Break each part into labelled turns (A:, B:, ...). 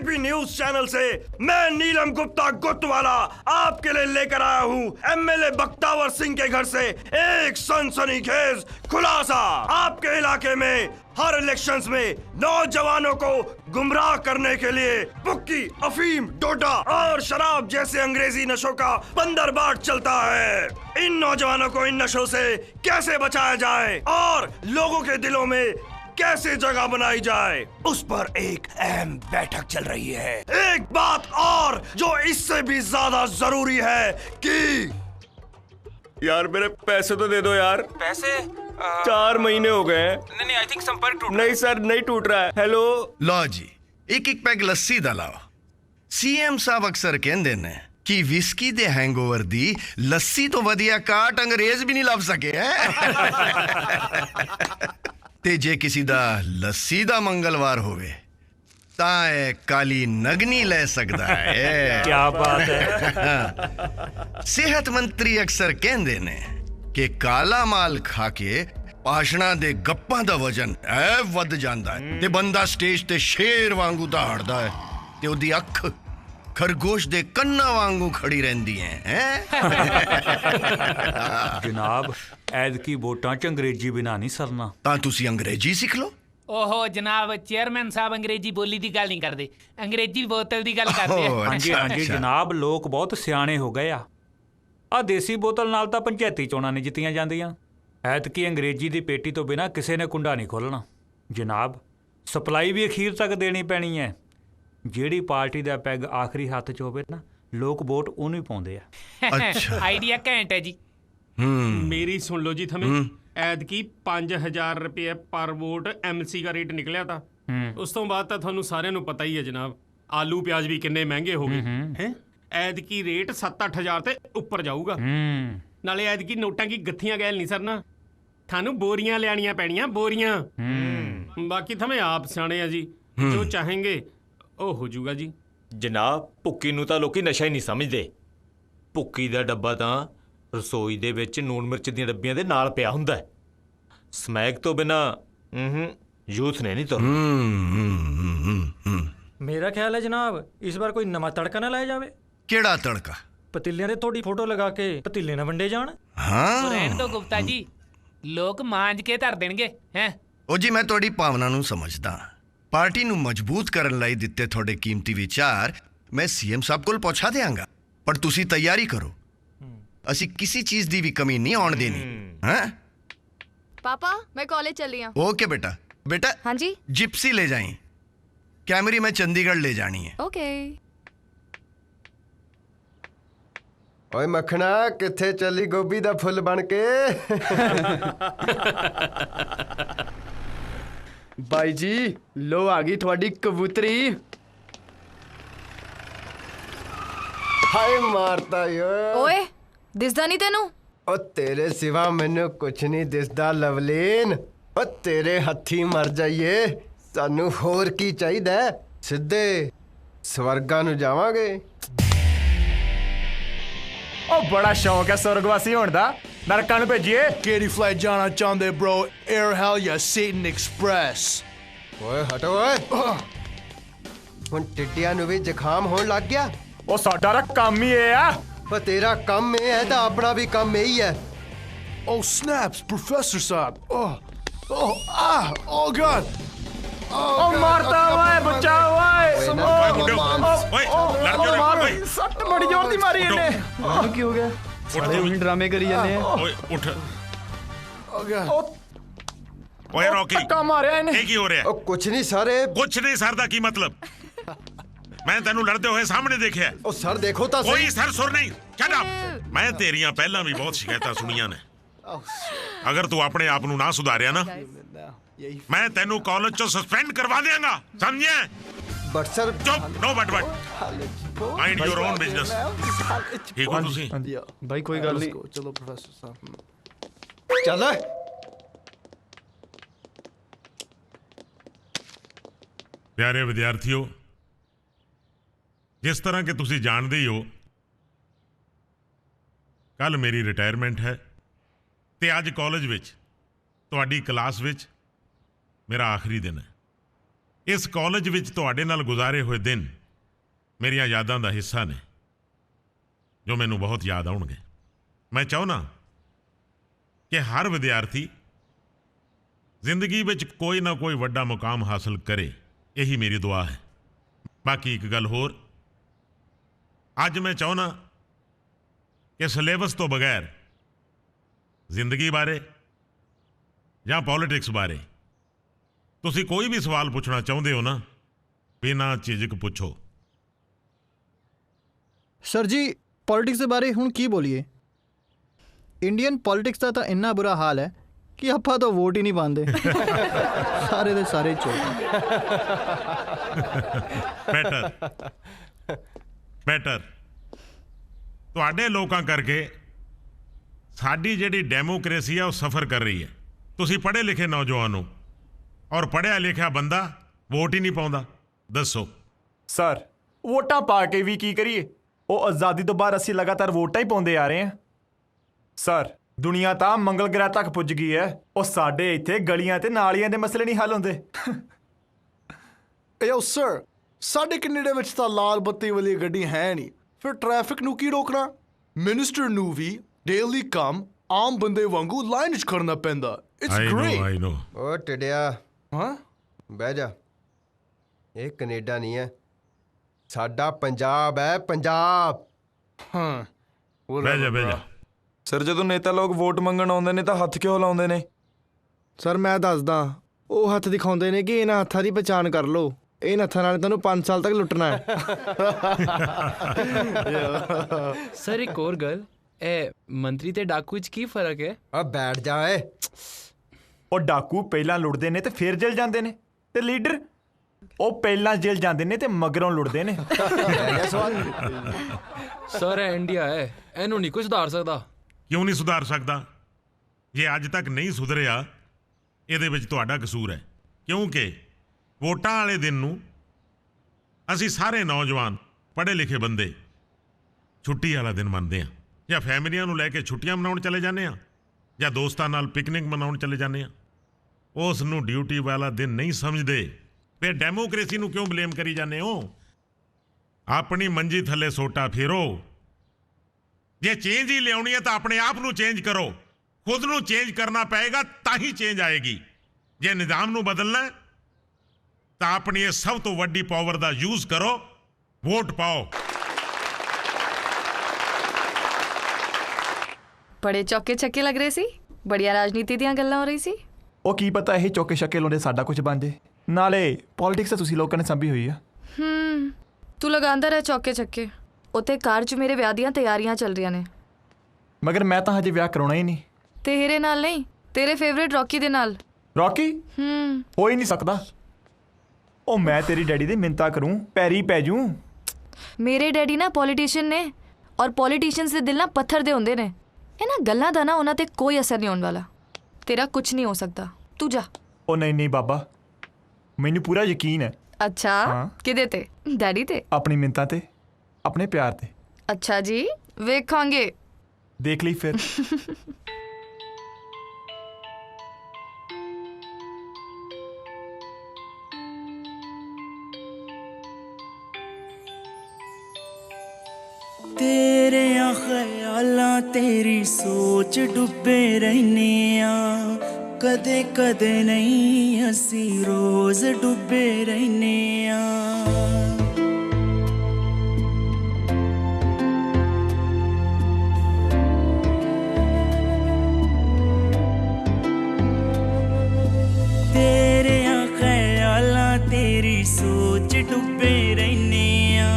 A: ABP news channel से मैं नीलम गुप्ता गुटवाला आपके लिए लेकर आया हूं एमएलए बख्तावर सिंह के घर से एक सनसनीखेज खुलासा। आपके इलाके में हर इलेक्शंस में नौजवानों को गुमराह करने के लिए पुक्की, अफीम, डोडा और शराब जैसे अंग्रेजी नशों का बंदरबाट चलता है। इन नौजवानों को इन नशों से कैसे बचाया जाए और लोगों के दिलों में कैसे जगह बनाई जाए, उस पर एक अहम बैठक चल रही है। एक बात और जो इससे भी ज्यादा जरूरी है कि यार मेरे पैसे तो दे दो यार।
B: पैसे
A: 4 महीने हो गए हैं।
B: नहीं आई थिंक संपर्क टूट
A: नहीं सर, नहीं टूट रहा है। हेलो
C: लो जी, एक एक पैग लस्सी दा लाओ। सीएम साहब अक्सर कहंदे ने कि विस्की दे हैंगओवर दी लस्सी तो वधिया काट अंग्रेज भी नहीं लभ सके है। ते जे किसी दा लस्सी दा मंगलवार होवे तां काली नगनी ले सकदा है।
A: क्या बात है।
C: सेहत मंत्री अक्सर कहंदे ने कि काला माल खा के भाषणा दे गप्पां दा वजन वध जांदा है ते बंदा स्टेज ते शेर वांगू दहाड़दा है ते ओदी अख खरगोश दे कन्ना वांगू खड़ी रहंदी है।
D: जनाब ऐदकी वोटां च अंग्रेजी बिना नहीं सरना।
C: तां तुसी अंग्रेजी सीख लो।
E: ओहो जनाब, चेयरमैन साहब अंग्रेजी बोली दी गल नहीं करदे, अंग्रेजी बोतल दी गल करदे आ।
D: ਹਾਂਜੀ ਹਾਂਜੀ जनाब, लोग बहुत सियाणे हो गए आ देसी बोतल नाल तां पंचायती चोणां नहीं जित्तियां जांदियां। ऐतकी अंग्रेजी दी पेटी तो बिना किसी ने कुंडा नहीं खोलना। जनाब सप्लाई भी अखीर तक देनी पैनी है। ਜਿਹੜੀ पार्टी ਦਾ पैग आखिरी हत्थ च होवे ना, लोग वोट ਉਹਨੂੰ ਹੀ ਪਾਉਂਦੇ ਆ।
C: अच्छा
E: आइडिया घैंट है जी।
F: मेरी सुन लो जी थमे ਐਤਕੀ 5000 रुपये पर वोट एमसी का रेट निकलिया था। उस तो बाद तो थानू सारे नू पता ही है जनाब, आलू प्याज भी किन्ने महंगे हो गए हैं। ਐਤਕੀ रेट 7-8 हज़ार ते उपर जाऊगा। नाले ਐਤਕੀ नोटां की गत्थियां गैल नहीं सरना, थानू बोरियां लियानियां पैणियां, बोरियां। बाकी थमे आप सियाणे आ जी, जो चाहेंगे ओ हो जूगा जी।
B: जनाब भुक्की नूं तां लोकी नशा ही नहीं समझदे। भुक्की दा डब्बा तां रसोई दे विच नून मिर्च दी डब्बियां दे नाल पिया हुंदा है। समैक तो बिना यूथ ने नहीं तुरना।
G: मेरा ख्याल है जनाब इस बार कोई नवा तड़का ना लाया जावे।
C: केड़ा तड़का?
G: पतीलियां दे थोड़ी फोटो लगा के पतीले ना वंडे जाण।
C: हाँ
E: रहन दो गुप्ता जी, लोग मांज के धर देणगे हैं।
C: ओ जी, मैं तुहाडी भावना नू समझदा। पार्टी नू मजबूत करन लई दित्ते थोड़े कीमती विचार मैं सीएम साहब कोल पहुंचा देंगा, पर तुसी तैयारी करो, असी किसी चीज दी भी कमी नहीं आउण देनी। हैं
H: पापा मैं कॉलेज चल रही हूँ।
C: ओके बेटा। बेटा
H: हाँ जी
C: जिप्सी ले जाई, कैमरी में चंडीगढ़ ले जानी है।
H: ओके।
I: ओए मखना किथे चली गोभी दा फुल बन के। भाई जी लो आ गई थोड़ी कबूतरी। हाय मारता यो।
H: ओए दिसदा नहीं तेनू?
I: ओ तेरे सिवा मैनू कुछ नहीं दिसदा लवलीन। ओ तेरे हथी मर जाइए, सानू होर की चाहिदा, सिद्धे स्वर्गा नू जावांगे।
J: ओ बड़ा शौक है स्वर्गवासी होने दा, नरकां नू भेजिए।
K: केड़ी फ्लाइट जाना चाहते ब्रो? एयर हेल या सेटन एक्सप्रेस?
I: ओए हटो ओए, हुण टिड्डियां नू भी जुखाम होण लग गया।
J: ओ साडा दा काम ही है आ।
I: पर तेरा काम ये है तो अपना भी काम यही है।
K: Oh snaps, Professor Saab. Oh God.
J: ओ मारता हुआ है, बचाओ ओए। सट बड़ी जोर दी मारी इन्हें।
I: की हो गया? सारे उन ड्रामे करी जाने हैं।
L: ओए उठ।
I: हो गया।
L: ओए रॉकी,
J: धक्का मारिया इन्हें।
L: ये की हो रहा है?
I: कुछ नहीं सारे।
L: कुछ नहीं सर दा की मतलब? मैं तेनू लड़ते हुए सामने देखिया।
I: ओ सर देखो ता
L: कोई सर सुर नहीं, शट अप। मैं तेरियां पहला भी बहुत शिकायतां सुनियां ने। अगर तू अपने आप नू ना सुधारिया ना, मैं तेनू कॉलेज चो सस्पेंड करवा देंगा, समझे?
I: बट सर
L: चुप, no but mind your own business. ठीक हो तुसी?
I: भाई कोई गल नहीं। चलो प्रोफेसर साहब चल।
L: प्यारे विद्यार्थियों, जिस तरह के तुसी जानते ही हो, कल मेरी रिटायरमेंट है ते अज कॉलेज विच तुहाडी क्लास विच मेरा आखिरी दिन है। ਇਸ ਕਾਲਜ ਵਿੱਚ ਤੁਹਾਡੇ ਨਾਲ ਗੁਜ਼ਾਰੇ ਹੋਏ ਦਿਨ ਮੇਰੀਆਂ ਯਾਦਾਂ ਦਾ ਹਿੱਸਾ ਨੇ ਜੋ ਮੈਨੂੰ ਬਹੁਤ ਯਾਦ ਆਉਣਗੇ। ਮੈਂ ਚਾਹੁੰਦਾ ਕਿ ਹਰ ਵਿਦਿਆਰਥੀ ਜ਼ਿੰਦਗੀ ਵਿੱਚ ਕੋਈ ਨਾ ਕੋਈ ਵੱਡਾ ਮੁਕਾਮ ਹਾਸਲ ਕਰੇ, ਇਹੀ ਮੇਰੀ ਦੁਆ ਹੈ। ਬਾਕੀ ਇੱਕ ਗੱਲ ਹੋਰ, ਅੱਜ ਮੈਂ ਚਾਹੁੰਦਾ ਕਿ ਸਿਲੇਬਸ ਤੋਂ ਬਗੈਰ ਜ਼ਿੰਦਗੀ ਬਾਰੇ ਜਾਂ ਪੋਲਿਟਿਕਸ ਬਾਰੇ ਤੁਸੀਂ ਕੋਈ ਵੀ ਸਵਾਲ ਪੁੱਛਣਾ ਚਾਹੁੰਦੇ ਹੋ ਨਾ, ਬਿਨਾਂ ਝਿਜਕ ਪੁੱਛੋ।
M: ਸਰ ਜੀ, ਪੋਲਿਟਿਕਸ ਦੇ ਬਾਰੇ ਹੁਣ ਕੀ ਬੋਲੀਏ? ਇੰਡੀਅਨ ਪੋਲਿਟਿਕਸ ਦਾ ਤਾਂ ਇੰਨਾ ਬੁਰਾ ਹਾਲ ਹੈ ਕਿ ਆਪਾਂ ਤਾਂ ਵੋਟ ਹੀ ਨਹੀਂ ਪਾਉਂਦੇ। ਸਾਰੇ ਦੇ ਸਾਰੇ ਚੋਰ।
L: ਬੈਟਰ ਤੁਹਾਡੇ ਲੋਕਾਂ ਕਰਕੇ ਸਾਡੀ ਜਿਹੜੀ ਡੈਮੋਕ੍ਰੇਸੀ ਆ ਉਹ ਸਫਰ ਕਰ ਰਹੀ ਹੈ। ਤੁਸੀਂ ਪੜ੍ਹੇ ਲਿਖੇ ਨੌਜਵਾਨ ਹੋ ਔਰ ਪੜ੍ਹਿਆ ਲਿਖਿਆ ਬੰਦਾ ਵੋਟ ਹੀ ਨਹੀਂ ਪਾਉਂਦਾ। ਦੱਸੋ
J: ਸਰ, ਵੋਟਾਂ ਪਾ ਕੇ ਵੀ ਕੀ ਕਰੀਏ? ਉਹ ਆਜ਼ਾਦੀ ਤੋਂ ਬਾਅਦ ਅਸੀਂ ਲਗਾਤਾਰ ਵੋਟਾਂ ਹੀ ਪਾਉਂਦੇ ਆ ਰਹੇ ਹਾਂ। ਸਰ, ਦੁਨੀਆ ਤਾਂ ਮੰਗਲ ਗ੍ਰਹਿ ਤੱਕ ਪੁੱਜ ਗਈ ਹੈ। ਉਹ ਸਾਡੇ ਇੱਥੇ ਗਲੀਆਂ ਤੇ ਨਾਲੀਆਂ ਦੇ ਮਸਲੇ ਨਹੀਂ ਹੱਲ ਹੁੰਦੇ।
K: ਯੋ ਸਰ, ਸਾਡੇ ਕੈਨੇਡਾ ਵਿੱਚ ਤਾਂ ਲਾਲ ਬੱਤੀ ਵਾਲੀ ਗੱਡੀ ਹੈ ਨਹੀਂ, ਫਿਰ ਟ੍ਰੈਫਿਕ ਨੂੰ ਕੀ ਰੋਕਣਾ? ਮਿਨਿਸਟਰ ਨੂੰ ਵੀ ਡੇਲੀ ਕੰਮ ਆਮ ਬੰਦੇ ਵਾਂਗੂ ਲਾਈਨ 'ਚ ਖੜਨਾ ਪੈਂਦਾ। It's great.
L: ਆਈ ਨੋ।
I: ਓ ਟਿੜਿਆ,
K: ਹਾਂ,
I: ਬਹਿ ਜਾ। ਇਹ ਕੈਨੇਡਾ ਨਹੀਂ ਹੈ, ਸਾਡਾ ਪੰਜਾਬ ਹੈ, ਪੰਜਾਬ।
K: ਹਾਂ,
L: ਬਹਿ ਜਾ।
N: ਸਰ, ਜਦੋਂ ਨੇਤਾ ਲੋਕ ਵੋਟ ਮੰਗਣ ਆਉਂਦੇ ਨੇ ਤਾਂ ਹੱਥ ਕਿਉਂ ਲਾਉਂਦੇ ਨੇ?
O: ਸਰ, ਮੈਂ ਦੱਸਦਾ। ਉਹ ਹੱਥ ਦਿਖਾਉਂਦੇ ਨੇ ਕਿ ਇਹਨਾਂ ਹੱਥਾਂ ਦੀ ਪਛਾਣ ਕਰ ਲਓ। ਇਹਨਾਂ ਹੱਥਾਂ ਨਾਲ ਤੁਹਾਨੂੰ 5 ਸਾਲ ਤੱਕ ਲੁੱਟਣਾ ਹੈ।
P: ਸਰ, ਇੱਕ ਹੋਰ ਗੱਲ, ਇਹ ਮੰਤਰੀ ਤੇ ਡਾਕੂ ਵਿੱਚ ਕੀ ਫਰਕ ਹੈ?
I: ਆ ਬੈਠ ਜਾ ਏ।
J: ਉਹ ਡਾਕੂ ਪਹਿਲਾਂ ਲੁੱਟਦੇ ਨੇ ਤੇ ਫਿਰ ਜੇਲ੍ਹ ਜਾਂਦੇ ਨੇ, ਤੇ ਲੀਡਰ ਉਹ ਪਹਿਲਾਂ ਜੇਲ੍ਹ ਜਾਂਦੇ ਨੇ ਤੇ ਮਗਰੋਂ ਲੁੱਟਦੇ ਨੇ।
P: ਸਰ, ਇਹ ਇੰਡੀਆ ਹੈ, ਇਹਨੂੰ ਨਹੀਂ ਕੋਈ ਸੁਧਾਰ ਸਕਦਾ।
L: ਕਿਉਂ ਨਹੀਂ ਸੁਧਾਰ ਸਕਦਾ? ਜੇ ਅੱਜ ਤੱਕ ਨਹੀਂ ਸੁਧਰਿਆ, ਇਹਦੇ ਵਿੱਚ ਤੁਹਾਡਾ ਕਸੂਰ ਹੈ। ਕਿਉਂਕਿ ਵੋਟਾਂ ਵਾਲੇ ਦਿਨ ਨੂੰ ਅਸੀਂ ਸਾਰੇ ਨੌਜਵਾਨ ਪੜ੍ਹੇ ਲਿਖੇ ਬੰਦੇ ਛੁੱਟੀ ਵਾਲਾ ਦਿਨ ਮੰਨਦੇ ਹਾਂ, ਜਾਂ ਫੈਮਲੀਆਂ ਨੂੰ ਲੈ ਕੇ ਛੁੱਟੀਆਂ ਮਨਾਉਣ ਚਲੇ ਜਾਂਦੇ ਹਾਂ, ਜਾਂ ਦੋਸਤਾਂ ਨਾਲ ਪਿਕਨਿਕ ਮਨਾਉਣ ਚਲੇ ਜਾਂਦੇ ਹਾਂ। ਉਸ ਨੂੰ ਡਿਊਟੀ ਵਾਲਾ ਦਿਨ ਨਹੀਂ ਸਮਝਦੇ। ਫਿਰ ਡੈਮੋਕ੍ਰੇਸੀ ਨੂੰ ਕਿਉਂ ਬਲੇਮ ਕਰੀ ਜਾਂਦੇ ਹੋ? ਆਪਣੀ ਮੰਜੀ ਥੱਲੇ ਸੋਟਾ ਫੇਰੋ। ਜੇ ਚੇਂਜ ਹੀ ਲਿਆਉਣੀ ਹੈ ਤਾਂ ਆਪਣੇ ਆਪ ਨੂੰ ਚੇਂਜ ਕਰੋ। ਖੁਦ ਨੂੰ ਚੇਂਜ ਕਰਨਾ ਪਏਗਾ ਤਾਂ ਹੀ ਚੇਂਜ ਆਏਗੀ। ਜੇ ਨਿਜ਼ਾਮ ਨੂੰ ਬਦਲਣਾ ਤਾਂ ਆਪਣੀ ਇਹ ਸਭ ਤੋਂ ਵੱਡੀ ਪਾਵਰ ਦਾ ਯੂਜ਼ ਕਰੋ, ਵੋਟ ਪਾਓ।
H: ਬੜੇ ਚੌਕੇ ਛੱਕੇ ਲੱਗ ਰਹੇ ਸੀ, ਬੜੀਆਂ ਰਾਜਨੀਤੀ ਦੀਆਂ ਗੱਲਾਂ ਹੋ ਰਹੀ ਸੀ।
J: ਉਹ ਕੀ ਪਤਾ ਇਹ ਚੌਕੇ ਛੱਕੇ ਲਾਉਂਦੇ ਸਾਡਾ ਕੁਝ ਬਣ ਜੇ। ਨਾਲੇ ਪੋਲਿਟਿਕਸ ਤਾਂ ਤੁਸੀਂ ਲੋਕਾਂ ਨੇ ਸੰਭੀ ਹੋਈ ਆ।
H: ਤੂੰ ਲਗਾਉਂਦਾ ਰਹਿ ਚੌਕੇ ਛੱਕੇ। ਉੱਥੇ ਕਾਰ 'ਚ ਮੇਰੇ ਵਿਆਹ ਦੀਆਂ ਤਿਆਰੀਆਂ ਚੱਲ ਰਹੀਆਂ ਨੇ।
J: ਮਗਰ ਮੈਂ ਤਾਂ ਹਜੇ ਵਿਆਹ ਕਰਾਉਣਾ ਹੀ ਨਹੀਂ।
H: ਤੇਰੇ ਨਾਲ ਨਹੀਂ, ਤੇਰੇ ਫੇਵਰੇਟ ਰੌਕੀ ਦੇ ਨਾਲ।
J: ਰੌਕੀ? ਹੋ ਹੀ ਨਹੀਂ ਸਕਦਾ। ਉਹ ਮੈਂ ਤੇਰੀ ਡੈਡੀ ਦੀ ਮਿੰਤਾ ਕਰੂੰ, ਪੈਰੀ ਪੈ ਜੂੰ।
H: ਮੇਰੇ ਡੈਡੀ ਨਾ ਪੋਲੀਟੀਸ਼ੀਅਨ ਨੇ, ਔਰ ਪੋਲੀਟੀਸ਼ੀਅਨਸ ਦੇ ਦਿਲ ਨਾ ਪੱਥਰ ਦੇ ਹੁੰਦੇ ਨੇ। ਇਹਨਾਂ ਗੱਲਾਂ ਦਾ ਨਾ ਉਹਨਾਂ ਤੇ ਕੋਈ ਅਸਰ ਨਹੀਂ ਹੋਣ ਵਾਲਾ। ਤੇਰਾ ਕੁਝ ਨਹੀਂ ਹੋ ਸਕਦਾ, ਤੂੰ ਜਾ।
J: ਉਹ ਨਹੀਂ ਬਾਬਾ, ਮੈਨੂੰ ਪੂਰਾ ਯਕੀਨ ਹੈ।
H: ਅੱਛਾ, ਕਿਹਦੇ ਤੇ? ਡੈਡੀ ਤੇ?
J: ਆਪਣੀ ਮਿੰਤਾਂ ਤੇ, ਆਪਣੇ ਪਿਆਰ ਤੇ।
H: ਅੱਛਾ ਜੀ, ਵੇਖਾਂਗੇ।
J: ਦੇਖ ਲਈ ਫਿਰ।
Q: ਤੇਰਿਆਂ ਖਿਆਲਾਂ ਤੇਰੀ ਸੋਚ ਡੁੱਬੇ ਰਹਿੰਦੇ ਆ, ਕਦੇ ਕਦੇ ਨਹੀਂ ਅਸੀਂ ਰੋਜ਼ ਡੁੱਬੇ ਰਹਿੰਦੇ ਆ। ਤੇਰਿਆਂ ਖਿਆਲਾਂ ਤੇਰੀ ਸੋਚ ਡੁੱਬੇ ਰਹਿੰਦੇ ਆ,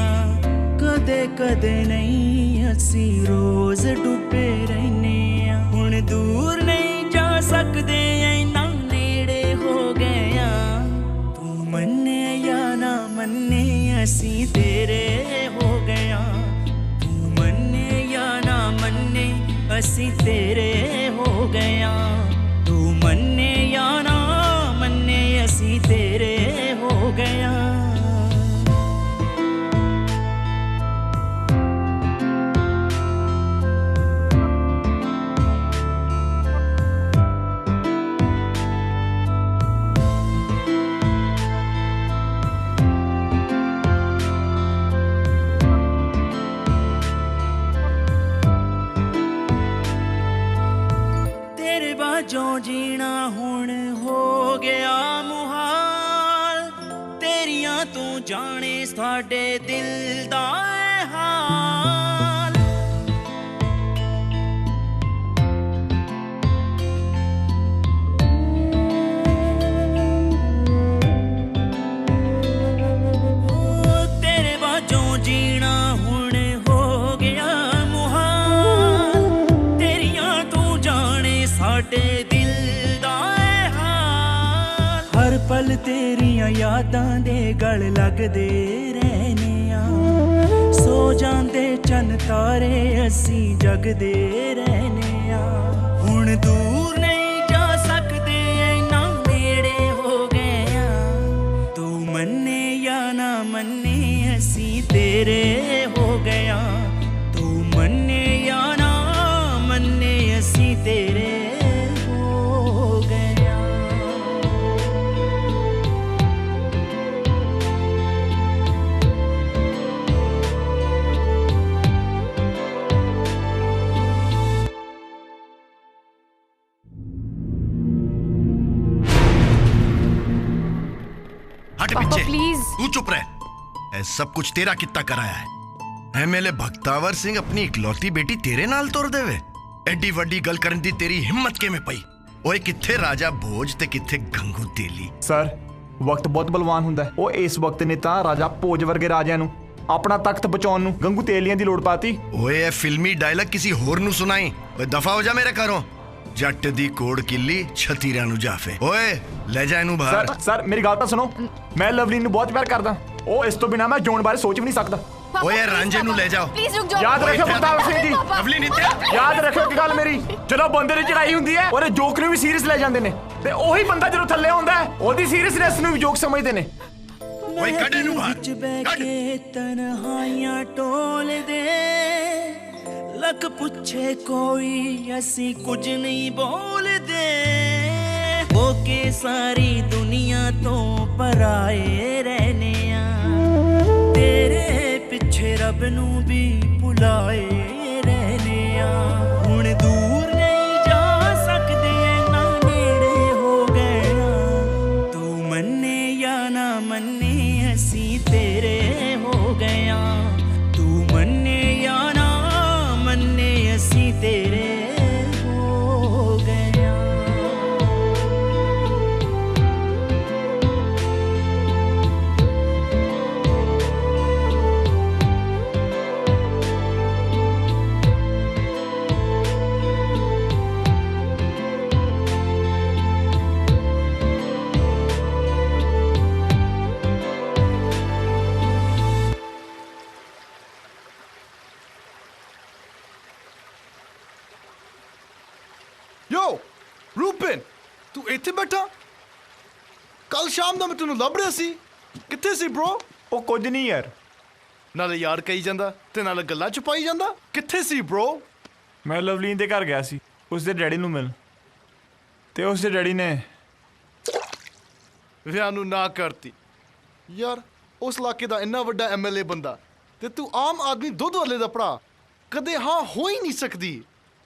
Q: ਕਦੇ ਕਦੇ ਨਹੀਂ ਅਸੀਂ ਰੋਜ਼ ਡੁੱਬੇ ਰਹਿੰਦੇ ਆ। ਹੁਣ ਦੂਰ ਨਹੀਂ ਜਾ ਸਕਦੇ, ਇੰਨਾ ਨੇੜੇ ਹੋ ਗਏ ਆ। ਤੂੰ ਮੰਨੇ ਜਾਂ ਨਾ ਮੰਨੇ ਅਸੀਂ ਤੇਰੇ ਹੋ ਗਏ ਆ। ਤੂੰ ਮੰਨੇ ਜਾਂ ਨਾ ਮੰਨੇ ਅਸੀਂ ਤੇਰੇ ਹੋ ਗਏ ਆ। ਤੂੰ ਮੰਨੇ ਜਾਂ ਨਾ ਮੰਨੇ ਅਸੀਂ ਤੇਰੇ ਹੋ ਗਏ ਆ। ਜਾਣੇ ਸਾਡੇ ਦਿਲ ਦਾ ਇਹ ਹਾਲ ਤੇਰੇ ਬਾਝੋਂ ਜੀਣਾ ਹੁਣ ਹੋ ਗਿਆ ਮੁਹਾਲ ਤੇਰੀਆਂ ਤੂੰ ਜਾਣੇ ਸਾਡੇ ਦਿਲ ਦਾ ਇਹ ਹਾਲ ਹਰ ਪਲ ਤੇਰੀਆਂ ਯਾਦਾਂ ਦੇ ਗਲ ਲੱਗਦੇ ਰਹਿਨੇ ਆ ਸੋ ਜਾਂਦੇ ਚੰਨ ਤਾਰੇ ਅਸੀਂ ਜਗਦੇ ਰਹਿਨੇ ਆ ਹੁਣ ਦੂਰ ਨਹੀਂ ਜਾ ਸਕਦੇ ਇੰਨਾ ਨੇੜੇ ਹੋ ਗਏ ਆ ਤੂੰ ਮੰਨੇ ਜਾਂ ਨਾ ਮੰਨੇ ਅਸੀਂ ਤੇਰੇ ਹੋ ਗਏ ਆ ਤੂੰ ਮੰਨੇ ਜਾਂ ਨਾ ਮੰਨੇ ਅਸੀਂ ਤੇਰੇ ਹੋ ਗਏ ਆ
C: हट
H: पापा,
C: पीछे
H: प्लीज।
C: तू चुप रह। ये सब कुछ तेरा कितना कराया है एमएलए भक्तावर सिंह अपनी इकलौती बेटी तेरे नाल तोड़ देवे एडी वड्डी गल करन दी तेरी हिम्मत किवें पई ओए किथे राजा भोज ते किथे गंगू तेली
J: ਸਰ ਵਕਤ ਬਹੁਤ ਬਲਵਾਨ ਹੁੰਦਾ ਹੈ। ਉਹ ਇਸ ਵਕਤ ਨੇ ਤਾਂ ਰਾਜਾ ਭੋਜ ਵਰਗੇ ਰਾਜਿਆਂ ਨੂੰ ਆਪਣਾ ਤਖਤ ਬਚਾਉਣ ਨੂੰ ਗੰਗੂ ਤੇਲੀਆਂ ਦੀ ਲੋੜ ਪਾਤੀ
C: ओए ये फिल्मी डायलॉग किसी होर नु सुनाई ओए दफा हो जा मेरे घरों जट दी कोड़ किल्ली छतीरा नु जाफे ओए ले जा इनू बाहर
J: ਸਰ ਮੇਰੀ ਗੱਲ ਤਾਂ ਸੁਣੋ ਮੈਂ ਲਵਲੀ ਨੂੰ ਬਹੁਤ ਪਿਆਰ ਕਰਦਾ ਉਹ ਇਸ ਤੋਂ ਬਿਨਾ ਮੈਂ ਜਿਉਣ ਬਾਰੇ ਸੋਚ ਵੀ ਨਹੀਂ ਸਕਦਾ
C: ओए रांझे नु ले जाओ
H: प्लीज रुक जाओ
J: याद रखियो प्रताप सिंह जी
C: लवली नित्या
J: याद रखियो कि गल मेरी ਜਦੋਂ ਬੰਦੇ ਦੀ ਚੜਾਈ ਹੁੰਦੀ ਹੈ ਉਹਦੇ ਜੋਕ ਨੂੰ ਵੀ ਸੀਰੀਅਸ ਲੈ ਜਾਂਦੇ ਨੇ ਤੇ ਉਹੀ ਬੰਦਾ ਜਦੋਂ ਥੱਲੇ ਆਉਂਦਾ ਹੈ ਉਹਦੀ ਸੀਰੀਅਸਨੈਸ ਨੂੰ ਵੀ ਜੋਕ ਸਮਝਦੇ ਨੇ
C: ਓਏ ਕੱਢ ਇਹਨੂੰ ਬਾਹਰ
Q: ਵਿੱਚ ਬਹਿ ਕੇ ਤਨਹਾਈਆਂ ਟੋਲਦੇ ਲੱਖ ਪੁੱਛੇ ਕੋਈ ਅਸੀਂ ਕੁਝ ਨਹੀਂ ਬੋਲਦੇ ਹੋ ਕੇ ਸਾਰੀ ਦੁਨੀਆ ਤੋਂ ਪਰਾਏ ਰਹਿਨੇ ਆ ਤੇਰੇ ਪਿੱਛੇ ਰੱਬ ਨੂੰ ਵੀ ਭੁਲਾਏ ਰਹਿਨੇ ਆ ਹੁਣ ਦੂਰ ਨਹੀਂ ਜਾ ਸਕਦੇ ਨਾ ਨੇੜੇ ਹੋ ਗਏ ਆ ਤੂੰ ਮੰਨੇ ਜਾਂ ਨਾ ਮੰਨੇ ਅਸੀਂ ਤੇਰੇ ਹੋ ਗਏ ਆ ਤੂੰ ਮੰਨੇ ਜਾਂ ਨਾ ਮੰਨੇ ਅਸੀਂ ਤੇਰੇ ਹੋ ਗਏ ਆ
K: ਯੋ ਰੂਪਨ ਤੂੰ ਇੱਥੇ ਬੈਠਾ ਕੱਲ ਸ਼ਾਮ ਦਾ ਮੈਂ ਤੈਨੂੰ ਲੱਭ ਰਿਹਾ ਸੀ ਕਿੱਥੇ ਸੀ bro
J: ਉਹ ਕੁਝ ਨਹੀਂ ਯਾਰ
K: ਨਾਲੇ ਯਾਰ ਕਹੀ ਜਾਂਦਾ ਤੇ ਨਾਲੇ ਗੱਲਾਂ ਚ ਪਾਈ ਜਾਂਦਾ ਕਿੱਥੇ ਸੀ bro
J: ਮੈਂ ਲਵਲੀਨ ਦੇ ਘਰ ਗਿਆ ਸੀ ਉਸਦੇ ਡੈਡੀ ਨੂੰ ਮਿਲਣ ਤੇ ਉਸਦੇ ਡੈਡੀ ਨੇ
K: ਵਿਆਹ ਨੂੰ ਨਾ ਕਰਤੀ ਯਾਰ ਉਸ ਇਲਾਕੇ ਦਾ ਇੰਨਾ ਵੱਡਾ ਐਮਐਲਏ ਬੰਦਾ ਤੇ ਤੂੰ ਆਮ ਆਦਮੀ ਦੁੱਧ ਵਾਲੇ ਦਾ ਭਰਾ ਕਦੇ ਹਾਂ ਹੋ ਹੀ ਨਹੀਂ ਸਕਦੀ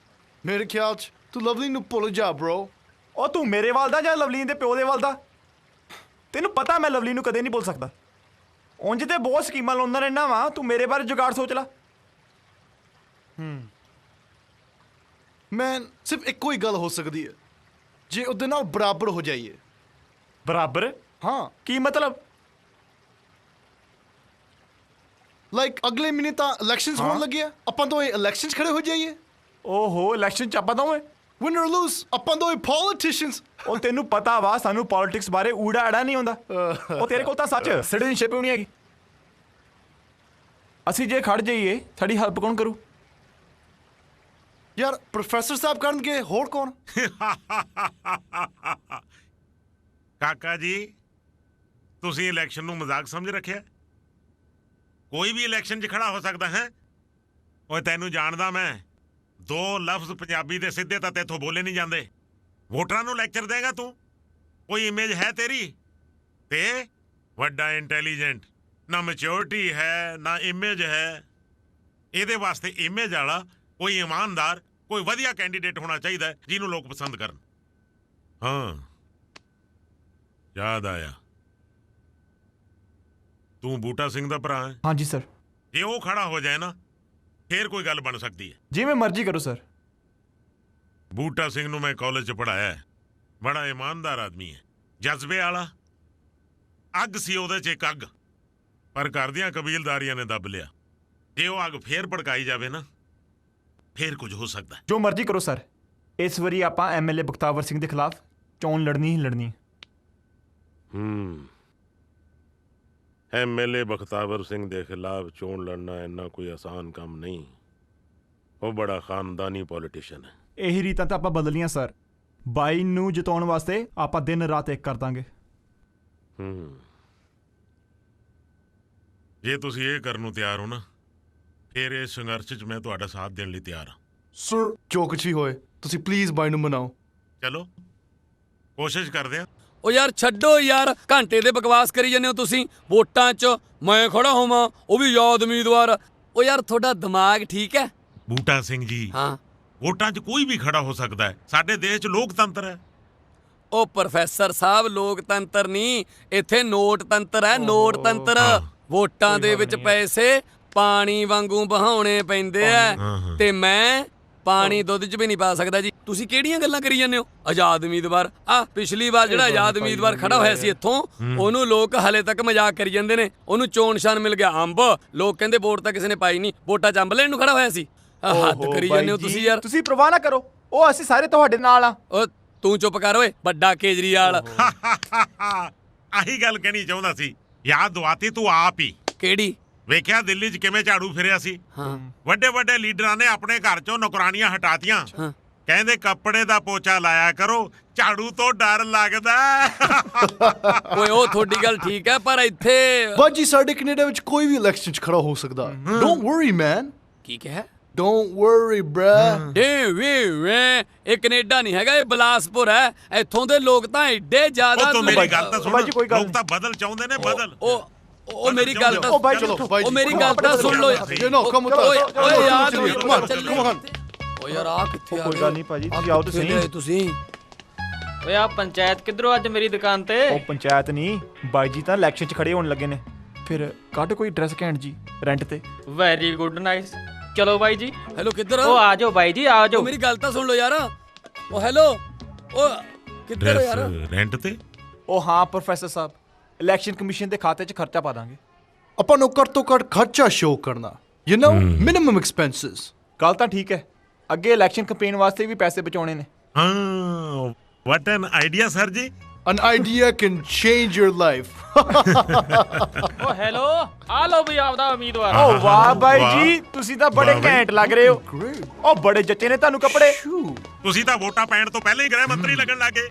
K: ਮੇਰੇ ਖਿਆਲ 'ਚ ਤੂੰ ਲਵਲੀ ਨੂੰ ਭੁੱਲ ਜਾ bro
J: ਉਹ ਤੂੰ ਮੇਰੇ ਵੱਲ ਦਾ ਜਾਂ ਲਵਲੀਨ ਦੇ ਪਿਓ ਦੇ ਵੱਲ ਦਾ ਤੈਨੂੰ ਪਤਾ ਮੈਂ ਲਵਲੀ ਨੂੰ ਕਦੇ ਨਹੀਂ ਭੁੱਲ ਸਕਦਾ ਉਂਝ ਤੇ ਬਹੁਤ ਸਕੀਮਾਂ ਲਾਉਂਦਾ ਰਹਿਣਾ ਵਾਂ ਤੂੰ ਮੇਰੇ ਬਾਰੇ ਜੁਗਾੜ ਸੋਚ ਲੈ
K: ਮੈਂ ਸਿਰਫ ਇੱਕੋ ਹੀ ਗੱਲ ਹੋ ਸਕਦੀ ਹੈ ਜੇ ਉਹਦੇ ਨਾਲ ਬਰਾਬਰ ਹੋ ਜਾਈਏ
J: ਬਰਾਬਰ
K: ਹਾਂ
J: ਕੀ ਮਤਲਬ
K: ਲਾਈਕ ਅਗਲੇ ਮਹੀਨੇ ਤਾਂ ਇਲੈਕਸ਼ਨਸ ਹੋਣ ਲੱਗੇ ਆ ਆਪਾਂ ਦੋਵੇਂ ਇਲੈਕਸ਼ਨਸ ਖੜੇ ਹੋ ਜਾਈਏ
J: ਓਹੋ ਇਲੈਕਸ਼ਨ ਚ ਆਪਾਂ ਦੋਵੇਂ
K: ਵਿਨ অর ਲੂਜ਼ ਆਪਾਂ ਦੋਵੇਂ ਪੋਲੀਟੀਸ਼ੀਅਨਸ
J: ਉਹ ਤੈਨੂੰ ਪਤਾ ਵਾ ਸਾਨੂੰ ਪੋਲਿਟਿਕਸ ਬਾਰੇ ਊੜਾ ਅੜਾ ਨਹੀਂ ਹੁੰਦਾ ਉਹ ਤੇਰੇ ਕੋਲ ਤਾਂ ਸੱਚ ਸਿਟੀਜ਼ਨਸ਼ਿਪ ਵੀ ਨਹੀਂ ਹੈਗੀ ਅਸੀਂ ਜੇ ਖੜ ਜਾਈਏ ਸਾਡੀ ਹੈਲਪ ਕੌਣ ਕਰੂ
K: ਯਾਰ ਪ੍ਰੋਫੈਸਰ ਸਾਹਿਬ ਕਰਨਗੇ ਹੋਰ ਕੌਣ
L: ਕਾਕਾ ਜੀ ਤੁਸੀਂ ਇਲੈਕਸ਼ਨ ਨੂੰ ਮਜ਼ਾਕ ਸਮਝ ਰੱਖਿਆ ਕੋਈ ਵੀ ਇਲੈਕਸ਼ਨ 'ਚ ਖੜਾ ਹੋ ਸਕਦਾ ਹੈ ਓਏ ਤੈਨੂੰ ਜਾਣਦਾ ਮੈਂ ਦੋ ਲਫ਼ਜ਼ ਪੰਜਾਬੀ ਦੇ ਸਿੱਧੇ ਤਾਂ ਤੇਥੋਂ ਬੋਲੇ ਨਹੀਂ ਜਾਂਦੇ ਵੋਟਰਾਂ ਨੂੰ ਲੈਕਚਰ ਦੇਗਾ ਤੂੰ ਕੋਈ ਇਮੇਜ ਹੈ ਤੇਰੀ ਤੇ ਵੱਡਾ ਇੰਟੈਲੀਜੈਂਟ ਨਾ ਮੈਚਿਓਰਿਟੀ ਹੈ ਨਾ ਇਮੇਜ ਹੈ ਇਹਦੇ ਵਾਸਤੇ ਇਮੇਜ ਵਾਲਾ ਕੋਈ ਇਮਾਨਦਾਰ ਕੋਈ ਵਧੀਆ ਕੈਂਡੀਡੇਟ ਹੋਣਾ ਚਾਹੀਦਾ ਜਿਹਨੂੰ ਲੋਕ ਪਸੰਦ ਕਰਨ ਹਾਂ ਯਾਦ ਆਇਆ ਤੂੰ ਬੂਟਾ ਸਿੰਘ ਦਾ ਭਰਾ ਹੈ?
J: ਹਾਂਜੀ ਸਰ।
L: ਜੇ ਉਹ ਖੜਾ ਹੋ ਜਾਏ ਨਾ ਫੇਰ ਕੋਈ ਗੱਲ ਬਣ ਸਕਦੀ ਹੈ।
J: ਜਿਵੇਂ ਮਰਜ਼ੀ ਕਰੋ ਸਰ।
L: ਬੂਟਾ ਸਿੰਘ ਨੂੰ ਮੈਂ ਕਾਲਜ 'ਚ ਪੜ੍ਹਾਇਆ ਹੈ। ਬੜਾ ਇਮਾਨਦਾਰ ਆਦਮੀ ਹੈ, ਜਜ਼ਬੇ ਵਾਲਾ। ਅੱਗ ਸੀ ਉਹਦੇ 'ਚ ਇੱਕ ਅੱਗ, ਪਰ ਘਰ ਦੀਆਂ ਕਬੀਲਦਾਰੀਆਂ ਨੇ ਦੱਬ ਲਿਆ। ਜੇ ਉਹ ਅੱਗ ਫੇਰ ਭੜਕਾਈ ਜਾਵੇ ਨਾ ਫੇਰ ਕੁਝ ਹੋ ਸਕਦਾ।
J: ਜੋ ਮਰਜ਼ੀ ਕਰੋ ਸਰ, ਇਸ ਵਾਰੀ ਆਪਾਂ ਐਮਐਲਏ ਬਖਤਾਵਰ ਸਿੰਘ ਦੇ ਖਿਲਾਫ ਚੋਣ ਲੜਨੀ ਹੀ ਲੜਨੀ।
L: ਐਮਐਲਏ ਬਖਤਾਵਰ ਸਿੰਘ ਦੇ ਖਿਲਾਫ ਚੋਣ ਲੜਨਾ ਇੰਨਾ ਕੋਈ ਆਸਾਨ ਕੰਮ ਨਹੀਂ। ਉਹ ਬੜਾ ਖਾਨਦਾਨੀ ਪੋਲੀਟੀਸ਼ੀਅਨ ਹੈ।
J: ਇਹੀ ਰੀਤਾਂ ਤਾਂ ਆਪਾਂ ਬਦਲੀਆਂ ਸਰ। 22 ਨੂੰ ਜਿਤਾਉਣ ਵਾਸਤੇ ਆਪਾਂ ਦਿਨ ਰਾਤ ਇੱਕ ਕਰ ਦਾਂਗੇ।
L: ਜੇ ਤੁਸੀਂ ਇਹ ਕਰਨ ਨੂੰ ਤਿਆਰ ਹੋ ਨਾ ਫਿਰ ਇਸ ਸੰਘਰਸ਼ 'ਚ ਮੈਂ ਤੁਹਾਡਾ ਸਾਥ ਦੇਣ ਲਈ ਤਿਆਰ ਹਾਂ।
K: ਸਰ ਜੋ ਕੁਛ ਵੀ ਹੋਏ ਤੁਸੀਂ ਪਲੀਜ਼ ਬਾਈ ਨੂੰ ਮਨਾਓ।
L: ਚਲੋ ਕੋਸ਼ਿਸ਼ ਕਰਦੇ ਹਾਂ।
R: ਉਹ ਯਾਰ ਛੱਡੋ ਯਾਰ, ਘੰਟੇ ਦੇ ਬਕਵਾਸ ਕਰੀ ਜਾਂਦੇ ਹੋ ਤੁਸੀਂ। ਵੋਟਾਂ 'ਚ ਮੈਂ ਖੜਾ ਹੋਵਾਂ, ਉਹ ਵੀ ਯਾਦ ਉਮੀਦਵਾਰ। ਉਹ ਯਾਰ ਤੁਹਾਡਾ ਦਿਮਾਗ ਠੀਕ ਹੈ?
L: ਬੂਟਾ ਸਿੰਘ ਜੀ,
R: ਹਾਂ,
L: ਵੋਟਾਂ 'ਚ ਕੋਈ ਵੀ ਖੜਾ ਹੋ ਸਕਦਾ ਹੈ। ਸਾਡੇ ਦੇਸ਼ 'ਚ ਲੋਕਤੰਤਰ ਹੈ।
R: ਉਹ ਪ੍ਰੋਫੈਸਰ ਸਾਹਿਬ, ਲੋਕਤੰਤਰ ਨਹੀਂ, ਇੱਥੇ ਨੋਟ ਤੰਤਰ ਹੈ। ਨੋਟ ਤੰਤਰ। ਵੋਟਾਂ ਦੇ ਵਿੱਚ ਪੈਸੇ ਪਾਣੀ ਵਾਂਗੂ ਬਹਾਉਣੇ ਪੈਂਦੇ ਆ, ਤੇ ਮੈਂ ਪਾਣੀ ਦੁੱਧ 'ਚ ਵੀ ਨਹੀਂ ਪਾ ਸਕਦਾ ਜੀ। ਤੁਸੀਂ ਕਿਹੜੀਆਂ ਗੱਲਾਂ ਕਰੀ ਜਾਂਦੇ ਹੋ? ਆਜ਼ਾਦ ਉਮੀਦਵਾਰ ਆ, ਪਿਛਲੀ ਵਾਰ ਜਿਹੜਾ ਆਜ਼ਾਦ ਉਮੀਦਵਾਰ ਖੜਾ ਹੋਇਆ ਸੀ ਇੱਥੋਂ, ਉਹਨੂੰ ਲੋਕ ਹਲੇ ਤੱਕ ਮਜ਼ਾਕ ਕਰੀ ਜਾਂਦੇ ਨੇ। ਉਹਨੂੰ ਚੋਣ ਨਿਸ਼ਾਨ ਮਿਲ ਗਿਆ ਅੰਬ। ਲੋਕ ਕਹਿੰਦੇ ਵੋਟ ਤਾਂ ਕਿਸੇ ਨੇ ਪਾਈ ਨਹੀਂ, ਵੋਟਾਂ 'ਚ ਅੰਬ ਲੈਣ ਨੂੰ ਖੜਾ ਹੋਇਆ ਸੀ। ਹੱਦ ਕਰੀ ਜਾਂਦੇ ਹੋ ਤੁਸੀਂ ਯਾਰ।
J: ਤੁਸੀਂ ਪਰਵਾਹ ਨਾ ਕਰੋ, ਉਹ ਅਸੀਂ ਸਾਰੇ ਤੁਹਾਡੇ ਨਾਲ ਆ।
R: ਓ ਤੂੰ ਚੁੱਪ ਕਰ ਓਏ, ਵੱਡਾ ਕੇਜਰੀਵਾਲ।
L: ਆਹੀ ਗੱਲ ਕਹਿਣੀ ਚਾਹੁੰਦਾ ਸੀ। ਯਾਦ ਦਵਾਤੀ ਤੂੰ ਆਪ ਹੀ।
R: ਕਿਹੜੀ?
L: ਵੇਖਿਆ ਦਿੱਲੀ 'ਚ ਕਿਵੇਂ ਝਾੜੂ ਫਿਰਿਆ ਸੀ। ਵੱਡੇ ਵੱਡੇ ਲੀਡਰਾਂ ਨੇ ਆਪਣੇ ਘਰ 'ਚੋਂ ਨੌਕਰਾਨੀਆਂ ਹਟਾਤੀਆਂ। ਕਹਿੰਦੇ ਕੱਪੜੇ ਦਾ ਪੋਚਾ ਲਾਇਆ ਕਰੋ, ਝਾੜੂ ਤੋਂ ਡਰ ਲੱਗਦਾ।
R: ਓਏ ਉਹ ਤੁਹਾਡੀ ਗੱਲ ਠੀਕ ਹੈ, ਪਰ ਇੱਥੇ
K: ਬਾਜੀ ਸਾਡੇ ਕੈਨੇਡਾ ਵਿੱਚ ਕੋਈ ਵੀ ਇਲੈਕਸ਼ਨ 'ਚ ਖੜਾ ਹੋ ਸਕਦਾ। Don't worry man.
R: ਕੀ ਕਿਹਾ?
K: Don't worry bro.
R: ਇਹ ਕੈਨੇਡਾ ਨਹੀਂ ਹੈਗਾ, ਇਹ ਬਲਾਸਪੁਰ ਹੈ। ਇੱਥੋਂ ਦੇ ਲੋਕ ਤਾਂ ਐਡੇ ਜ਼ਿਆਦਾ।
L: ਤੂੰ ਮੇਰੀ ਗੱਲ ਤਾਂ ਸੁਣ, ਲੋਕ ਤਾਂ ਬਦਲ ਚਾਹੁੰਦੇ ਨੇ, ਬਦਲ।
R: ਉਹ ਮੇਰੀ ਗੱਲ ਤਾਂ ਉਹ ਮੇਰੀ ਗੱਲ ਤਾਂ ਸੁਣ ਲਓ। ਓਏ ਯਾਦ ਓ ਯਾਰ ਆ ਕਿੱਥੇ ਆ?
J: ਕੋਈ ਗੱਲ ਨਹੀਂ ਭਾਜੀ, ਤੁਸੀਂ ਆਓ ਤੁਸੀਂ।
R: ਤੁਸੀਂ
G: ਓਏ ਆ ਪੰਚਾਇਤ ਕਿੱਧਰੋਂ ਅੱਜ ਮੇਰੀ ਦੁਕਾਨ ਤੇ?
J: ਉਹ ਪੰਚਾਇਤ ਨਹੀਂ, ਬਾਈ ਜੀ ਤਾਂ ਇਲੈਕਸ਼ਨ 'ਚ ਖੜੇ ਹੋਣ ਲੱਗੇ ਨੇ। ਫਿਰ ਕੱਢ ਕੋਈ ਡਰੈਸ ਘੈਂਟ ਜੀ ਰੈਂਟ ਤੇ।
G: Very good, nice. ਚਲੋ ਬਾਈ ਜੀ।
R: ਹੈਲੋ ਕਿੱਧਰ?
G: ਉਹ ਆ ਜਾਓ ਬਾਈ ਜੀ, ਆ ਜਾਓ।
R: ਮੇਰੀ ਗੱਲ ਤਾਂ ਸੁਣ ਲਓ ਯਾਰ। ਉਹ ਹੈਲੋ, ਉਹ ਕਿੱਧਰ ਹੋ ਯਾਰ?
L: ਰੈਂਟ ਤੇ?
J: ਉਹ ਹਾਂ ਪ੍ਰੋਫੈਸਰ ਸਾਹਿਬ, ਇਲੈਕਸ਼ਨ ਕਮਿਸ਼ਨ ਦੇ ਖਾਤੇ 'ਚ ਖਰਚਾ ਪਾ ਦਾਂਗੇ।
K: ਆਪਾਂ ਨੂੰ ਘੱਟ ਤੋਂ ਘੱਟ ਖਰਚਾ ਸ਼ੋ ਕਰਨਾ, ਯੂ نو ਮਿਨੀਮਮ ਐਕਸਪੈਂਸਸ।
J: ਗੱਲ ਤਾਂ ਠੀਕ ਹੈ, ਅੱਗੇ ਇਲੈਕਸ਼ਨ ਕੈਂਪੇਨ ਵਾਸਤੇ ਵੀ ਪੈਸੇ ਬਚਾਉਣੇ ਨੇ।
L: ਹਾਂ, what an idea sir ji.
K: An idea can change your life.
G: ਓ ਹੈਲੋ, ਆ ਲਓ ਵੀ ਆਪਦਾ ਉਮੀਦਵਾਰ।
J: ਓ ਵਾਹ ਬਾਈ ਜੀ, ਤੁਸੀਂ ਤਾਂ ਬੜੇ ਘੈਂਟ ਲੱਗ ਰਹੇ ਹੋ। ਓ ਬੜੇ ਜੱਚੇ ਨੇ ਤੁਹਾਨੂੰ ਕੱਪੜੇ।
L: ਤੁਸੀਂ ਤਾਂ ਵੋਟਾਂ ਪੈਣ ਤੋਂ ਪਹਿਲਾਂ ਹੀ ਗ੍ਰਹਿ ਮੰਤਰੀ ਲੱਗਣ ਲੱਗੇ।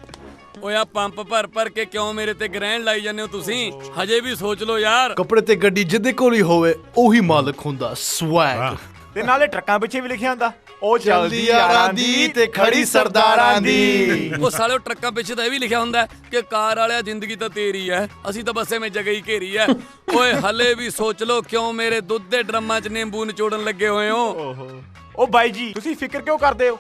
R: ਓਏ ਆ ਪੰਪ ਭਰ ਕੇ ਕਿਉਂ ਮੇਰੇ ਤੇ ਗ੍ਰਹਿਣ ਲਾਈ ਜਾਂਦੇ ਹੋ ਤੁਸੀਂ? ਹਜੇ ਵੀ ਸੋਚ ਲਓ ਯਾਰ।
K: ਕੱਪੜੇ ਤੇ ਗੱਡੀ ਜਿਹਦੇ ਕੋਲ ਹੀ ਹੋਵੇ ਉਹੀ ਮਾਲਕ ਹੁੰਦਾ। ਸਵੈਗ।
J: ਤੇ ਨਾਲੇ ਟਰੱਕਾਂ ਪਿੱਛੇ ਵੀ ਲਿਖਿਆ ਹੁੰਦਾ, ਉਹ ਚੱਲਦੀ ਯਾਰਾਂ ਦੀ ਤੇ ਖੜੀ ਸਰਦਾਰਾਂ ਦੀ।
R: ਉਹ ਸਾਲੇ ਟਰੱਕਾਂ ਪਿੱਛੇ ਤਾਂ ਇਹ ਵੀ ਲਿਖਿਆ ਹੁੰਦਾ ਕਿ ਕਾਰ ਵਾਲਿਆ ਜ਼ਿੰਦਗੀ ਤਾਂ ਤੇਰੀ ਹੈ, ਅਸੀਂ ਤਾਂ ਬਸ ਐਵੇਂ ਜਗ੍ਹਾ ਹੀ ਘੇਰੀ ਹੈ। ਓਏ ਹਲੇ ਵੀ ਸੋਚ ਲਓ ਕਿਉਂ ਮੇਰੇ ਦੁੱਧ ਦੇ ਡਰਮਾਂ 'ਚ ਨਿੰਬੂ ਨਿਚੋੜਨ ਲੱਗੇ ਹੋਏ ਹੋ।
J: ਉਹ ਬਾਈ ਜੀ ਤੁਸੀਂ ਫਿਕਰ ਕਿਉਂ ਕਰਦੇ ਹੋ?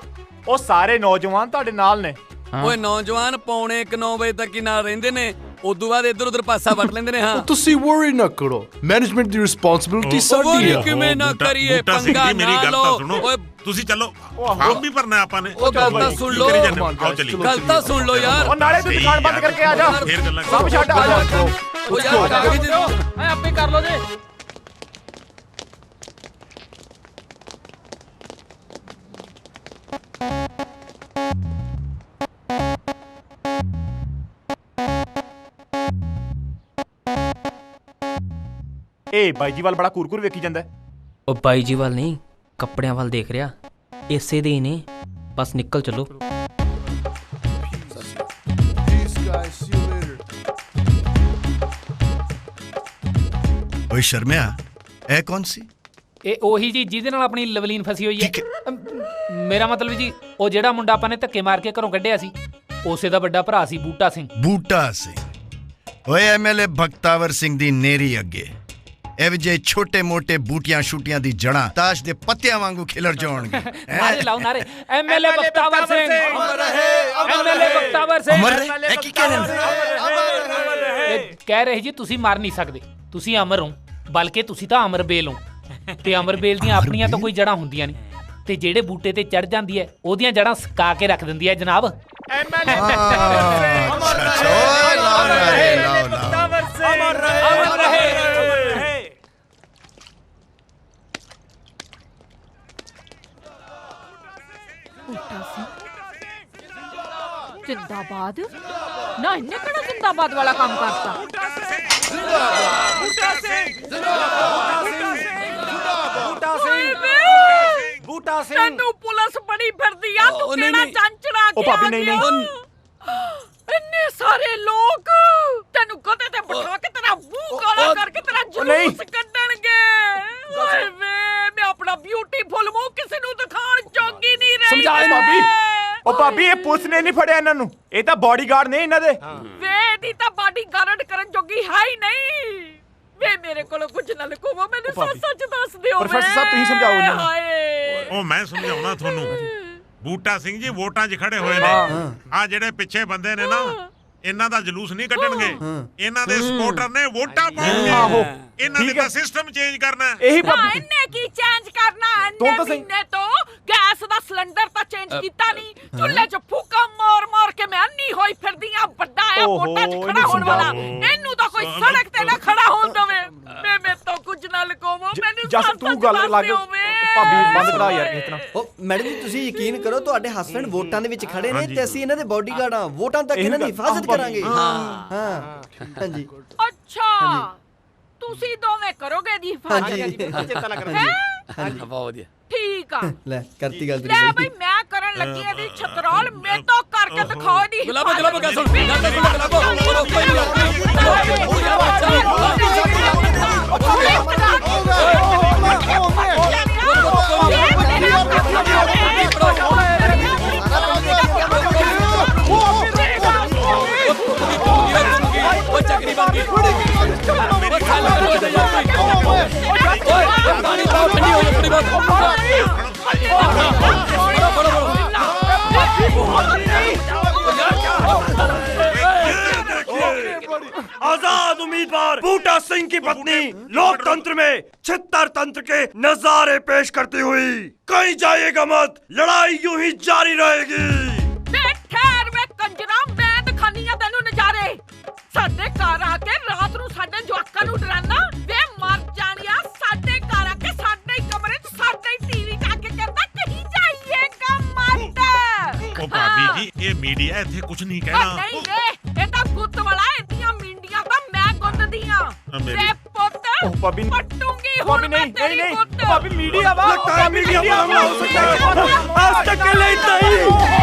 J: ਉਹ ਸਾਰੇ ਨੌਜਵਾਨ ਤੁਹਾਡੇ ਨਾਲ ਨੇ।
R: ਓਏ ਨੌਜਵਾਨ 9:45 ਵਜੇ ਤੱਕ ਹੀ ਨਾਲ ਰਹਿੰਦੇ ਨੇ, ਉਦੋਂ ਬਾਅਦ ਇੱਧਰ ਉੱਧਰ ਪਾਸਾ ਵੱਟ ਲੈਂਦੇ ਨੇ। ਹਾਂ
K: ਤੁਸੀਂ ਵਰੀ ਨਾ ਕਰੋ, ਮੈਨੇਜਮੈਂਟ ਦੀ ਰਿਸਪੌਂਸਿਬਿਲਟੀ ਸਾਡੀ ਹੈ।
R: ਕਿਵੇਂ ਨਾ ਕਰੀਏ, ਪੰਗਾ
L: ਮੇਰੀ
R: ਨਾ
L: ਗੱਲ ਤਾਂ
R: ਲਓ।
L: ਸੁਣੋ,
R: ਓਏ
L: ਤੁਸੀਂ ਚੱਲੋ, ਫਾਰਮ ਵੀ ਭਰਨਾ ਆਪਾਂ ਨੇ।
R: ਉਹ ਗੱਲ ਤਾਂ ਸੁਣ ਲਓ, ਗੱਲ ਤਾਂ ਸੁਣ ਲਓ ਯਾਰ।
J: ਉਹ ਨਾਲੇ ਤੂੰ ਦੁਕਾਨ ਬੰਦ ਕਰਕੇ ਆ ਜਾ,
L: ਫੇਰ ਗੱਲਾਂ
J: ਸਭ ਛੱਡ ਆ ਜਾ।
R: ਉਹ ਯਾਰ ਕਾਗਜ਼
G: ਐ ਆਪੇ ਕਰ ਲਓ ਜੇ।
J: ਏ ਬਾਈ ਜੀ ਵੱਲ ਬੜਾ ਕੁਰਕੁਰ ਵੇਖੀ ਜਾਂਦਾ।
G: ਉਹ ਬਾਈ ਜੀ ਵੱਲ ਨਹੀਂ, ਕੱਪੜਿਆਂ ਵੱਲ ਦੇਖ ਰਿਹਾ। ਇਸੇ ਦੇ ਹੀ ਨੇ, ਬਸ ਨਿਕਲ ਚੱਲੋ।
C: ਓਏ ਸ਼ਰਮਿਆ, ਇਹ ਕੌਣ ਸੀ?
E: ਇਹ ਉਹੀ ਜੀ ਜਿਹਦੇ ਨਾਲ ਆਪਣੀ ਲਵਲੀਨ ਫਸੀ ਹੋਈ ਹੈ। ਮੇਰਾ ਮਤਲਬ ਜੀ, ਉਹ ਜਿਹੜਾ ਮੁੰਡਾ ਆਪਾਂ ਨੇ ਧੱਕੇ ਮਾਰ ਕੇ ਘਰੋਂ ਕੱਢਿਆ ਸੀ, ਉਸੇ ਦਾ ਵੱਡਾ ਭਰਾ ਸੀ ਬੂਟਾ ਸਿੰਘ।
C: ਬੂਟਾ ਸਿੰਘ। ਓਏ ਐਮਐਲਏ ਬਖਤਾਵਰ ਸਿੰਘ ਦੀ ਨੇਰੀ ਅੱਗੇ ਇਹ ਜੇ ਛੋਟੇ ਮੋਟੇ ਬੂਟੀਆਂ ਸ਼ੂਟੀਆਂ ਦੀ ਜੜਾਂ ਤਾਸ਼ ਦੇ ਪੱਤਿਆਂ ਵਾਂਗੂ ਖਿਲਰ ਜਾਣਗੇ।
E: ਨਾਰੇ ਲਾਓ ਨਾਰੇ, ਐਮਐਲਏ ਬਖਤਾਵਰ ਸਿੰਘ ਅਮਰ ਰਹੇ, ਐਮਐਲਏ ਬਖਤਾਵਰ ਸਿੰਘ
C: ਅਮਰ ਰਹੇ। ਇਹ ਕੀ ਕਹਿ ਰਹੇ ਨੇ?
E: ਕਹਿ ਰਹੇ ਜੀ ਤੁਸੀਂ ਮਾਰ ਨਹੀਂ ਸਕਦੇ। ਤੁਸੀਂ ਅਮਰ ਹੋ, ਬਲਕਿ ਤੁਸੀਂ ਤਾਂ ਅਮਰ ਬੇਲ ਹੋ ਤੇ ਅਮਰ ਬੇਲ ਦੀਆਂ ਆਪਣੀਆਂ ਤਾਂ ਕੋਈ ਜੜ੍ਹਾਂ ਹੁੰਦੀਆਂ ਨਹੀਂ ਤੇ ਜਿਹੜੇ ਬੂਟੇ ਤੇ ਚੜ ਜਾਂਦੀ ਹੈ ਉਹਦੀਆਂ ਜੜ੍ਹਾਂ ਸੁਕਾ ਕੇ ਰੱਖ ਦਿੰਦੀ ਹੈ ਜਨਾਬ।
S: जिंदाबाद ना इन्ने कड़ा जिंदाबाद वाला काम करता
T: बूटा सिंह
S: तेनू पुलिस बड़ी फिरदी आ तू केड़ा चंचड़ा के
J: ओ भाभी नहीं
S: इन्ने सारे लोग तेनू गधे ते बिठा के तेरा मुंह काला करके तेरा जुलूस कड्डणगे। ओए वे मैं अपना ब्यूटीफुल मुंह किसी नू दिखाण जोगी नहीं रही।
J: ਸਮਝਾਏ ਭਾਬੀ। ਉਹ ਭਾਬੀ ਇਹ ਪੁਲਿਸ ਨੇ ਨਹੀਂ ਫੜਿਆ ਇਹਨਾਂ ਨੂੰ, ਇਹ ਤਾਂ ਬਾਡੀਗਾਰਡ ਨੇ ਇਹਨਾਂ ਦੇ।
S: ਵੇ ਦੀ ਤਾਂ ਬਾਡੀਗਾਰਡ ਕਰਨ ਜੋਗੀ ਹੈ ਹੀ ਨਹੀਂ। ਵੇ ਮੇਰੇ ਕੋਲੋਂ ਕੁਝ ਨਾ ਲੁਕੋਵੋ, ਮੈਨੂੰ ਸੱਚ ਦੱਸ ਦਿਓ।
L: ਪ੍ਰੋਫੈਸਰ ਸਾਹਿਬ ਤੁਸੀਂ ਸਮਝਾਓ ਇਹਨਾਂ ਨੂੰ।
S: ਹਾਏ
L: ਉਹ ਮੈਂ ਸਮਝਾਉਣਾ ਤੁਹਾਨੂੰ। ਬੂਟਾ ਸਿੰਘ ਜੀ ਵੋਟਾਂ 'ਚ ਖੜੇ ਹੋਏ ਨੇ, ਆ ਜਿਹੜੇ ਪਿੱਛੇ ਬੰਦੇ ਨੇ ਨਾ ਇਹਨਾਂ ਦਾ ਜਲੂਸ ਨਹੀਂ ਕੱਢਣਗੇ, ਇਹਨਾਂ ਦੇ ਸਪੋਰਟਰ ਨੇ ਵੋਟਾਂ ਪਾਉਣਗੇ, ਇਹਨਾਂ ਨੇ ਤਾਂ ਸਿਸਟਮ ਚੇਂਜ ਕਰਨਾ।
J: ਇਹੀ
S: ਇਹਨੇ ਕੀ ਚੇਂਜ ਕਰਨਾ? ਇਹਨੇ ਮਹੀਨੇ ਤੋਂ ਗੈਸ ਦਾ ਸਿਲੰਡਰ ਤਾਂ ਚੇਂਜ ਕੀਤਾ ਨਹੀਂ, ਚੁੱਲ੍ਹੇ 'ਚ ਫੂਕਾਂ ਮਾਰ ਕੇ ਮੈਂ ਅੰਨੀ ਹੋਈ ਫਿਰਦੀ ਆ। ਵੱਡਾ ਆ ਵੋਟਾਂ 'ਚ ਖੜਾ ਹੋਣ ਵਾਲਾ, ਇਹਨੂੰ ਤਾਂ ਕੋਈ ਸੜਕ ਤੇ ਨਾ ਖੜਾ ਹੋਣ ਦੇਵੇ। ਮੈਂ ਤੋਂ ਕੁਝ ਨਾ ਲੁਕਾਵੋ, ਮੈਨੂੰ
J: ਜਸ ਤੂੰ ਗੱਲ ਲੱਗ ਭਾਬੀ ਬੰਦ ਕਰਾ ਯਾਰ ਇਤਨਾ।
T: ਉਹ ਮੈਡਮ ਜੀ ਤੁਸੀਂ ਯਕੀਨ ਕਰੋ, ਤੁਹਾਡੇ ਹਸਬੰਡ ਵੋਟਾਂ ਦੇ ਵਿੱਚ ਖੜੇ ਨੇ ਤੇ ਅਸੀਂ ਇਹਨਾਂ ਦੇ ਬਾਡੀਗਾਰਡ ਆ। ਵੋਟਾਂ ਤੱਕ ਇਹਨਾਂ ਦੀ ਹਿਫਾਜ਼ਤ ਕਰਾਂਗੇ। ਹਾਂ ਹਾਂਜੀ।
S: ਅੱਛਾ ਤੁਸੀਂ ਦੋਵੇਂ ਕਰੋਗੇ ਦੀ ਹਿਫਾਜ਼ਤ?
T: ਚਿੰਤਾ ਨਾ ਕਰੋ।
R: ਹਾਂਜੀ ਬਹੁਤ ਵਧੀਆ
S: ਠੀਕ ਆ।
T: ਲੈ ਕਰਤੀ ਗੱਲ
S: ਲੈ ਬਈ ਮੈਂ ਕਰਨ ਲੱਗੀ ਇਹਦੀ ਛਤਰੋਲ, ਮੇਰੇ ਤੋਂ ਕਰਕੇ ਦਿਖਾਓ ਇਹਦੀ
R: ਗੁਲਾਬੋ ਗੱਲ ਸੁਣ, ਗੱਲ ਸੁਣ ਗੁਲਾਬੋ। ਚੱਕਰੀ ਬਣ ਗਈ।
A: आजाद उम्मीदवार बूटा सिंह की पत्नी लोकतंत्र में छित्तर तंत्र के नजारे पेश करती हुई कहीं जाइएगा मत, लड़ाई यूं ही जारी रहेगी।
S: ਠਹਿਰ ਵੇ ਕੰਜਰਾ, ਮੈਂ ਦਿਖਾਨੀ ਆ ਤੈਨੂੰ ਨਜ਼ਾਰੇ। ਸਾਡੇ ਘਰ ਆ ਕੇ ਰਾਤ ਨੂੰ ਸਾਡੇ ਜਵਾਕਾਂ ਨੂੰ ਡਰਾਨਾ। ਵੇ ਮਰ ਜਾਣਿਆ, ਸਾਡੇ ਘਰ ਆ ਕੇ ਸਾਡੇ ਹੀ ਕਮਰੇ 'ਚ ਸਾਡੇ ਹੀ ਟੀਵੀ 'ਚ ਆ ਕੇ ਕਹਿੰਦਾ ਕਹੀਂ ਜਾਈਏਗਾ ਮਤ।
L: ਉਹ ਭਾਬੀ ਜੀ ਇਹ ਮੀਡੀਆ ਇੱਥੇ ਕੁਝ ਨਹੀਂ ਕਹਿਣਾ।
S: ਨਹੀਂ ਵੇ ਇਹ ਤਾਂ ਗੁੱਤ ਵਾਲਾ, ਇਹਦੀਆਂ ਮੀਡੀਆ ਤਾਂ ਮੈਂ ਗੁੱਤਦੀ ਆ। ਵੇ ਪੁੱਤ ਪੱਟੂਗੀ ਹੁਣ ਮੈਂ ਤੇਰੀ ਗੁੱਤ।
J: ਭਾਬੀ ਮੀਡੀਆ ਵਾ,
A: लगता है मीडिया पर हमला हो सकता है। आज तक के लिए इतना ही।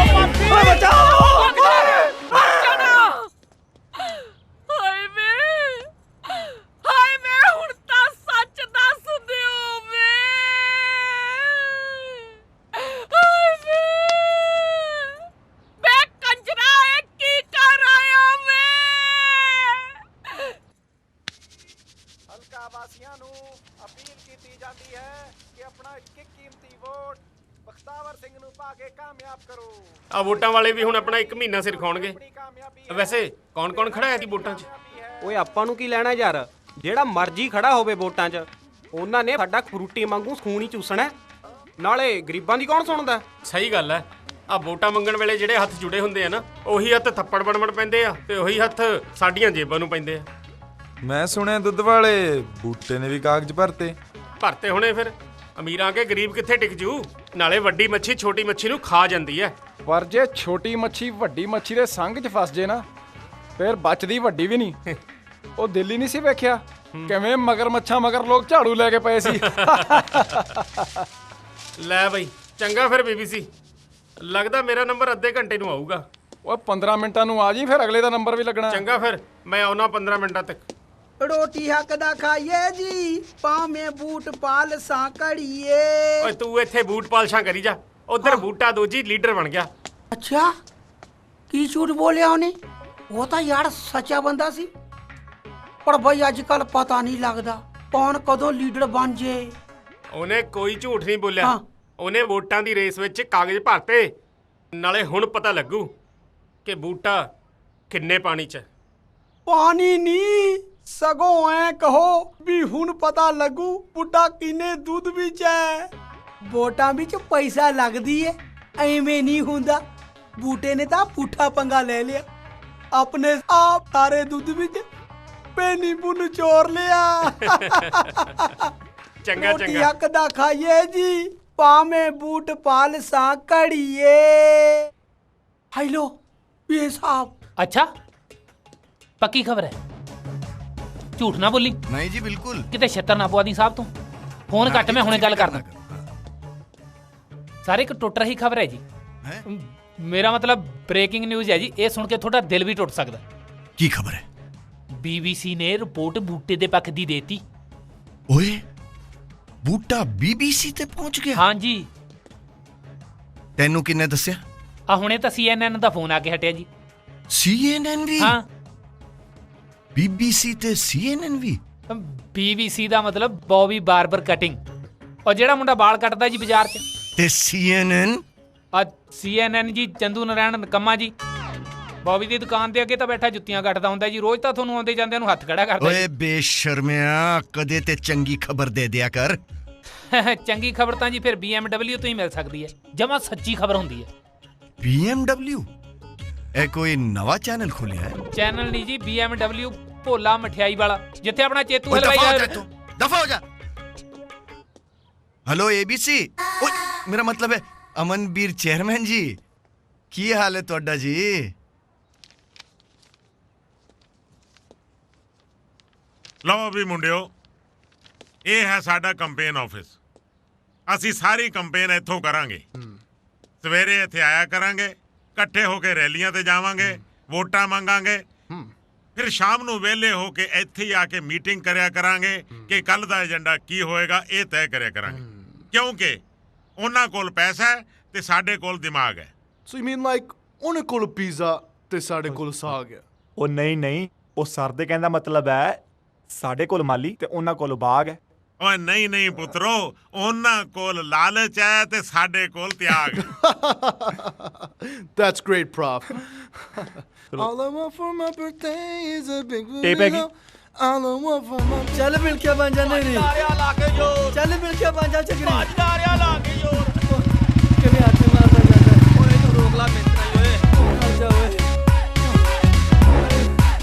A: बचाओ।
S: ਹਾਏ ਵੇ ਹੁਣ ਤਾਂ ਸੱਚ ਦੱਸ ਦਿਓ ਵੇ। ਹਾਏ ਵੇ ਬੇ ਕੰਜਰਾ, ਇਹ ਕੀ ਕਰ ਆਇਆ ਵੇ?
J: ਹਲਕਾ ਵਾਸੀਆਂ ਨੂੰ ਅਪੀਲ ਕੀਤੀ ਜਾਂਦੀ ਹੈ ਕਿ ਆਪਣਾ ਇੱਕ ਕੀਮਤੀ ਵੋਟ ਬਖਤਾਵਰ ਸਿੰਘ ਨੂੰ ਪਾ ਕੇ ਕਾਮਯਾਬ ਕਰੋ।
F: ਆ ਵੋਟਾਂ ਵਾਲੇ ਵੀ ਹੁਣ ਆਪਣਾ 1 ਮਹੀਨਾ ਸਿਰ ਖਾਉਣਗੇ। ਵੈਸੇ ਕੌਣ ਖੜਾ ਹੈ ਜੀ ਵੋਟਾਂ 'ਚ?
T: ਓਏ ਆਪਾਂ ਨੂੰ ਕੀ ਲੈਣਾ ਯਾਰ, ਜਿਹੜਾ ਮਰਜ਼ੀ ਖੜਾ ਹੋਵੇ ਵੋਟਾਂ 'ਚ, ਉਹਨਾਂ ਨੇ ਸਾਡਾ ਫਰੂਟੀ ਵਾਂਗੂ ਖੂਨ ਹੀ ਚੂਸਣਾ। ਨਾਲੇ ਗਰੀਬਾਂ ਦੀ ਕੌਣ ਸੁਣਦਾ?
F: ਸਹੀ ਗੱਲ ਹੈ। ਆ ਵੋਟਾਂ ਮੰਗਣ ਵੇਲੇ ਜਿਹੜੇ ਹੱਥ ਜੁੜੇ ਹੁੰਦੇ ਆ ਨਾ, ਉਹੀ ਹੱਥ ਥੱਪੜ ਬੜਬੜ ਪੈਂਦੇ ਆ ਤੇ ਉਹੀ ਹੱਥ ਸਾਡੀਆਂ ਜੇਬਾਂ ਨੂੰ ਪੈਂਦੇ ਆ।
N: ਮੈਂ ਸੁਣਿਆ ਦੁੱਧ ਵਾਲੇ ਬੂਟੇ ਨੇ ਵੀ ਕਾਗਜ਼
F: ਭਰਤੇ ਹੋਣੇ। ਫਿਰ ਅਮੀਰਾਂ ਕੇ ਗਰੀਬ ਕਿੱਥੇ ਟਿਕ ਜੂ? ਨਾਲੇ ਵੱਡੀ ਮੱਛੀ ਛੋਟੀ ਮੱਛੀ ਨੂੰ ਖਾ ਜਾਂਦੀ ਹੈ।
J: ਪਰ ਜੇ ਛੋਟੀ ਮੱਛੀ ਵੱਡੀ ਮੱਛੀ ਦੇ ਸੰਗ 'ਚ ਫਸ ਜੇ ਨਾ, ਫਿਰ ਬਚਦੀ ਵੱਡੀ ਵੀ ਨਹੀਂ। ਉਹ ਦਿੱਲੀ ਨਹੀਂ ਸੀ ਵੇਖਿਆ ਕਿਵੇਂ ਮਗਰ ਮੱਛਾਂ ਮਗਰ ਲੋਕ ਝਾੜੂ ਲੈ ਕੇ ਪਏ ਸੀ।
F: ਲੈ ਬਈ ਚੰਗਾ ਫਿਰ BBC, ਲੱਗਦਾ ਮੇਰਾ ਨੰਬਰ ਅੱਧੇ ਘੰਟੇ ਨੂੰ ਆਊਗਾ।
J: ਓਏ 15 ਮਿੰਟਾਂ ਨੂੰ ਆ ਜੀ, ਫਿਰ ਅਗਲੇ ਦਾ ਨੰਬਰ ਵੀ ਲੱਗਣਾ।
F: ਚੰਗਾ ਫਿਰ ਮੈਂ ਆਉਣਾ 15 ਮਿੰਟਾਂ ਤੱਕ।
U: ਰੋਟੀ ਹੱਕ ਦਾ ਖਾਈਏ ਜੀ, ਭਾਵੇਂ ਬੂਟ ਪਾਲਸਾਂ ਕੜੀਏ।
F: ਓਏ ਤੂੰ ਇੱਥੇ ਬੂਟ ਪਾਲਸ਼ਾਂ ਕਰੀ ਜਾ, ਉਧਰ ਬੂਟਾ ਦੋਜੀ ਲੀਡਰ ਬਣ ਗਿਆ।
U: ਅੱਛਾ ਕੀ ਝੂਠ ਬੋਲਿਆ ਉਹਨੇ? ਉਹ ਤਾਂ ਯਾਰ ਸੱਚਾ ਬੰਦਾ ਸੀ। ਪਰ ਬਈ ਅੱਜ ਕੱਲ ਪਤਾ ਨਹੀਂ ਲੱਗਦਾ ਕੌਣ ਕਦੋਂ ਲੀਡਰ ਬਣ ਜੇ।
F: ਉਹਨੇ ਕੋਈ ਝੂਠ ਨਹੀਂ ਬੋਲਿਆ। ਉਹਨੇ ਵੋਟਾਂ ਦੀ ਰੇਸ ਵਿੱਚ ਕਾਗਜ਼ ਭਰਤੇ। ਨਾਲੇ ਹੁਣ ਪਤਾ ਲੱਗੂ ਕਿ ਬੂਟਾ ਕਿੰਨੇ ਪਾਣੀ 'ਚ।
U: ਪਾਣੀ ਨਹੀਂ ਸਗੋਂ ਐ ਕਹੋ ਵੀ ਹੁਣ ਪਤਾ ਲੱਗੂ ਬੁੱਢਾ ਕਿੰਨੇ ਦੁੱਧ ਵਿੱਚ ਹੈ। ਵੋਟਾਂ ਵਿੱਚ ਪੈਸਾ ਲੱਗਦੀ ਏ, ਐਵੇਂ ਨਹੀਂ ਹੁੰਦਾ। ਬੂਟੇ ਨੇ ਤਾਂ ਪੁੱਠਾ ਪੰਗਾ ਲੈ ਲਿਆ, ਆਪਣੇ ਆਪ ਸਾਰੇ ਦੁੱਧ ਵਿੱਚ ਪੈਨੀ ਪੁੰਨ ਚੋਰ ਲਿਆ।
F: ਚੰਗਾ
U: ਰੋਟੀ ਹੱਕ ਦਾ ਖਾਈਏ ਜੀ, ਭਾਵੇਂ ਬੂਟ ਪਾਲਸਾਂ ਕੜੀਏ। ਹੈਲੋ ਇਹ ਸਾਹਿਬ।
E: ਅੱਛਾ ਪੱਕੀ ਖਬਰ ਹੈ, ਝੂਠ ਨਾ ਬੋਲੀ।
C: ਨਹੀਂ ਜੀ ਬਿਲਕੁਲ।
E: ਕਿਤੇ ਛੱਤਰ ਨਾ ਪਵਾ ਦੀ ਸਾਹਿਬ ਤੂੰ। ਫੋਨ ਕੱਟ, ਮੈਂ ਹੁਣੇ ਗੱਲ ਕਰਦਾ। ਸਾਰੇ ਇੱਕ ਟੁੱਟ ਰਹੀ ਖਬਰ ਹੈ ਜੀ। ਮੇਰਾ ਮਤਲਬ ਬ੍ਰੇਕਿੰਗ ਨਿਊਜ਼ ਹੈ ਜੀ। ਇਹ ਸੁਣ ਕੇ ਤੁਹਾਡਾ ਦਿਲ ਵੀ ਟੁੱਟ ਸਕਦਾ।
C: ਕੀ ਖਬਰ ਹੈ?
E: BBC ਨੇ ਰਿਪੋਰਟ ਬੂਟੇ ਦੇ ਪੱਖ ਦੀ ਦੇਤੀ।
C: ਓਏ ਬੂਟਾ BBC ਤੇ ਪਹੁੰਚ ਗਿਆ?
E: ਹਾਂਜੀ।
C: ਤੈਨੂੰ ਕਿੰਨੇ ਦੱਸਿਆ?
E: ਆ ਹੁਣੇ ਤਾਂ CNN ਦਾ ਫੋਨ ਆ ਕੇ ਹਟਿਆ ਜੀ।
C: CNN ਵੀ?
E: ਹਾਂ।
C: BBC ਤੇ CNN ਵੀ?
E: BBC ਦਾ ਮਤਲਬ ਬੌਬੀ ਬਾਰਬਰ ਕਟਿੰਗ, ਉਹ ਜਿਹੜਾ ਮੁੰਡਾ ਵਾਲ ਕੱਟਦਾ ਜੀ ਬਾਜ਼ਾਰ 'ਚ।
C: ਤੇ CNN?
E: ਆ CNN ਜੀ ਚੰਦੂ ਨਾਰਾਇਣ ਨਿਕੰਮਾ ਜੀ, ਬੌਬੀ ਦੀ ਦੁਕਾਨ ਦੇ ਅੱਗੇ ਤਾਂ ਬੈਠਾ ਜੁੱਤੀਆਂ ਕੱਟਦਾ ਹੁੰਦਾ ਜੀ। ਰੋਜ਼ ਤਾਂ ਤੁਹਾਨੂੰ ਆਉਂਦੇ ਜਾਂਦਿਆਂ ਨੂੰ ਹੱਥ ਖੜਾ ਕਰਦਾ।
C: ਓਏ ਬੇਸ਼ਰਮਿਆ, ਕਦੇ ਤੇ ਚੰਗੀ ਖਬਰ ਦੇ ਦਿਆ ਕਰ।
E: ਚੰਗੀ ਖਬਰ ਤਾਂ ਜੀ ਫਿਰ BMW ਤੋਂ ਹੀ ਮਿਲ ਸਕਦੀ ਹੈ, ਜਮਾਂ ਸੱਚੀ ਖਬਰ ਹੁੰਦੀ ਹੈ।
C: BMW? ਇਹ ਕੋਈ ਨਵਾਂ ਚੈਨਲ ਖੋਲਿਆ ਹੈ?
E: ਚੈਨਲ ਨਹੀਂ ਜੀ, BMW ਭੋਲਾ ਮਠਿਆਈ ਵਾਲਾ, ਜਿੱਥੇ ਆਪਣਾ ਚੇਤੂ
C: ਓਏ
E: ਹਲਵਾਈ
C: ਦਫਾ ਹੋ ਜਾ। Hello ABC। मेरा मतलब है अमनवीर चेयरमैन जी, की हाल है ਤੁਹਾਡਾ ਜੀ?
L: ਲਓ ਵੀ ਮੁੰਡਿਓ, ਇਹ ਹੈ ਸਾਡਾ ਕੰਪੇਨ ਆਫਿਸ। ਅਸੀਂ ਸਾਰੀ ਕੰਪੇਨ ਇੱਥੋਂ ਕਰਾਂਗੇ। ਸਵੇਰੇ ਇੱਥੇ ਆਇਆ ਕਰਾਂਗੇ, ਇਕੱਠੇ ਹੋ ਕੇ ਰੈਲੀਆਂ ਤੇ ਜਾਵਾਂਗੇ, ਵੋਟਾਂ ਮੰਗਾਂਗੇ। ਫਿਰ ਸ਼ਾਮ ਨੂੰ ਵਿਹਲੇ ਹੋ ਕੇ ਇੱਥੇ ਹੀ ਆ ਕੇ ਮੀਟਿੰਗ ਕਰਿਆ ਕਰਾਂਗੇ ਕਿ ਕੱਲ ਦਾ ਏਜੰਡਾ ਕੀ ਹੋਏਗਾ, ਇਹ ਤੈਅ ਕਰਿਆ ਕਰਾਂਗੇ। ਕਿਉਂਕਿ ਉਹਨਾਂ ਕੋਲ ਪੈਸਾ ਹੈ ਤੇ ਸਾਡੇ ਕੋਲ ਦਿਮਾਗ ਹੈ।
K: So you mean like ਉਹਨਾਂ ਕੋਲ ਪੀਜ਼ਾ ਤੇ ਸਾਡੇ ਕੋਲ ਸਾਗ ਹੈ?
J: ਉਹ ਨਹੀਂ, ਉਹ ਸਰ ਦੇ ਕਹਿੰਦਾ ਮਤਲਬ ਹੈ ਸਾਡੇ ਕੋਲ ਮਾਲੀ ਤੇ ਉਹਨਾਂ ਕੋਲ ਬਾਗ ਹੈ।
L: ਓਏ ਨਹੀਂ ਪੁੱਤਰੋ, ਉਹਨਾਂ ਕੋਲ ਲਾਲਚ ਹੈ ਤੇ ਸਾਡੇ ਕੋਲ ਤਿਆਗ।
K: That's great, Prof. All I want for my birthday is a big
J: pillow.
K: All I want for my
U: ਚੱਲ ਮਿਲ ਕੇ ਬਣ ਜਾ ਨੇਰੀ, ਚੱਲ ਮਿਲ ਕੇ ਬਣ ਜਾ ਚੱਕਰੀ, ਕਿਵੇਂ ਹੱਥ ਮਾਰਦਾ ਜਾਂਦਾ। ਓਏ ਤੂੰ ਰੋਕ ਲਾ ਮਿੰਟਾਂ ਹੀ ਓਏ, ਆ ਜਾ ਓਏ।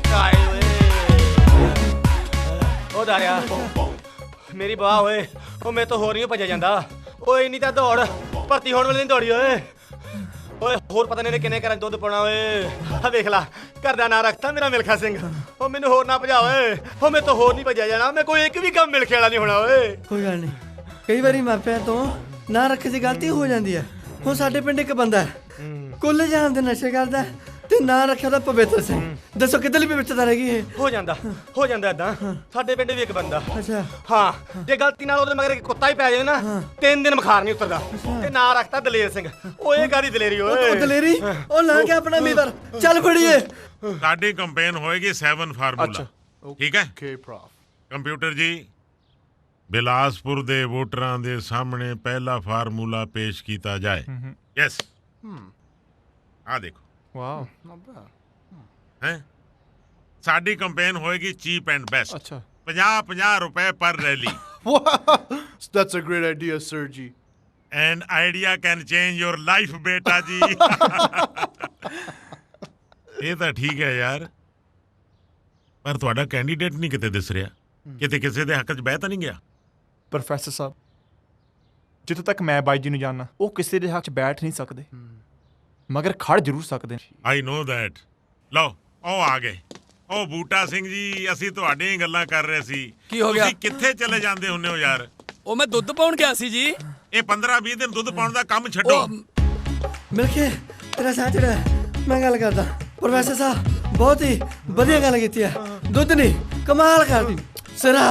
U: ਕਾਏ ਓਏ
T: ਉਹ ਦਾਰਿਆ ਮੇਰੀ ਬਾਹ ਓਏ, ਉਹ ਮੇਰੇ ਤੋਂ ਹੋਰ ਨਹੀਂ ਭੱਜਿਆ ਜਾਂਦਾ। ਓਏ ਇੰਨੀ ਤਾਂ ਦੌੜ ਭਰਤੀ ਹੋਣ ਵੇਲੇ ਨਹੀਂ ਦੌੜੀ ਓਏ। ਓਏ ਹੋਰ ਪਤਾ ਨਹੀਂ ਕਿੰਨੇ ਘਰਾਂ ਦੁੱਧ ਪਾਉਣਾ ਓਏ। ਆ ਵੇਖ ਲਾ, ਘਰ ਦਾ ਨਾਂ ਰੱਖਤਾ ਮੇਰਾ ਮਿਲਖਾ ਸਿੰਘ। ਉਹ ਮੈਨੂੰ ਹੋਰ ਨਾ ਭਜਾ ਓਏ, ਉਹ ਮੇਰੇ ਤੋਂ ਹੋਰ ਨਹੀਂ ਭੱਜਿਆ ਜਾਣਾ। ਮੈਂ ਕੋਈ ਇੱਕ ਵੀ ਕੰਮ ਮਿਲਖੇ ਵਾਲਾ ਨਹੀਂ ਹੋਣਾ ਓਏ।
U: ਕੋਈ ਗੱਲ ਨਹੀਂ, ਕਈ ਵਾਰੀ ਮਾਪਿਆਂ ਤੋਂ ਨਾ ਰੱਖੇ ਦੀ ਗਲਤੀ ਹੋ ਜਾਂਦੀ ਹੈ। ਹੁਣ ਸਾਡੇ ਪਿੰਡ ਇੱਕ ਬੰਦਾ ਹੈ, ਕੁੱਲ ਜਾਣ ਦੇ ਨਸ਼ੇ ਕਰਦਾ ਤੇ ਨਾਂ ਰੱਖਿਆ ਉਹਦਾ ਪਵਿੱਤਰ ਸਿੰਘ। ਦੱਸੋ ਕਿੱਧਰਲੀ ਪਵਿੱਤਰਤਾ ਰਹਿ ਗਈ ਇਹ? ਹੋ ਜਾਂਦਾ ਏਦਾਂ। ਸਾਡੇ ਪਿੰਡ ਵੀ ਇੱਕ ਬੰਦਾ, ਅੱਛਾ ਹਾਂ, ਜੇ ਗਲਤੀ ਨਾਲ ਉਹਦੇ ਮਗਰ ਕੁੱਤਾ ਹੀ ਪੈ ਜਾਵੇ ਨਾ, 3 ਦਿਨ ਬੁਖਾਰ ਨਹੀਂ ਉਤਰਦਾ। ਤੇ ਨਾਂ ਰੱਖਤਾ ਦਲੇਰ ਸਿੰਘ। ਓਏ ਕਾਹਦੀ ਦਲੇਰੀ ਓਏ? ਉਹ ਦਲੇਰੀ ਉਹ ਲਾ ਕੇ ਆਪਣਾ ਮੀਵਰ ਚੱਲ ਫੜੀਏ।
L: ਸਾਡੀ ਕੰਪੇਨ ਹੋਏਗੀ 7 ਫਾਰਮੂਲਾ। ਠੀਕ ਹੈ?
K: Okay, Prof.
L: ਕੰਪਿਊਟਰ ਜੀ, ਬਿਲਾਸਪੁਰ ਦੇ ਵੋਟਰਾਂ ਦੇ ਸਾਹਮਣੇ ਪਹਿਲਾ ਫਾਰਮੂਲਾ ਪੇਸ਼ ਕੀਤਾ ਜਾਏ। ਯੈਸ। ਆ ਦੇਖੋ।
K: Wow, not bad.
L: ਹੈ ਸਾਡੀ ਕੰਪੇਨ ਹੋਏਗੀ ਚੀਪ ਐਂਡ ਬੈਸਟ।
K: ਅੱਛਾ।
L: 50 ਰੁਪਏ ਪਰ rally.
K: That's a great idea, sir ji.
L: And idea can change your life, ਬੇਟਾ ਜੀ। ਇਹ ਤਾਂ ਠੀਕ ਹੈ ਯਾਰ, ਪਰ ਤੁਹਾਡਾ ਕੈਂਡੀਡੇਟ ਨਹੀਂ ਕਿਤੇ ਦਿਸ ਰਿਹਾ। ਕਿਤੇ ਕਿਸੇ ਦੇ ਹੱਕ 'ਚ ਬਹਿ ਤਾਂ ਨਹੀਂ ਗਿਆ?
J: ਪ੍ਰੋਫੈਸਰ ਸਾਹਿਬ, ਜਿੱਥੋਂ ਤੱਕ ਮੈਂ ਬਾਈ ਜੀ ਨੂੰ ਜਾਣਦਾ, ਉਹ ਕਿਸੇ ਦੇ ਹੱਕ 'ਚ ਬੈਠ ਨਹੀਂ ਸਕਦੇ, ਮਗਰ ਖੜ ਜ਼ਰੂਰ ਸਕਦੇ ਨੇ।
L: ਆਈ ਨੋ ਦੈਟ। ਲਓ ਉਹ ਆ ਗਏ। ਉਹ ਬੂਟਾ ਸਿੰਘ ਜੀ, ਅਸੀਂ ਤੁਹਾਡੀਆਂ ਹੀ ਗੱਲਾਂ ਕਰ ਰਹੇ ਸੀ।
R: ਕੀ ਹੋ ਗਿਆ?
L: ਤੁਸੀਂ ਕਿੱਥੇ ਚਲੇ ਜਾਂਦੇ ਹੁੰਦੇ ਹੋ ਯਾਰ?
R: ਉਹ ਮੈਂ ਦੁੱਧ ਪਾਉਣ ਗਿਆ ਸੀ ਜੀ।
L: ਇਹ 15-20 ਦਿਨ ਦੁੱਧ ਪਾਉਣ ਦਾ ਕੰਮ ਛੱਡੋ।
U: ਮਿਲ ਕੇ ਤੇਰਾ ਸਾਹ ਚੜਾ, ਮੈਂ ਗੱਲ ਕਰਦਾ। ਪ੍ਰੋਫੈਸਰ ਸਾਹਿਬ ਬਹੁਤ ਹੀ ਵਧੀਆ ਗੱਲ ਕੀਤੀ ਹੈ। ਦੁੱਧ ਨਹੀਂ, ਕਮਾਲ ਕਰਦੀ ਸਿਰਾ।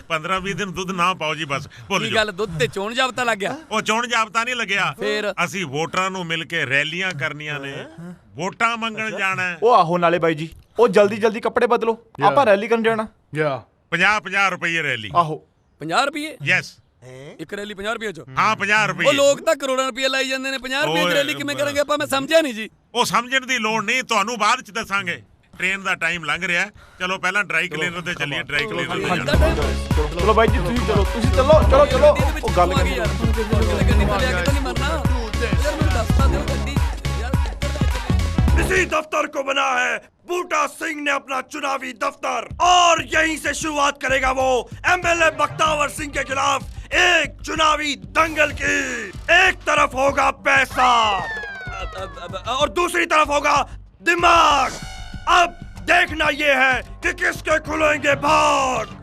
L: 15-20 ਦਿਨ ਦੁੱਧ ਨਾ ਪਾਓ ਜੀ, ਬਸ ਭੁੱਲ ਜਾਓ।
R: ਕੀ ਗੱਲ, ਦੁੱਧ ਤੇ ਚੋਣ ਜਾਬਤਾ ਲੱਗ ਗਿਆ?
L: ਉਹ ਚੋਣ ਜਾਬਤਾ ਨਹੀਂ ਲੱਗਿਆ।
R: ਫੇਰ
L: ਅਸੀਂ ਵੋਟਰਾਂ ਨੂੰ ਮਿਲ ਕੇ ਰੈਲੀਆਂ ਕਰਨੀਆਂ ਨੇ, ਵੋਟਾਂ ਮੰਗਣ ਜਾਣਾ।
J: ਉਹ ਆਹੋ, ਨਾਲੇ ਬਾਈ ਜੀ ਉਹ ਜਲਦੀ ਕੱਪੜੇ ਬਦਲੋ, ਆਪਾਂ ਰੈਲੀ ਕਰਨ ਜਾਣਾ।
L: 50 ਰੁਪਏ ਰੈਲੀ।
J: ਆਹੋ
R: 50 ਰੁਪਏ?
L: ਯੈਸ।
R: ਇੱਕ ਰੈਲੀ 50 ਰੁਪਏ ਚ?
L: ਹਾਂ 50 ਰੁਪਏ।
R: ਉਹ ਲੋਕ ਤਾਂ ਕਰੋੜਾਂ ਰੁਪਏ ਲਾਈ ਜਾਂਦੇ ਨੇ, 50 ਰੁਪਏ ਦੀ ਰੈਲੀ ਕਿਵੇਂ ਕਰਾਂਗੇ ਆਪਾਂ? ਮੈਂ ਸਮਝਿਆ ਨਹੀਂ ਜੀ।
L: ਉਹ ਸਮਝਣ ਦੀ ਲੋੜ ਨਹੀਂ, ਤੁਹਾਨੂੰ ਬਾਅਦ ਚ ਦੱਸਾਂਗੇ। ਟ੍ਰੇਨ ਦਾ ਟਾਈਮ ਲੰਘ ਰਿਹਾ। ਚਲੋ ਪਹਿਲਾਂ ਡਰਾਈ ਕਲੀਨਰ ਤੇ ਚੱਲੀਏ। ਡਰਾਈ ਕਲੀਨਰ ਤੇ
J: ਚਲੋ ਬਾਈ ਜੀ ਤੁਸੀਂ ਚਲੋ, ਤੁਸੀਂ ਚੱਲੋ ਚਲੋ ਚਲੋ। ਉਹ ਗੱਲ ਕਰ
A: इसी दफ्तर को बना है बूटा सिंह ने अपना चुनावी दफ्तर, और यहीं से शुरुआत करेगा वो एमएलए बख्तावर सिंह के खिलाफ एक चुनावी दंगल की। एक तरफ होगा पैसा और दूसरी तरफ होगा दिमाग। अब देखना ये है कि किसके खुलेंगे भाग।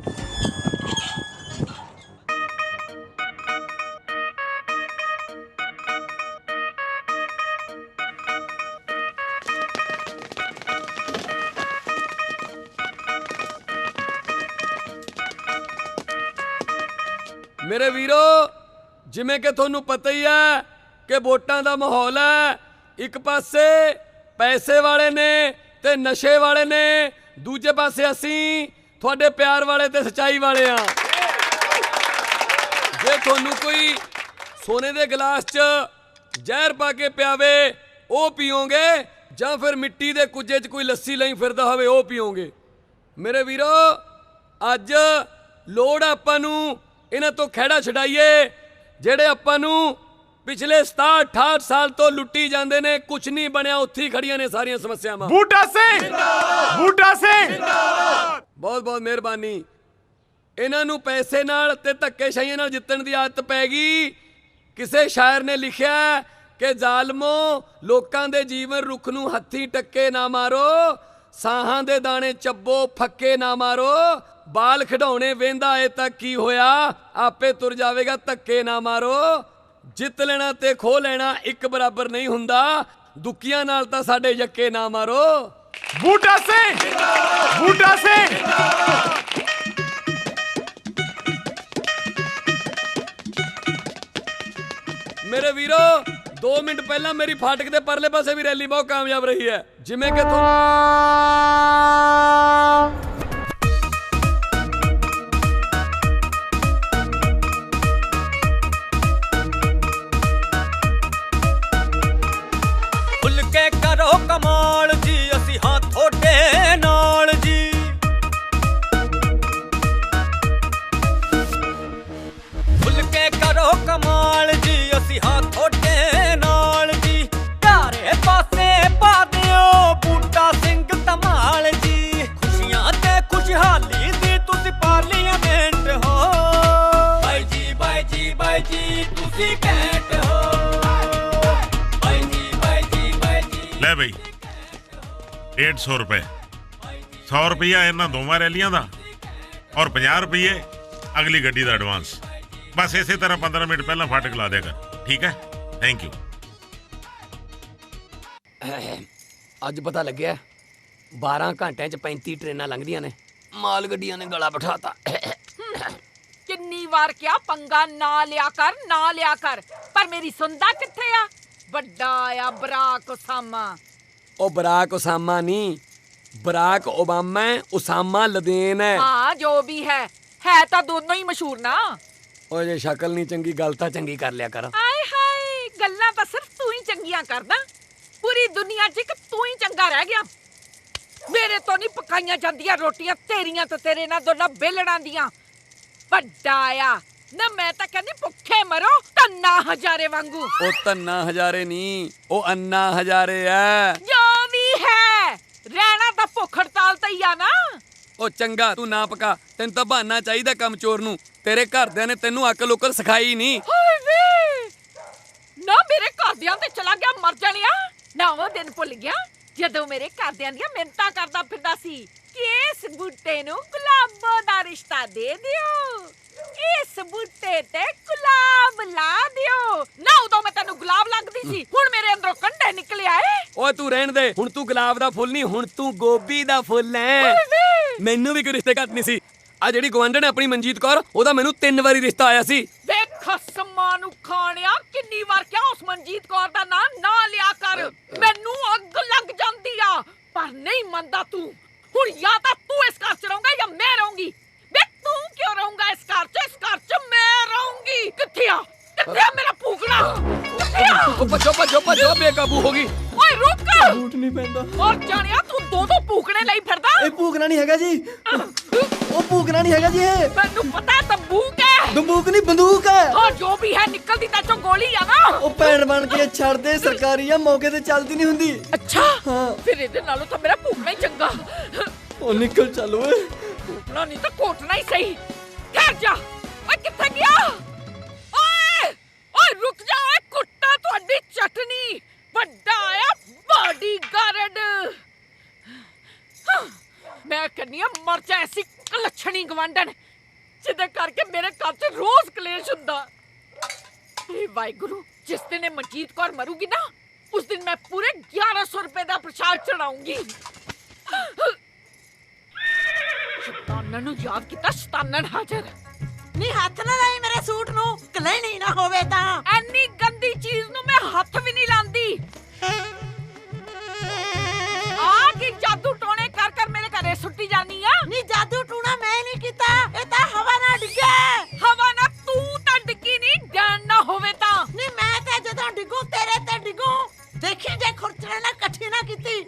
R: ਮੇਰੇ ਵੀਰੋ, ਜਿਵੇਂ ਕਿ ਤੁਹਾਨੂੰ ਪਤਾ ਹੀ ਹੈ ਕਿ ਵੋਟਾਂ ਦਾ ਮਾਹੌਲ ਹੈ। ਇੱਕ ਪਾਸੇ ਪੈਸੇ ਵਾਲੇ ਨੇ ਤੇ ਨਸ਼ੇ ਵਾਲੇ ਨੇ, ਦੂਜੇ ਪਾਸੇ ਅਸੀਂ ਤੁਹਾਡੇ ਪਿਆਰ ਵਾਲੇ ਤੇ ਸੱਚਾਈ ਵਾਲੇ ਆ। ਜੇ ਤੁਹਾਨੂੰ ਕੋਈ ਸੋਨੇ ਦੇ ਗਲਾਸ 'ਚ ਜ਼ਹਿਰ ਪਾ ਕੇ ਪਿਆਵੇ ਉਹ ਪੀਓਗੇ, ਜਾਂ ਫਿਰ ਮਿੱਟੀ ਦੇ ਕੁੱਜੇ 'ਚ ਕੋਈ ਲੱਸੀ ਲਈ ਫਿਰਦਾ ਹੋਵੇ ਉਹ ਪੀਓਗੇ। ਮੇਰੇ ਵੀਰੋ, ਅੱਜ ਲੋੜ ਆਪਾਂ ਨੂੰ ਇਹਨਾਂ ਤੋਂ ਖਹਿੜਾ ਛਡਾਈਏ ਜਿਹੜੇ ਆਪਾਂ ਨੂੰ ਪਿਛਲੇ 67-68 ਸਾਲ ਤੋਂ ਲੁੱਟੀ ਜਾਂਦੇ ਨੇ। ਕੁਛ ਨਹੀਂ ਬਣਿਆ, ਉੱਥੇ ਹੀ ਖੜੀਆਂ ਨੇ ਸਾਰੀਆਂ ਸਮੱਸਿਆਵਾਂ।
J: ਬੂਟਾ ਸਿੰਘ, ਬੂਟਾ ਸਿੰਘ,
R: ਬਹੁਤ ਬਹੁਤ ਮਿਹਰਬਾਨੀ। ਇਹਨਾਂ ਨੂੰ ਪੈਸੇ ਨਾਲ ਤੇ ਧੱਕੇਸ਼ਾਹੀਆਂ ਨਾਲ ਜਿੱਤਣ ਦੀ ਆਦਤ ਪੈ ਗਈ। ਕਿਸੇ ਸ਼ਾਇਰ ਨੇ ਲਿਖਿਆ ਕਿ ਜ਼ਾਲਮੋ, ਲੋਕਾਂ ਦੇ ਜੀਵਨ ਰੁੱਖ ਨੂੰ ਹੱਥੀਂ ਟੱਕੇ ਨਾ ਮਾਰੋ, ਸਾਹਾਂ ਦੇ ਦਾਣੇ ਚੱਬੋ ਫੱਕੇ ਨਾ ਮਾਰੋ, ਬਾਲ ਖਿਡਾਉਣੇ ਵੇਂਦਾ ਏ ਤਾਂ ਕੀ ਹੋਇਆ, ਆਪੇ ਤੁਰ ਜਾਵੇਗਾ ਧੱਕੇ ਨਾ ਮਾਰੋ। ਜਿੱਤ ਲੈਣਾ ਤੇ ਖੋ ਲੈਣਾ ਇੱਕ ਬਰਾਬਰ ਨਹੀਂ ਹੁੰਦਾ, ਦੁੱਕੀਆਂ ਨਾਲ ਤਾਂ ਸਾਡੇ ਯੱਕੇ ਨਾ ਮਾਰੋ।
J: ਬੂਟਾ ਸਿੰਘ, ਬੂਟਾ ਸਿੰਘ।
R: ਮੇਰੇ ਵੀਰੋ, 2 ਮਿੰਟ ਪਹਿਲਾਂ ਮੇਰੀ ਫਾਟਕ ਦੇ ਪਰਲੇ ਪਾਸੇ ਵੀ ਰੈਲੀ ਬਹੁਤ ਕਾਮਯਾਬ ਰਹੀ ਹੈ। ਜਿਵੇਂ ਕਿ
D: ਭੁੱਲ ਕੇ ਕਰੋ ਕਮਾਲ ਜੀ, ਅਸੀਂ ਹਾਂ ਤੁਹਾਡੇ ਨਾਲ ਜੀ। ਭੁੱਲ ਕੇ ਕਰੋ ਕਮਾਲ ਜੀ, ਅਸੀਂ ਹਾਂ ਤੁਹਾਡੇ ਨਾਲ ਜੀ। ਚਾਰੇ ਪਾਸੇ ਪਾ ਦਿਓ ਬੂਟਾ ਸਿੰਘ ਧਮਾਲ ਜੀ। ਖੁਸ਼ੀਆਂ ਤੇ ਖੁਸ਼ਹਾਲੀ ਦੀ ਤੁਸੀਂ ਪਾਰਲੀਮੈਂਟ ਹੋ। ਬਾਈ ਜੀ, ਬਾਈ ਜੀ, ਬਾਈ ਜੀ, ਤੁਸੀਂ ਘੈਂਟ ਹੋ।
L: ਲੈ ਬਈ 150 ਰੁਪਏ, 100 ਰੁਪਈਆ ਇਹਨਾਂ ਦੋਵਾਂ ਰੈਲੀਆਂ ਦਾ ਔਰ 50 ਰੁਪਏ ਅਗਲੀ ਗੱਡੀ ਦਾ ਐਡਵਾਂਸ। ਬਸ ਇਸੇ ਤਰ੍ਹਾਂ 15 ਮਿੰਟ ਪਹਿਲਾਂ ਫਾਟਕ ਲਾ ਦਿਆ ਕਰ, ਠੀਕ ਹੈ? Thank you.
R: ਅੱਜ ਪਤਾ ਲੱਗਿਆ 12 ਘੰਟਿਆਂ 'ਚ 35 ਟ੍ਰੇਨਾਂ ਲੰਘਦੀਆਂ ਨੇ। ਮਾਲ ਗੱਡੀਆਂ ਨੇ ਗਲਾ ਬਿਠਾਤਾ।
S: ਕਿੰਨੀ ਵਾਰ ਕਿਹਾ ਪੰਗਾ ਨਾ ਲਿਆ ਕਰ, ਨਾ ਲਿਆ ਕਰ, ਪਰ ਮੇਰੀ ਸੁਣਦਾ ਕਿੱਥੇ ਆ। ਵੱਡਾ ਆ ਬਰਾਕ ਉਸਾਮਾ।
R: ਉਹ ਬਰਾਕ ਉਸਾਮਾ ਨਹੀਂ, ਬਰਾਕ ਓਬਾਮਾ ਹੈ, ਉਸਾਮਾ ਲਦੇਨ ਹੈ।
S: ਹਾਂ, ਜੋ ਵੀ ਹੈ ਤਾਂ ਦੋਨੋਂ ਹੀ ਮਸ਼ਹੂਰ ਨਾ।
R: ਉਹ ਜੇ ਸ਼ਕਲ ਨਹੀਂ ਚੰਗੀ, ਗੱਲ ਤਾਂ ਚੰਗੀ ਕਰ ਲਿਆ ਕਰ।
S: ਆਏ ਹਾਏ, ਗੱਲਾਂ ਤਾਂ ਸਿਰਫ ਤੂੰ ਹੀ ਚੰਗੀਆਂ ਕਰਦਾ। ਪੂਰੀ ਦੁਨੀਆ 'ਚ ਇੱਕ ਤੂੰ ਹੀ ਚੰਗਾ ਰਹਿ ਗਿਆ। ਮੇਰੇ ਤੋਂ ਨਹੀਂ ਪਕਾਈਆਂ ਜਾਂਦੀਆਂ ਰੋਟੀਆਂ, ਤੇਰੀਆਂ ਤੇ ਤੇਰੇ ਨਾਲ ਦੋਨਾਂ ਬੇਲੜਾਂ ਦੀਆਂ। ਵੱਡਾ ਆ ਨਾ, ਮੈਂ ਤਾਂ ਕਹਿੰਦੀ ਭੁੱਖੇ ਮਰੋ ਧੰਨਾ ਹਜ਼ਾਰੇ ਵਾਂਗੂ।
R: ਉਹ ਧੰਨਾ ਹਜ਼ਾਰੇ ਨਹੀਂ, ਉਹ ਅੰਨਾ ਹਜ਼ਾਰੇ ਐ।
S: ਜੋ ਵੀ ਹੈ, ਰਹਿਣਾ ਤਾਂ ਭੁੱਖ ਹੜਤਾਲ ਤੇ ਹੀ ਆ ਨਾ।
R: ਉਹ ਚੰਗਾ, ਤੂੰ ਨਾ ਪਕਾ, ਤੈਨੂੰ ਤਾਂ ਬਹਾਨਾ ਚਾਹੀਦਾ ਕੰਮ ਚੋਰ ਨੂੰ। ਤੇਰੇ ਘਰਦਿਆਂ ਨੇ ਤੈਨੂੰ ਅਕਲ ਉਕਲ ਸਿਖਾਈ ਨਹੀਂ।
S: ਹਾਏ ਵੇ, ਨਾ ਮੇਰੇ ਘਰਦਿਆਂ ਤੇ ਚਲਾ ਗਿਆ ਮਰ ਜਾਣਿਆ। ਨਾ ਉਹ ਦਿਨ ਭੁੱਲ ਗਿਆ ਜਦੋਂ ਮੇਰੇ ਘਰਦਿਆਂ ਦੀਆਂ ਮਿੰਨਤਾਂ ਕਰਦਾ ਫਿਰਦਾ ਸੀ ਕਿ ਇਸ ਬੂਟੇ ਨੂੰ ਗੁਲਾਬੋ ਦਾ ਰਿਸ਼ਤਾ ਦੇ ਦਿਓ, ਇਸ ਬੂਟੇ ਤੇ ਗੁਲਾਬ ਲਾ ਦਿਓ। ਨਾ ਉਦੋਂ ਮੈਂ ਤੈਨੂੰ ਗੁਲਾਬ ਲੱਗਦੀ ਸੀ, ਹੁਣ ਮੇਰੇ ਅੰਦਰੋਂ ਕੰਢੇ ਨਿਕਲਿਆ ਏ।
R: ਓਏ ਤੂੰ ਰਹਿਣ ਦੇ, ਹੁਣ ਤੂੰ ਗੁਲਾਬ ਦਾ ਫੁੱਲ ਨਹੀਂ, ਹੁਣ ਤੂੰ ਗੋਭੀ ਦਾ ਫੁੱਲ ਐ। ਮੈਨੂੰ ਵੀ ਕੋਈ ਰਿਸ਼ਤੇ ਘੱਟ ਨਹੀਂ ਸੀ। ਆ ਜਿਹੜੀ ਗਵਾਂਢਣ ਹੈ ਆਪਣੀ ਮਨਜੀਤ ਕੌਰ, ਉਹਦਾ ਮੈਨੂੰ 3 ਵਾਰੀ ਰਿਸ਼ਤਾ ਆਇਆ ਸੀ।
S: ਵੇਖ ਸਮਾਂ ਨੂੰ ਖਾਣਿਆ, ਕਿੰਨੀ ਵਾਰ ਕਿਹਾ ਉਸ ਮਨਜੀਤ ਕੌਰ ਦਾ ਨਾਂ ਨਾ ਲਿਆ ਕਰ। ਮੈਨੂੰ ਅੱਗ ਲੱਗ ਜਾਂਦੀ ਆ, ਪਰ ਨਹੀਂ ਮੰਨਦਾ ਤੂੰ। ਹੁਣ ਜਾਂ ਤਾਂ ਤੂੰ ਇਸ ਘਰ 'ਚ ਰਹੂੰਗਾ ਜਾਂ ਮੈਂ ਰਹੂੰਗੀ। ਵੇ ਤੂੰ ਕਿਉਂ ਰਹੂੰਗਾ ਇਸ ਘਰ 'ਚ? ਇਸ ਘਰ 'ਚ ਮੈਂ ਰਹੂੰਗੀ। ਕਿੱਥੇ ਆ, ਕਿੱਥੇ ਆ ਮੇਰਾ ਭੂਖਣਾ? ਕਿੱਥੇ ਆ?
R: ਉਹ ਭੱਜੋ ਭੱਜੋ ਭੱਜੋ, ਬੇਕਾਬੂ ਹੋ ਗਈ।
S: ਓਏ ਰੁਕ।
U: ਬੂਟ ਨਹੀਂ ਪੈਂਦਾ
S: ਔਰ ਜਾਣਿਆ ਤੂੰ ਦੋ ਭੂਕਣੇ ਲਈ ਫਿਰਦਾ।
U: ਇਹ ਭੂਕਣਾ ਨਹੀਂ ਹੈਗਾ ਜੀ, ਉਹ ਭੂਕਣਾ ਨਹੀਂ ਹੈਗਾ ਜੀ, ਇਹ
S: ਮੈਨੂੰ ਪਤਾ ਹੈ ਬੰਦੂਕ ਹੈ।
U: ਬੰਦੂਕ ਨਹੀਂ ਬੰਦੂਕ ਹੈ।
S: ਹਾਂ ਜੋ ਵੀ ਹੈ ਨਿਕਲਦੀ ਤਾਂ ਚੋਂ ਗੋਲੀ ਆ ਨਾ।
U: ਉਹ ਭੈਣ ਬਣ ਕੇ ਛੱਡ ਦੇ, ਸਰਕਾਰੀ ਆ, ਮੌਕੇ ਤੇ ਚੱਲਦੀ ਨਹੀਂ ਹੁੰਦੀ।
S: ਅੱਛਾ
U: ਹਾਂ
S: ਫਿਰ ਇਹਦੇ ਨਾਲੋਂ ਤਾਂ ਮੇਰਾ ਭੂਕਣਾ ਹੀ ਚੰਗਾ।
U: ਉਹ ਨਿਕਲ ਚੱਲ ਓਏ।
S: ਭੂਕਣਾ ਨਹੀਂ ਤਾਂ ਕੋਟਣਾ ਹੀ ਸਹੀ। ਠਹਿਰ ਜਾ। ਓਏ ਕਿੱਥੇ ਗਿਆ? ਓਏ ਓਏ ਰੁਕ ਜਾ ਓਏ, ਕੁੱਤਾ ਤੁਹਾਡੀ ਚਟਨੀ ਵੱਡਾ ਆਇਆ ਬਾਡੀਗਾਰਡ। ਮੈਂ ਕਹਿੰਨੀਆ ਮਰ ਜਾ ਐਸੀ ਲੱਛਣੀ ਗਵਾਂਢਣ ਜਿਹਦੇ ਕਰਕੇ ਮੇਰੇ ਘਰ 'ਚ ਰੋਜ਼ ਕਲੇਸ਼ ਹੁੰਦਾ। ਇਹ ਵਾਹਿਗੁਰੂ, ਜਿਸ ਦਿਨ ਇਹ ਮਨਜੀਤ ਕੌਰ ਮਰੂਗੀ ਨਾ ਉਸ ਦਿਨ ਮੈਂ ਪੂਰੇ 1100 ਰੁਪਏ ਦਾ ਪ੍ਰਸ਼ਾਦ ਚੜਾਉਂਗੀ। ਸ਼ੈਤਾਨਾਂ ਨੂੰ ਯਾਦ ਕੀਤਾ, ਸ਼ੈਤਾਨਨ ਹਾਜ਼ਰ।
B: ਨੀ ਹੱਥ ਨਾ ਲਾਈ ਮੇਰੇ ਸੂਟ ਨੂੰ, ਕਲੈਣੀ ਨਾ ਹੋਵੇ ਤਾਂ।
S: ਐਨੀ ਗੰਦੀ ਚੀਜ਼ ਨੂੰ ਮੈਂ ਹੱਥ ਵੀ ਨਹੀਂ ਲਾਂਦੀ। ਆ ਕੀ ਜਾਦੂ ਟੋਣੇ ਕਰ ਕਰ ਮੇਰੇ ਘਰੇ ਸੁੱਟੀ ਜਾਨੀ ਆ?
B: ਨੀ ਜਾਦੂ ਟੂਣਾ ਮੈਂ ਨਹੀਂ ਕੀਤਾ, ਇਹ ਤਾਂ ਹਵਾ ਨਾਲ ਡਿੱਗਾ।
S: ਹਵਾ ਨਾਲ ਤੂੰ ਤਾਂ ਡਿੱਗੀ ਨਹੀਂ, ਡੈਣ ਨਾ ਹੋਵੇ ਤਾਂ।
B: ਨੀ ਮੈਂ ਤਾਂ ਜਦੋਂ ਡਿੱਗੂ ਤੇਰੇ ਤੇ ਡਿੱਗੂ। ਦੇਖੀ ਜੇ ਖੁਰਚਣੇ ਨਾਲ ਇਕੱਠੀ ਨਾ ਕੀਤੀ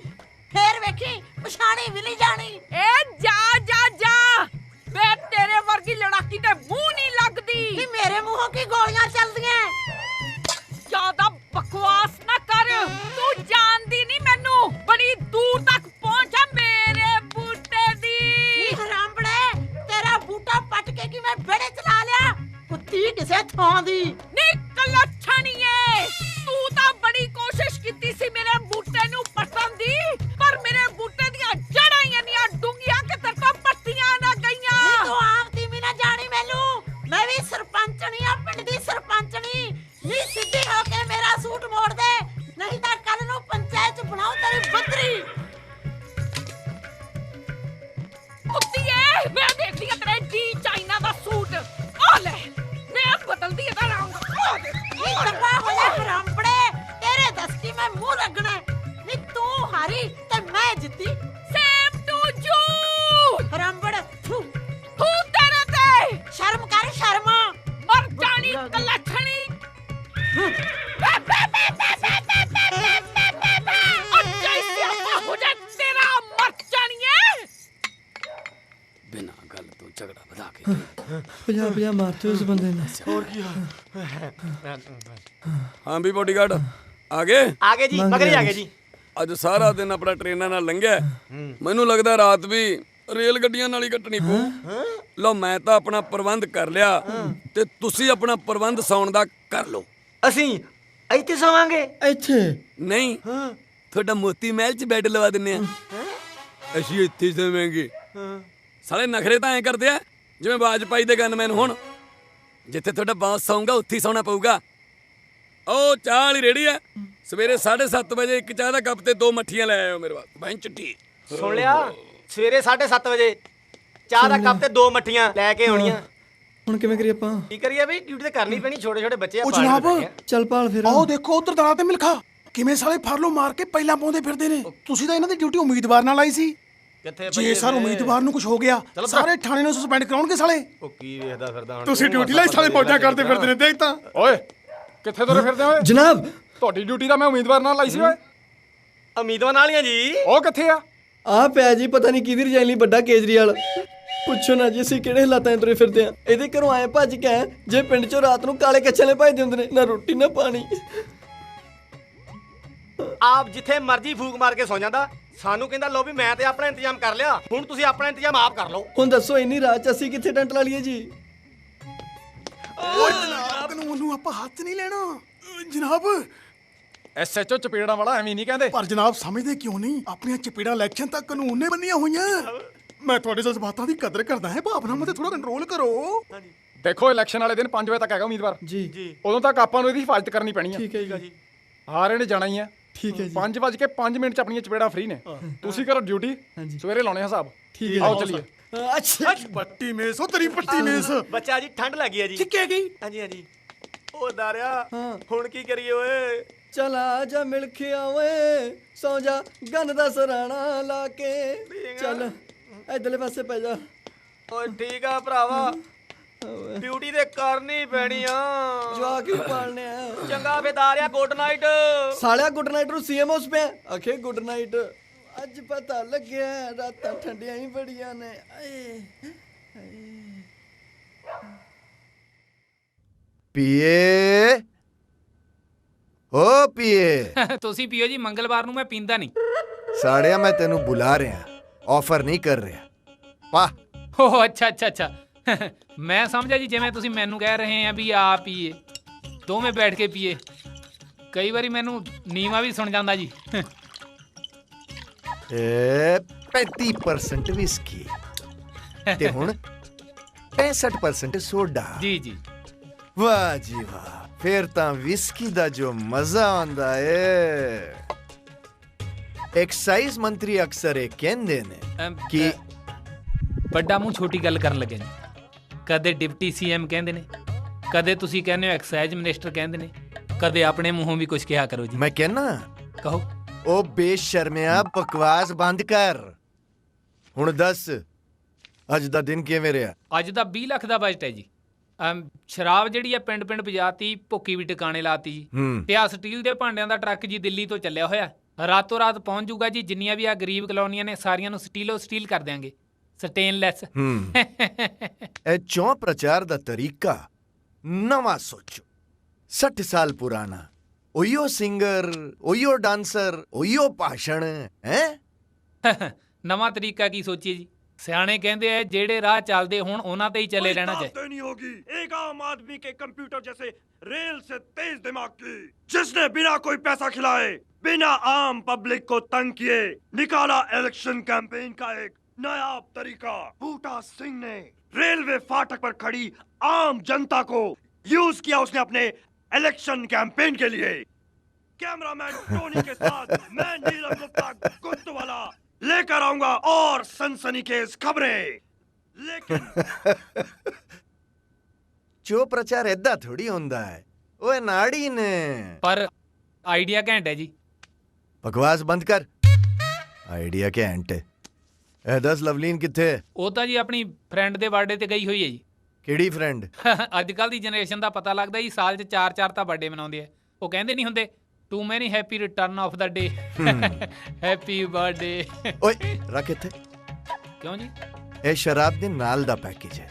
B: ਫੇਰ ਵੇਖੀ ਪਛਾਣੀ ਵੀ ਨਹੀਂ ਜਾਣੀ।
S: ਏ ਜਾ ਜਾ ਜਾ, ਵੇ ਤੇਰੇ ਵਰਗੀ ਲੜਾਕੀ ਤੇ ਮੂੰਹ ਨਹੀਂ ਲੱਗਦੀ।
B: ਨੀ ਮੇਰੇ ਮੂੰਹੋਂ ਕੀ ਗੋਲੀਆਂ ਚੱਲਦੀਆਂ?
S: ਜ਼ਿਆਦਾ ਬਕਵਾਸ ਨਾ ਕਰ, ਤੂੰ ਜਾਣਦੀ ਨਹੀਂ ਮੈਨੂੰ। ਬੜੀ ਦੂਰ ਤੱਕ ਪਹੁੰਚਾ ਮੇਰੇ ਬੂਟੇ ਦੀ।
B: ਨੀ ਹਰਾਮੜੇ, ਤੇਰਾ ਬੂਟਾ ਪੱਟ ਕੇ ਕੀ ਮੈਂ ਬੇੜੇ ਚਲਾ ਲਿਆ? ਕੁੱਤੀ ਕਿਸੇ ਥਾਂ ਦੀ।
S: ਨੀ ਕਲੱਛਣੀਏ, ਤੂੰ ਤਾਂ ਬੜੀ ਕੋਸ਼ਿਸ਼ ਕੀਤੀ ਸੀ ਮੇਰੇ ਬੂਟੇ ਨੂੰ ਪੱਟਣ ਦੀ, ਪਰ ਮੇਰੇ ਬੂਟੇ ਦੀਆਂ ਜੜਾਂ ਹੀ ਇੰਨੀਆਂ ਡੂੰਘੀਆਂ ਕਿ ਤੇਰੇ ਤੋਂ ਪੱਟੀਆਂ ਨਾ ਗਈਆਂ।
B: ਨੀ ਤੂੰ ਆਪ ਦੀ ਵੀ ਨਾ ਜਾਣੀ ਮੈਨੂੰ, ਮੈਂ ਵੀ ਸਰਪੰਚਣੀ ਆ, ਪਿੰਡ ਦੀ ਸਰਪੰਚਣੀ। ਨੀ ਸਿੱਧੀ ਹੋ ਕੇ ਮੇਰਾ ਸੂਟ ਮੋੜ ਦੇ, ਨਹੀਂ ਤਾਂ ਕੱਲ ਨੂੰ ਪੰਚਾਇਤ ਚ ਬਣਾਉ ਤੇਰੀ ਬੱਦਰੀ।
S: ਕੁੱਤੀਏ, ਮੈਂ ਦੇਖਦੀ ਆ ਤੇਰੇ ਡੀ ਚਾਈਨਾ ਦਾ ਸੂਟ। ਆ ਲੈ, ਮੈਂ ਬਦਲਦੀ ਇਹਦਾ ਰੰਗ।
B: ਨੀ ਚੰਗਾ ਹੋਇਆ ਹਰਾਮੜੇ, ਤੇਰੇ ਦੱਸ ਕੀ ਮੈਂ ਮੂੰਹ ਲੱਗਣਾ। ਨੀ ਤੂੰ ਹਾਰੀ ਤੇ ਮੈਂ ਜਿੱਤੀ।
S: Same to you.
B: ਹਰਾਮੜ ਥੂ
S: ਤੇਰੇ ਤੇ
B: ਸ਼ਰਮ ਕਰ, ਸ਼ਰਮ।
S: ਮਰ ਜਾਣੀ ਕਲੱਛਣੀ।
R: ਬਿਨਾਂ ਗੱਲ ਤੋਂ ਝਗੜਾ ਵਧਾ ਕੇ
U: 50 ਮਾਰਤੇ ਉਸ ਬੰਦੇ ਨੇ।
T: ਹੋਰ ਕੀ?
R: ਹਾਂ ਵੀ ਬੋਡੀਗਾਰਡ ਆ ਗਏ?
T: ਆ ਗਏ ਜੀ, ਮਗਰ ਹੀ ਆ ਗਏ ਜੀ।
R: ਅੱਜ ਸਾਰਾ ਦਿਨ ਆਪਣਾ ਟ੍ਰੇਨਾਂ ਨਾਲ ਲੰਘਿਆ, ਮੈਨੂੰ ਲੱਗਦਾ ਰਾਤ ਵੀ ਰੇਲ ਗੱਡੀਆਂ ਨਾਲ ਹੀ ਕੱਟਣੀ ਪਊ। ਲਓ ਮੈਂ ਤਾਂ ਆਪਣਾ ਪ੍ਰਬੰਧ ਕਰ ਲਿਆ ਤੇ ਤੁਸੀਂ ਆਪਣਾ ਪ੍ਰਬੰਧ ਸੌਣ ਦਾ ਕਰ ਲਓ।
T: ਅਸੀਂ ਇੱਥੇ ਸੌਵਾਂਗੇ?
U: ਇੱਥੇ
R: ਨਹੀਂ, ਤੁਹਾਡਾ ਮੋਤੀ ਮਹਿਲ 'ਚ ਬੈੱਡ ਲਵਾ ਦਿੰਨੇ ਆ। ਅਸੀਂ ਇੱਥੇ ਸੌਵਾਂਗੇ। ਸਾਲੇ ਨਖਰੇ ਤਾਂ ਐਂ ਕਰਦੇ ਆ ਜਿਵੇਂ ਵਾਜਪਾਈ ਦੇ ਗਨਮੈਨ ਹੋਣ। ਜਿੱਥੇ ਤੁਹਾਡਾ ਬਾਸ ਸੌਂਗਾ ਉੱਥੇ ਹੀ ਸੌਣਾ ਪਊਗਾ। ਉਹ ਚਾਹ ਵਾਲੀ ਰੇੜੀ ਆ, ਸਵੇਰੇ 7:30 ਵਜੇ ਇੱਕ ਚਾਹ ਦਾ ਕੱਪ ਤੇ 2 ਮੱਠੀਆਂ ਲੈ ਆਇਓ ਮੇਰੇ ਵਾਸਤੇ। ਬੈਂਚ ਟੀ
T: ਸੁਣ ਲਿਆ, ਸਵੇਰੇ 7:30 ਵਜੇ ਚਾਹ ਦਾ ਕੱਪ ਤੇ 2 ਮੱਠੀਆਂ ਲੈ ਕੇ ਆਉਣੀਆਂ।
U: ਹੁਣ ਕਿਵੇਂ ਕਰੀਏ ਆਪਾਂ?
T: ਕੀ ਕਰੀਏ ਬਈ, ਡਿਊਟੀ ਤੇ ਕਰਨੀ ਪੈਣੀ, ਛੋਟੇ ਛੋਟੇ ਬੱਚੇ ਆ।
V: ਉਹ ਜਨਾਬ,
U: ਚੱਲ ਪਾਲ ਫਿਰ।
V: ਆਓ ਦੇਖੋ ਉਧਰ ਦਲਾਂ ਤੇ ਮਿਲਖਾ ਕਿਵੇਂ ਸਾਲੇ ਫਰਲੋ ਮਾਰ ਕੇ ਪਹਿਲਾਂ ਪਾਉਂਦੇ ਫਿਰਦੇ ਨੇ। ਤੁਸੀਂ ਤਾਂ ਇਹਨਾਂ ਦੀ ਡਿਊਟੀ ਉਮੀਦਵਾਰ ਨਾਲ ਆਈ ਸੀ। ਜੇ ਸਰ ਉਮੀਦਵਾਰ ਨੂੰ ਕੁਝ ਹੋ ਗਿਆ ਸਾਰੇ ਥਾਣੇ ਨੂੰ ਸਸਪੈਂਡ ਕਰਾਉਣਗੇ ਸਾਲੇ।
T: ਉਹ ਕੀ ਵੇਖਦਾ ਫਿਰਦਾ ਹੁਣ?
V: ਤੁਸੀਂ ਡਿਊਟੀ ਲਈ ਸਾਲੇ ਮੌਜਾਂ ਕਰਦੇ ਫਿਰਦੇ ਨੇ, ਦੇਖ ਤਾਂ। ਓਏ ਕਿੱਥੇ ਤੁਰੇ ਫਿਰਦੇ ਓਏ?
U: ਜਨਾਬ
V: ਤੁਹਾਡੀ ਡਿਊਟੀ ਤਾਂ ਮੈਂ ਉਮੀਦਵਾਰ ਨਾਲ ਲਾਈ ਸੀ ਓਏ।
T: ਉਮੀਦਵਾਰ ਨਾਲ ਹੀ ਆ ਜੀ।
V: ਉਹ ਕਿੱਥੇ ਆ?
U: ਆ ਪਿਆ ਜੀ, ਪਤਾ ਨਹੀਂ ਕਿਹਦੀ ਰਜਾਈ ਲਈ ਵੱਡਾ ਕੇਜਰੀਵਾਲ। ਪੁੱਛੋ ਨਾ ਜੀ ਅਸੀਂ ਕਿਹੜੇ ਹਾਲਾਤਾਂ 'ਚ ਤੁਰੇ ਫਿਰਦੇ ਆ। ਇਹਦੇ ਘਰੋਂ ਆਏ ਭੱਜ ਕੇ ਆਏ, ਜੇ ਪਿੰਡ 'ਚੋਂ ਰਾਤ ਨੂੰ ਕਾਲੇ ਕੱਛੇ ਨੇ ਭੱਜਦੇ ਹੁੰਦੇ ਨੇ, ਨਾ ਰੋਟੀ ਨਾ ਪਾਣੀ।
T: ਆਪ ਜਿੱਥੇ ਮਰਜ਼ੀ ਫੂਕ ਮਾਰ ਕੇ ਸੌ ਜਾਂਦਾ, ਸਾਨੂੰ ਕਹਿੰਦਾ ਲੋ ਵੀ ਮੈਂ ਤੇ ਆਪਣਾ ਇੰਤਜ਼ਾਮ ਕਰ ਲਿਆ, ਹੁਣ ਤੁਸੀਂ ਆਪਣਾ ਇੰਤਜ਼ਾਮ ਆਪ ਕਰ ਲਓ।
U: ਹੁਣ ਦੱਸੋ ਇੰਨੀ ਰਾਤ 'ਚ ਅਸੀਂ ਕਿੱਥੇ ਟੰਟ ਲਾ ਲਈਏ ਜੀ?
V: ਓਏ ਜਨਾਬ, ਕਾਨੂੰਨ ਨੂੰ ਆਪਾਂ ਹੱਥ ਨਹੀਂ ਲੈਣਾ ਜਨਾਬ। ਐਸਐਚਓ ਚਪੇੜਾਂ ਵਾਲਾ ਐਵੇਂ ਨਹੀਂ ਕਹਿੰਦੇ। ਪਰ ਜਨਾਬ ਸਮਝਦੇ ਕਿਉਂ ਨਹੀਂ? ਆਪਣੀਆਂ ਚਪੇੜਾਂ ਇਲੈਕਸ਼ਨ ਤੱਕ ਕਾਨੂੰਨ ਨੇ ਬੰਨੀਆਂ ਹੋਈਆਂ। ਮੈਂ ਤੁਹਾਡੇ ਜਜ਼ਬਾਤਾਂ ਦੀ ਕਦਰ ਕਰਦਾ ਹਾਂ, ਭਾਵਨਾਵਾਂ ਤੇ ਥੋੜਾ ਕੰਟਰੋਲ ਕਰੋ। ਦੇਖੋ ਇਲੈਕਸ਼ਨ ਵਾਲੇ ਦਿਨ 5 ਵਜੇ ਤੱਕ ਹੈਗਾ ਉਮੀਦਵਾਰ ਜੀ। ਉਦੋਂ ਤੱਕ ਆਪਾਂ ਨੂੰ ਇਹਦੀ ਹਿਫਾਜ਼ਤ ਕਰਨੀ ਪੈਣੀ ਆ।
U: ਠੀਕ ਹੈ ਜੀ।
V: ਹਾਰੇ ਨੇ ਜਾਣਾ ਹੀ ਆ।
U: ਠੀਕ ਹੈ ਜੀ।
V: 5:05 'ਚ ਆਪਣੀਆਂ ਚਪੇੜਾਂ ਫ੍ਰੀ ਨੇ। ਤੁਸੀਂ ਕਰੋ ਡਿਊਟੀ, ਸਵੇਰੇ ਲਾਉਣੇ ਹਿਸਾਬ।
U: ਠੀਕ ਹੈ,
V: ਆਓ ਚਲੀਏ।
U: ਅੱਛਾ
V: ਪੱਟੀ ਮੇਸ, ਉਹ ਤੇਰੀ ਪੱਟੀ ਮੇਸ।
T: ਬੱਚਾ ਜੀ ਠੰਡ ਲੱਗੀ ਹੈ ਜੀ।
V: ਚਿੱਕੇ ਗਈ।
T: ਹਾਂਜੀ ਹਾਂਜੀ। ਉਹ ਦਾਰਿਆ ਹੁਣ ਕੀ ਕਰੀਏ ਓਏ?
U: ਚਲਾ ਜਾ ਮਿਲ ਕੇ ਆਵੇ, ਸੌ ਜਾ ਗੰਨ ਦਾ ਸਰਾਣਾ ਲਾ ਕੇ। ਚੱਲ ਇਧਰਲੇ ਪਾਸੇ ਪੈ ਜਾ।
T: ਓਏ ਠੀਕ ਆ ਭਰਾਵਾ, ਡਿਊਟੀ ਤੇ ਕਰਨੀ ਪੈਣੀ ਆ
U: ਜਵਾ ਕੀ ਪਾਲਨੇ ਆ
T: ਚੰਗਾ ਬੇਦਾਰਿਆ ਗੁੱਡ ਨਾਈਟ
U: ਸਾਲਿਆ ਗੁੱਡ ਨਾਈਟ ਨੂੰ ਸੀਐਮ ਹਾਊਸ ਪਿਆ ਆਖੇ ਗੁੱਡ ਨਾਈਟ ਅੱਜ ਪਤਾ ਲੱਗਿਆ ਰਾਤਾਂ ਠੰਡੀਆਂ ਹੀ ਬੜੀਆਂ ਨੇ ਆਏ
C: ਪੀਏ ਓ ਪੀਏ
E: ਤੁਸੀਂ ਪੀਓ ਜੀ, ਮੰਗਲਵਾਰ ਨੂੰ ਮੈਂ ਪੀਂਦਾ ਨਹੀਂ।
C: ਸਾੜਿਆ ਮੈਂ ਤੈਨੂੰ ਬੁਲਾ ਰਿਹਾ, ਆਫਰ ਨਹੀਂ ਕਰ ਰਿਹਾ। ਵਾਹ
E: ਓ ਅੱਛਾ ਅੱਛਾ ਅੱਛਾ ਮੈਂ ਸਮਝਿਆ ਜੀ ਜਿਵੇਂ ਤੁਸੀਂ ਮੈਨੂੰ ਕਹਿ ਰਹੇ ਆ ਵੀ ਆ ਪੀਏ, ਦੋਵੇਂ ਬੈਠ ਕੇ ਪੀਏ। ਕਈ ਵਾਰੀ ਮੈਨੂੰ ਨੀਵਾ ਵੀ ਸੁਣ ਜਾਂਦਾ ਜੀ।
C: 35% ਵਿਸਕੀ ਤੇ ਹੁਣ 65% ਸੋਡਾ।
E: ਜੀ ਜੀ
C: ਵਾਹ ਜੀ ਵਾਹ, ਫਿਰ ਤਾਂ ਵਿਸਕੀ ਦਾ ਜੋ ਮਜ਼ਾ ਆਉਂਦਾ ਏ। ਐਕਸਾਈਜ਼ ਮੰਤਰੀ ਅਕਸਰ ਇਹ ਕਹਿੰਦੇ ਨੇ ਕਿ
E: ਵੱਡਾ ਮੂੰਹ ਛੋਟੀ ਗੱਲ ਕਰਨ ਲੱਗੇ ਨੇ। ਕਦੇ ਡਿਪਟੀ ਸੀਐਮ ਕਹਿੰਦੇ ਨੇ, ਕਦੇ ਤੁਸੀਂ ਕਹਿੰਦੇ ਹੋ ਐਕਸਾਈਜ਼ ਮਿਨਿਸਟਰ ਕਹਿੰਦੇ ਨੇ, ਕਦੇ ਆਪਣੇ ਮੂੰਹੋਂ ਵੀ ਕੁਝ ਕਿਹਾ ਕਰੋ ਜੀ।
C: ਮੈਂ ਕਹਿਣਾ
E: ਕਹੋ।
C: ਉਹ ਬੇਸ਼ਰਮਿਆ ਬਕਵਾਸ ਬੰਦ ਕਰ। ਹੁਣ ਦੱਸ ਅੱਜ ਦਾ ਦਿਨ ਕਿਵੇਂ ਰਿਹਾ?
E: ਅੱਜ ਦਾ 20 ਲੱਖ ਦਾ ਬਜਟ ਹੈ ਜੀ। ਸ਼ਰਾਬ ਜਿਹੜੀ ਆ ਪਿੰਡ ਪਿੰਡ ਵਜਾਤੀ, ਭੁੱਕੀ ਵੀ ਟਿਕਾਣੇ ਲਾਤੀ ਜੀ। ਤੇ ਆ ਸਟੀਲ ਦੇ ਭਾਂਡਿਆਂ ਦਾ ਟਰੱਕ ਜੀ ਦਿੱਲੀ ਤੋਂ ਚੱਲਿਆ ਹੋਇਆ, ਰਾਤੋਂ ਰਾਤ ਪਹੁੰਚ ਜੂਗਾ ਜੀ। ਜਿੰਨੀਆਂ ਵੀ ਆ ਗਰੀਬ ਕਲੋਨੀਆਂ ਨੇ ਸਾਰੀਆਂ ਨੂੰ ਸਟੀਲੋ ਸਟੀਲ ਕਰ ਦਿਆਂਗੇ, ਸਟੇਨਲੈਸ।
C: ਇਹ ਚੋਂ ਪ੍ਰਚਾਰ ਦਾ ਤਰੀਕਾ ਨਵਾਂ ਸੋਚੋ। 60 ਸਾਲ ਪੁਰਾਣਾ, ਉਹੀਓ ਸਿੰਗਰ, ਉਹੀਓ ਡਾਂਸਰ, ਉਹੀਓ ਭਾਸ਼ਣ ਹੈ।
E: ਨਵਾਂ ਤਰੀਕਾ ਕੀ ਸੋਚੀਏ ਜੀ? ਸਿਆਣੇ ਕਹਿੰਦੇ ਆ ਜਿਹੜੇ ਰਾਹ ਚੱਲਦੇ ਹੁਣ ਉਹਨਾਂ ਤੇ ਹੀ ਚੱਲੇ ਰਹਿਣਾ ਚਾਹੀਦਾ।
A: नहीं होगी एक आम आदमी के कंप्यूटर जैसे रेल से तेज दिमाग की, जिसने बिना कोई पैसा खिलाए, बिना आम पब्लिक को तंग किए निकाला इलेक्शन कैंपेन का एक नायाब तरीका। बूटा सिंह ने रेलवे फाटक पर खड़ी आम जनता को यूज किया उसने अपने इलेक्शन कैंपेन के लिए। कैमरामैन टोनी के साथ मैं नीलम गुप्ता गुत्तवाला लेकर आऊंगा और सनसनीखेज खबरें। लेकिन
C: ਜੋ ਪ੍ਰਚਾਰ ਏਦਾਂ ਥੋੜੀ ਹੁੰਦਾ ਹੈ, ਓਏ ਨਾੜੀ ਨੇ।
E: ਪਰ ਆਈਡੀਆ ਘੈਂਟ ਹੈ ਜੀ।
C: ਬਕਵਾਸ ਬੰਦ ਕਰ। ਆਈਡੀਆ ਘੈਂਟ ਹੈ। ਇਹ ਦੱਸ ਲਵਲੀਨ ਕਿੱਥੇ ਹੈ?
E: ਉਹ ਤਾਂ ਜੀ ਆਪਣੀ ਫਰੈਂਡ ਦੇ ਬਰਥਡੇ ਤੇ ਗਈ ਹੋਈ ਹੈ ਜੀ।
C: ਕਿਹੜੀ ਫਰੈਂਡ?
E: ਅੱਜ ਕੱਲ ਦੀ ਜਨਰੇਸ਼ਨ ਦਾ ਪਤਾ ਲੱਗਦਾ ਜੀ, ਸਾਲ 'ਚ 4-4 ਤਾਂ ਬਰਥਡੇ ਮਨਾਉਂਦੇ ਆ। ਉਹ ਕਹਿੰਦੇ ਨਹੀਂ ਹੁੰਦੇ ਟੂ ਮੈਨੀ happy return of the day, happy birthday.
C: ਓਏ ਰੱਖ ਇੱਥੇ।
E: ਕਿਉਂ ਜੀ?
C: ਇਹ ਸ਼ਰਾਬ ਦੇ ਨਾਲ ਦਾ ਪੈਕੇਜ ਹੈ।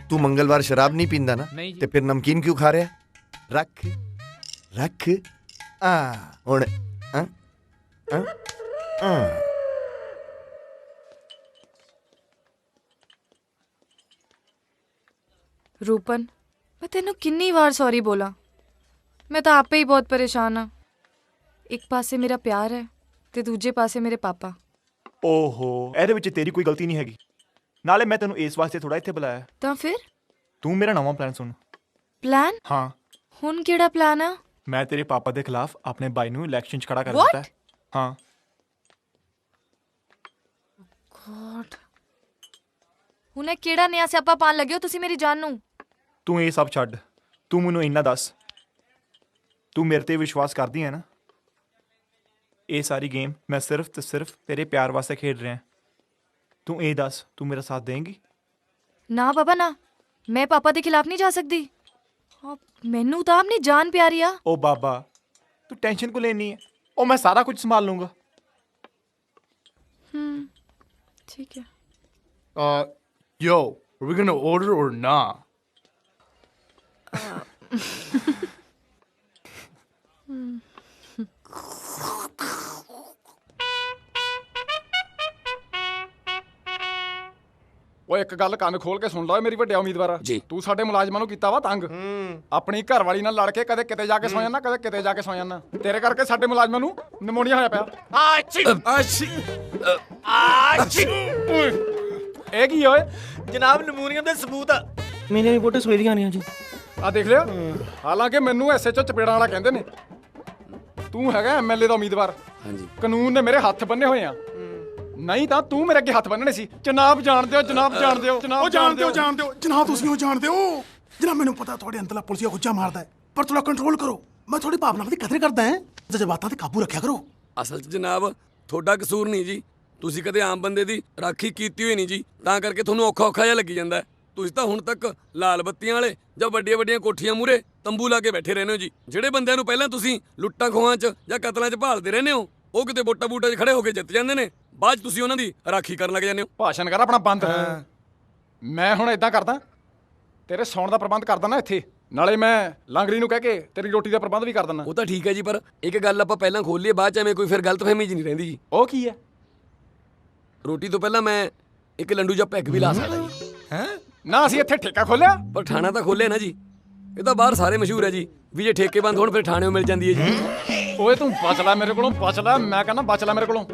C: ਤੂੰ ਮੰਗਲਵਾਰ ਸ਼ਰਾਬ ਨਹੀਂ ਪੀਂਦਾ ਨਾ, ਤੇ ਫਿਰ ਨਮਕੀਨ ਕਿਉਂ ਖਾ ਰਿਹਾ? ਰੱਖ ਰੱਖ। ਹੁਣ
H: ਰੂਪਨ, ਮੈਂ ਤੈਨੂੰ ਕਿੰਨੀ ਵਾਰ ਸੌਰੀ ਬੋਲਾਂ। ਮੈਂ ਤਾਂ ਆਪੇ ਹੀ ਬਹੁਤ ਪਰੇਸ਼ਾਨ ਆ। ਇੱਕ ਪਾਸੇ ਮੇਰਾ ਪਿਆਰ ਹੈ ਤੇ ਦੂਜੇ ਪਾਸੇ ਮੇਰੇ ਪਾਪਾ।
J: ਓਹੋ, ਇਹਦੇ ਵਿੱਚ ਤੇਰੀ ਕੋਈ ਗਲਤੀ ਨਹੀਂ ਹੈਗੀ। ਨਾਲੇ ਮੈਂ ਤੈਨੂੰ ਇਸ ਵਾਸਤੇ ਥੋੜਾ ਇੱਥੇ ਬੁਲਾਇਆ।
H: ਤਾਂ ਫਿਰ
J: ਤੂੰ ਮੇਰਾ ਨਵਾਂ ਪਲਾਨ ਸੁਣ।
H: ਪਲਾਨ?
J: ਹਾਂ।
H: ਹੁਣ ਕਿਹੜਾ ਪਲਾਨ ਆ?
J: ਮੈਂ ਤੇਰੇ ਪਾਪਾ ਦੇ ਖਿਲਾਫ ਆਪਣੇ ਬਾਈ ਨੂੰ ਇਲੈਕਸ਼ਨ 'ਚ ਖੜਾ ਕਰ ਦਿੱਤਾ ਹੈ। ਹਾਂ।
H: ਗॉड, ਹੁਣ ਇਹ ਕਿਹੜਾ ਨਿਆ ਸਿਆਪਾ ਪਾਣ ਲੱਗੇ ਹੋ ਤੁਸੀਂ ਮੇਰੀ ਜਾਨ ਨੂੰ?
J: ਤੂੰ ਇਹ ਸਭ ਛੱਡ, ਤੂੰ ਮੈਨੂੰ ਇੰਨਾ ਦੱਸ, ਤੂੰ ਮੇਰੇ ਤੇ ਵਿਸ਼ਵਾਸ ਕਰਦੀ ਹੈ ਨਾ? ਇਹ ਸਾਰੀ ਗੇਮ ਮੈਂ ਸਿਰਫ ਤੇ ਸਿਰਫ ਤੇਰੇ ਪਿਆਰ ਵਾਸਤੇ ਖੇਡ ਰਿਹਾ। ਤੂੰ ਇਹ ਦੱਸ, ਤੂੰ ਮੇਰਾ ਸਾਥ ਦੇਂਗੀ?
H: ਨਾ ਪਾਪਾ ਨਾ, ਮੈਂ ਪਾਪਾ ਦੇ ਖਿਲਾਫ ਨਹੀਂ ਜਾ ਸਕਦੀ। ਮੈਨੂੰ ਤਾਂ ਆਪਣੀ ਜਾਨ ਪਿਆਰੀ ਆ।
J: ਓ ਬਾਬਾ, ਤੂੰ ਟੈਨਸ਼ਨ ਕੋ ਲੈਣੀ ਹੈ? ਉਹ ਮੈਂ ਸਾਰਾ ਕੁਝ ਸੰਭਾਲ ਲੂੰਗਾ।
H: ਠੀਕ ਹੈ।
K: Yo, are we gonna order or not?
M: ਓਏ ਇੱਕ ਗੱਲ ਕੰਨ ਖੋਲ ਕੇ ਸੁਣ ਲਓ ਮੇਰੀ ਵੱਡਿਆ ਉਮੀਦਵਾਰ। ਤੂੰ ਸਾਡੇ ਮੁਲਾਜ਼ਮਾਂ ਨੂੰ ਕੀਤਾ ਵਾ ਤੰਗ। ਆਪਣੀ ਘਰ ਵਾਲੀ ਨਾਲ ਲੜ ਕੇ ਕਦੇ ਕਿਤੇ ਜਾ ਕੇ ਸੌ ਜਾਂਦਾ, ਕਦੇ ਕਿਤੇ ਜਾ ਕੇ ਸੌ ਜਾਂਦਾ। ਤੇਰੇ ਕਰਕੇ ਸਾਡੇ ਮੁਲਾਜ਼ਮਾਂ ਨੂੰ ਨਿਮੋਨੀਆ ਹੋਇਆ ਪਿਆ। ਇਹ ਕੀ ਓਏ?
T: ਜਨਾਬ ਨਿਮੋਨੀਆ ਦੇ ਸਬੂਤ ਆ।
U: ਮੇਰੀਆਂ ਰਿਪੋਰਟਾਂ ਸਵੇਰੇ ਆਣੀਆਂ ਜੀ।
M: ਆ ਦੇਖ ਲਿਆ। ਹਾਲਾਂਕਿ ਮੈਨੂੰ ਐਸਐਚਓ ਚਪੇੜਾਂ ਵਾਲਾ ਕਹਿੰਦੇ ਨੇ। ਤੂੰ ਹੈਗਾ ਐਮਐਲਏ ਦਾ ਉਮੀਦਵਾਰ। ਹਾਂਜੀ। ਕਾਨੂੰਨ ਨੇ ਮੇਰੇ ਹੱਥ ਬੰਨੇ ਹੋਏ ਆ, ਨਹੀਂ ਤਾਂ ਤੂੰ ਮੇਰੇ ਅੱਗੇ ਹੱਥ ਬੰਨਣੇ ਸੀ। ਜਨਾਬ ਜਾਣਦੇ ਹੋ, ਜਨਾਬ ਜਾਣਦੇ ਹੋ, ਜਨਾਬ
V: ਜਾਣਦੇ ਹੋ, ਜਾਣਦੇ ਹੋ ਜਨਾਬ, ਤੁਸੀਂ ਉਹ ਜਾਣਦੇ ਹੋ। ਜਨਾਬ ਮੈਨੂੰ ਪਤਾ ਤੁਹਾਡੇ ਅੰਦਰਲਾ ਪੁਲਸੀਆ ਗੁੱਜਾ ਮਾਰਦਾ ਹੈ, ਪਰ ਥੋੜਾ ਕੰਟਰੋਲ ਕਰੋ। ਮੈਂ ਤੁਹਾਡੀ ਭਾਵਨਾਵਾਂ ਦੀ ਕਦਰ ਕਰਦਾ ਹਾਂ, ਜਜ਼ਬਾਤਾਂ ਤੇ ਕਾਬੂ ਰੱਖਿਆ ਕਰੋ।
R: ਅਸਲ 'ਚ ਜਨਾਬ ਤੁਹਾਡਾ ਕਸੂਰ ਨਹੀਂ ਜੀ, ਤੁਸੀਂ ਕਦੇ ਆਮ ਬੰਦੇ ਦੀ ਰਾਖੀ ਕੀਤੀ ਹੋਈ ਨਹੀਂ ਜੀ, ਤਾਂ ਕਰਕੇ ਤੁਹਾਨੂੰ ਔਖਾ ਜਿਹਾ ਲੱਗੀ ਜਾਂਦਾ। ਤੁਸੀਂ ਤਾਂ ਹੁਣ ਤੱਕ ਲਾਲ ਬੱਤੀਆਂ ਵਾਲੇ ਜਾਂ ਵੱਡੀਆਂ ਵੱਡੀਆਂ ਕੋਠੀਆਂ ਮੂਰੇ ਤੰਬੂ ਲਾ ਕੇ ਬੈਠੇ ਰਹਿੰਦੇ ਹੋ ਜੀ। ਜਿਹੜੇ ਬੰਦਿਆਂ ਨੂੰ ਪਹਿਲਾਂ ਤੁਸੀਂ ਲੁੱਟਾਂ ਖੋਹਾਂ 'ਚ ਜਾਂ ਕਤਲਾਂ 'ਚ ਭਾਲਦੇ ਰਹਿੰਦੇ ਹੋ, ਉਹ ਕਿਤੇ ਵੋਟਾਂ ਬੂਟਾਂ 'ਚ ਖੜੇ ਹੋ ਕੇ ਜਿੱਤ ਜਾਂਦੇ ਨੇ, ਬਾਅਦ 'ਚ ਤੁਸੀਂ ਉਹਨਾਂ ਦੀ ਰਾਖੀ ਕਰਨ ਲੱਗ ਜਾਂਦੇ ਹੋ।
M: ਭਾਸ਼ਣ ਕਰ ਆਪਣਾ ਬੰਦ। ਮੈਂ ਹੁਣ ਇਦਾਂ ਕਰਦਾ, ਤੇਰੇ ਸੌਣ ਦਾ ਪ੍ਰਬੰਧ ਕਰ ਦਿੰਦਾ ਇੱਥੇ, ਨਾਲੇ ਮੈਂ ਲਾਂਗਰੀ ਨੂੰ ਕਹਿ ਕੇ ਤੇਰੀ ਰੋਟੀ ਦਾ ਪ੍ਰਬੰਧ ਵੀ ਕਰ ਦਿੰਦਾ।
R: ਉਹ ਤਾਂ ਠੀਕ ਹੈ ਜੀ, ਪਰ ਇੱਕ ਗੱਲ ਆਪਾਂ ਪਹਿਲਾਂ ਖੋਲ ਲਈਏ, ਬਾਅਦ 'ਚ ਐਵੇਂ ਕੋਈ ਫਿਰ ਗਲਤਫਹਿਮੀ ਜੀ ਨਹੀਂ ਰਹਿੰਦੀ ਜੀ।
M: ਉਹ ਕੀ ਹੈ?
R: ਰੋਟੀ ਤੋਂ ਪਹਿਲਾਂ ਮੈਂ ਇੱਕ ਲੰਡੂ ਜਾਂ ਪੈਗ ਵੀ ਲਾ ਸਕਦਾ ਜੀ।
M: ਹੈਂ? ਨਾ ਅਸੀਂ ਇੱਥੇ ਠੇਕਾ ਖੋਲਿਆ,
R: ਪਰ ਠਾਣਾ ਤਾਂ ਖੋਲਿਆ ਨਾ ਜੀ। ਇਹ ਤਾਂ ਬਾਹਰ ਸਾਰੇ ਮਸ਼ਹੂਰ ਹੈ ਜੀ ਵੀ ਜੇ ਠੇਕੇ ਬੰਦ ਹੋਣ ਫਿਰ ਠਾਣਿਓਂ ਮਿਲ ਜਾਂਦੀ ਹੈ ਜੀ।
M: ਓਏ ਤੂੰ ਬਚ ਲੈ ਮੇਰੇ ਕੋਲੋਂ, ਬਚ ਲੈ, ਮੈਂ ਕਹਿੰਦਾ ਬਚ ਲੈ ਮੇਰੇ ਕੋਲੋਂ।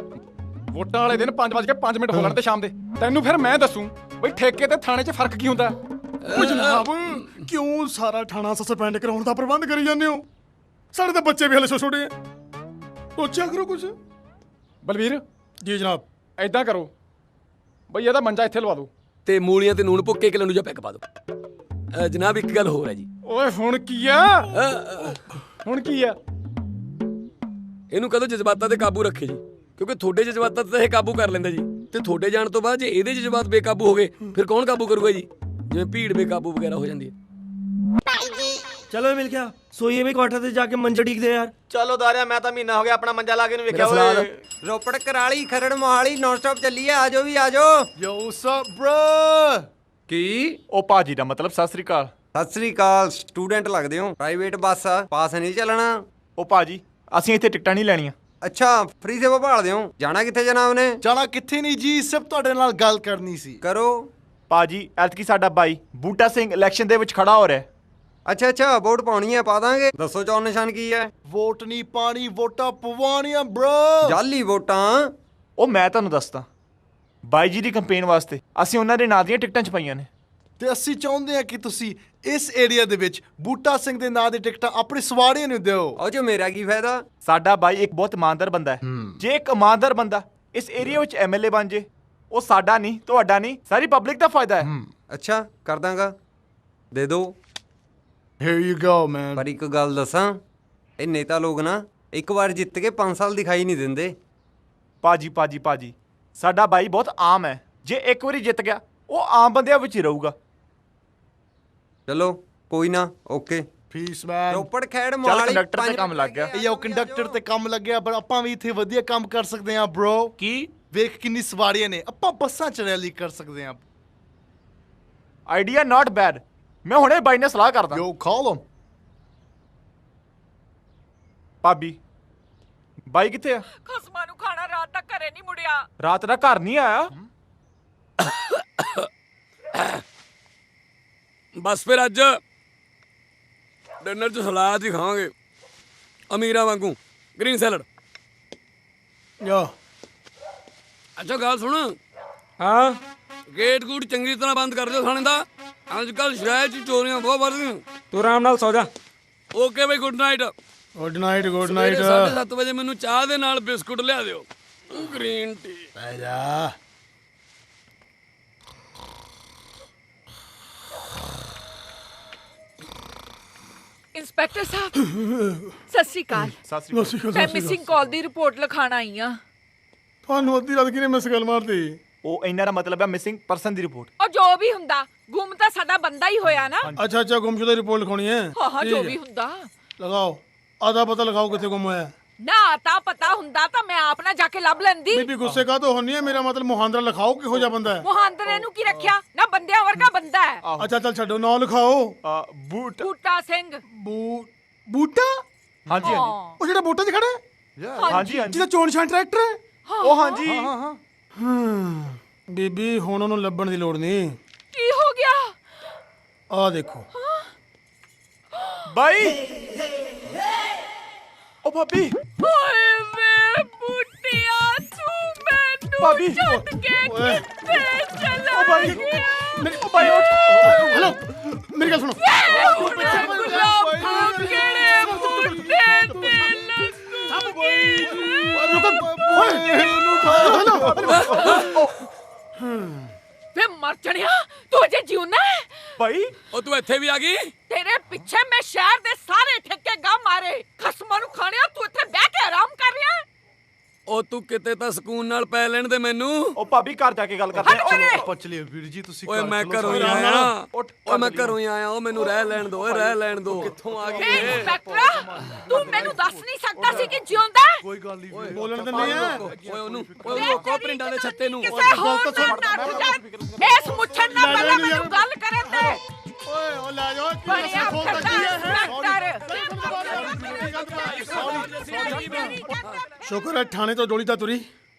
M: ਵੋਟਾਂ ਵਾਲੇ ਦਿਨ 5:05 ਹੋ ਲੈਣ ਤੇ ਸ਼ਾਮ ਦੇ, ਤੈਨੂੰ ਫਿਰ ਮੈਂ ਦੱਸੂ ਬਈ ਠੇਕੇ ਤੇ ਥਾਣੇ 'ਚ ਫਰਕ ਕੀ ਹੁੰਦਾ।
V: ਉਹ ਜਨਾਬ ਕਿਉਂ ਸਾਰਾ ਥਾਣਾ ਸਸਪੈਂਡ ਕਰਾਉਣ ਦਾ ਪ੍ਰਬੰਧ ਕਰੀ ਜਾਂਦੇ ਹੋ? ਸਾਡੇ ਤਾਂ ਬੱਚੇ ਵੀ ਹਲੇ ਛੋਟੇ ਆ, ਸੋਚਿਆ ਕਰੋ ਕੁਝ।
M: ਬਲਵੀਰ
V: ਜੀ ਜਨਾਬ,
M: ਐਦਾਂ ਕਰੋ ਬਈ ਇਹਦਾ ਮੰਜਾ ਇੱਥੇ ਲਵਾ ਦਿਓ
R: ਤੇ ਮੂਲੀਆਂ ਤੇ ਨੂਣ ਭੁੱਕੇ ਕੇ ਲੰਡੂ ਜਾਂ ਪੈਗ ਪਾ ਦਿਓ। ਜਨਾਬ ਇੱਕ ਗੱਲ ਹੋਰ ਹੈ ਜੀ।
M: ਓਏ ਹੁਣ ਕੀ ਆ? ਹੁਣ ਕੀ ਆ?
R: ਇਹਨੂੰ ਕਦੋਂ ਜਜ਼ਬਾਤਾਂ ਤੇ ਕਾਬੂ ਰੱਖੇ ਜੀ, ਕਿਉਂਕਿ ਤੁਹਾਡੇ ਜਜ਼ਬਾਤਾਂ ਤੇ ਇਹ ਕਾਬੂ ਕਰ ਲੈਂਦਾ ਜੀ, ਤੇ ਤੁਹਾਡੇ ਜਾਣ ਤੋਂ ਬਾਅਦ ਜੇ ਇਹਦੇ ਜਜ਼ਬਾਤ ਬੇਕਾਬੂ ਹੋ ਗਏ ਫਿਰ ਕੌਣ ਕਾਬੂ ਕਰੂਗਾ ਜੀ? ਜਿਵੇਂ ਭੀੜ ਬੇਕਾਬੂ ਵਗੈਰਾ ਹੋ ਜਾਂਦੀ ਹੈ।
T: ਚਲੋ ਮਿਲ ਗਿਆ, ਸੋਈਏ ਵੀ ਕੁਆਟਰ ਤੇ ਜਾ ਕੇ ਮੰਜਾ ਟਿਕਦੇ ਯਾਰ। ਚਲੋ ਦਾਰਿਆ, ਮੈਂ ਤਾਂ ਮਹੀਨਾ ਹੋ ਗਿਆ ਆਪਣਾ ਮੰਜਾ ਲਾ ਕੇ ਨਹੀਂ ਵੇਖਿਆ ਓਏ।
I: ਰੋਪੜ, ਕਰਾਲੀ, ਖਰੜ, ਮੋਹਾਲੀ ਨੌਨ ਸਟਾਪ ਚੱਲੀਏ, ਆਜੋ ਵੀ ਆਜੋ।
K: ਯੋ ਵਾਟਸ ਅਪ ਬ੍ਰੋ।
J: ਕੀ? ਉਹ ਭਾਜੀ ਦਾ ਮਤਲਬ ਸਤਿ ਸ੍ਰੀ ਅਕਾਲ।
I: ਸਤਿ ਸ੍ਰੀ ਅਕਾਲ। ਸਟੂਡੈਂਟ ਲੱਗਦੇ ਹੋ, ਪ੍ਰਾਈਵੇਟ ਬੱਸ ਆ, ਪਾਸ ਨਹੀਂ ਚੱਲਣਾ।
J: ਉਹ ਭਾਜੀ ਅਸੀਂ ਇੱਥੇ ਟਿਕਟਾਂ ਨਹੀਂ ਲੈਣੀਆਂ।
I: ਅੱਛਾ, ਫ੍ਰੀ ਸੇਵਾ ਭਾਲਦੇ ਹੋ। ਜਾਣਾ ਕਿੱਥੇ ਜਨਾਬ ਨੇ?
K: ਜਾਣਾ ਕਿੱਥੇ ਨਹੀਂ ਜੀ, ਸਿਰਫ ਤੁਹਾਡੇ ਨਾਲ ਗੱਲ ਕਰਨੀ ਸੀ।
I: ਕਰੋ।
J: ਭਾਜੀ ਐਤਕੀ ਸਾਡਾ ਬਾਈ ਬੂਟਾ ਸਿੰਘ ਇਲੈਕਸ਼ਨ ਦੇ ਵਿੱਚ ਖੜਾ ਹੋ ਰਿਹਾ।
I: ਅੱਛਾ ਅੱਛਾ, ਵੋਟ ਪਾਉਣੀ ਹੈ, ਪਾ ਦਾਂਗੇ। ਦੱਸੋ ਚੋਣ ਨਿਸ਼ਾਨ ਕੀ ਹੈ?
K: ਵੋਟ ਨਹੀਂ ਪਾਣੀ, ਵੋਟਾਂ ਪਵਾਉਣੀਆਂ ਬ్రో।
I: ਜਾਲੀ ਵੋਟਾਂ?
J: ਉਹ ਮੈਂ ਤੁਹਾਨੂੰ ਦੱਸਦਾ, ਬਾਈ ਜੀ ਦੀ ਕੰਪੇਨ ਵਾਸਤੇ ਅਸੀਂ ਉਹਨਾਂ ਦੇ ਨਾਂ ਦੀਆਂ ਟਿਕਟਾਂ ਛਪਾਈਆਂ ਨੇ,
K: ਤੇ ਅਸੀਂ ਚਾਹੁੰਦੇ ਹਾਂ ਕਿ ਤੁਸੀਂ ਇਸ ਏਰੀਆ ਦੇ ਵਿੱਚ ਬੂਟਾ ਸਿੰਘ ਦੇ ਨਾਂ ਦੀ ਟਿਕਟਾਂ ਆਪਣੇ ਸਵਾਰੀਆਂ ਨੂੰ ਦਿਓ।
I: ਉਹ ਜੋ ਮੇਰਾ ਕੀ ਫਾਇਦਾ?
J: ਸਾਡਾ ਬਾਈ ਇੱਕ ਬਹੁਤ ਇਮਾਨਦਾਰ ਬੰਦਾ ਹੈ। ਜੇ ਇੱਕ ਇਮਾਨਦਾਰ ਬੰਦਾ ਇਸ ਏਰੀਆ ਵਿੱਚ ਐਮਐਲਏ ਬਣ ਜੇ, ਉਹ ਸਾਡਾ ਨਹੀਂ, ਤੁਹਾਡਾ ਨਹੀਂ, ਸਾਰੀ ਪਬਲਿਕ ਦਾ ਫਾਇਦਾ ਹੈ।
I: ਅੱਛਾ ਕਰ ਦਾਂਗਾ, ਦੇ ਦਿਓ।
K: Here you go man।
I: ਪਰ ਇੱਕ ਗੱਲ ਦੱਸਾਂ, ਇਹ ਨੇਤਾ ਲੋਕ ਨਾ ਇੱਕ ਵਾਰ ਜਿੱਤ ਕੇ 5 ਸਾਲ ਦਿਖਾਈ ਨਹੀਂ ਦਿੰਦੇ।
J: ਭਾਜੀ ਸਾਡਾ ਬਾਈ ਬਹੁਤ ਆਮ ਹੈ, ਜੇ ਇੱਕ ਵਾਰੀ ਜਿੱਤ ਗਿਆ ਉਹ ਆਮ ਬੰਦਿਆਂ ਵਿੱਚ ਹੀ ਰਹੂਗਾ।
I: ਚਲੋ ਕੋਈ ਨਾ, ਓਕੇ।
K: ਪੀਸ ਮੈਨ।
I: ਰੋਪੜ, ਖੈੜ, ਮੋਹਾਲੀ
J: ਕੰਡਕਟਰ ਤੇ ਕੰਮ ਲੱਗ ਗਿਆ।
K: ਇਹ ਕੰਡਕਟਰ ਤੇ ਕੰਮ ਲੱਗਿਆ, ਪਰ ਆਪਾਂ ਵੀ ਇੱਥੇ ਵਧੀਆ ਕੰਮ ਕਰ ਸਕਦੇ ਹਾਂ ਬ్రో।
J: ਕੀ?
K: ਵੇਖ ਕਿੰਨੀ ਸਵਾਰੀਆਂ ਨੇ, ਆਪਾਂ ਬੱਸਾਂ 'ਚ ਰੈਲੀ ਕਰ ਸਕਦੇ ਹਾਂ।
J: ਆਈਡੀਆ ਨਾਟ ਬੈਡ, ਮੈਂ ਹੁਣੇ ਬਾਈ ਨਾਲ ਸਲਾਹ ਕਰਦਾ।
K: ਯੋ ਕਾਲ ਹਿਮ।
J: ਭਾਬੀ ਬਾਈ ਕਿੱਥੇ ਆ?
S: ਖਸਮਾਂ ਨੂੰ ਖਾਣਾ ਰਾਤ ਤੱਕ ਘਰੇ ਨਹੀਂ ਮੁੜਿਆ।
J: ਰਾਤ ਦਾ ਘਰ ਨਹੀਂ ਆਇਆ?
R: ਬਸ ਫਿਰ ਅੱਜ ਡਿਨਰ 'ਚ ਸਲਾਦ ਹੀ ਖਾਵਾਂਗੇ, ਅਮੀਰਾਂ ਵਾਂਗੂ, ਗ੍ਰੀਨ ਸੈਲਡ।
V: ਯਾ
R: ਅੱਛਾ ਗੱਲ ਸੁਣ।
V: ਹਾਂ,
R: ਗੇਟ ਗੂਟ ਚੰਗੀ ਤਰ੍ਹਾਂ ਬੰਦ ਕਰ ਦਿਓ ਥਾਣੇ ਦਾ, ਅੱਜ ਕੱਲ ਸ਼ਹਿਰ 'ਚ ਚੋਰੀਆਂ ਬਹੁਤ ਵੱਧ ਗਈਆਂ।
V: ਤੂੰ ਆਰਾਮ ਨਾਲ ਸੌ ਜਾ।
R: ਓਕੇ ਬਈ, good night.
V: Good night, good night.
R: 7:30 ਵਜੇ ਮੈਨੂੰ ਚਾਹ ਦੇ ਨਾਲ ਬਿਸਕੁਟ ਲਿਆ ਦਿਓ, ਗ੍ਰੀਨ ਟੀ।
V: ਬਹਿ ਜਾ।
S: ਇੰਸਪੈਕਟਰ ਸਾਹਿਬ ਸਤਿ ਸ਼੍ਰੀ ਅਕਾਲ। ਮੈਂ ਮਿਸਿੰਗ ਕਾਲ ਦੀ ਰਿਪੋਰਟ ਲਿਖਾਣ ਆਈ ਆ।
V: ਤੁਹਾਨੂੰ ਅੱਧੀ ਰਾਤ ਕਿਹਨੇ ਮਿਸ ਕਾਲ ਮਾਰਦੀ?
J: ਉਹ ਇਹਨਾਂ ਦਾ ਮਤਲਬ ਹੈ ਮਿਸਿੰਗ ਪਰਸਨ ਦੀ ਰਿਪੋਰਟ।
S: ਉਹ ਜੋ ਵੀ ਹੁੰਦਾ, ਗੁੰਮ ਤਾਂ ਸਾਡਾ ਬੰਦਾ ਹੀ ਹੋਇਆ ਨਾ।
V: ਅੱਛਾ ਗੁੰਮਸ਼ੁਦਾ ਰਿਪੋਰਟ ਲਿਖਾਉਣੀ ਹੈ?
S: ਹਾਂ ਜੋ ਵੀ ਹੁੰਦਾ
V: ਲਗਾਓ, ਆਦਾ ਪਤਾ ਲਗਾਓ ਕਿੱਥੇ ਗੁੰਮ ਹੋਇਆ।
S: ਨਾ ਤਾਂ ਪਤਾ ਹੁੰਦਾ ਤਾਂ ਮੈਂ ਆਪ ਨਾ ਜਾ ਕੇ ਲੱਭ ਲੈਂਦੀ।
V: ਬੀਬੀ ਗੁੱਸੇ ਕਾ ਤੋਂ ਹੋਣੀ ਹੈ, ਮੇਰਾ ਮਤਲਬ ਮੁਹਾਂਦਰਾ ਲਿਖਾਓ ਕਿਹੋ ਜਿਹਾ ਬੰਦਾ ਹੈ।
S: ਮੁਹਾਂਦਰੇ ਨੂੰ ਕੀ ਰੱਖਿਆ ਨਾ, ਬੰਦਿਆਂ ਵਰਗਾ ਬੰਦਾ ਹੈ।
V: ਅੱਛਾ ਚੱਲ ਛੱਡੋ, ਨਾਂ ਲਿਖਾਓ।
S: ਬੂਟਾ ਸਿੰਘ।
V: ਬੂਟਾ?
J: ਹਾਂਜੀ।
V: ਉਹ ਜਿਹੜਾ ਬੂਟਾ 'ਚ ਖੜਾ ਹੈ?
J: ਹਾਂਜੀ।
V: ਜਿਹਦਾ ਚੋਣ ਨਿਸ਼ਾਨ ਟਰੈਕਟਰ ਹੈ?
J: ਉਹ ਹਾਂਜੀ।
V: ਬੀਬੀ ਹੁਣ ਉਹਨੂੰ ਲੱਭਣ ਦੀ ਲੋੜ ਨਹੀਂ।
S: ਕੀ ਹੋ ਗਿਆ?
V: ਆਹ ਦੇਖੋ
J: ਬਾਈ। ਉਹ ਭਾਬੀ।
S: ਓਏ ਵੇ ਬੂਟਿਆ, ਤੂੰ ਮੈਨੂੰ
J: ਭਾਬੀ
S: ਛੱਡ ਕੇ ਕਿੱਥੇ ਚਲਾ ਗਿਆ?
V: ਉਹ ਬਾਈ ਹੈਲੋ, ਮੇਰੀ ਗੱਲ ਸੁਣੋ।
S: ਗੁਲਾਬ ਕਿਹੜੇ ਬੂਟੇ ਤੇ ਲੱਗੂਗੀ? ਵੇ ਮਰ ਚੜਿਆ, ਤੂੰ ਅਜੇ ਜਿਉਣਾ ਹੈ?
J: ਭਾਈ
R: ਉਹ ਤੂੰ ਇੱਥੇ ਵੀ ਆ ਗਈ?
S: ਤੇਰੇ ਪਿੱਛੇ ਮੈਂ ਸ਼ਹਿਰ ਦੇ ਸਾਰੇ ਠੇਕੇ ਗਾ ਮਾਰੇ। ਖਸਮਾਂ ਨੂੰ ਖਾਣਿਆ, ਤੂੰ ਇੱਥੇ ਬਹਿ ਕੇ ਆਰਾਮ ਕਰ ਰਿਹਾ?
R: ਉਹ ਤੂੰ ਕਿਤੇ ਤਾਂ ਸਕੂਨ ਨਾਲ ਪੈ ਲੈਣ ਦੇ ਮੈਨੂੰ।
J: ਉਹ ਭਾਬੀ ਘਰ ਜਾ ਕੇ ਗੱਲ ਕਰਦੇ
K: ਚਲੋ ਆਪਾਂ ਚਲੀਏ ਵੀਰ ਜੀ, ਤੁਸੀਂ
R: ਓਏ ਮੈਂ ਘਰੋਂ ਹੀ ਆਇਆ, ਓਏ ਮੈਂ ਘਰੋਂ ਹੀ ਆਇਆ, ਉਹ ਮੈਨੂੰ ਰਹਿ ਲੈਣ ਦੋ, ਓਏ ਰਹਿ ਲੈਣ ਦੋ। ਕਿੱਥੋਂ ਆ ਗਏ
S: ਇੰਸਪੈਕਟਰ, ਤੂੰ ਮੈਨੂੰ ਦੱਸ ਨਹੀਂ ਸਕਦਾ ਸੀ ਕਿ ਜਿਉਂਦਾ ਹੈ?
K: ਕੋਈ ਗੱਲ ਨਹੀਂ, ਬੋਲਣ ਦਿੰਦੇ ਆ।
R: ਓਏ ਉਹਨੂੰ ਰੋਕੋ ਪਿੰਡਾਂ ਦੇ ਛੱਤੇ ਨੂੰ।
S: ਕਿਸੇ ਹੋਰ ਨਾਲ ਨੱਠ ਜਾਣ। ਇਸ ਮੁੱਛਣ ਨਾਲ ਪਹਿਲਾਂ ਮੈਨੂੰ ਗੱਲ ਕਰਨ ਦੇ।
K: ਓਏ ਉਹ ਲੈ ਜਾਓ,
S: ਬੜਿਆ
V: ਸ਼ੁਕਰ ਹੈ ਥਾਣੇ ਤੋਂ ਡੋਲੀ ਤਾਂ ਤੁਰੀ,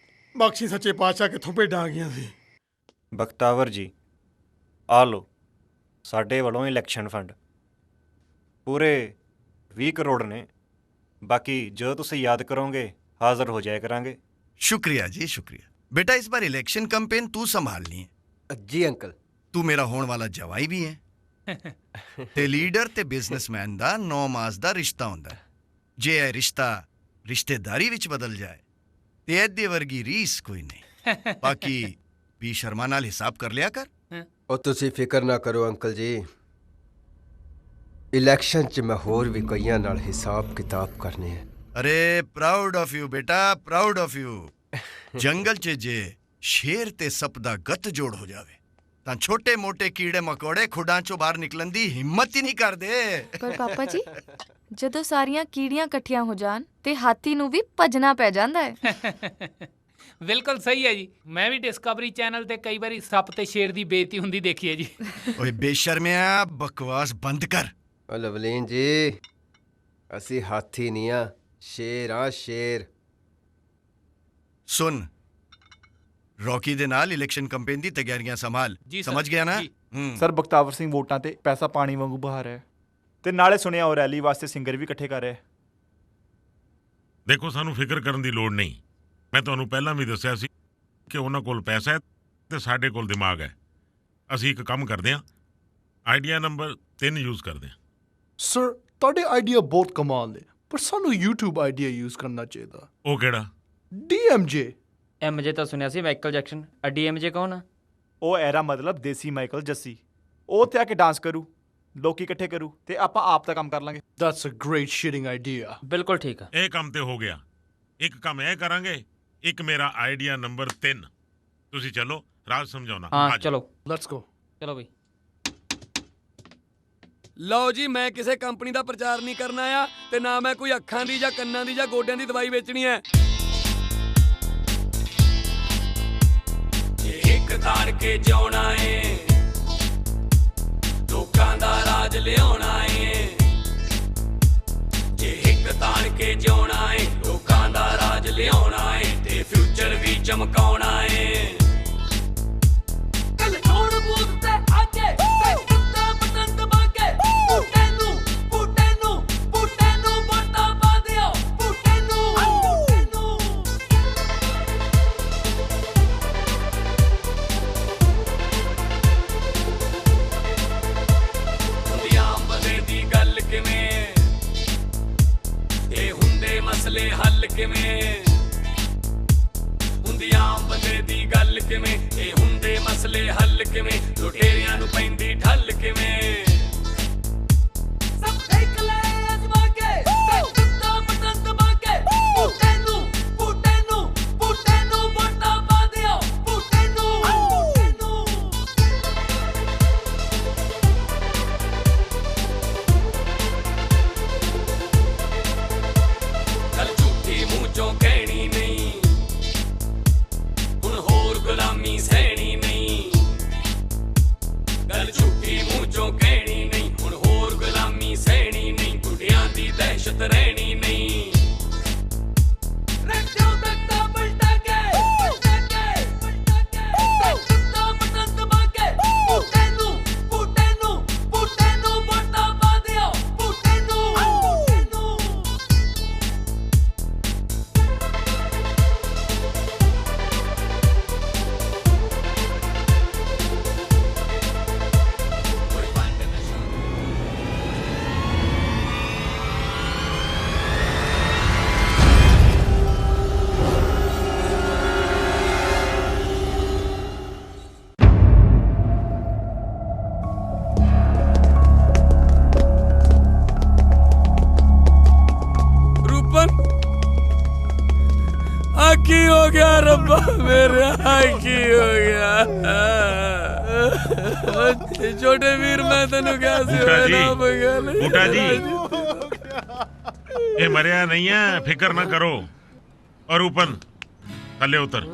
V: ਬਖਸ਼ੀ ਸੱਚੇ ਪਾਤਸ਼ਾਹ ਕਿੱਥੋਂ ਭੇਡਾਂ ਆ ਗਈਆਂ ਸੀ।
T: ਬਖਤਾਵਰ ਜੀ, ਆ ਲਓ ਸਾਡੇ ਵੱਲੋਂ ਇਲੈਕਸ਼ਨ ਫੰਡ ਪੂਰੇ 20 ਕਰੋੜ ਨੇ। ਬਾਕੀ ਜੋ ਤੁਸੀਂ ਯਾਦ ਕਰੋਗੇ ਹਾਜ਼ਰ ਹੋ ਜਾਇਆ ਕਰਾਂਗੇ।
C: शुक्रिया जी शुक्रिया। बेटा इस बार इलेक्शन कैंपेन तू संभालनी है।
I: जी अंकल।
C: तू मेरा होने वाला जवाई भी है। ते लीडर ते बिजनेसमैन दा 9 मास दा रिश्ता हुंदा है। जे ਇਹ ਰਿਸ਼ਤਾ ਰਿਸ਼ਤੇਦਾਰੀ ਵਿੱਚ ਬਦਲ ਜਾਏ ਤੇ ਇਹਦੇ ਵਰਗੀ ਰੀਸ ਕੋਈ ਨਹੀਂ। ਬਾਕੀ ਵੀ ਸ਼ਰਮਾ ਨਾਲ ਹਿਸਾਬ ਕਰ ਲਿਆ ਕਰ।
I: ਉਹ ਤੁਸੀਂ ਫਿਕਰ ਨਾ ਕਰੋ ਅੰਕਲ ਜੀ, ਇਲੈਕਸ਼ਨ 'ਚ ਮੈਂ ਹੋਰ ਵੀ ਕਈਆਂ ਨਾਲ ਹਿਸਾਬ ਕਿਤਾਬ ਕਰਨੇ ਹੈ।
C: अरे प्राउड ऑफ यू बेटा, प्राउड ऑफ यू। जंगल च जे शेर ते सप दा गत जोड़ हो जावे तां छोटे मोटे कीड़े मकोड़े खुडां चों बाहर निकलन दी हिम्मत ही नहीं करदे।
H: पर पापा जी ਜਦੋਂ ਸਾਰੀਆਂ ਕੀੜੀਆਂ ਇਕੱਠੀਆਂ ਹੋ ਜਾਣ ਤੇ ਹਾਥੀ ਨੂੰ ਵੀ ਭੱਜਣਾ ਪੈ ਜਾਂਦਾ ਹੈ।
E: ਬਿਲਕੁਲ ਸਹੀ ਹੈ ਜੀ। ਮੈਂ ਵੀ ਡਿਸਕਵਰੀ ਚੈਨਲ ਤੇ ਕਈ ਵਾਰੀ ਸੱਪ ਤੇ ਸ਼ੇਰ ਦੀ ਬੇਇੱਜ਼ਤੀ ਹੁੰਦੀ ਦੇਖੀ ਹੈ ਜੀ।
C: ਓਏ ਬੇਸ਼ਰਮਿਆ, ਬਕਵਾਸ ਬੰਦ ਕਰ।
I: ਓ ਲਵਲੀਨ ਜੀ, ਅਸੀਂ ਹਾਥੀ ਨਹੀਂ ਆ, शेर आ शेर।
C: सुन, रॉकी दे नाल इलेक्शन कैंपेन दी तैयारियां संभाल। समझ गया ना?
J: ਸਰ ਬਖਤਾਵਰ ਸਿੰਘ ਵੋਟਾਂ ਤੇ ਪੈਸਾ ਪਾਣੀ ਵਾਂਗੂ ਬਹਾ ਰਿਹਾ ਹੈ ਤੇ ਨਾਲੇ ਸੁਣਿਆ ਉਹ ਰੈਲੀ ਵਾਸਤੇ ਸਿੰਗਰ ਵੀ ਇਕੱਠੇ ਕਰ ਰਿਹਾ ਹੈ।
L: ਦੇਖੋ, ਸਾਨੂੰ ਫਿਕਰ ਕਰਨ ਦੀ ਲੋੜ ਨਹੀਂ। ਮੈਂ ਤੁਹਾਨੂੰ ਪਹਿਲਾਂ ਵੀ ਦੱਸਿਆ ਸੀ ਕਿ ਉਹਨਾਂ ਕੋਲ ਪੈਸਾ ਹੈ ਤੇ ਸਾਡੇ ਕੋਲ ਦਿਮਾਗ ਹੈ। ਅਸੀਂ ਇੱਕ ਕੰਮ ਕਰਦੇ ਹਾਂ, ਆਈਡੀਆ ਨੰਬਰ 3 ਯੂਜ਼ ਕਰਦੇ ਹਾਂ।
K: ਸਰ ਤੁਹਾਡੇ ਆਈਡੀਆ ਬਹੁਤ ਕਮਾਲ ਨੇ, ਪਰ ਸਾਨੂੰ YouTube ਆਈਡੀਆ ਯੂਜ਼ ਕਰਨਾ ਚਾਹੀਦਾ।
L: ਉਹ ਕਿਹੜਾ?
K: DMJ।
G: MJ ਤਾਂ ਸੁਣਿਆ ਸੀ ਮਾਈਕਲ ਜੈਕਸਨ। DMJ ਕੌਣ ਆ?
J: ਉਹ ਐਰਾ ਮਤਲਬ ਦੇਸੀ ਮਾਈਕਲ ਜੱਸੀ। ਉਹ ਉੱਥੇ ਆ ਕੇ ਡਾਂਸ ਕਰੂ, ਲੋਕੀ ਇਕੱਠੇ ਕਰੂ ਤੇ ਆਪਾਂ ਆਪ ਦਾ ਕੰਮ ਕਰ ਲਾਂਗੇ।
K: That's a great shitting idea।
G: ਬਿਲਕੁਲ ਠੀਕ ਆ।
L: ਇਹ ਕੰਮ ਤੇ ਹੋ ਗਿਆ। ਇੱਕ ਕੰਮ ਇਹ ਕਰਾਂਗੇ, ਇੱਕ ਮੇਰਾ ਆਈਡੀਆ ਨੰਬਰ 3। ਤੁਸੀਂ ਚਲੋ, ਰਾਜ ਸਮਝਾਉਣਾ।
G: ਹਾਂ ਚਲੋ,
K: ਲੈਟਸ ਗੋ।
G: ਚਲੋ ਬਈ।
R: ਲਓ ਜੀ, ਮੈਂ ਕਿਸੇ ਕੰਪਨੀ ਦਾ ਪ੍ਰਚਾਰ ਨਹੀਂ ਕਰਨਾ ਆ ਤੇ ਨਾ ਮੈਂ ਕੋਈ ਅੱਖਾਂ ਦੀ ਜਾਂ ਕੰਨਾਂ ਦੀ ਜਾਂ ਗੋਡਿਆਂ ਦੀ ਦਵਾਈ ਵੇਚਣੀ ਹੈ। ਜੇ ਇੱਕ ਤਾੜ ਕੇ ਜਿਉਣਾ ਏ, ਲੋਕਾਂ ਦਾ ਰਾਜ ਲਿਆਉਣਾ ਏ। ਜੇ ਇੱਕ ਤਾੜ ਕੇ ਜਿਉਣਾ ਏ, ਲੋਕਾਂ ਦਾ ਰਾਜ ਲਿਆਉਣਾ ਏ ਤੇ ਫਿਊਚਰ ਵੀ ਚਮਕਾਉਣਾ ਏ। ਕੱਲ ਛੋੜ ਬੂਤ ਤੇ ਆਗੇ ਤੇ ਕੁੱਤਾ ਬਟਨ ਦਬਾ ਕੇ ਬੂਟੇ ਨੂੰ ਵੋਟਾਂ ਪਾ ਦਿਓ। ਬੂਟੇ ਨੂੰ ਹੁੰਦੀਆਂ ਬੰਦੇ ਦੀ ਗੱਲ ਕਿਵੇਂ ਤੇ ਹੁੰਦੇ ਮਸਲੇ ਹੱਲ ਕਿਵੇਂ। ਹੁੰਦੀਆਂ ਬੰਦੇ ਦੀ ਗੱਲ ਕਿਵੇਂ ਤੇ ਹੁੰਦੇ ਮਸਲੇ ਹੱਲ ਕਿਵੇਂ। ਲੁਟੇਰਿਆਂ ਨੂੰ ਪੈਂਦੀ ਠੱਲ ਕਿਵੇਂ। ਸਭ ਦੇਖ ਲੈ ਅਜਮਾ ਕੇ ਤੇ ਕੁੱਤਾ ਬਟਨ ਦਬਾ ਕੇ ਬੂਟੇ ਨੂੰ ਵੋਟਾਂ ਪਾ ਦਿਓ। ਬੂਟੇ ਨੂੰ ਗੱਲ ਝੂਠੀ ਮੂੰਹ ਚੋਂ ਕਹਿਣੀ ਨਹੀਂ, ਹੁਣ ਹੋਰ ਗੁਲਾਮੀ ਸਹਿਣੀ ਨਹੀਂ। ਗੱਲ ਝੂਠੀ ਮੂੰਹ ਚੋਂ ਕਹਿਣੀ ਨਹੀਂ, ਹੁਣ ਹੋਰ ਗੁਲਾਮੀ ਸਹਿਣੀ ਨਹੀਂ। ਗੁੱਡਿਆਂ ਦੀ ਦਹਿਸ਼ਤ ਰਹਿਣੀ ਨਹੀਂ। ਰੱਖਿਓ ਤੱਕਾ ਪਲਟਾ ਕੇ ਕੁੱਤਾ ਬਟਨ ਦਬਾ ਕੇ ਬੂਟੇ ਨੂੰ ਵੋਟਾਂ ਪਾ ਦਿਓ। ਬੂਟੇ ਨੂੰ ਕੀ ਹੋ ਗਿਆ ਰੱਬਾ ਮੇਰਾ, ਕੀ ਹੋ ਗਿਆ? ਛੋਟੇ ਵੀਰ ਮੈਂ ਤੈਨੂੰ ਕਿਹਾ ਸੀ
L: ਬੂਟਾ ਜੀ,
R: ਨਾ ਬਗਿਆ
L: ਬੂਟਾ ਜੀ, ਇਹ ਮਰਿਆ ਨਹੀਂ ਹੈ, ਫਿਕਰ ਨਾ ਕਰੋ। और ऊपर थल्ले उतर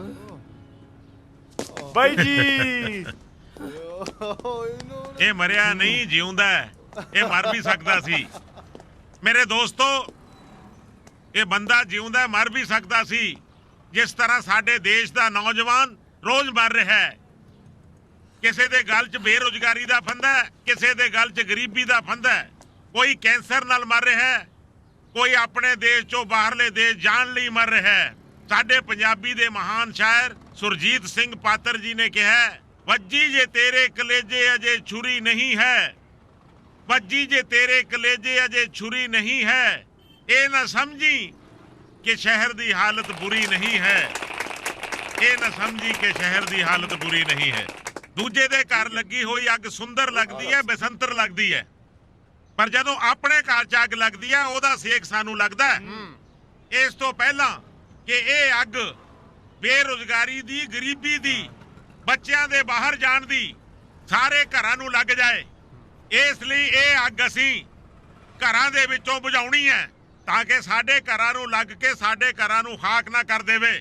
J: भाई जी।
L: ਇਹ ਮਰਿਆ ਨਹੀਂ, ਜਿਉਂਦਾ ਹੈ। ਇਹ ਮਰ ਵੀ ਸਕਦਾ ਸੀ ਮੇਰੇ ਦੋਸਤੋ। ਇਹ ਬੰਦਾ ਜਿਉਂਦਾ ਮਰ ਵੀ ਸਕਦਾ ਸੀ, ਜਿਸ ਤਰ੍ਹਾਂ ਸਾਡੇ ਦੇਸ਼ ਦਾ ਨੌਜਵਾਨ ਰੋਜ਼ ਮਰ ਰਿਹਾ ਹੈ। ਕਿਸੇ ਦੇ ਗਲ 'ਚ ਬੇਰੁਜ਼ਗਾਰੀ ਦਾ ਫੰਦਾ ਹੈ, ਕਿਸੇ ਦੇ ਗਲ 'ਚ ਗਰੀਬੀ ਦਾ ਫੰਦਾ ਹੈ। ਕੋਈ ਕੈਂਸਰ ਨਾਲ ਮਰ ਰਿਹਾ ਹੈ, ਕੋਈ ਆਪਣੇ ਦੇਸ਼ ਚੋਂ ਬਾਹਰਲੇ ਦੇਸ਼ ਜਾਣ ਲਈ ਮਰ ਰਿਹਾ ਹੈ। ਸਾਡੇ ਪੰਜਾਬੀ ਦੇ ਮਹਾਨ ਸ਼ਾਇਰ ਸੁਰਜੀਤ ਸਿੰਘ ਪਾਤਰ ਜੀ ਨੇ ਕਿਹਾ, ਵੱਜੀ ਜੇ ਤੇਰੇ ਕਲੇਜੇ ਅਜੇ ਛੁਰੀ ਨਹੀਂ ਹੈ, ਵੱਜੀ ਜੇ ਤੇਰੇ ਕਲੇਜੇ ਅਜੇ ਛੁਰੀ ਨਹੀਂ ਹੈ, ਇਹ ਨਾ ਸਮਝੀ ਕਿ ਸ਼ਹਿਰ ਦੀ ਹਾਲਤ ਬੁਰੀ ਨਹੀਂ ਹੈ, ਇਹ ਨਾ ਸਮਝੀ ਕਿ ਸ਼ਹਿਰ ਦੀ ਹਾਲਤ ਬੁਰੀ ਨਹੀਂ ਹੈ। ਦੂਜੇ ਦੇ ਘਰ ਲੱਗੀ ਹੋਈ ਅੱਗ ਸੁੰਦਰ ਲੱਗਦੀ ਹੈ, ਬਸੰਤਰ ਲੱਗਦੀ ਹੈ, ਪਰ ਜਦੋਂ ਆਪਣੇ ਘਰ 'ਚ ਅੱਗ ਲੱਗਦੀ ਹੈ ਉਹਦਾ ਸੇਕ ਸਾਨੂੰ ਲੱਗਦਾ ਹੈ। ਇਸ ਤੋਂ ਪਹਿਲਾਂ ਕਿ ਇਹ ਅੱਗ ਬੇਰੁਜ਼ਗਾਰੀ ਦੀ, ਗਰੀਬੀ ਦੀ, ਬੱਚਿਆਂ ਦੇ ਬਾਹਰ ਜਾਣ ਦੀ ਸਾਰੇ ਘਰਾਂ ਨੂੰ ਲੱਗ ਜਾਏ, ਇਸ ਲਈ ਇਹ ਅੱਗ ਅਸੀਂ ਘਰਾਂ ਦੇ ਵਿੱਚੋਂ ਬੁਝਾਉਣੀ ਹੈ, ਤਾਂ ਕਿ ਸਾਡੇ ਘਰਾਂ ਨੂੰ ਲੱਗ ਕੇ ਸਾਡੇ ਘਰਾਂ ਨੂੰ ਖਾਕ ਨਾ ਕਰ ਦੇਵੇ।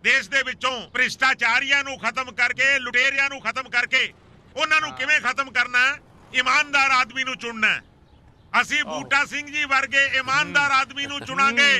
L: ਦੇਸ਼ ਦੇ ਵਿੱਚੋਂ ਭ੍ਰਿਸ਼ਟਾਚਾਰੀਆਂ ਨੂੰ ਖਤਮ ਕਰਕੇ, ਲੁਟੇਰਿਆਂ ਨੂੰ ਖਤਮ ਕਰਕੇ, ਉਹਨਾਂ ਨੂੰ ਕਿਵੇਂ ਖਤਮ ਕਰਨਾ ਹੈ? ਈਮਾਨਦਾਰ ਆਦਮੀ ਨੂੰ ਚੁਣਨਾ ਹੈ। ਅਸੀਂ ਬੂਟਾ ਸਿੰਘ ਜੀ ਵਰਗੇ ਈਮਾਨਦਾਰ ਆਦਮੀ ਨੂੰ ਚੁਣਾਂਗੇ।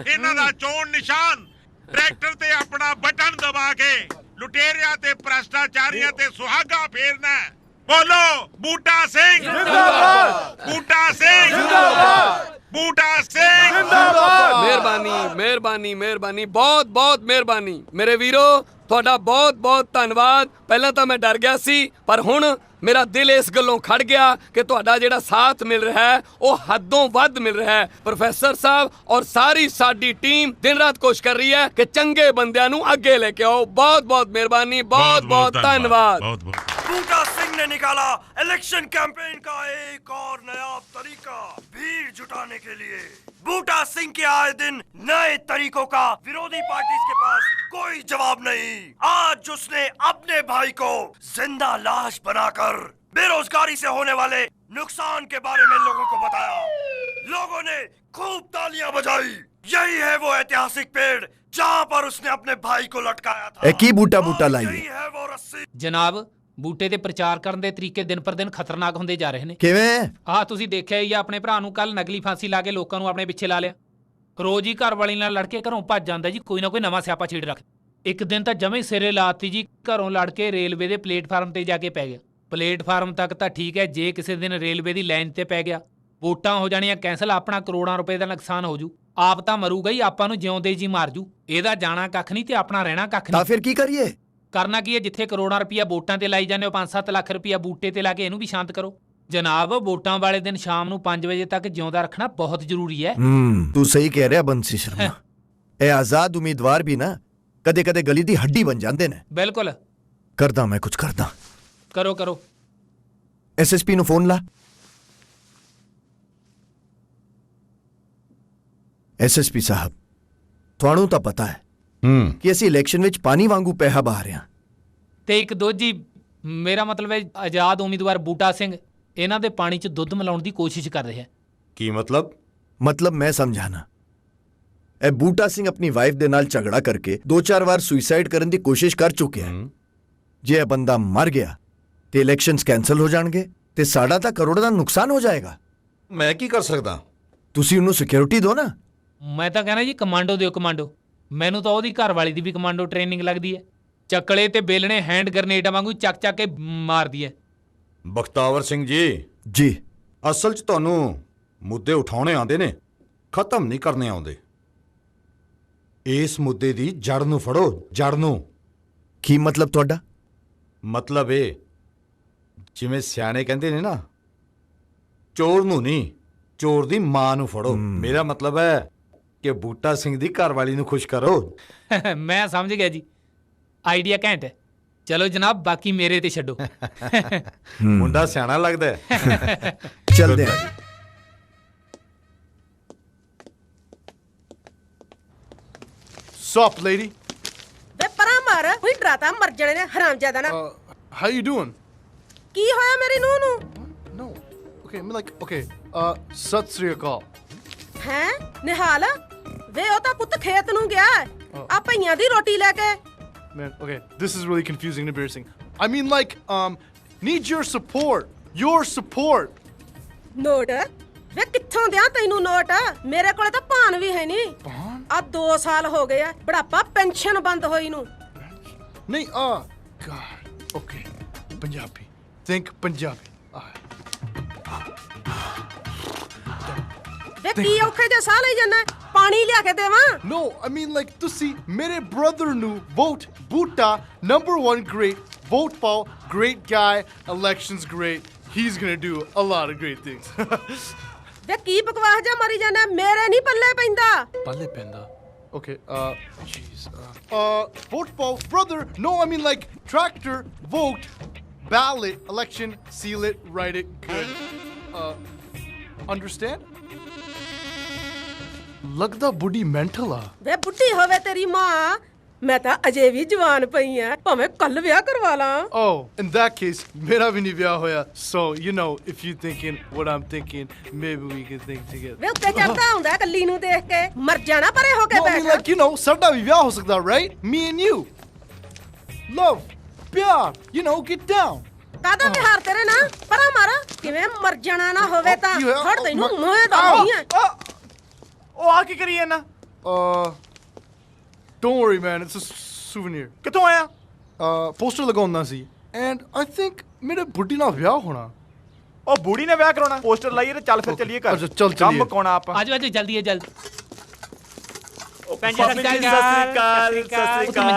L: ਇਹਨਾਂ ਦਾ ਚੋਣ ਨਿਸ਼ਾਨ ਟਰੈਕਟਰ ਤੇ ਆਪਣਾ ਬਟਨ ਦਬਾ ਕੇ ਲੁਟੇਰਿਆਂ ਤੇ ਭ੍ਰਿਸ਼ਟਾਚਾਰੀਆਂ ਤੇ ਸੁਹਾਗਾ ਫੇਰਨਾ ਹੈ। ਬੋਲੋ ਬੂਟਾ ਸਿੰਘ ਜਿੰਦਾਬਾਦ, ਬੂਟਾ ਸਿੰਘ ਜਿੰਦਾਬਾਦ, ਬੂਟਾ ਸਿੰਘ ਜਿੰਦਾਬਾਦ।
R: ਮਿਹਰਬਾਨੀ ਮਿਹਰਬਾਨੀ ਮਿਹਰਬਾਨੀ, ਬਹੁਤ ਬਹੁਤ ਮਿਹਰਬਾਨੀ ਮੇਰੇ ਵੀਰੋ, ਤੁਹਾਡਾ ਬਹੁਤ ਬਹੁਤ ਧੰਨਵਾਦ। ਪਹਿਲਾਂ ਤਾਂ ਮੈਂ ਡਰ ਗਿਆ ਸੀ, ਪਰ ਹੁਣ ਮੇਰਾ ਦਿਲ ਇਸ ਗੱਲੋਂ ਖੜ ਗਿਆ ਕਿ ਤੁਹਾਡਾ ਜਿਹੜਾ ਸਾਥ ਮਿਲ ਰਿਹਾ ਹੈ ਉਹ ਹੱਦੋਂ ਵੱਧ ਮਿਲ ਰਿਹਾ ਹੈ। ਪ੍ਰੋਫੈਸਰ ਸਾਹਿਬ ਔਰ ਸਾਰੀ ਸਾਡੀ ਟੀਮ ਦਿਨ ਰਾਤ ਕੋਸ਼ਿਸ਼ ਕਰ ਰਹੀ ਹੈ ਕਿ ਚੰਗੇ ਬੰਦਿਆਂ ਨੂੰ ਅੱਗੇ ਲੈ ਕੇ ਆਓ। ਬਹੁਤ ਬਹੁਤ ਮਿਹਰਬਾਨੀ, ਬਹੁਤ ਬਹੁਤ ਧੰਨਵਾਦ।
A: बूटा सिंह ने निकाला इलेक्शन कैंपेन का एक और नया तरीका भीड़ जुटाने के लिए। बूटा सिंह के आए दिन नए तरीकों का विरोधी पार्टी के पास कोई जवाब नहीं। आज उसने अपने भाई को जिंदा लाश बनाकर बेरोजगारी से होने वाले नुकसान के बारे में लोगों को बताया। लोगों ने खूब तालियां बजाई। यही है वो ऐतिहासिक पेड़ जहां पर उसने अपने भाई को लटकाया था।
C: एक ही बूटा बूटा लाइए
A: है वो रस्सी।
E: ਜਨਾਬ ਬੂਟੇ ਤੇ ਪ੍ਰਚਾਰ ਕਰਨ ਦੇ ਤਰੀਕੇ ਦਿਨ ਪਰ ਦਿਨ ਖਤਰਨਾਕ ਹੁੰਦੇ ਜਾ ਰਹੇ ਨੇ।
C: ਕਿਵੇਂ?
E: ਆਹ ਤੁਸੀਂ ਦੇਖਿਆ ਹੀ ਆ, ਆਪਣੇ ਭਰਾ ਨੂੰ ਕੱਲ ਨਕਲੀ ਫਾਂਸੀ ਲਾ ਕੇ ਲੋਕਾਂ ਨੂੰ ਆਪਣੇ ਪਿੱਛੇ ਲਾ ਲਿਆ। ਰੋਜ਼ ਹੀ ਘਰ ਵਾਲੀ ਨਾਲ ਲੜ ਕੇ ਘਰੋਂ ਭੱਜ ਜਾਂਦਾ ਜੀ, ਕੋਈ ਨਾ ਕੋਈ ਨਵਾਂ ਸਿਆਪਾ ਛੇੜ ਰੱਖ। ਇੱਕ ਦਿਨ ਤਾਂ ਜਮੇ ਸਿਰੇ ਲਾਤੀ ਜੀ, ਘਰੋਂ ਲੜ ਕੇ ਰੇਲਵੇ ਦੇ ਪਲੇਟਫਾਰਮ ਤੇ ਜਾ ਕੇ ਪੈ ਗਿਆ। ਪਲੇਟਫਾਰਮ ਤੱਕ ਤਾਂ ਠੀਕ ਹੈ, ਜੇ ਕਿਸੇ ਦਿਨ ਰੇਲਵੇ ਦੀ ਲਾਈਨ ਤੇ ਪੈ ਗਿਆ, ਵੋਟਾਂ ਹੋ ਜਾਣੀਆਂ ਕੈਂਸਲ, ਆਪਣਾ ਕਰੋੜਾਂ ਰੁਪਏ ਦਾ ਨੁਕਸਾਨ ਹੋ ਜੂ। ਆਪ ਤਾਂ ਮਰੂਗਾ ਹੀ, ਆਪਾਂ ਨੂੰ ਜਿਉਂਦੇ ਜੀ ਮਾਰ ਜੂ। ਇਹਦਾ ਜਾਣਾ ਕੱਖ ਨਹੀਂ ਤੇ ਆਪਣਾ ਰਹਿਣਾ ਕੱਖ ਨਹੀਂ।
C: ਤਾਂ ਫਿਰ ਕੀ ਕਰੀਏ?
E: ਕਰਨਾ ਕੀ ਹੈ, ਜਿੱਥੇ ਕਰੋੜਾਂ ਰੁਪਈਆ ਵੋਟਾਂ ਤੇ ਲਾਈ ਜਾਂਦੇ ਹੋ, 5-7 ਲੱਖ ਰੁਪਈਆ ਬੂਟੇ ਤੇ ਲਾ ਕੇ ਇਹਨੂੰ ਵੀ ਸ਼ਾਂਤ ਕਰੋ। ਜਨਾਬ ਵੋਟਾਂ ਵਾਲੇ ਦਿਨ ਸ਼ਾਮ ਨੂੰ 5 ਵਜੇ ਤੱਕ ਜਿਉਂਦਾ ਰੱਖਣਾ ਬਹੁਤ ਜ਼ਰੂਰੀ ਹੈ।
C: ਤੂੰ ਸਹੀ ਕਹਿ ਰਿਹਾ ਬੰਸੀ ਸ਼ਰਮਾ। ਇਹ ਆਜ਼ਾਦ ਉਮੀਦਵਾਰ ਵੀ ਨਾ ਕਦੇ ਕਦੇ ਗਲੀ ਦੀ ਹੱਡੀ ਬਣ ਜਾਂਦੇ ਨੇ।
E: ਬਿਲਕੁਲ
C: ਕਰਦਾ, ਮੈਂ ਕੁਝ ਕਰਦਾ।
E: ਕਰੋ ਕਰੋ।
C: ਐਸਐਸਪੀ ਨੂੰ ਫੋਨ ਲਾ। ਐਸਐਸਪੀ ਸਾਹਿਬ, ਤੁਹਾਨੂੰ ਤਾਂ ਪਤਾ ਹੈ ਕਿ ਅਸੀਂ ਇਲੈਕਸ਼ਨ ਵਿੱਚ ਪਾਣੀ ਵਾਂਗੂ ਪੈਸਾ ਬਹਾ ਰਹੇ ਹਾਂ।
E: ਤੇ ਇੱਕ ਦੋਜੀ, ਮੇਰਾ ਮਤਲਬ ਹੈ ਆਜ਼ਾਦ ਉਮੀਦਵਾਰ ਬੂਟਾ ਸਿੰਘ ਇਹਨਾਂ ਦੇ ਪਾਣੀ 'ਚ ਦੁੱਧ ਮਿਲਾਉਣ ਦੀ ਕੋਸ਼ਿਸ਼ ਕਰ ਰਿਹਾ।
C: ਕੀ ਮਤਲਬ? ਮਤਲਬ ਮੈਂ ਸਮਝਾਣਾ। ਇਹ ਬੂਟਾ ਸਿੰਘ ਆਪਣੀ ਵਾਈਫ ਦੇ ਨਾਲ ਝਗੜਾ ਕਰਕੇ 2-4 ਵਾਰ ਸੁਸਾਈਡ ਕਰਨ ਦੀ ਕੋਸ਼ਿਸ਼ ਕਰ ਚੁੱਕਿਆ ਹੈ। ਜੇ ਇਹ ਬੰਦਾ ਮਰ ਗਿਆ ਤੇ ਇਲੈਕਸ਼ਨਸ ਕੈਂਸਲ ਹੋ ਜਾਣਗੇ ਤੇ ਸਾਡਾ ਤਾਂ ਕਰੋੜਾਂ ਦਾ ਨੁਕਸਾਨ ਹੋ ਜਾਏਗਾ।
O: ਮੈਂ ਕੀ ਕਰ ਸਕਦਾ?
C: ਤੁਸੀਂ ਉਹਨੂੰ ਸਿਕਿਉਰਿਟੀ ਦਿਓ ਨਾ।
E: ਮੈਂ ਤਾਂ ਕਹਿਣਾ ਜੀ ਕਮਾਂਡੋ ਦਿਓ, ਕਮਾਂਡੋ। ਮੈਨੂੰ ਤਾਂ ਉਹਦੀ ਘਰ ਵਾਲੀ ਦੀ ਵੀ ਕਮਾਂਡੋ ਟ੍ਰੇਨਿੰਗ ਲੱਗਦੀ ਹੈ। ਚੱਕਲੇ ਤੇ ਬੇਲਣੇ ਹੈਂਡ ਗ੍ਰਨੇਡਾਂ ਵਾਂਗੂ ਚੱਕ ਕੇ ਮਾਰਦੀ ਹੈ।
O: ਬਖਤਾਵਰ ਸਿੰਘ
C: ਜੀ
O: ਅਸਲ 'ਚ ਤੁਹਾਨੂੰ ਮੁੱਦੇ ਉਠਾਉਣੇ ਆਉਂਦੇ ਨੇ, ਖਤਮ ਨਹੀਂ ਕਰਨੇ ਆਉਂਦੇ। ਇਸ ਮੁੱਦੇ ਦੀ ਜੜ ਨੂੰ ਫੜੋ, ਜੜ ਨੂੰ।
C: ਕੀ ਮਤਲਬ ਤੁਹਾਡਾ?
O: ਮਤਲਬ ਇਹ, ਜਿਵੇਂ ਸਿਆਣੇ ਕਹਿੰਦੇ ਨੇ ਨਾ, ਚੋਰ ਨੂੰ ਨਹੀਂ, ਚੋਰ ਦੀ ਮਾਂ ਨੂੰ ਫੜੋ। ਮੇਰਾ ਮਤਲਬ ਹੈ ਕਿ ਬੂਟਾ ਸਿੰਘ ਦੀ ਘਰਵਾਲੀ ਨੂੰ ਖੁਸ਼ ਕਰੋ।
E: ਮੈਂ ਸਮਝ ਗਿਆ ਜੀ, ਆਈਡੀਆ ਘੈਂਟ ਹੈ। ਚਲੋ ਜਨਾਬ, ਬਾਕੀ ਮੇਰੇ ਤੇ ਛੱਡੋ।
O: ਮੁੰਡਾ ਸਿਆਣਾ ਲੱਗਦਾ।
C: ਚੱਲਦੇ ਆ।
K: Sup, lady?
P: ਵੇ ਪਰਾਂ ਮਾਰ ਕੋਈ ਡਰਾਤਾ ਮਰ ਜਾਣੇ ਨੇ ਹਰਾਮਜ਼ਾਦਾ ਨਾ
K: How you doing?
P: ਕੀ ਹੋਇਆ ਮੇਰੀ ਨੂੰਹ ਨੂੰ
K: Okay, I'm like, okay, Sat Sri Akal.
P: ਹੈ ਨਿਹਾਲ ਵੇ ਉਹ ਤਾਂ ਪੁੱਤ ਖੇਤ ਨੂੰ ਗਿਆ ਆ ਭਈਆਂ ਦੀ ਰੋਟੀ ਲੈ ਕੇ
K: Man, okay, this is really confusing and embarrassing. I mean, like, need your support. Your support.
P: ਨੋਟ ਵੇ ਕਿੱਥੋਂ ਦਿਆਂ ਤੈਨੂੰ ਨੋਟ ਮੇਰੇ ਕੋਲੇ ਤਾਂ ਭਾਨ ਵੀ ਹੈ ਨਹੀਂ ਆ 2 ਸਾਲ ਹੋ ਗਏ ਆ ਬੁਢਾਪਾ ਪੈਨਸ਼ਨ ਬੰਦ ਹੋਈ ਨੂੰ
K: ਨਹੀਂ God. Okay, Punjabi. Think Punjabi.
P: ਵੇ ਕੀ ਔਖੇ ਜੇ ਸਾਹ ਲਈ ਜਾਂਦਾ ਪਾਣੀ ਲਿਆ ਕੇ ਦੇਵਾਂ
K: No, I mean, like, ਤੁਸੀਂ ਮੇਰੇ brother ਨੂੰ vote Bhutta #1 great. Vote Paul, great guy. Elections great. He's gonna do a lot of great things.
P: ਵੇ ਕੀ ਬਕਵਾਸ ਜਾ ਮਾਰੀ ਜਾਂਦਾ ਮੇਰੇ ਨਹੀਂ ਪੱਲੇ ਪੈਂਦਾ
K: Palle penda. Okay, jeez. Vote Paul, brother. No, I mean, like, tractor, vote, ballot, election, seal it, write it, good. Understand? ਲੱਗਦਾ ਬੁੱਢੀ ਮੈਂਟਲ ਆ
P: ਵੇ ਬੁੱਢੀ ਹੋਵੇ ਤੇਰੀ ਮਾਂ ਮੈਂ ਤਾਂ ਅਜੇ ਵੀ ਜਵਾਨ ਪਈ ਆ ਭਾਵੇਂ ਕੱਲ ਵਿਆਹ ਕਰਵਾ ਲਾਂ
K: Oh, in that case, ਮੇਰਾ ਵੀ ਨਹੀਂ ਵਿਆਹ ਹੋਇਆ. So, you know, if you thinking what I'm thinking, maybe we can think together.
P: ਵੇ ਉੱਤੇ ਚੜਦਾ ਹੁੰਦਾ ਕੱਲੀ ਨੂੰ ਦੇਖ ਕੇ ਮਰ ਜਾਣਾ ਪਰੇ ਹੋ ਕੇ
K: No, I mean,
P: ਬੈਠ
K: like, you know, ਸਾਡਾ ਵੀ ਵਿਆਹ ਹੋ ਸਕਦਾ, right? Me and you. Love, ਪਿਆਰ, you know, get down.
P: ਕਾਦਾ ਪਿਹਾਰ ਤੇਰੇ ਨਾ ਪਰਾਂ ਮਾਰ ਕਿਵੇਂ ਮਰ ਜਾਣਾ ਨਾ ਹੋਵੇ ਤਾਂ
K: ਕੀ ਹੋਇਆ?
P: ਹੜ ਤੈਨੂੰ ਮੋਏ ਦਾ ਨਹੀਂ ਹੈ
J: ਉਹ ਆ ਕੀ ਕਰੀ ਜਾਂਦਾ
K: Don't worry, man. It's a souvenir.
J: ਕਿੱਥੋਂ ਆਇਆ
K: ਪੋਸਟਰ ਲਗਾਉਂਦਾ ਸੀ and I think ਮੇਰੇ ਬੁੱਢੀ ਨਾਲ ਵਿਆਹ ਹੋਣਾ
J: ਉਹ ਬੂੜੀ ਨੇ ਵਿਆਹ ਕਰਾਉਣਾ ਪੋਸਟਰ ਲਾਈਏ ਤੇ ਚੱਲ ਫਿਰ ਚੱਲੀਏ ਘਰ
K: ਅੱਛਾ, ਚੱਲ
J: ਕੰਮ
K: ਚੱਲੀਏ।
J: ਕੋਣਾ ਆਪਾਂ
E: ਆਜੋ ਆਜੋ ਜਲਦੀ ਹੈ ਜਲਦੀ
J: ਭੈਣ ਜੀ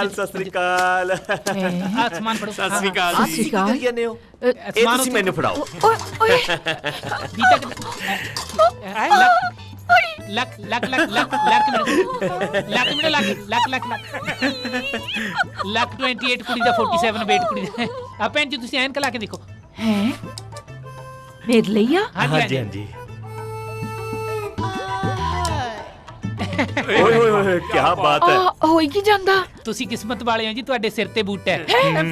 J: ਸਤਿ ਸ੍ਰੀ ਅਕਾਲ
E: ਆ ਸਮਾਨ ਫੜੋ
J: ਸਤਿ ਸ੍ਰੀ ਅਕਾਲ
E: ਸਤਿ ਸ੍ਰੀ ਅਕਾਲ
J: ਕੀ ਕਹਿੰਦੇ ਹੋ ਇਹ ਤੁਸੀਂ ਮੈਨੂੰ ਫੜਾਓ
E: ਲੱਕ ਲੱਕ ਲੱਕ ਲੱਕ ਲੱਕ ਮਿੰਟ ਲੱਕ 28 ਕੁੜੀ ਦਾ 47 ਵੇਟ ਕੁੜੀ ਦਾ ਆ ਭੈਣ ਜੀ ਤੁਸੀਂ ਐਨਕ ਲਾ ਕੇ ਦੇਖੋ
S: ਹੈ ਮੇਰੇ ਲਈ ਆ
E: ਹਾਂਜੀ ਹਾਂਜੀ
Q: ਓਏ ਓਏ ਓਏ ਕੀ ਬਾਤ ਹੈ
S: ਹੋਈ ਕੀ ਜਾਂਦਾ
E: ਤੁਸੀਂ ਕਿਸਮਤ ਵਾਲੇ ਹੋ ਜੀ ਤੁਹਾਡੇ ਸਿਰ ਤੇ ਬੂਟਾ ਹੈ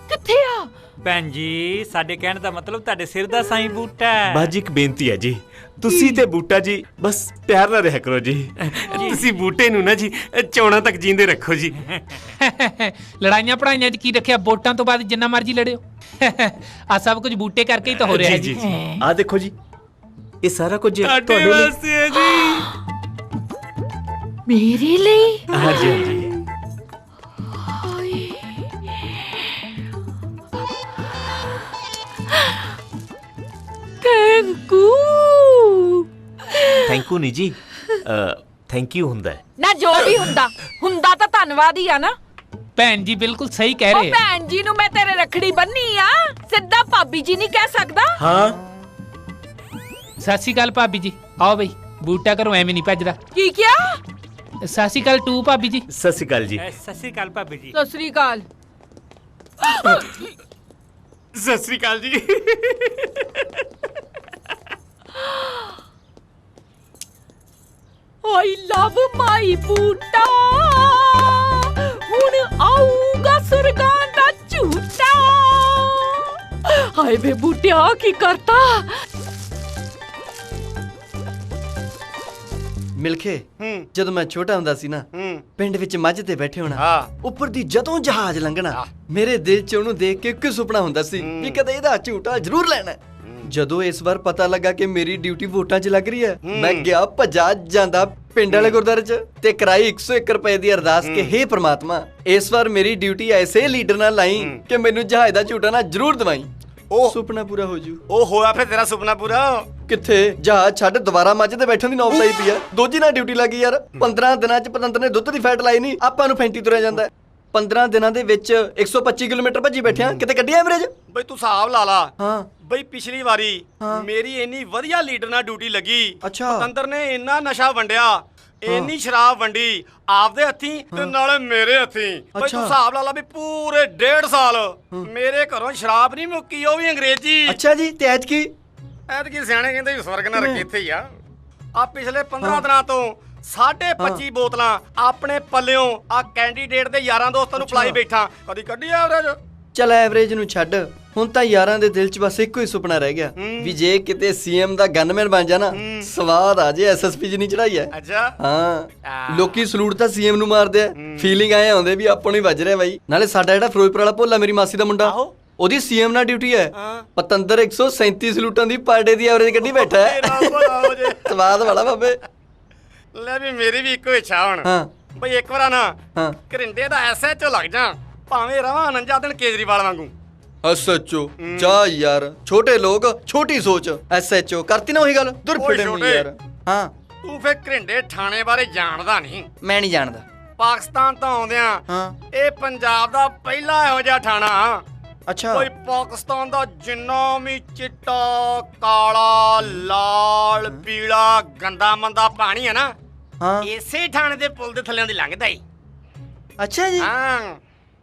S: ਕਿੱਥੇ ਆ
W: ਭੈਣ ਜੀ ਸਾਡੇ ਕਹਿਣ ਦਾ ਮਤਲਬ ਤੁਹਾਡੇ ਸਿਰ ਦਾ ਸਾਈਂ ਬੂਟਾ ਹੈ
Q: ਬਾਜੀ ਇੱਕ ਬੇਨਤੀ ਹੈ ਜੀ ਤੁਸੀਂ ਤੇ ਬੂਟਾ ਜੀ ਬਸ ਪਿਆਰ ਨਾਲ ਰਹਿ ਕਰੋ ਜੀ ਤੁਸੀਂ ਬੂਟੇ ਨੂੰ ਨਾ ਜੀ ਚੌਣਾ ਤੱਕ ਜੀਂਦੇ ਰੱਖੋ ਜੀ
E: ਲੜਾਈਆਂ ਪੜਾਈਆਂ 'ਚ ਕੀ ਰੱਖਿਆ ਵੋਟਾਂ ਤੋਂ ਬਾਅਦ ਜਿੰਨਾ ਮਰਜ਼ੀ ਲੜਿਓ ਆ ਸਭ ਕੁਝ ਬੂਟੇ ਕਰਕੇ ਹੀ ਤਾਂ ਹੋ ਰਿਹਾ ਜੀ
Q: ਆ ਦੇਖੋ ਜੀ ਇਹ ਸਾਰਾ ਕੁਝ
W: ਤੁਹਾਡੇ ਵਾਸਤੇ ਹੈ ਜੀ
S: ਮੇਰੇ ਲਈ
Q: ਹਾਂਜੀ ਹਾਂਜੀ ਥੈਂਕ ਯੂ ਨਹੀਂ ਜੀ ਥੈਂਕ ਯੂ ਹੁੰਦਾ ਹੈ
S: ਨਾ ਜੋ ਵੀ ਹੁੰਦਾ ਤਾਂ ਧੰਨਵਾਦ ਹੀ ਆ ਨਾ
E: ਭੈਣ ਜੀ ਬਿਲਕੁਲ ਸਹੀ ਕਹਿ ਰਹੇ
S: ਉਹ ਭੈਣ ਜੀ ਨੂੰ ਮੈਂ ਤੇਰੇ ਰੱਖੜੀ ਬੰਨੀ ਆ ਸਿੱਧਾ ਭਾਬੀ ਜੀ ਨਹੀਂ ਕਹਿ ਸਕਦਾ
Q: ਹਾਂ
E: ਸਤਿ ਸ਼੍ਰੀ ਅਕਾਲ ਭਾਬੀ ਜੀ ਆਓ ਬਈ ਬੂਟਾ ਕਰੋ ਐਵੇਂ ਨਹੀਂ ਭੱਜਦਾ
S: ਕੀ ਕਿਹਾ
E: ਸਤਿ ਸ਼੍ਰੀ ਅਕਾਲ ਟੂ ਭਾਬੀ ਜੀ
Q: ਸਤਿ ਸ਼੍ਰੀ ਅਕਾਲ ਜੀ
W: ਸਤਿ ਸ੍ਰੀ ਅਕਾਲ ਭਾਬੀ ਜੀ
S: ਸਤਿ ਸ੍ਰੀ ਅਕਾਲ
Q: ਸਤਿ ਸ਼੍ਰੀ ਅਕਾਲ ਜੀ
S: I love my ਬੂਟਾ ਹੁਣ ਆਊਗਾ ਸੁਰਗਾਂ ਦਾ ਝੂਟਾ ਹਾਏ ਵੇ ਬੂਟਿਆ ਕੀ ਕਰਤਾ
U: ਮਿਲਖੇ ਜਦੋਂ ਮੈਂ ਛੋਟਾ ਹੁੰਦਾ ਸੀ ਨਾ ਪਿੰਡ ਵਿੱਚ ਮੱਝ ਤੇ ਬੈਠੇ ਹੋਣਾ ਉੱਪਰ ਦੀ ਜਦੋਂ ਜਹਾਜ਼ ਲੰਘਣਾ ਮੇਰੇ ਦਿਲ 'ਚ ਉਹਨੂੰ ਦੇਖ ਕੇ ਇੱਕ ਸੁਪਨਾ ਹੁੰਦਾ ਸੀ ਵੀ ਕਦੇ ਇਹਦਾ ਝੂਟਾ ਜ਼ਰੂਰ ਲੈਣਾ ਜਦੋਂ ਇਸ ਵਾਰ ਪਤਾ ਲੱਗਾ ਕਿ ਮੇਰੀ ਡਿਊਟੀ ਵੋਟਾਂ 'ਚ ਲੱਗ ਰਹੀ ਹੈ ਮੈਂ ਗਿਆ ਭੱਜਾ ਜਾਂਦਾ ਪਿੰਡ ਵਾਲੇ ਗੁਰਦੁਆਰੇ 'ਚ ਤੇ ਕਰਾਈ 101 ਰੁਪਏ ਦੀ ਅਰਦਾਸ ਕਿ ਹੇ ਪ੍ਰਮਾਤਮਾ ਇਸ ਵਾਰ ਮੇਰੀ ਡਿਊਟੀ ਐਸੇ ਲੀਡਰ ਨਾਲ ਲਾਈ ਕਿ ਮੈਨੂੰ ਜਹਾਜ਼ ਦਾ ਝੂਟਾ ਨਾ ਜ਼ਰੂਰ ਦਵਾਈ ਉਹ ਸੁਪਨਾ ਪੂਰਾ ਹੋ ਜੂ
T: ਉਹ ਹੋਇਆ ਫਿਰ ਤੇਰਾ ਸੁਪਨਾ ਪੂਰਾ
U: ਕਿੱਥੇ ਜਹਾਜ਼ ਛੱਡ ਦੁਬਾਰਾ ਮੱਝ ਤੇ ਬੈਠਣ ਦੀ ਨੌਬਤ ਆਈ ਪਈ ਆ ਦੋਜੀ ਨਾਲ ਡਿਊਟੀ ਲੱਗੀ ਯਾਰ 15 ਦਿਨਾਂ 'ਚ ਪਤੰਦਰ ਨੇ ਦੁੱਧ ਦੀ ਫੈਟ ਲਾਈ ਨਹੀਂ ਆਪਾਂ ਨੂੰ ਫੈਂਟੀ ਤੁਰਿਆ ਜਾਂਦਾ 15 ਦਿਨਾਂ ਦੇ ਵਿੱਚ 125 ਕਿਲੋਮੀਟਰ ਭੱਜੀ ਬੈਠਿਆ ਕਿਤੇ ਕੱਢੀ ਐਵਰੇਜ
T: ਬਈ ਤੂੰ ਹਿਸਾਬ ਲਾ ਲਾ
U: ਹਾਂ
T: ਬਈ ਪਿਛਲੀ ਵਾਰੀ ਮੇਰੀ ਇੰਨੀ ਵਧੀਆ ਲੀਡਰ ਨਾਲ ਡਿਊਟੀ ਲੱਗੀ ਪਤੰਦਰ ਨੇ ਇੰਨਾ ਨਸ਼ਾ ਵੰਡਿਆ ਇੰਨੀ ਸ਼ਰਾਬ ਵੰਡੀ ਆਪਦੇ ਹੱਥੀਂ ਤੇ ਨਾਲੇ ਮੇਰੇ ਹੱਥੀਂ ਬਈ ਤੂੰ ਹਿਸਾਬ ਲਾ ਲਾ ਵੀ ਪੂਰੇ 1.5 ਸਾਲ ਮੇਰੇ ਘਰੋਂ ਸ਼ਰਾਬ ਨਹੀਂ ਮੁੱਕੀ ਉਹ ਵੀ ਅੰਗਰੇਜ਼ੀ
U: ਅੱਛਾ ਜੀ ਤੇ ਐਤਕੀ
T: ਸਿਆਣੇ ਕਹਿੰਦੇ ਵੀ ਸਵਰਗ ਨਾਲ ਰੱਖੇ ਇੱਥੇ ਹੀ ਆ ਪਿਛਲੇ 15 ਦਿਨਾਂ ਤੋਂ 25 ਬੋਤਲਾਂ ਆਪਣੇ ਪੱਲਿਓਂ ਆ ਕੈਂਡੀਡੇਟ ਦੇ ਯਾਰਾਂ ਦੋਸਤਾਂ ਨੂੰ ਪਲਾਈ ਬੈਠਾ ਕਦੀ ਕੱਢੀ ਐਵਰੇਜ।
U: ਚੱਲ ਐਵਰੇਜ ਨੂੰ ਛੱਡ, ਹੁਣ ਤਾਂ ਯਾਰਾਂ ਦੇ ਦਿਲ 'ਚ ਬਸ ਇੱਕੋ ਹੀ ਸੁਪਨਾ ਰਹਿ ਗਿਆ ਵੀ ਜੇ ਕਿਤੇ ਸੀਐਮ ਦਾ ਗਨਮੈਨ ਬਣ ਜਾਣਾ ਸਵਾਦ ਆ ਜੇ ਐਸਐਸਪੀ ਜਿੰਨੀ ਚੜਾਈ ਹੈ।
T: ਅੱਛਾ
U: ਹਾਂ ਲੋਕੀ ਸਲੂਟ ਤਾਂ ਸੀਐਮ ਨੂੰ ਮਾਰਦੇ ਆ, ਫੀਲਿੰਗ ਆਏ ਆਉਂਦੇ ਵੀ ਆਪਾਂ ਨੂੰ ਹੀ ਵੱਜ ਰਿਹਾ ਬਾਈ। ਨਾਲੇ ਸਾਡਾ ਜਿਹੜਾ ਫਿਰੋਜ਼ਪੁਰ ਵਾਲਾ ਭੋਲਾ ਮੇਰੀ ਮਾਸੀ ਦਾ ਮੁੰਡਾ, ਉਹਦੀ ਸੀਐਮ ਨਾਲ ਡਿਊਟੀ ਹੈ। ਪਤੰਦਰ 137 ਸਲੂਟਾਂ ਦੀ ਪਰ ਡੇ ਦੀ ਐਵਰੇਜ ਕੱਢੀ ਬੈਠਾ ਹੈ। ਸਵਾਦ ਵਾਲਾ ਬਾਬੇ।
T: ਲੈ ਵੀ ਮੇਰੀ ਵੀ ਇੱਕੋ ਇੱਛਾ ਹੁਣ ਬਈ ਇੱਕ ਵਾਰ ਨਾ ਘਰਿੰਡੇ ਦਾ ਐਸਐਚਓ ਲੱਗ ਜਾ, ਭਾਵੇਂ ਰਵਾਂ 49 ਦਿਨ ਕੇਜਰੀਵਾਲ ਵਾਂਗੂ।
U: ਐਸਐਚਓ ਜਾ ਯਾਰ, ਛੋਟੇ ਲੋਕ ਛੋਟੀ ਸੋਚ। ਐਸਐਚਓ ਕਰਤੀ ਨਾ ਉਹੀ ਗੱਲ ਦੁਰਫੜੇ ਨੂੰ ਯਾਰ। ਹਾਂ
T: ਤੂੰ ਫੇਰ ਘਰਿੰਡੇ ਥਾਣੇ ਬਾਰੇ ਜਾਣਦਾ ਨਹੀਂ।
U: ਮੈਂ ਨਹੀਂ ਜਾਣਦਾ।
T: ਪਾਕਿਸਤਾਨ ਤੋਂ ਆਉਂਦਿਆਂ ਇਹ ਪੰਜਾਬ ਦਾ ਪਹਿਲਾ ਇਹੋ ਜਿਹਾ ਥਾਣਾ।
U: ਅੱਛਾ
T: ਕੋਈ ਪਾਕਿਸਤਾਨ ਦਾ ਜਿੰਨਾ ਵੀ ਚਿੱਟਾ ਕਾਲਾ ਲਾਲ ਪੀਲਾ ਗੰਦਾ ਮੰਦਾ ਪਾਣੀ ਹੈ ਨਾ, ਇਸੇ ਥਾਣੇ ਦੇ ਪੁਲ ਦੇ ਥੱਲਿਆਂ ਦੀ ਲੰਘਦਾ ਈ।
U: ਅੱਛਾ ਜੀ।
T: ਹਾਂ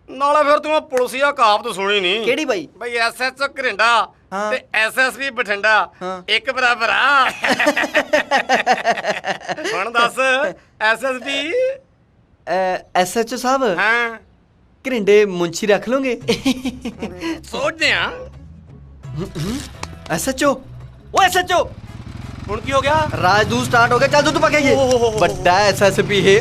T: ਨਾਲੇ ਫਿਰ ਤੂੰ ਪੁਲਿਸੀਆ ਕਹਾਵਤ ਸੁਣੀ ਨਹੀਂ?
U: ਕਿਹੜੀ ਬਾਈ?
T: ਬਈ ਐਸਐਚਓ ਘਰਿੰਡਾ ਤੇ ਐਸਐਸਪੀ ਬਠਿੰਡਾ ਇੱਕ ਬਰਾਬਰ ਆ। ਹੁਣ ਦੱਸ ਐਸਐਸਪੀ
U: ਐਸਐਚਓ ਸਾਹਿਬ
T: ਹਾਂ
U: ਘਰਿੰਡੇ ਮੁੰਸ਼ੀ ਰੱਖ ਲੋਗੇ?
T: ਸੋਚਦੇ ਆ।
U: ਐਸਐਚਓ ਓ ਐਸਐਚਓ
T: ਹੁਣ ਕੀ ਹੋ ਗਿਆ?
U: ਰਾਜਦੂਤ ਸਟਾਰਟ ਹੋ ਗਿਆ। ਚੱਲ ਦੁੱਧ ਪਾ ਕੇ ਆਈਏ। ਵੱਡਾ ਐਸਐਸਪੀ ਹੈ।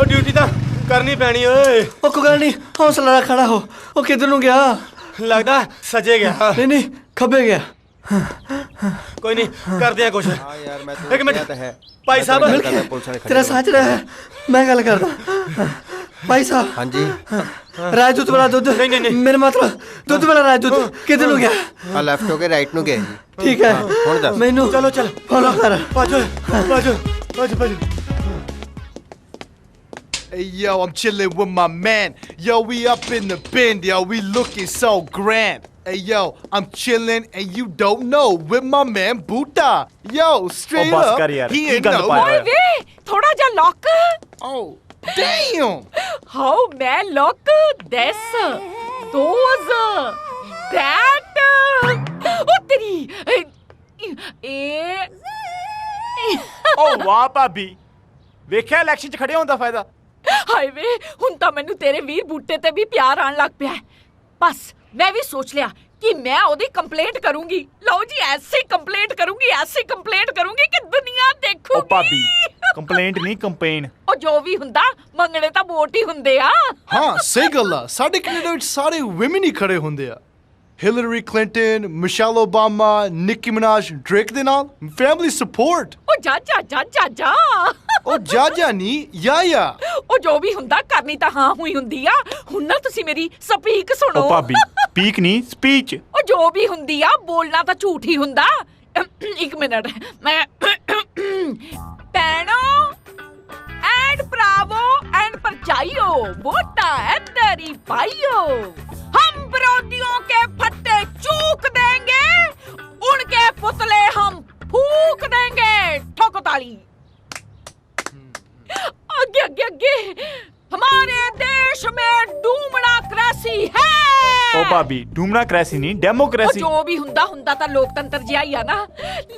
T: ਡਿਊਟੀ ਤਾਂ ਕਰਨੀ ਪੈਣੀ ਓਏ।
U: ਉਹ ਕੋਈ ਗੱਲ ਨਹੀਂ, ਹੌਸਲਾ ਰੱਖ ਖੜਾ ਹੋ। ਉਹ ਕਿੱਧਰ ਨੂੰ ਗਿਆ?
T: ਲੱਗਦਾ ਸੱਜੇ ਗਿਆ।
U: ਨਹੀਂ ਨਹੀਂ ਖੱਬੇ ਗਿਆ।
T: ਕੋਈ ਨਹੀਂ ਕਰਦੇ ਆ ਕੁਛ।
I: ਯਾਰ ਮੈਂ
T: ਇੱਕ ਮਿੰਟ ਭਾਈ ਸਾਹਿਬ
U: ਤੇਰਾ ਸਾਥ ਰਿਹਾ ਹੈ, ਮੈਂ ਗੱਲ ਕਰਦਾ। ਭਾਈ ਸਾਹਿਬ
I: ਹਾਂਜੀ
U: ਰਾਜਦੂਤ ਵਾਲਾ ਦੁੱਧ। ਨਹੀਂ ਨਹੀਂ ਮੇਰੇ ਮਤਲਬ ਦੁੱਧ ਵਾਲਾ ਰਾਜਦੂਤ ਕਿੱਧਰ ਨੂੰ ਗਿਆ?
I: ਆ ਲੈਫਟ ਹੋ ਕੇ ਰਾਈਟ ਨੂੰ ਗਿਆ ਜੀ।
U: ਠੀਕ ਹੈ
I: ਹੁਣ ਦੱਸ
U: ਮੈਨੂੰ। ਚਲੋ ਚਲ ਫੋਲੋ ਕਰ।
T: ਭਾਜੋ ਭਾਜੋ ਭਾਜੋ ਭਾਜੋ।
K: Hey yo, I'm chilling with my man. Yo, we up in the bend, yo. We looking so grand. Hey yo, I'm chilling and you don't know with my man Buddha. Yo, straight
J: बस
K: up.
J: कर यार,
K: He
J: की
K: ain't
J: गंद
K: know.
J: पाया
S: ਓਏ ਵੇ ਥੋੜਾ ਜਿਹਾ lock.
K: Oh, damn.
S: How ਮੈਂ ਲੌਕ ਦਿਸ ਦੋਜ਼ ਦੈਟ ਉਹ ਤੇਰੀ ਇਹ
J: ਓ ਵਾਹ ਭਾਬੀ, ਵੇਖਿਆ ਇਲੈਕਸ਼ਨ 'ਚ ਖੜੇ ਹੋਣ ਦਾ ਫਾਇਦਾ।
S: ਹਾਏ ਵੇ ਹੁਣ ਤਾਂ ਮੈਨੂੰ ਤੇਰੇ ਵੀਰ ਬੂਟੇ ਤੇ ਵੀ ਪਿਆਰ ਆਣ ਲੱਗ ਪਿਆ। ਬਸ ਮੈਂ ਵੀ ਸੋਚ ਲਿਆ ਕਿ ਮੈਂ ਉਹਦੀ ਕੰਪਲੇਂਟ ਕਰੂੰਗੀ। ਲਓ ਜੀ ਐਸੀ ਕੰਪਲੇਂਟ ਕਰੂੰਗੀ, ਐਸੀ ਕੰਪਲੇਂਟ ਕਰੂੰਗੀ ਕਿ ਦੁਨੀਆ ਦੇਖੂਗੀ।
J: ਓ ਭਾਬੀ ਕੰਪਲੇਂਟ ਨਹੀਂ ਕੰਪੇਨ।
S: ਉਹ ਜੋ ਵੀ ਹੁੰਦਾ ਮੰਗਣੇ ਤਾਂ ਵੋਟ ਹੀ ਹੁੰਦੇ ਆ।
K: ਹਾਂ ਸਹੀ ਗੱਲ ਆ। ਸਾਡੇ ਕੈਨੇਡਾ ਵਿੱਚ ਸਾਰੇ women ਹੀ ਖੜੇ ਹੁੰਦੇ ਆ। ਹਿਲਰੀ ਕਲਿੰਟਨ, ਮਿਸ਼ੇਲ ਓਬਾਮਾ, ਨਿੱਕੀ ਮਿਨਾਜ, ਡ੍ਰੇਕ ਦੇ ਨਾਲ ਫੈਮਿਲੀ ਸਪੋਰਟ।
S: ਉਹ ਜਾ ਜਾ ਜਾ ਜਾ ਜਾ।
K: ਉਹ ਜਾ ਨਹੀਂ ਯਾ।
S: ਉਹ ਜੋ ਵੀ ਹੁੰਦਾ ਕਰਨੀ ਤਾਂ ਹਾਂ ਹੋਈ ਹੁੰਦੀ ਆ। ਹੁਣ ਨਾ ਤੁਸੀਂ ਮੇਰੀ ਸਪੀਕ ਸੁਣੋ।
J: ਓ ਭਾਬੀ ਪੀਕ ਨਹੀਂ ਸਪੀਚ।
S: ਉਹ ਜੋ ਵੀ ਹੁੰਦੀ ਆ ਬੋਲਣਾ ਤਾਂ ਝੂਠ ਹੀ ਹੁੰਦਾ। ਇੱਕ ਮਿੰਟ ਮੈਂ ਭੈਣੋ ਐਂਡ ਭਰਾਵੋ ਐਂਡ ਭਰਜਾਈਓ ਵੋਟਾਂ ਹੈ ਤੇਰੀ ਭਾਈਓ। हम विरोधियों के फट्टे चूक देंगे, उनके पुतले हम फूक देंगे। ठोको ताली। आगे आगे आगे। हमारे देश में डेमोक्रेसी है।
J: ਓ ਭਾਬੀ ਡੂਮਨਾਕ੍ਰੇਸੀ ਨਹੀਂ ਡੈਮੋਕ੍ਰੇਸੀ।
S: ਜੋ ਵੀ ਹੁੰਦਾ ਤਾਂ ਲੋਕਤੰਤਰ ਜਿਹਾ ਹੀ ਆ ਨਾ।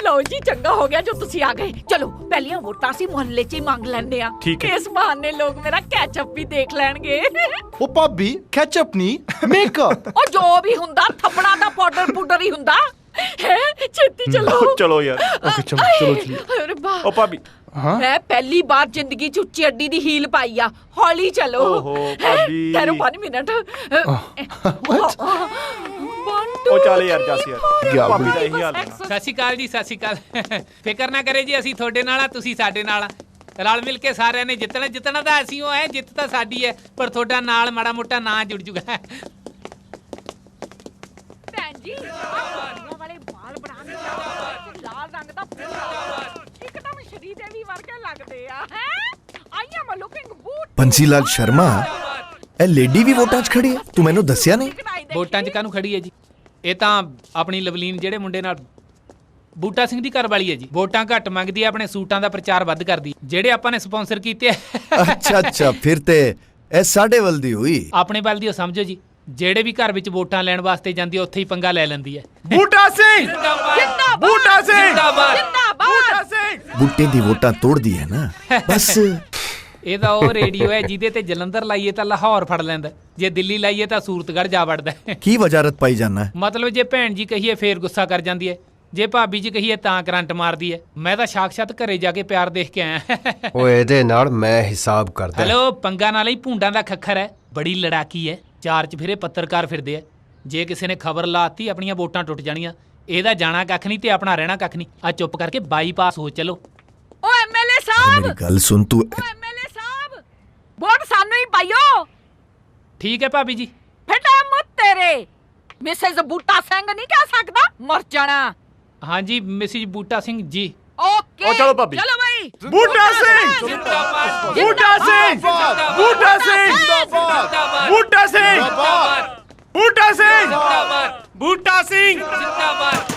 S: ਲਓ ਜੀ ਚੰਗਾ ਹੋ ਗਿਆ ਜੋ ਤੁਸੀਂ ਆ ਗਏ। ਚਲੋ ਪਹਿਲੀਆਂ ਵੋਟਾਂ ਅਸੀਂ ਮੁਹੱਲੇ 'ਚ ਹੀ ਮੰਗ ਲੈਂਦੇ ਆ। ਇਸ ਬਹਾਨੇ ਲੋਕ ਮੇਰਾ ਕੈਚਅਪ ਵੀ ਦੇਖ ਲੈਣਗੇ।
K: ਉਹ ਭਾਬੀ ਕੈਚਅਪ ਨਹੀਂ ਮੇਕਅਪ।
S: ਉਹ ਜੋ ਵੀ ਹੁੰਦਾ ਥੱਪੜਾ ਦਾ ਪਾਊਡਰ ਹੀ ਹੁੰਦਾ। ਛੇਤੀ ਚਲੋ।
J: ਚਲੋ ਯਾਰ ਚਲੋ ਜੀ।
S: ਅਰੇ ਬਾ
J: ਓ ਭਾਬੀ
S: ਮੈਂ ਪਹਿਲੀ ਵਾਰ ਜ਼ਿੰਦਗੀ 'ਚ ਉੱਚੀ ਅੱਡੀ ਦੀ ਹੀਲ ਪਾਈ ਆ। ਹੌਲੀ ਚਲੋ।
J: ਓਹੋ ਭਾਬੀ।
S: ਤੇਰੇ 5 ਮਿੰਟ।
J: ਉਹ ਚੱਲ ਯਾਰ ਜੱਸ ਯਾਰ ਭਾਬੀ ਦਾ ਇਹੀ ਹਾਲ ਹੈ।
E: ਸਤਿ ਸ਼੍ਰੀ ਅਕਾਲ ਜੀ, ਸਤਿ ਸ਼੍ਰੀ ਅਕਾਲ। ਫਿਕਰ ਨਾ ਕਰੇ ਜੀ, ਅਸੀਂ ਤੁਹਾਡੇ ਨਾਲ ਆ, ਤੁਸੀਂ ਸਾਡੇ ਨਾਲ ਆ। ਰਲ ਮਿਲ ਕੇ ਸਾਰਿਆਂ ਨੇ ਜਿੱਤਣਾ ਤਾਂ ਅਸੀਂ ਉਹ ਹੈ, ਜਿੱਤ ਤਾਂ ਸਾਡੀ ਹੈ, ਪਰ ਤੁਹਾਡਾ ਨਾਲ ਮਾੜਾ ਮੋਟਾ ਨਾਂ ਜੁੜ ਜੂਗਾ।
S: ਭੈਣ ਜੀ ਵਾਲੇ ਵਾਲ ਬਣਾਉਣੇ ਲਾਲ ਰੰਗ ਦਾ ਇੱਕਦਮ ਸ਼੍ਰੀ ਦੇਵੀ ਵਰਗੇ ਲੱਗਦੇ ਆ। ਹੈ ਆਈ ਐਮ ਲੁਕਿੰਗ ਬੂਟ।
C: ਬੰਸੀ ਲਾਲ ਸ਼ਰਮਾ ਇਹ ਲੇਡੀ ਵੀ ਵੋਟਾਂ 'ਚ ਖੜੀ ਹੈ, ਤੂੰ ਮੈਨੂੰ ਦੱਸਿਆ ਨਹੀਂ।
E: ਵੋਟਾਂ 'ਚ ਕਾਹਨੂੰ ਖੜੀ ਹੈ ਜੀ? ਇਹ ਤਾਂ ਆਪਣੀ ਲਵਲੀਨ ਜਿਹੜੇ ਮੁੰਡੇ ਨਾਲ ਬੂਟਾ ਸਿੰਘ ਦੀ ਘਰ ਵਾਲੀ ਹੈ ਜੀ। ਵੋਟਾਂ ਘੱਟ ਮੰਗਦੀ ਹੈ, ਆਪਣੇ ਸੂਟਾਂ ਦਾ ਪ੍ਰਚਾਰ ਵੱਧ ਕਰਦੀ, ਜਿਹੜੇ ਆਪਾਂ ਨੇ ਸਪਾਂਸਰ ਕੀਤੇ
C: ਅੱਛਾ ਫਿਰ ਤੇ ਇਹ ਸਾਡੇ ਵੱਲ ਦੀ ਹੋਈ।
E: ਆਪਣੇ ਵੱਲ ਦੀ ਸਮਝੋ ਜੀ, ਜਿਹੜੇ ਵੀ ਘਰ ਵਿੱਚ ਵੋਟਾਂ ਲੈਣ ਵਾਸਤੇ ਜਾਂਦੀ ਉੱਥੇ ਹੀ ਪੰਗਾ ਲੈ ਲੈਂਦੀ ਹੈ।
J: ਬੂਟਾ ਸਿੰਘ
E: ਜਿੰਦਾਬਾਦ,
J: ਬੂਟਾ ਸਿੰਘ
E: ਜਿੰਦਾਬਾਦ,
J: ਬੂਟਾ ਸਿੰਘ।
C: ਬੂਟੇ ਦੀ ਵੋਟਾਂ ਤੋੜਦੀ ਹੈ ਨਾ ਬਸ।
E: ਇਹ ਤਾਂ ਉਹ ਰੇਡੀਓ ਹੈ ਜਿਹਦੇ ਤੇ ਜਲੰਧਰ ਲਾਈਏ ਤਾਂ ਲਾਹੌਰ ਫੜ ਲੈਂਦਾ, ਜੇ ਦਿੱਲੀ ਲਾਈਏ ਤਾਂ ਸੂਰਤਗੜ੍ਹ ਜਾ ਵੜਦਾ।
C: ਕੀ ਵਜ਼ਾਰਤ ਪਾਈ ਜਾਣਾ?
E: ਮਤਲਬ ਜੇ ਭੈਣ ਜੀ ਕਹੀਏ ਫੇਰ ਗੁੱਸਾ ਕਰ ਜਾਂਦੀ ਹੈ, ਜੇ ਭਾਬੀ ਜੀ ਕਹੀਏ ਤਾਂ ਕਰੰਟ ਮਾਰਦੀ ਹੈ। ਮੈਂ ਤਾਂ ਸਾਖਸ਼ਾਤ ਘਰੇ ਜਾ ਕੇ ਪਿਆਰ ਦੇਖ ਕੇ ਆਇਆ।
I: ਓਏ ਇਹਦੇ ਨਾਲ ਮੈਂ ਹਿਸਾਬ ਕਰਦਾ।
E: ਹੈਲੋ, ਪੰਗਾ ਨਾਲ ਹੀ ਭੂੰਡਾਂ ਦਾ ਖੱਖਰ ਹੈ, ਬੜੀ ਲੜਾਕੀ ਹੈ, ਚਾਰ ਚਫੇਰੇ ਪੱਤਰਕਾਰ ਫਿਰਦੇ ਆ। ਜੇ ਕਿਸੇ ਨੇ ਖਬਰ ਲਾਤੀ ਆਪਣੀਆਂ ਵੋਟਾਂ ਟੁੱਟ ਜਾਣੀਆਂ। ਇਹਦਾ ਜਾਣਾ ਕੱਖ ਨਹੀਂ ਤੇ ਆਪਣਾ ਰਹਿਣਾ ਕੱਖ ਨਹੀਂ। ਆ ਚੁੱਪ ਕਰਕੇ ਬਾਈਪਾਸ ਹੋ ਚਲੋ।
S: ਓ ਐਮਐਲਏ ਸਾਹਿਬ,
C: ਮੇਰੀ ਗੱਲ ਸੁਣ ਤੂੰ।
S: ਐਮਐਲਏ ਸਾਹਿਬ, ਵੋਟ ਸਾਨੂੰ ਹੀ ਪਾਈਓ।
E: ਠੀਕ ਹੈ ਭਾਬੀ ਜੀ।
S: ਫਟਾ ਮੁੱਤ ਤੇਰੇ। ਮਿਸੇਸ ਬੂਟਾ ਸਿੰਘ ਨਹੀਂ ਕਹਿ ਸਕਦਾ, ਮਰ ਜਾਣਾ।
E: ਹਾਂਜੀ ਮਿਸਿਸ ਬੂਟਾ ਸਿੰਘ ਜੀ।
S: ਓਕੇ,
J: ਚਲੋ ਭਾਬੀ।
S: ਚਲੋ ਭਾਈ।
J: ਬੂਟਾ ਸਿੰਘ
E: ਜਿੰਦਾਬਾਦ,
J: ਬੂਟਾ ਸਿੰਘ ਬੂਟਾ ਸਿੰਘ ਬੂਟਾ ਸਿੰਘ ਬੂਟਾ ਸਿੰਘ
Q: ਬੂਟਾ ਸਿੰਘ
E: ਜਿੰਦਾਬਾਦ।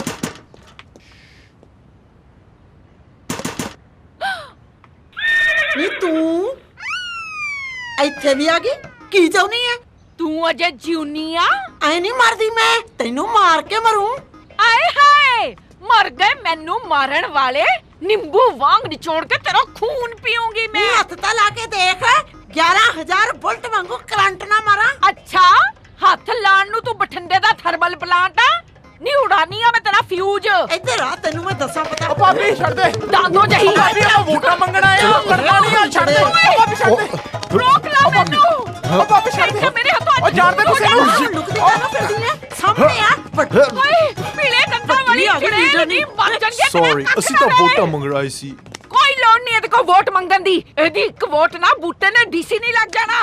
B: ਨੀ ਤੂੰ ਇੱਥੇ ਵੀ ਆ ਗਈ? ਕੀ ਚਾਹੁੰਦੀ ਐ
S: ਤੂੰ? ਅਜੇ ਜਿਉਨੀ ਆ?
B: ਐ ਨਹੀਂ ਮਰਦੀ ਮੈਂ, ਤੈਨੂੰ ਮਾਰ ਕੇ ਮਰੂੰ।
S: ਆਏ ਹਾਏ, ਮਰ ਗਏ ਮੈਨੂੰ ਮਾਰਨ ਵਾਲੇ। ਨਿੰਬੂ ਵਾਂਗ ਨਿਚੋੜ ਕੇ ਤੇਰਾ ਖੂਨ ਪੀਉਂਗੀ ਮੈਂ।
B: ਹੱਥ ਤਾਂ ਲਾ ਕੇ ਦੇਖ, 11000 ਵੋਲਟ ਵਾਂਗੂ ਕਰੰਟ ਨਾ ਮਾਰਾਂ।
S: ਅੱਛਾ, ਹੱਥ ਲਾਣ ਨੂੰ ਤੂੰ ਬਠਿੰਡੇ ਦਾ ਥਰਮਲ ਪਲਾਂਟ ਆ? ਨੀ ਉਡਾਨੀ ਆ ਮੈਂ ਤੇਰਾ ਫਿਊਜ਼।
B: ਇੱਧਰ ਆ, ਤੈਨੂੰ ਮੈਂ ਦੱਸਾਂ ਪਤਾ।
J: ਭਾਬੀ ਛੱਡ ਦੇ।
S: ਦਾਦੋ ਜਹੀ
J: ਭਾਬੀ ਆਪਾਂ ਵੋਟਾਂ ਮੰਗਣ ਆਏ ਆ। ਕਰਨਾ ਨਹੀਂ ਆ, ਛੱਡ ਦੇ। ਭਾਬੀ ਛੱਡ ਦੇ।
S: ਰੋਕ ਲਾ ਮੈਨੂੰ।
J: ਭਾਬੀ ਛੱਡ ਦੇ।
S: ਮੇਰੇ ਹੱਥੋਂ
J: ਉਹ ਜਾਣਦੇ ਕਿਸੇ ਨੂੰ।
B: ਲੁਕਦੀ ਕਾਹਨੂੰ ਫਿਰਦੀ ਐ? ਸਾਹਮਣੇ ਆ।
S: ਓਏ ਪੀਲੇ ਦੰਦਾਂ ਵਾਲੀ ਚੜੇਲ ਨਹੀਂ ਮਰ ਜਾਣਗੇ।
K: ਸੌਰੀ, ਅਸੀਂ ਤਾਂ ਵੋਟਾਂ ਮੰਗ ਰਹੇ ਸੀ।
S: ਕੋਈ ਲੋੜ ਨਹੀਂ ਇਹਦੇ ਕੋਲ ਵੋਟ ਮੰਗਣ ਦੀ। ਇਹਦੀ ਇੱਕ ਵੋਟ ਨਾ ਬੂਟੇ ਨੇ ਡੀਸੀ ਨਹੀਂ ਲੱਗ ਜਾਣਾ।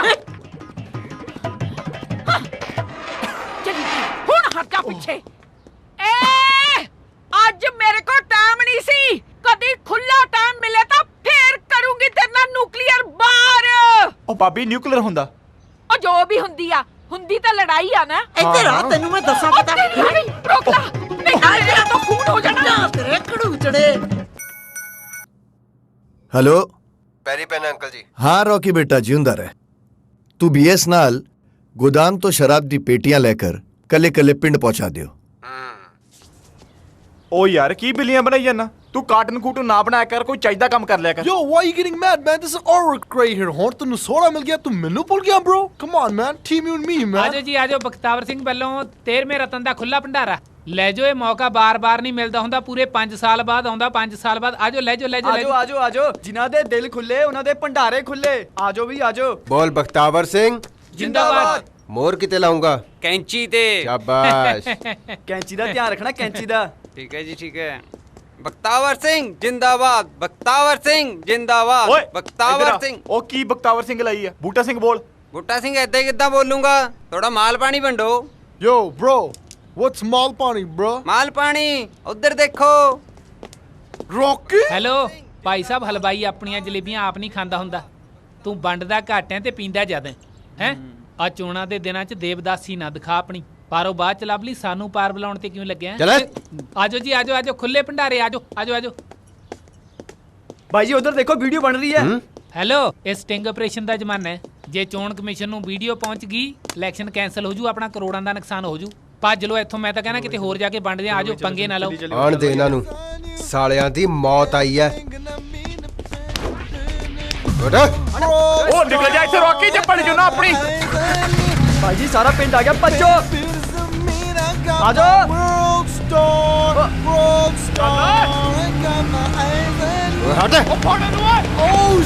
S: ਚੱਲੀ ਹੁਣ ਹਟ ਜਾ ਪਿੱਛੇ। ਅੱਜ ਮੇਰੇ ਕੋਲ ਟਾਈਮ ਨਹੀਂ ਸੀ। ਕਦੀ ਖੁੱਲਾ ਟਾਈਮ ਮਿਲੇ ਤਾਂ ਫੇਰ ਕਰੂੰਗੀ ਤੇਰੇ ਨਾਲ ਨਿਊਕਲੀਅਰ ਬਾਰ।
J: ਉਹ ਭਾਬੀ ਨਿਊਕਲੀਅਰ ਹੁੰਦਾ?
S: ਉਹ ਜੋ ਵੀ ਹੁੰਦੀ ਆ, ਹੁੰਦੀ ਤਾਂ ਲੜਾਈ ਆ ਨਾ।
B: ਇੱਧਰ ਆ, ਤੈਨੂੰ ਮੈਂ ਦੱਸਾਂ ਪਤਾ।
S: ਰੋਕ ਲਾ, ਨਹੀਂ ਤੇਰਾ ਤਾਂ ਖੂਨ ਹੋ ਜਾਣਾ।
B: ਤੇਰੇ ਕੜੂ ਚੜੇ।
C: हेलो
I: ਪੈਰੀ ਪੈਨ ਅੰਕਲ ਜੀ।
C: हाँ रॉकी बेटा जिंदा रहे। तू बीएस नाल गोदाम तो शराब दी पेटियां लेकर कले कले पिंड पहुंचा दियो।
J: ਓ ਯਾਰ ਕੀ ਬਿੱਲੀਆਂ ਬਣਾਈ ਜਾਂਦਾ ਤੂੰ? ਕਾਰਟਨ ਕੂਟਨ ਨਾ ਬਣਾਇਆ ਕਰ, ਕੋਈ ਚਾਹੀਦਾ ਕੰਮ ਕਰ ਲਿਆ ਕਰ।
K: Yo, why are you getting mad, man? This is our great here. ਹੁਣ ਤੈਨੂੰ ਸੋੜਾ ਮਿਲ ਗਿਆ, ਤੂੰ ਮੈਨੂੰ ਭੁੱਲ ਗਿਆ, bro? Come on, man. Team you and me, man.
E: ਆਜੋ ਜੀ ਆਜੋ। ਬਖਤਾਵਰ ਸਿੰਘ ਵੱਲੋਂ 13ਵੇਂ ਰਤਨ ਦਾ ਖੁੱਲਾ ਭੰਡਾਰਾ ਲੈ ਜਾਓ। ਇਹ ਮੌਕਾ ਬਾਰ-ਬਾਰ ਨਹੀਂ ਮਿਲਦਾ ਹੁੰਦਾ, ਪੂਰੇ 5 ਸਾਲ ਬਾਅਦ ਆਉਂਦਾ। 5 ਸਾਲ ਬਾਅਦ ਆਜੋ, ਲੈ ਜਾਓ ਲੈ ਜਾਓ।
T: ਆਜੋ ਆਜੋ ਆਜੋ, ਜਿਨ੍ਹਾਂ ਦੇ ਦਿਲ ਖੁੱਲੇ ਉਹਨਾਂ ਦੇ ਭੰਡਾਰੇ ਖੁੱਲੇ। ਆਜੋ ਵੀ ਆਜੋ।
I: ਬੋਲ ਬਖਤਾਵਰ ਸਿੰਘ
E: ਜਿੰਦਾਬਾਦ।
I: ਮੋਰ ਕਿਤੇ ਲਾਉਂਗਾ?
Q: ਕੈਂਚੀ ਤੇ।
I: ਸ਼ਾਬਾਸ਼।
T: ਕੈਂਚੀ ਦਾ ਧਿਆਨ ਰੱਖਣਾ, ਕੈਂਚੀ ਦਾ।
Q: ਠੀਕ ਹੈ ਜੀ, ਠੀਕ ਹੈ। ਬਖਤਾਵਰ ਸਿੰਘ ਜਿੰਦਾਬਾਦ, ਬਖਤਾਵਰ ਸਿੰਘ ਜਿੰਦਾਬਾਦ,
J: ਓਏ
Q: ਬਖਤਾਵਰ ਸਿੰਘ।
J: ਉਹ ਕੀ ਬਖਤਾਵਰ ਸਿੰਘ ਲਈ ਆ? ਬੂਟਾ ਸਿੰਘ ਬੋਲ।
Q: ਬੂਟਾ ਸਿੰਘ ਏਦਾਂ ਹੀ ਕਿੱਦਾਂ ਬੋਲੂੰਗਾ? ਥੋੜਾ ਮਾਲ ਪਾਣੀ ਵੰਡੋ।
K: Yo, bro. What's mal pani, bro?
Q: ਮਾਲ ਪਾਣੀ ਉਧਰ ਦੇਖੋ।
K: Rocky?
E: ਹੈਲੋ ਭਾਈ ਸਾਹਿਬ, ਹਲਵਾਈ ਆਪਣੀਆਂ ਜਲੇਬੀਆਂ ਆਪ ਨਹੀਂ ਖਾਂਦਾ ਹੁੰਦਾ। ਤੂੰ ਵੰਡਦਾ ਘੱਟ ਹੈ ਤੇ ਪੀਂਦਾ ਜ਼ਿਆਦਾ ਹੈ। ਆ ਚੋਣਾਂ ਦੇ ਦਿਨਾਂ 'ਚ ਦੇਵਦਾਸੀ ਨਾ ਦਿਖਾ ਆਪਣੀ। ਪਾਰੋ ਬਾਅਦ ਚ ਲੱਭ ਲਈ, ਸਾਨੂੰ ਪਾਰ ਬੁਲਾਉਣ ਤੇ ਕਿਉਂ ਲੱਗਿਆ? ਆਜੋ ਜੀ ਆਜੋ ਆਜੋ, ਖੁੱਲੇ ਭੰਡਾਰੇ ਆਜੋ ਆਜੋ ਆਜੋ।
T: ਭਾਈ ਜੀ ਉਧਰ ਦੇਖੋ, ਵੀਡੀਓ ਬਣ ਰਹੀ ਹੈ।
E: ਹੈਲੋ, ਇਹ ਸਟਿੰਗ ਆਪਰੇਸ਼ਨ ਦਾ ਜ਼ਮਾਨਾ ਹੈ। ਜੇ ਚੋਣ ਕਮਿਸ਼ਨ ਨੂੰ ਵੀਡੀਓ ਪਹੁੰਚ ਗਈ, ਇਲੈਕਸ਼ਨ ਕੈਂਸਲ ਹੋ ਜੂ, ਆਪਣਾ ਕਰੋੜਾਂ ਦਾ ਨੁਕਸਾਨ ਹੋ ਜੂ। ਭੱਜ ਲੋ ਇੱਥੋਂ, ਮੈਂ ਤਾਂ ਕਹਿਣਾ ਕਿਤੇ ਹੋਰ ਜਾ ਕੇ ਵੰਡ ਦਿਆਂ। ਆਜੋ, ਪੰਗੇ ਨਾ ਲਓ।
I: ਆਣ ਦੇ ਇਹਨਾਂ ਨੂੰ, ਸਾਲਿਆਂ ਦੀ ਮੌਤ ਆਈ ਹੈ।
J: ਉਹ ਨਿਕਲ ਜਾ ਇੱਥੇ, ਰੌਕੀ ਚੱਪੜ ਜੂ ਨਾ ਆਪਣੀ।
T: ਭਾਈ ਜੀ ਸਾਰਾ ਪਿੰਡ ਆ ਗਿਆ, ਭੱਜੋ ਆਜੋ।
I: ਹਟ।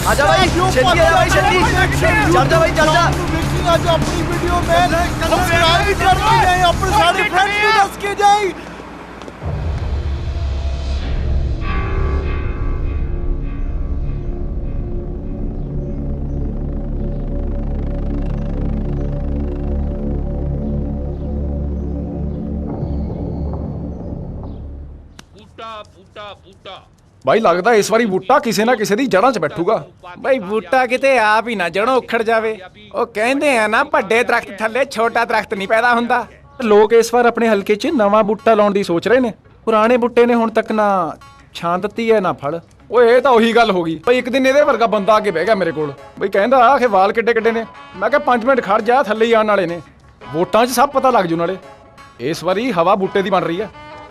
T: ਆਜਾ ਭਾਈ, ਛੇਤੀ ਆ ਭਾਈ, ਛੇਤੀ। ਚੱਲ ਜਾ ਭਾਈ, ਚੱਲ ਜਾ।
K: ਅੱਜ ਆਪਣੀ ਵੀਡੀਓ ਮੈਂ ਸਬਸਕ੍ਰਾਈਬ ਕਰ ਲਈ, ਆਪਣੇ ਸਾਰੇ ਫਰੈਂਡਸ ਨੂੰ ਦੱਸ ਕੇ ਜਾਈ।
M: ਬਾਈ ਲੱਗਦਾ ਇਸ ਵਾਰੀ ਬੂਟਾ ਕਿਸੇ ਨਾ ਕਿਸੇ ਦੀ ਜੜ੍ਹਾਂ 'ਚ ਬੈਠੂਗਾ। ਬਾਈ ਬੂਟਾ ਕਿਤੇ ਆਪ ਹੀ ਨਾ ਜੜੋਂ ਉਖੜ ਜਾਵੇ। ਉਹ ਕਹਿੰਦੇ ਆ ਨਾ, ਵੱਡੇ ਦਰਖਤ ਥੱਲੇ ਛੋਟਾ ਦਰਖਤ ਨਹੀਂ ਪੈਦਾ ਹੁੰਦਾ। ਲੋਕ ਇਸ ਵਾਰ ਆਪਣੇ ਹਲਕੇ 'ਚ ਨਵਾਂ ਬੂਟਾ ਲਾਉਣ ਦੀ ਸੋਚ ਰਹੇ ਨੇ। ਪੁਰਾਣੇ ਬੂਟੇ ਨੇ ਹੁਣ ਤੱਕ ਨਾ ਛਾਂ ਦਿੱਤੀ ਹੈ ਨਾ ਫਲ। ਓਏ ਇਹ ਤਾਂ ਉਹੀ ਗੱਲ ਹੋ ਗਈ ਬਈ। ਇੱਕ ਦਿਨ ਇਹਦੇ ਵਰਗਾ ਬੰਦਾ ਆ ਕੇ ਬਹਿ ਗਿਆ ਮੇਰੇ ਕੋਲ ਬਈ, ਕਹਿੰਦਾ ਆਖੇ ਵਾਲ ਕਿੱਡੇ ਕਿੱਡੇ ਨੇ। ਮੈਂ ਕਿਹਾ 5 ਮਿੰਟ ਖੜ ਜਾ, ਥੱਲੇ ਹੀ ਆਉਣ ਵਾਲੇ ਨੇ। ਵੋਟਾਂ 'ਚ ਸਭ ਪਤਾ ਲੱਗ ਜੂ ਨਾਲੇ। ਇਸ ਵਾਰੀ ਹਵਾ ਬੂਟੇ ਦੀ ਬਣ ਰਹੀ ਹੈ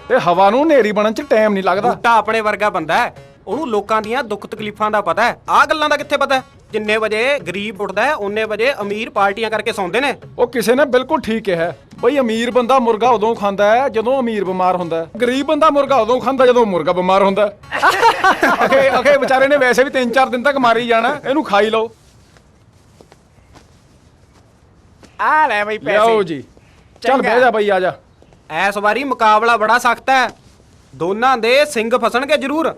M: ਤੇ ਹਵਾ ਨੂੰ ਹਨੇਰੀ ਬਣਨ 'ਚ ਟਾਈਮ ਨਹੀਂ ਲੱਗਦਾ।
T: ਬੂਟਾ ਆਪਣੇ ਵਰਗਾ ਬੰਦਾ ਹੈ, ਉਹਨੂੰ ਲੋਕਾਂ ਦੀਆਂ ਦੁੱਖ ਤਕਲੀਫਾਂ ਦਾ ਪਤਾ ਹੈ। ਆਹ ਗੱਲਾਂ ਦਾ ਕਿੱਥੇ ਪਤਾ ਹੈ? ਜਿੰਨੇ ਵਜੇ ਗਰੀਬ ਉੱਠਦਾ ਹੈ ਉਨੇ ਵਜੇ ਅਮੀਰ ਪਾਰਟੀਆਂ ਕਰਕੇ ਸੌਂਦੇ ਨੇ।
M: ਉਹ ਕਿਸੇ ਨੇ ਬਿਲਕੁਲ ਠੀਕ ਕਿਹਾ ਬਈ, ਅਮੀਰ ਬੰਦਾ ਮੁਰਗਾ ਉਦੋਂ ਖਾਂਦਾ ਹੈ ਜਦੋਂ ਅਮੀਰ ਬਿਮਾਰ ਹੁੰਦਾ ਹੈ, ਗਰੀਬ ਬੰਦਾ ਮੁਰਗਾ ਉਦੋਂ ਖਾਂਦਾ ਜਦੋਂ ਮੁਰਗਾ ਬਿਮਾਰ ਹੁੰਦਾ ਹੈ। ਅਖੇ ਵਿਚਾਰੇ ਨੇ ਵੈਸੇ ਵੀ 3-4 ਦਿਨ ਤੱਕ ਮਾਰੀ ਜਾਣਾ, ਇਹਨੂੰ ਖਾਈ ਲਓ।
T: ਆ ਲੈ ਬਈ ਪੈਸੇ।
M: ਲਿਆਓ ਜੀ। ਚੱਲ ਬਹਿ ਜਾ ਬਈ, ਆ ਜਾ।
T: ਐਸ ਵਾਰੀ ਮੁਕਾਬਲਾ ਬੜਾ ਸਖਤ ਹੈ, ਦੋਨਾਂ ਦੇ ਸਿੰਗ ਫਸਣਗੇ ਜ਼ਰੂਰ।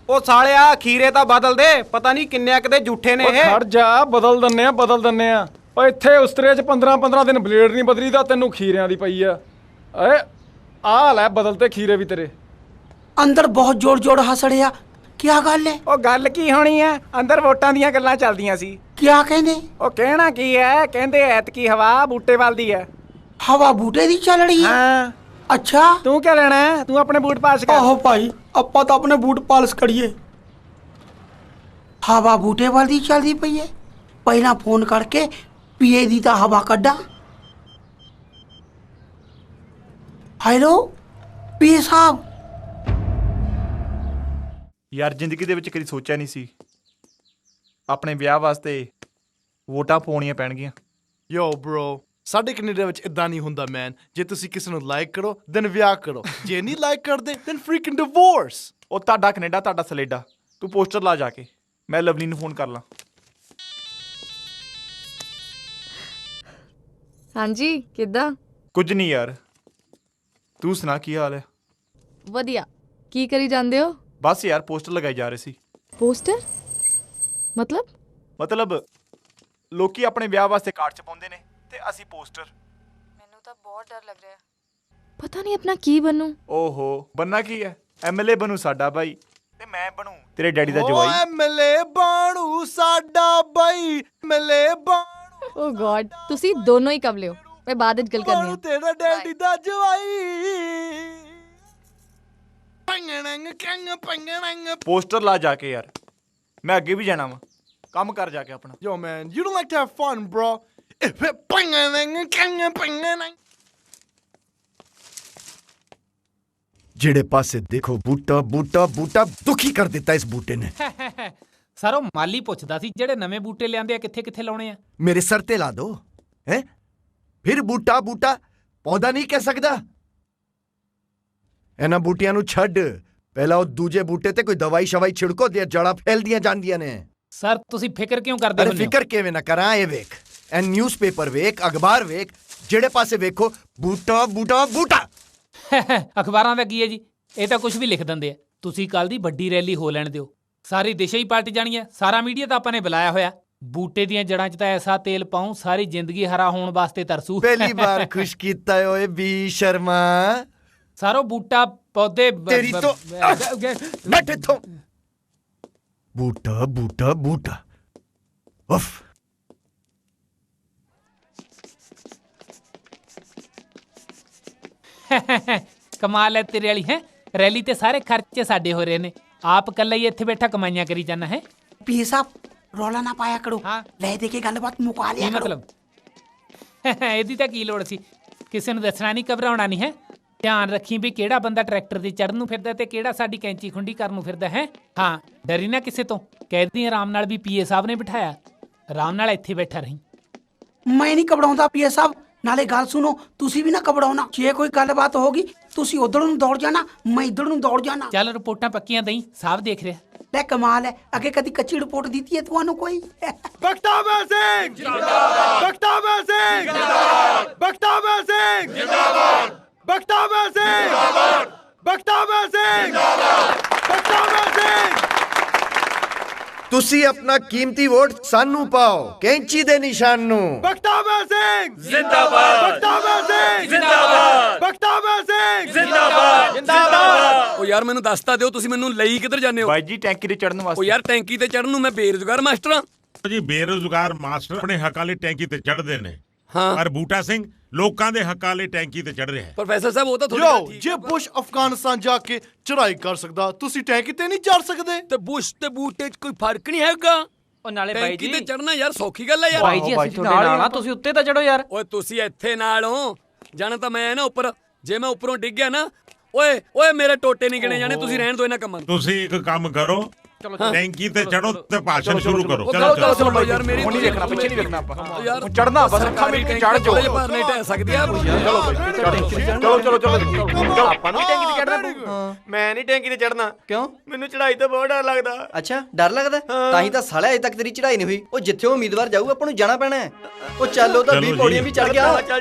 T: ਉਹ ਸਾਲਿਆ ਖੀਰੇ ਤਾਂ ਬਦਲ ਦੇ, ਪਤਾ ਨਹੀਂ ਕਿੰਨੇ ਕਦੇ ਝੂਠੇ ਨੇ ਇਹ।
M: ਖੜ ਜਾ, ਬਦਲ ਦਿੰਨੇ ਆ। ਓ ਇੱਥੇ ਉਸਤਰੇ 'ਚ 15-15 ਦਿਨ ਬਲੇਡ ਨਹੀਂ ਬਦਲੀ ਤਾਂ ਤੈਨੂੰ ਖੀਰਿਆਂ ਦੀ ਪਈ ਆ। ਓਏ ਆ ਲੈ ਬਦਲ ਤੇ ਖੀਰੇ ਵੀ ਤੇਰੇ।
D: ਅੰਦਰ ਬਹੁਤ ਜੋੜ ਹਸੜਿਆ, ਕੀ ਗੱਲ ਹੈ?
M: ਉਹ ਗੱਲ ਕੀ ਹੋਣੀ ਹੈ, ਅੰਦਰ ਵੋਟਾਂ ਦੀਆਂ ਗੱਲਾਂ ਚੱਲਦੀਆਂ ਸੀ।
D: ਕੀ ਕਹਿੰਦੇ?
M: ਉਹ ਕਹਿਣਾ ਕੀ ਹੈ, ਕਹਿੰਦੇ ਐਤਕੀ ਹਵਾ ਬੂਟੇ ਵੱਲ ਦੀ ਹੈ।
D: ਹਵਾ ਬੂਟੇ ਦੀ ਚੱਲ ਰਹੀ ਹੈ?
M: ਹਾਂ।
D: ਅੱਛਾ,
M: ਤੂੰ ਕੀ ਲੈਣਾ ਹੈ? ਤੂੰ ਆਪਣੇ ਬੂਟ ਪਾਲਿਸ਼ ਕਰ।
D: ਆਹੋ ਭਾਈ, ਆਪਾਂ ਤਾਂ ਆਪਣੇ ਬੂਟ ਪਾਲਿਸ਼ ਕਰੀਏ। ਹਵਾ ਬੂਟੇ ਵੱਲ ਦੀ ਚੱਲਦੀ ਪਈ ਹੈ। ਪਹਿਲਾਂ ਫੋਨ ਕਰਕੇ ਪੀਏ ਦੀ ਤਾਂ ਹਵਾ ਕੱਢਾਂ। ਹੈਲੋ ਪੀਏ ਸਾਹਿਬ।
J: ਯਾਰ ਜ਼ਿੰਦਗੀ ਦੇ ਵਿੱਚ ਕਦੀ ਸੋਚਿਆ ਨਹੀਂ ਸੀ ਆਪਣੇ ਵਿਆਹ ਵਾਸਤੇ ਵੋਟਾਂ ਪਾਉਣੀਆਂ ਪੈਣਗੀਆਂ।
K: ਯੋ ਬ੍ਰੋ, ਸਾਡੇ ਕੈਨੇਡਾ ਵਿੱਚ ਇਦਾਂ ਨਹੀਂ ਹੁੰਦਾ ਮੈਨ। ਜੇ ਤੁਸੀਂ ਕਿਸੇ ਨੂੰ ਲਾਈਕ ਕਰੋ ਦੈਨ ਵਿਆਹ ਕਰੋ, ਜੇ ਨਹੀਂ ਲਾਈਕ ਕਰਦੇ ਦੈਨ ਫ੍ਰੀਕਿੰਗ ਡਿਵੋਰਸ।
J: ਉਹ ਤੁਹਾਡਾ ਕੈਨੇਡਾ, ਤੁਹਾਡਾ ਸਲੇਡਾ। ਤੂੰ ਪੋਸਟਰ ਲਾ ਜਾ ਕੇ, ਮੈਂ ਲਵਲੀ ਨੂੰ ਫੋਨ ਕਰ ਲਾਂ।
H: ਹਾਂਜੀ, ਕਿੱਦਾਂ?
J: ਕੁਝ ਨਹੀਂ ਯਾਰ, ਤੂੰ ਸੁਣਾ ਕੀ ਹਾਲ ਹੈ?
H: ਵਧੀਆ। ਕੀ ਕਰੀ ਜਾਂਦੇ ਹੋ?
J: ਬਸ ਯਾਰ ਪੋਸਟਰ ਲਗਾਏ ਜਾ ਰਹੇ ਸੀ।
H: ਪੋਸਟਰ?
J: ਮਤਲਬ ਲੋਕੀ ਆਪਣੇ ਵਿਆਹ ਵਾਸਤੇ ਕਾਰਡ ਛਪਾਉਂਦੇ ਨੇ ਤੇ ਅਸੀਂ ਪੋਸਟਰ।
H: ਮੈਨੂੰ ਤਾਂ ਬਹੁਤ ਡਰ ਲੱਗ ਰਿਹਾ, ਪਤਾ ਨਹੀਂ ਆਪਣਾ ਕੀ ਬਣੂ।
J: ਓਹੋ, ਬੰਨਾ ਕੀ ਹੈ? ਐਮਐਲਏ ਬਣੂ ਸਾਡਾ ਬਾਈ ਤੇ ਮੈਂ ਬਣੂ ਤੇਰੇ ਡੈਡੀ ਦਾ ਜਵਾਈ।
K: ਐਮਐਲਏ ਬਣੂ ਸਾਡਾ ਬਾਈ, ਐਮਐਲਏ ਬਣੂ।
H: ਓ ਗॉड, ਤੁਸੀਂ ਦੋਨੋਂ ਹੀ ਕਬਲੇ ਹੋ। ਮੈਂ ਬਾਅਦ ਵਿੱਚ ਗੱਲ ਕਰਨੀ ਹੈ।
K: ਤੇਰਾ ਡੈਡੀ ਦਾ ਜਵਾਈ।
J: ਪੋਸਟਰ ਲਾ ਜਾ ਕੇ ਯਾਰ, ਮੈਂ ਅੱਗੇ ਵੀ ਜਾਣਾ ਵਾ। ਕੰਮ ਕਰ ਜਾ ਕੇ ਆਪਣਾ।
K: Yo man, you don't like to have fun, bro.
C: ਜਿਹੜੇ ਪਾਸੇ ਦੇਖੋ ਬੂਟਾ ਬੂਟਾ ਬੂਟਾ, ਦੁਖੀ ਕਰ ਦਿੱਤਾ ਇਸ ਬੂਟੇ ਨੇ।
E: ਸਰ ਉਹ ਮਾਲੀ ਪੁੱਛਦਾ ਸੀ ਜਿਹੜੇ ਨਵੇਂ ਬੂਟੇ ਲਿਆਂਦੇ ਆ ਕਿੱਥੇ ਕਿੱਥੇ ਲਾਉਣੇ ਆ।
C: ਮੇਰੇ ਸਰ ਤੇ ਲਾ ਦੋ ਹੈ, ਫਿਰ ਬੂਟਾ ਬੂਟਾ ਪੌਦਾ ਨਹੀਂ ਕਹਿ ਸਕਦਾ। ਇਹਨਾਂ ਬੂਟਿਆਂ ਨੂੰ ਛੱਡ, ਪਹਿਲਾਂ ਉਹ ਦੂਜੇ ਬੂਟੇ ਤੇ ਕੋਈ ਦਵਾਈ ਸ਼ਵਾਈ ਛਿੜਕੋ, ਦੀਆਂ ਜੜਾਂ ਫੈਲਦੀਆਂ ਜਾਂਦੀਆਂ ਨੇ।
E: ਸਰ ਤੁਸੀਂ ਫਿਕਰ ਕਿਉਂ ਕਰਦੇ ਹੋ?
C: ਫਿਕਰ ਕਿਵੇਂ ਨਾ ਕਰਾਂ? ਇਹ ਵੇਖ, ਇਹ ਨਿਊਜ਼ਪੇਪਰ ਵੇਖ, ਅਖਬਾਰ ਵੇਖ, ਜਿਹੜੇ ਪਾਸੇ ਵੇਖੋ ਬੂਟਾ ਬੂਟਾ ਬੂਟਾ।
E: ਅਖਬਾਰਾਂ ਦਾ ਕੀ ਹੈ ਜੀ, ਇਹ ਤਾਂ ਕੁਝ ਵੀ ਲਿਖ ਦਿੰਦੇ ਆ। ਤੁਸੀਂ ਕੱਲ ਦੀ ਵੱਡੀ ਰੈਲੀ ਹੋ ਲੈਣ ਦਿਓ, ਸਾਰੀ ਦੇਸ਼ ਹੀ ਪਲਟ ਜਾਣੀ ਹੈ। ਸਾਰਾ ਮੀਡੀਆ ਤਾਂ ਆਪਾਂ ਨੇ ਬੁਲਾਇਆ ਹੋਇਆ। ਬੂਟੇ ਦੀਆਂ ਜੜਾਂ 'ਚ ਤਾਂ ਐਸਾ ਤੇਲ ਪਾਉਂ ਸਾਰੀ ਜ਼ਿੰਦਗੀ ਹਰਾ ਹੋਣ ਵਾਸਤੇ ਤਰਸੂ।
C: ਪਹਿਲੀ ਵਾਰ ਖੁਸ਼ ਕੀਤਾ ਓਏ ਬੀ ਸ਼ਰਮਾ।
E: ਸਾਰੋ ਬੂਟਾ ਪੌਦੇ
C: ਤੇਰੀ ਤੋਂ ਬੈਠ ਇੱਥੋਂ। ਬੂਟਾ ਬੂਟਾ ਬੂਟਾ, ਉਫ।
E: ਕਮਾਲ ਹੈ ਤੇਰੇ ਵਾਲੀ ਹੈ। ਰੈਲੀ ਤੇ ਸਾਰੇ ਖਰਚੇ ਸਾਡੇ ਹੋ ਰਹੇ ਨੇ, ਆਪ ਕੱਲਾ ਹੀ ਇੱਥੇ ਬੈਠਾ ਕਮਾਈਆਂ ਕਰੀ ਜਾਣਾ ਹੈ।
D: ਪੀਏ ਸਾਹਿਬ ਰੌਲਾ ਨਾ ਪਾਇਆ ਕਰੋ, ਲੈ ਦੇ ਕੇ ਗੱਲਬਾਤ ਮੁਕਾ ਲਿਆ ਕਰੋ।
E: ਮਤਲਬ ਇਹਦੀ ਤਾਂ ਕੀ ਲੋੜ ਸੀ, ਕਿਸੇ ਨੂੰ ਦੱਸਣਾ ਨਹੀਂ, ਘਬਰਾਉਣਾ ਨਹੀਂ ਹੈ। ਧਿਆਨ ਰੱਖੀ ਵੀ ਕਿਹੜਾ ਬੰਦਾ ਟਰੈਕਟਰ ਤੇ ਚੜਨ ਨੂੰ ਫਿਰਦਾ ਤੇ ਕਿਹੜਾ ਸਾਡੀ ਕੈਂਚੀ ਖੁੰਡੀ ਕਰਨ ਨੂੰ ਫਿਰਦਾ ਹੈ। ਹਾਂ, ਡਰੀ ਨਾ ਕਿਸੇ ਤੋਂ, ਕਹਿਦੀ ਆਰਾਮ ਨਾਲ ਵੀ ਪੀਏ ਸਾਹਿਬ ਨੇ ਬਿਠਾਇਆ, ਆਰਾਮ ਨਾਲ ਇੱਥੇ ਬੈਠਾ ਰਹੀਂ।
D: ਮੈਂ ਨਹੀਂ ਘਬਰਾਉਂਦਾ ਪੀਏ ਸਾਹਿਬ, ਨਾਲੇ ਗੱਲ ਸੁਣੋ, ਤੁਸੀਂ ਵੀ ਨਾ ਘਬਰਾਉਣਾ। ਜੇ ਕੋਈ ਗੱਲਬਾਤ ਹੋਗੀ ਤੁਸੀਂ ਉਧਰ ਨੂੰ ਦੌੜ ਜਾਣਾ, ਮੈਂ ਇੱਧਰ ਨੂੰ ਦੌੜ ਜਾਣਾ।
E: ਚੱਲ ਰਿਪੋਰਟਾਂ ਪੱਕੀਆਂ ਦਈ, ਸਾਹਿਬ ਦੇਖ ਰਿਹਾ।
D: ਲੈ ਕਮਾਲ ਹੈ, ਅੱਗੇ ਕਦੀ ਕੱਚੀ ਰਿਪੋਰਟ ਦਿੱਤੀ ਹੈ ਤੁਹਾਨੂੰ ਕੋਈ?
K: ਬਖਤਾਵਰ ਸਿੰਘ ਜਿੰਦਾਬਾਦ, ਬਖਤਾਵਰ ਸਿੰਘ ਜਿੰਦਾਬਾਦ, ਬਖਤਾਵਰ ਸਿੰਘ ਜਿੰਦਾਬਾਦ, ਬਖਤਾਵਰ ਸਿੰਘ ਜਿੰਦਾਬਾਦ, ਬਖਤਾਵਰ ਸਿੰਘ ਜਿੰਦਾਬਾਦ, ਬਖਤਾਵਰ ਸਿੰਘ।
C: ਤੁਸੀਂ ਆਪਣਾ ਕੀਮਤੀ ਵੋਟ ਸਾਨੂੰ ਪਾਓ, ਕੈਂਚੀ ਦੇ ਨਿਸ਼ਾਨ ਨੂੰ।
K: ਬਖਤਾਵਰ ਸਿੰਘ
A: ਜਿੰਦਾਬਾਦ,
K: ਬਖਤਾਵਰ ਸਿੰਘ
A: ਜਿੰਦਾਬਾਦ,
K: ਬਖਤਾਵਰ ਸਿੰਘ
A: ਜਿੰਦਾਬਾਦ, ਜਿੰਦਾਬਾਦ।
R: ਉਹ ਯਾਰ ਮੈਨੂੰ ਦੱਸਤਾ ਦਿਓ, ਤੁਸੀਂ ਮੈਨੂੰ ਲਈ ਕਿੱਧਰ ਜਾਂਦੇ ਹੋ?
J: ਬਾਈ ਜੀ ਟੈਂਕੀ ਤੇ ਚੜਨ ਵਾਸਤੇ।
R: ਉਹ ਯਾਰ ਟੈਂਕੀ ਤੇ ਚੜਨ ਨੂੰ ਮੈਂ ਬੇਰੁਜ਼ਗਾਰ ਮਾਸਟਰ ਹਾਂ।
L: ਜੀ ਬੇਰੁਜ਼ਗਾਰ ਮਾਸਟਰ ਆਪਣੇ ਹੱਕਾਂ ਲਈ ਟੈਂਕੀ ਤੇ ਚੜ੍ਹਦੇ ਨੇ,
R: ਹਾਂ।
L: ਪਰ ਬੂਟਾ ਸਿੰਘ ਲੋਕਾਂ ਦੇ ਹੱਕਾਂ ਲਈ ਟੈਂਕੀ ਤੇ ਚੜ ਰਿਹਾ ਹੈ।
R: ਪ੍ਰੋਫੈਸਰ ਸਾਹਿਬ ਉਹ ਤਾਂ
K: ਯੋ ਜੇ ਬੁਸ਼ ਅਫਗਾਨਿਸਤਾਨ ਜਾ ਕੇ ਚੜ੍ਹਾਈ ਕਰ ਸਕਦਾ ਤੁਸੀਂ ਟੈਂਕੀ ਤੇ ਨਹੀਂ ਚੜ ਸਕਦੇ
R: ਤੇ ਬੁਸ਼ ਤੇ ਬੂਟੇ 'ਚ ਕੋਈ ਫਰਕ ਨਹੀਂ ਹੈਗਾ।
W: ਉਹ ਨਾਲੇ ਬਾਈ
R: ਟੈਂਕੀ
W: ਜੀ
R: ਤੇ ਚੜਨਾ ਯਾਰ ਸੌਖੀ ਗੱਲ ਹੈ ਯਾਰ।
W: ਬਾਈ ਜੀ ਅਸੀਂ ਤੁਹਾਡੇ ਨਾਲ ਆ, ਤੁਸੀਂ ਉੱਤੇ ਤਾਂ ਚੜੋ ਯਾਰ।
R: ਓਏ ਤੁਸੀਂ ਇੱਥੇ ਨਾਲ ਹੋ ਜਾਣਾ ਤਾਂ ਮੈਂ ਨਾ ਉੱਪਰ, ਜੇ ਮੈਂ ਉੱਪਰੋਂ ਡਿੱਗ ਗਿਆ ਨਾ ਓਏ ਮੇਰੇ ਟੋਟੇ ਨਹੀਂ ਗਿਣੇ ਜਾਣੇ। ਤੁਸੀਂ ਰਹਿਣ ਦਿਓ ਇਹਨਾਂ ਕੰਮਾਂ ਨੂੰ।
L: ਤੁਸੀਂ ਇੱਕ ਕੰਮ ਕਰੋ, ਟੈਂਕੀ ਤੇ ਚੜੋ ਤੇ ਭਾਸ਼ਣ ਸ਼ੁਰੂ ਕਰੋ।
R: ਚਲੋ ਯਾਰ ਮੇਰੀ
M: ਨਹੀਂ ਦੇਖਣਾ, ਪਿੱਛੇ ਨਹੀਂ ਦੇਖਣਾ ਆਪਾਂ
R: ਯਾਰ
M: ਚੜਨਾ ਬਸ ਅੱਖਾਂ ਮੇਰੀ ਚੜ ਜਾਓ।
R: ਇਹ ਭਾਰ ਨਹੀਂ ਢਹਿ ਸਕਦੀ ਆ।
M: ਚਲੋ
T: ਆਪਾਂ ਨੂੰ ਟੈਂਕੀ ਤੇ ਚੜਨਾ। ਮੈਂ ਨਹੀਂ ਟੈਂਕੀ ਤੇ ਚੜਨਾ।
U: ਕਿਉਂ?
T: ਮੈਨੂੰ ਚੜਾਈ ਤੋਂ ਬਹੁਤ ਡਰ ਲੱਗਦਾ।
U: ਅੱਛਾ ਡਰ ਲੱਗਦਾ? ਤਾਂ ਹੀ ਤਾਂ ਸਾਲਿਆ ਅਜੇ ਤੱਕ ਤੇਰੀ ਚੜਾਈ ਨਹੀਂ ਹੋਈ। ਉਹ ਜਿੱਥੇ ਉਮੀਦਵਾਰ ਜਾਊ ਆਪਾਂ ਨੂੰ ਜਾਣਾ ਪੈਣਾ ਹੈ। ਉਹ ਚੱਲ ਉਹ ਤਾਂ 20 ਪੌੜੀਆਂ ਵੀ ਚੜ ਗਿਆ।
T: ਚੱਲ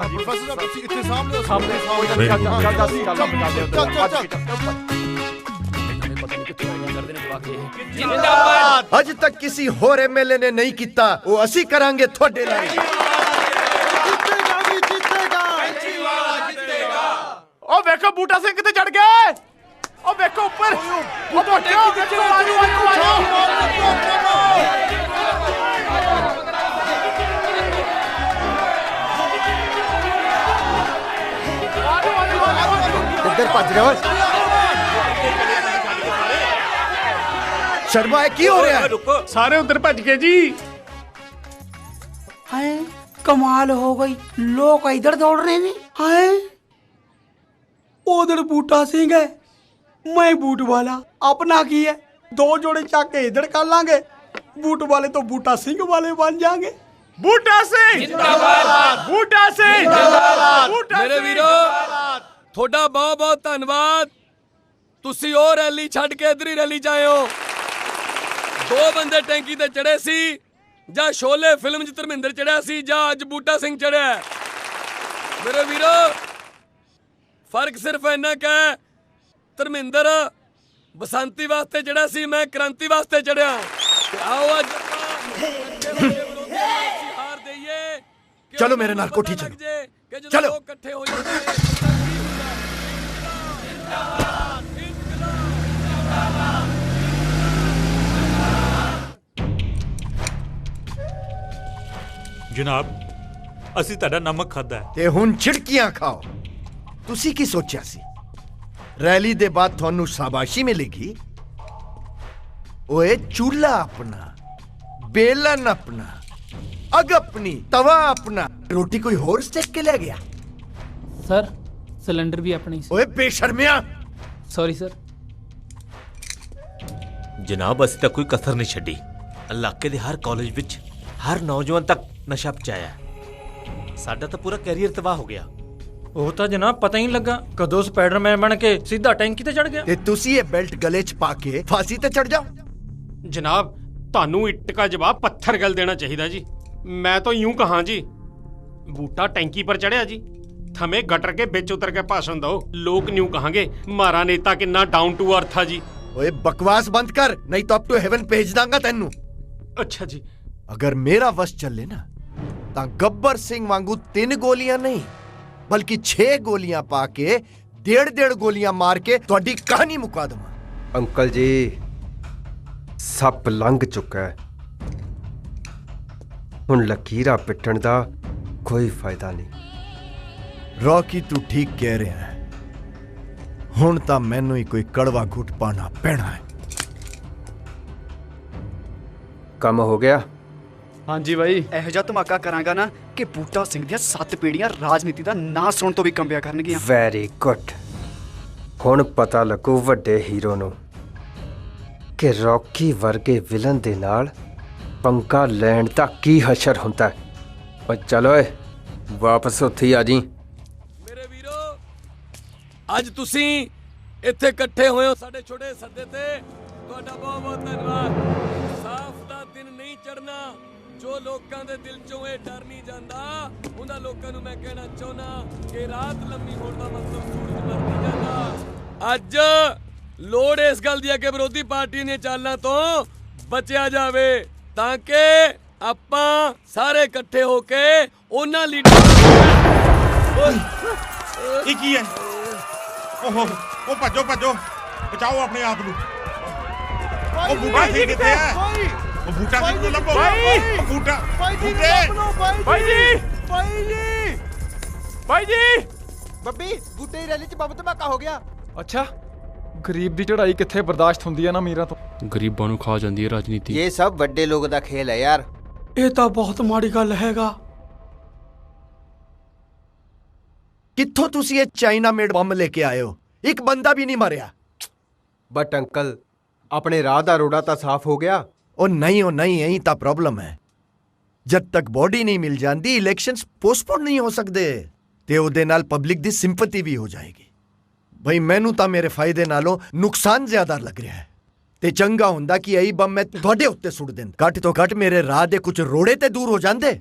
K: ਪ੍ਰੋਫੈਸਰ ਸਾਹਿਬ ਤੁਸੀਂ ਇੱਥੇ ਸਾਹਮਣੇ
C: ਅੱਜ ਤੱਕ ਕਿਸੇ ਹੋਰ ਐਮਐਲਏ ਨੇ ਨਹੀਂ ਕੀਤਾ, ਉਹ ਅਸੀਂ ਕਰਾਂਗੇ ਤੁਹਾਡੇ ਨਾਲ।
M: ਉਹ ਵੇਖੋ ਬੂਟਾ ਸਿੰਘ ਕਿੱਥੇ ਚੜ ਗਿਆ। ਉਹ ਵੇਖੋ ਉੱਪਰ। ਉਹ ਮੋਟਿਓ ਵੇਖੋ
C: ਇੱਧਰ ਭੱਜ ਰਿਹਾ ਓਏ। ਸ਼ਰਮਾ ਇਹ ਕੀ ਹੋ ਰਿਹਾ?
J: ਸਾਰੇ ਉਧਰ ਭੱਜ ਗਏ ਜੀ।
D: हाय कमाल हो गई, लोग इधर दौड़ रहे हैं। हाय उधर बूटा सिंह है, मैं बूट वाला। अपना की है, दो जोड़े चक के इधर कर लांगे। बूट वाले तो बूटा सिंह वाले बन जाएंगे।
J: बूटा सिंह जिंदाबाद, बूटा सिंह जिंदाबाद।
R: ਮੇਰੇ ਵੀਰੋ ਤੁਹਾਡਾ ਬਹੁਤ ਬਹੁਤ ਧੰਨਵਾਦ। ਤੁਸੀਂ ਉਹ ਰੈਲੀ ਛੱਡ ਕੇ ਇਧਰ ਹੀ ਰੈਲੀ 'ਚ ਆਏ ਹੋ। ਦੋ ਬੰਦੇ ਟੈਂਕੀ ਤੇ ਚੜੇ ਸੀ, ਜਾਂ ਸ਼ੋਲੇ ਫਿਲਮ 'ਚ ਧਰਮਿੰਦਰ ਚੜਿਆ ਸੀ, ਜਾਂ ਅੱਜ ਬੂਟਾ ਸਿੰਘ ਚੜਿਆ। ਮੇਰੇ ਵੀਰੋ ਫਰਕ ਸਿਰਫ ਇੰਨਾ ਕੁ ਹੈ, ਧਰਮਿੰਦਰ ਬਸੰਤੀ ਵਾਸਤੇ ਚੜਿਆ ਸੀ, ਮੈਂ ਕ੍ਰਾਂਤੀ ਵਾਸਤੇ ਚੜਿਆ। ਆਓ ਅੱਜ ਹਾਰ ਦਈਏ।
C: ਚਲੋ ਮੇਰੇ ਨਾਲ ਕੋਠੀ ਚਲੋ। ਚਲੋ
R: ਇਕੱਠੇ ਹੋ ਜਾਂਦੇ।
W: ਜਨਾਬ ਅਸੀਂ ਤੁਹਾਡਾ ਨਮਕ ਖਾਦਾ
C: ਤੇ ਹੁਣ ਛਿੜਕੀਆਂ ਖਾਓ। ਤੁਸੀਂ ਕੀ ਸੋਚਿਆ ਸੀ ਰੈਲੀ ਦੇ ਬਾਅਦ ਤੁਹਾਨੂੰ ਸ਼ਾਬਾਸ਼ੀ ਮਿਲੇਗੀ? ਓਏ ਚੂਲਾ ਆਪਣਾ, ਬੇਲਨ ਆਪਣਾ, ਅਗ ਆਪਣੀ, ਤਵਾ ਆਪਣਾ, ਰੋਟੀ ਕੋਈ ਹੋਰ ਸਟੇਕ ਕੇ ਲੈ ਗਿਆ?
E: ਸਰ ਸਿਲੰਡਰ ਵੀ ਆਪਣੀ ਸੀ।
C: ਓਏ ਬੇਸ਼ਰਮਿਆ।
E: Sorry sir.
W: ਜਨਾਬ ਅਸੀਂ ਤਾਂ ਕੋਈ ਕਸਰ ਨਹੀਂ ਛੱਡੀ। ਇਲਾਕੇ ਦੇ ਹਰ ਕਾਲਜ ਵਿੱਚ ਹਰ ਨੌਜਵਾਨ ਤੱਕ ਨਸ਼ਾ ਪਹੁੰਚਾਇਆ। ਸਾਡਾ ਤਾਂ ਪੂਰਾ ਕੈਰੀਅਰ ਤਬਾਹ ਹੋ ਗਿਆ।
U: ਉਹ ਤਾਂ ਜਨਾਬ ਪਤਾ ਹੀ ਨਹੀਂ ਲੱਗਾ ਕਦੋਂ ਸਪਾਈਡਰਮੈਨ ਬਣ ਕੇ ਸਿੱਧਾ ਟੈਂਕੀ ਤੇ ਚੜ ਗਿਆ।
C: ਤੇ ਤੁਸੀਂ ਇਹ ਬੈਲਟ ਗਲੇ 'ਚ ਪਾ ਕੇ ਫਾਂਸੀ ਤੇ ਚੜ ਜਾਓ।
Q: ਜਨਾਬ ਤੁਹਾਨੂੰ ਇੱਟ ਕਾ ਜਵਾਬ ਪੱਥਰ ਗਲ ਦੇਣਾ ਚਾਹੀਦਾ ਜੀ। ਮੈਂ ਤਾਂ यूं कहा जी, बूटा टैंकी पर चढ़िया जी, थमे गटर के बिच उतर के भाषण दो। लोग न्यू कहांगे मारा नेता कितना डाउन टू अर्थ था जी।
C: ओए बकवास बंद कर, नहीं तो अप टू हेवन भेज दांगा तेनू।
Q: अच्छा जी।
C: अगर मेरा वश चले ना ਤਾਂ ਗੱਬਰ ਸਿੰਘ ਵਾਂਗੂ 3 ਗੋਲੀਆਂ ਨਹੀਂ ਬਲਕਿ 6 ਗੋਲੀਆਂ ਪਾ ਕੇ 1.5 ਗੋਲੀਆਂ ਮਾਰ ਕੇ ਤੁਹਾਡੀ ਕਹਾਣੀ ਮੁਕਾ ਦਵਾਂ।
I: ਅੰਕਲ ਜੀ ਸੱਪ ਲੰਘ ਚੁੱਕਾ ਹੈ, ਹੁਣ ਲਕੀਰਾਂ ਪਿੱਟਣ ਦਾ ਕੋਈ ਫਾਇਦਾ ਨਹੀਂ।
C: ਰੌਕੀ ਤੂੰ ਠੀਕ ਕਹਿ ਰਿਹਾ ਹੈ, ਹੁਣ ਤਾਂ ਮੈਨੂੰ ਹੀ ਕੋਈ ਕੜਵਾ ਘੁੱਟ ਪਾਣਾ ਪੈਣਾ ਹੈ।
I: ਕੰਮ ਹੋ ਗਿਆ?
F: ਹਾਂਜੀ ਬਾਈ, ਇਹੋ ਜਿਹਾ ਧਮਾਕਾ ਕਰਾਂਗਾ ਨਾ ਕਿ ਬੂਟਾ ਸਿੰਘ ਦੀਆਂ 7 ਪੀੜ੍ਹੀਆਂ ਰਾਜਨੀਤੀ ਦਾ ਨਾਂ ਸੁਣਨ ਤੋਂ ਵੀ ਕੰਬਿਆ ਕਰਨਗੀਆਂ।
I: Very good. ਹੁਣ ਪਤਾ ਲੱਗੂ ਵੱਡੇ ਹੀਰੋ ਨੂੰ ਕਿ ਰੌਕੀ ਵਰਗੇ ਵਿਲਨ ਦੇ ਨਾਲ ਪੰਗਾ ਲੈਣ ਦਾ ਕੀ ਹਸ਼ਰ ਹੁੰਦਾ। ਓ ਚੱਲ ਓਏ ਵਾਪਸ ਉੱਥੇ ਆ ਜੀ।
R: ਮੇਰੇ ਵੀਰੋ ਅੱਜ ਤੁਸੀਂ ਇੱਥੇ ਇਕੱਠੇ ਹੋਏ ਹੋ ਸਾਡੇ ਛੋਟੇ ਸੱਦੇ ਤੇ, ਤੁਹਾਡਾ ਬਹੁਤ ਬਹੁਤ ਧੰਨਵਾਦ। ਸਾਫ਼ ਦਾ ਦਿਨ ਨਹੀਂ ਚੜਨਾ ਜੋ ਲੋਕਾਂ ਦੇ ਦਿਲ ਚੋਂ ਇਹ ਡਰ ਨਹੀਂ ਜਾਂਦਾ, ਉਹਨਾਂ ਲੋਕਾਂ ਨੂੰ ਮੈਂ ਕਹਿਣਾ ਚਾਹੁੰਦਾ ਕਿ ਰਾਤ ਲੰਮੀ ਹੋਣ ਦਾ ਮਤਲਬ ਸੂਰਜ ਮਰ ਨਹੀਂ ਜਾਂਦਾ। ਅੱਜ ਲੋੜ ਇਸ ਗੱਲ ਦੀ ਹੈ ਕਿ ਵਿਰੋਧੀ ਪਾਰਟੀ ਦੀਆਂ ਚਾਲਾਂ ਤੋਂ ਬਚਿਆ ਜਾਵੇ ਤਾਂ ਕਿ ਆਪਾਂ ਸਾਰੇ ਇਕੱਠੇ ਹੋ ਕੇ ਉਹਨਾਂ ਲੀਡਰ
L: ਇਹ ਕੀ ਹੈ? ਓਹੋ ਉਹ ਭੱਜੋ ਭੱਜੋ, ਬਚਾਓ ਆਪਣੇ ਆਪ ਨੂੰ। ਉਹ ਬੂਟਾ ਸਿੰਘ ਕਿੱਥੇ ਹੈ? ਉਹ ਬੂਟਾ ਸਿੰਘ ਨੂੰ ਲੱਭੋ ਬੂਟਾ
M: ਭਾਈ ਜੀ
T: ਬੱਬੀ ਬੂਟੇ ਦੀ ਰੈਲੀ 'ਚ ਬੰਬ ਧਮਾਕਾ ਹੋ ਗਿਆ।
M: ਅੱਛਾ ਗਰੀਬ ਦੀ ਚੜਾਈ ਕਿੱਥੇ ਬਰਦਾਸ਼ਤ ਹੁੰਦੀ ਹੈ ਨਾ ਅਮੀਰਾਂ ਤੋਂ।
Q: ਗਰੀਬਾਂ ਨੂੰ ਖਾ ਜਾਂਦੀ ਹੈ ਰਾਜਨੀਤੀ।
U: ਇਹ ਸਭ ਵੱਡੇ ਲੋਕ ਦਾ ਖੇਲ ਹੈ ਯਾਰ।
D: ਇਹ ਤਾਂ ਬਹੁਤ ਮਾੜੀ ਗੱਲ ਹੈਗਾ।
C: ਕਿੱਥੋਂ ਤੁਸੀਂ ਇਹ ਚਾਈਨਾ ਮੇਡ ਬੰਬ ਲੈ ਕੇ ਆਏ ਹੋ? ਇੱਕ ਬੰਦਾ ਵੀ ਨਹੀਂ ਮਰਿਆ।
I: ਬਟ ਅੰਕਲ ਆਪਣੇ ਰਾਹ ਦਾ ਰੋੜਾ ਤਾਂ ਸਾਫ਼ ਹੋ ਗਿਆ।
C: ਉਹ ਨਹੀਂ ਇਹੀ ਤਾਂ ਪ੍ਰੋਬਲਮ ਹੈ। ਜਦ ਤੱਕ ਬੋਡੀ ਨਹੀਂ ਮਿਲ ਜਾਂਦੀ ਇਲੈਕਸ਼ਨਸ ਪੋਸਟਪੋਨ ਨਹੀਂ ਹੋ ਸਕਦੇ ਤੇ ਉਹਦੇ ਨਾਲ ਪਬਲਿਕ ਦੀ ਸਿੰਪੈਥੀ ਵੀ ਹੋ ਜਾਏਗੀ। ਬਈ ਮੈਨੂੰ ਤਾਂ ਮੇਰੇ ਫਾਇਦੇ ਨਾਲੋਂ ਨੁਕਸਾਨ ਜ਼ਿਆਦਾ ਲੱਗ ਰਿਹਾ ਹੈ ਤੇ ਚੰਗਾ ਹੁੰਦਾ ਕਿ ਇਹੀ ਬੰਬ ਮੈਂ ਤੁਹਾਡੇ ਉੱਤੇ ਸੁੱਟ ਦਿੰਦਾ। ਘੱਟ ਤੋਂ ਘੱਟ ਮੇਰੇ ਰਾਹ ਦੇ ਕੁਝ ਰੋੜੇ ਤੇ ਦੂਰ ਹੋ ਜਾਂਦੇ।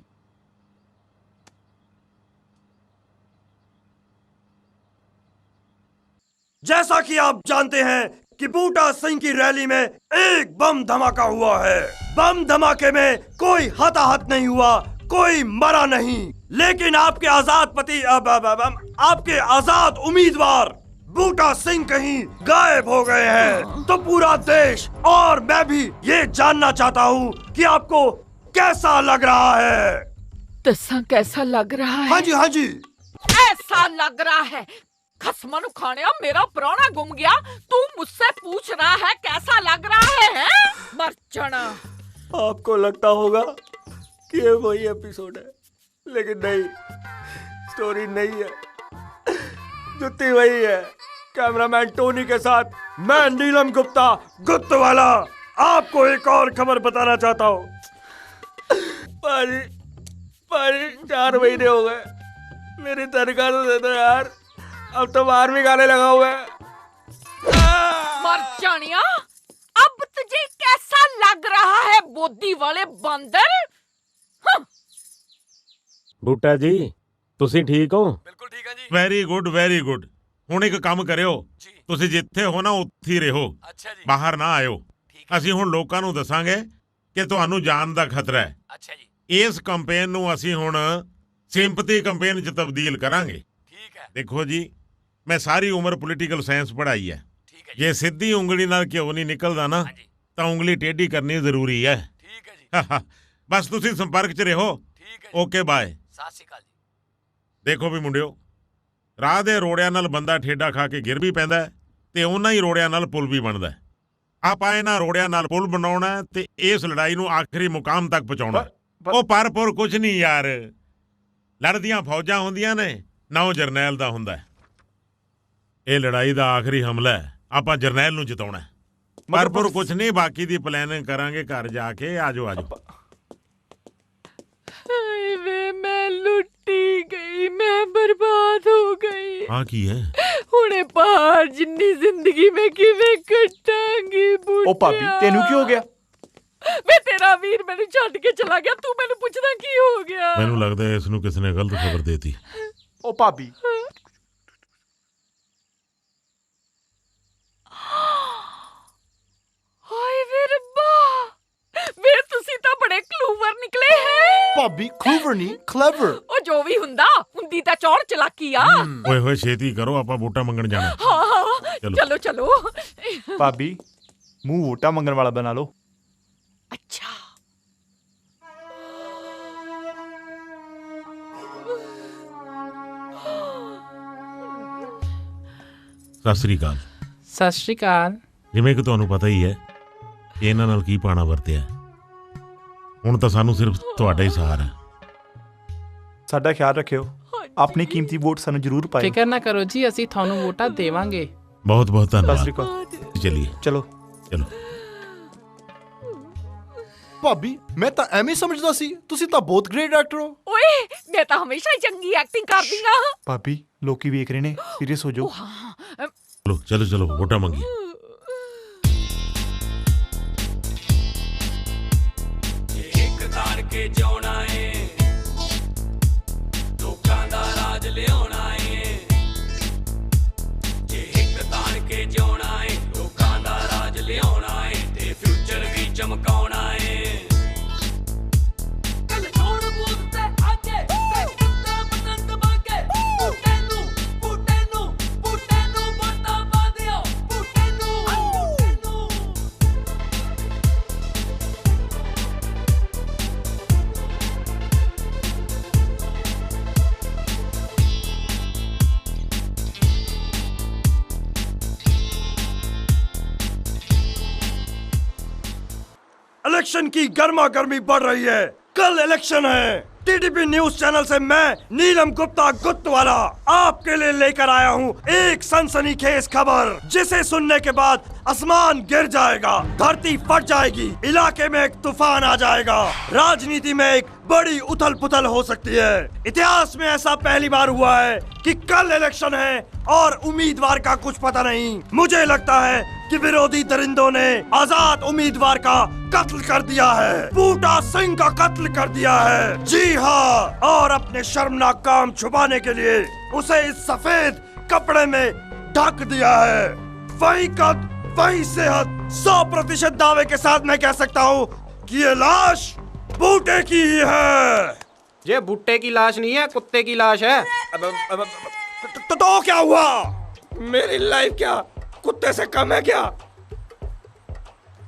A: जैसा कि आप जानते हैं कि बूटा सिंह की रैली में एक बम धमाका हुआ है। बम धमाके में कोई हताहत नहीं हुआ, कोई मरा नहीं, लेकिन आपके आजाद पति आपके आजाद उम्मीदवार बूटा सिंह कहीं गायब हो गए हैं। तो पूरा देश और मैं भी ये जानना चाहता हूँ कि आपको कैसा लग रहा है।
S: दसा कैसा लग रहा है?
A: हाँ जी
S: ऐसा लग रहा है खसमा नु खाने मेरा प्राणा गुम गया, तू मुझसे पूछ रहा है कैसा लग रहा है? मर जाना।
T: आपको लगता होगा कि ये वही एपिसोड है, लेकिन नहीं, स्टोरी नहीं है। जुत्ती वही है। कैमरामैन टोनी के साथ मैं नीलम गुप्ता
A: गुत्तवाला आपको एक और खबर बताना चाहता हूँ।
T: पाजी 4 महीने हो गए, मेरी तनख्वाह तो दे दो यार, अब तो बाहर भी गाने लगा हुआ है।
S: मर जानिया, अब तुझे कैसा लग रहा है बोदी वाले बंदर?
Q: ਬੂਟਾ ਜੀ ਤੁਸੀਂ ਠੀਕ ਹੋ?
T: बिल्कुल ठीक है जी।
L: ਵੈਰੀ ਗੁੱਡ ਹੁਣ ਇੱਕ ਕੰਮ ਕਰਿਓ, ਤੁਸੀਂ ਜਿੱਥੇ ਹੋ ਨਾ ਉੱਥੇ ਹੀ ਰਹੋ,
T: अच्छा जी।
L: ਬਾਹਰ ਨਾ ਆਇਓ। ਅਸੀਂ ਹੁਣ ਲੋਕਾਂ ਨੂੰ ਦੱਸਾਂਗੇ ਕਿ ਤੁਹਾਨੂੰ ਜਾਨ ਦਾ ਖਤਰਾ ਹੈ।
T: अच्छा जी।
L: ਇਸ ਕੈਂਪੇਨ ਨੂੰ ਅਸੀਂ ਹੁਣ ਸਿੰਪਥੀ ਕੈਂਪੇਨ 'ਚ ਤਬਦੀਲ ਕਰਾਂਗੇ।
T: ठीक है।
L: ਦੇਖੋ ਜੀ, ਮੈਂ ਸਾਰੀ ਉਮਰ ਪੋਲੀਟੀਕਲ ਸਾਇੰਸ ਪੜ੍ਹਾਈ ਹੈ। ਜੇ ਸਿੱਧੀ ਉਂਗਲੀ ਨਾਲ ਘਿਓ ਨਹੀਂ ਨਿਕਲਦਾ ਨਾ ਤਾਂ ਉਂਗਲੀ ਟੇਢੀ ਕਰਨੀ ਜ਼ਰੂਰੀ ਹੈ।
T: ठीक है जी।
L: ਬਸ ਤੁਸੀਂ ਸੰਪਰਕ 'ਚ ਰਹੋ।
T: ठीक है।
L: Okay bye.
T: सत श्री अकाल जी।
L: ਦੇਖੋ ਵੀ ਮੁੰਡਿਓ, ਰਾਹ ਦੇ ਰੋੜਿਆਂ ਨਾਲ ਬੰਦਾ ਠੇਡਾ ਖਾ ਕੇ ਗਿਰ ਵੀ ਪੈਂਦਾ ਤੇ ਉਹਨਾਂ ਹੀ ਰੋੜਿਆਂ ਨਾਲ ਪੁਲ ਵੀ ਬਣਦਾ। ਆਪਾਂ ਇਹਨਾਂ ਰੋੜਿਆਂ ਨਾਲ ਪੁਲ ਬਣਾਉਣਾ ਤੇ ਇਸ ਲੜਾਈ ਨੂੰ ਆਖਰੀ ਮੁਕਾਮ ਤੱਕ ਪਹੁੰਚਾਉਣਾ। ਉਹ ਪਰ ਕੁਝ ਨਹੀਂ ਯਾਰ, ਲੜਦੀਆਂ ਫੌਜਾਂ ਹੁੰਦੀਆਂ ਨੇ, ਨਾ ਉਹ ਜਰਨੈਲ ਦਾ ਹੁੰਦਾ। ਇਹ ਲੜਾਈ ਦਾ ਆਖਰੀ ਹਮਲਾ ਹੈ, ਆਪਾਂ ਜਰਨੈਲ ਨੂੰ ਜਿਤਾਉਣਾ। ਪਰ ਕੁਝ ਨਹੀਂ, ਬਾਕੀ ਦੀ ਪਲੈਨਿੰਗ ਕਰਾਂਗੇ ਘਰ ਜਾ ਕੇ। ਆਜੋ
S: ਵੇ ਮੈਂ ਲੁੱਟੀ ਗਈ, ਮੈਂ ਬਰਬਾਦ ਹੋ ਗਈ।
L: ਹਾਂ ਕੀ ਹੈ?
S: ਹੁਣੇ ਪਹਾੜ ਜਿੰਨੀ ਜ਼ਿੰਦਗੀ ਮੈਂ ਕਿਵੇਂ ਕੱਟਾਂਗੀ ਬੁੱਢਿਆ।
J: ਉਹ ਭਾਬੀ ਤੈਨੂੰ ਕੀ ਹੋ ਗਿਆ?
S: ਵੇ ਤੇਰਾ ਵੀਰ ਮੈਨੂੰ ਛੱਡ ਕੇ ਚਲਾ ਗਿਆ, ਤੂੰ ਮੈਨੂੰ ਪੁੱਛਦਾ ਕੀ ਹੋ ਗਿਆ?
L: ਮੈਨੂੰ ਲੱਗਦਾ ਇਸ ਨੂੰ ਕਿਸੇ ਨੇ ਗਲਤ ਖਬਰ ਦੇਤੀ।
J: ਉਹ ਭਾਬੀ
S: ਹਾਏ ਵੇ ਰੱਬਾ, ਵੇ ਤੁਸੀਂ ਤਾਂ ਬੜੇ ਕਲੂਵਰ ਨਿਕਲੇ ਹੈ।
K: ਭਾਬੀ ਕਲੂਵਰ ਨਹੀਂ, ਕਲੇਵਰ।
S: ਉਹ ਜੋ ਵੀ ਹੁੰਦੀ ਤਾਂ ਚੌੜ ਚਲਾਕੀ ਆ।
L: ਓਏ ਹੋਏ ਛੇਤੀ ਕਰੋ, ਆਪਾਂ ਵੋਟਾਂ ਮੰਗਣ ਜਾਣਾ।
S: ਹਾਂ ਚਲੋ।
J: ਭਾਬੀ ਮੂੰਹ ਵੋਟਾਂ ਮੰਗਣ ਵਾਲਾ ਬਣਾ ਲਓ।
S: ਅੱਛਾ।
L: ਸਤਿ ਸ੍ਰੀ ਅਕਾਲ।
E: ਸਤਿ ਸ਼੍ਰੀ ਅਕਾਲ।
L: ਜਿਵੇਂ ਕਿ ਤੁਹਾਨੂੰ ਪਤਾ ਹੀ ਹੈ ਕਿ ਇਹਨਾਂ ਨਾਲ ਕੀ ਪਾਣਾ ਵਰਤਿਆ। ਹੁਣ ਤਾਂ ਸਾਨੂੰ ਸਿਰਫ ਤੁਹਾਡਾ ਹੀ ਸਹਾਰਾ ਹੈ।
J: ਸਾਡਾ ਖਿਆਲ ਰੱਖਿਓ, ਆਪਣੀ ਕੀਮਤੀ ਵੋਟ ਸਾਨੂੰ ਜ਼ਰੂਰ ਪਾਇਓ।
E: ਫਿਕਰ ਨਾ ਕਰੋ ਜੀ, ਅਸੀਂ ਤੁਹਾਨੂੰ ਵੋਟਾਂ ਦੇਵਾਂਗੇ।
L: ਬਹੁਤ ਬਹੁਤ ਧੰਨਵਾਦ।
J: ਸਤਿ ਸ੍ਰੀ ਅਕਾਲ।
L: ਚਲਿਏ
J: ਚਲੋ।
K: ਭਾਬੀ ਮੈਂ ਤਾਂ ਐਵੇਂ ਸਮਝਦਾ ਸੀ, ਤੁਸੀਂ ਤਾਂ ਬਹੁਤ ਗ੍ਰੇਟ ਐਕਟਰ ਹੋ।
S: ਓਏ ਮੈਂ ਤਾਂ ਹਮੇਸ਼ਾ ਹੀ ਚੰਗੀ ਐਕਟਿੰਗ ਕਰਦੀ ਆ।
J: ਭਾਬੀ ਲੋਕੀ ਵੇਖ ਰਹੇ ਨੇ, ਸੀਰੀਅਸ ਹੋ ਜਾਓ।
L: ਚਲੋ ਵੋਟਾਂ ਮੰਗੀਏ।
R: ਇੱਕ ਤਾਰ ਕੇ ਜਿਉਣਾ ਏ, ਲੋਕਾਂ ਦਾ ਰਾਜ ਲਿਆਉਣਾ ਏ। ਜੇ ਇੱਕ ਤਾਰ ਕੇ ਜਿਉਣਾ ਏ, ਲੋਕਾਂ ਦਾ ਰਾਜ ਲਿਆਉਣਾ ਏ ਤੇ ਫਿਊਚਰ ਵੀ ਚਮਕਾਉਣਾ ਏ।
A: इलेक्शन की गर्मा गर्मी बढ़ रही है। कल इलेक्शन है। टीटीपी न्यूज चैनल से मैं नीलम गुप्ता गुत्तवाला आपके लिए लेकर आया हूँ एक सनसनीखेज खबर, जिसे सुनने के बाद आसमान गिर जाएगा, धरती फट जाएगी, इलाके में एक तूफान आ जाएगा, राजनीति में एक बड़ी उथल पुथल हो सकती है। इतिहास में ऐसा पहली बार हुआ है कि कल इलेक्शन है और उम्मीदवार का कुछ पता नहीं। मुझे लगता है कि विरोधी दरिंदों ने आजाद उम्मीदवार का कत्ल कर दिया है, बूटा सिंह का कत्ल कर दिया है। जी हाँ, और अपने शर्मनाक काम छुपाने के लिए उसे इस सफेद कपड़े में ढक दिया है। वही कद वही सेहत, 100% दावे के साथ मैं कह सकता हूँ कि ये लाश बूटे की ही है।
T: ये भुट्टे की लाश नहीं है, कुत्ते की लाश है।
A: तो क्या हुआ? मेरी लाइफ क्या कुत्ते से कम है क्या?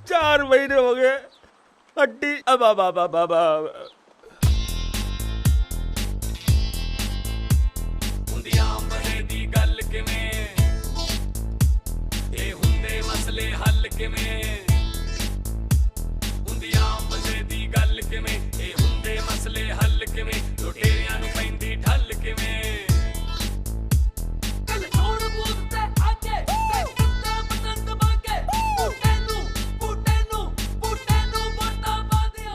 A: 4 महीने हो गए हड्डी
R: ਮਸਲੇ ਹੱਲ ਕਿਵੇਂ ਹੁੰਦੀਆਂ ਮਜ਼ੇ ਦੀ ਗੱਲ ਕਿਵੇਂ ਇਹ ਹੁੰਦੇ ਮਸਲੇ ਹੱਲ ਕਿਵੇਂ ਲੁਟੇਰਿਆਂ ਨੂੰ ਪੈਂਦੀ ਠੱਲ ਕਿਵੇਂ ਕੱਲ ਛੋੜ ਬੂਤ ਤੇ ਆਕੇ ਤੇ ਕੁੱਤਾ ਪਤੰਗ ਬਾਕੇ ਬੂਟੇ ਨੂੰ ਵੋਟਾਂ ਪਾ ਦਿਓ।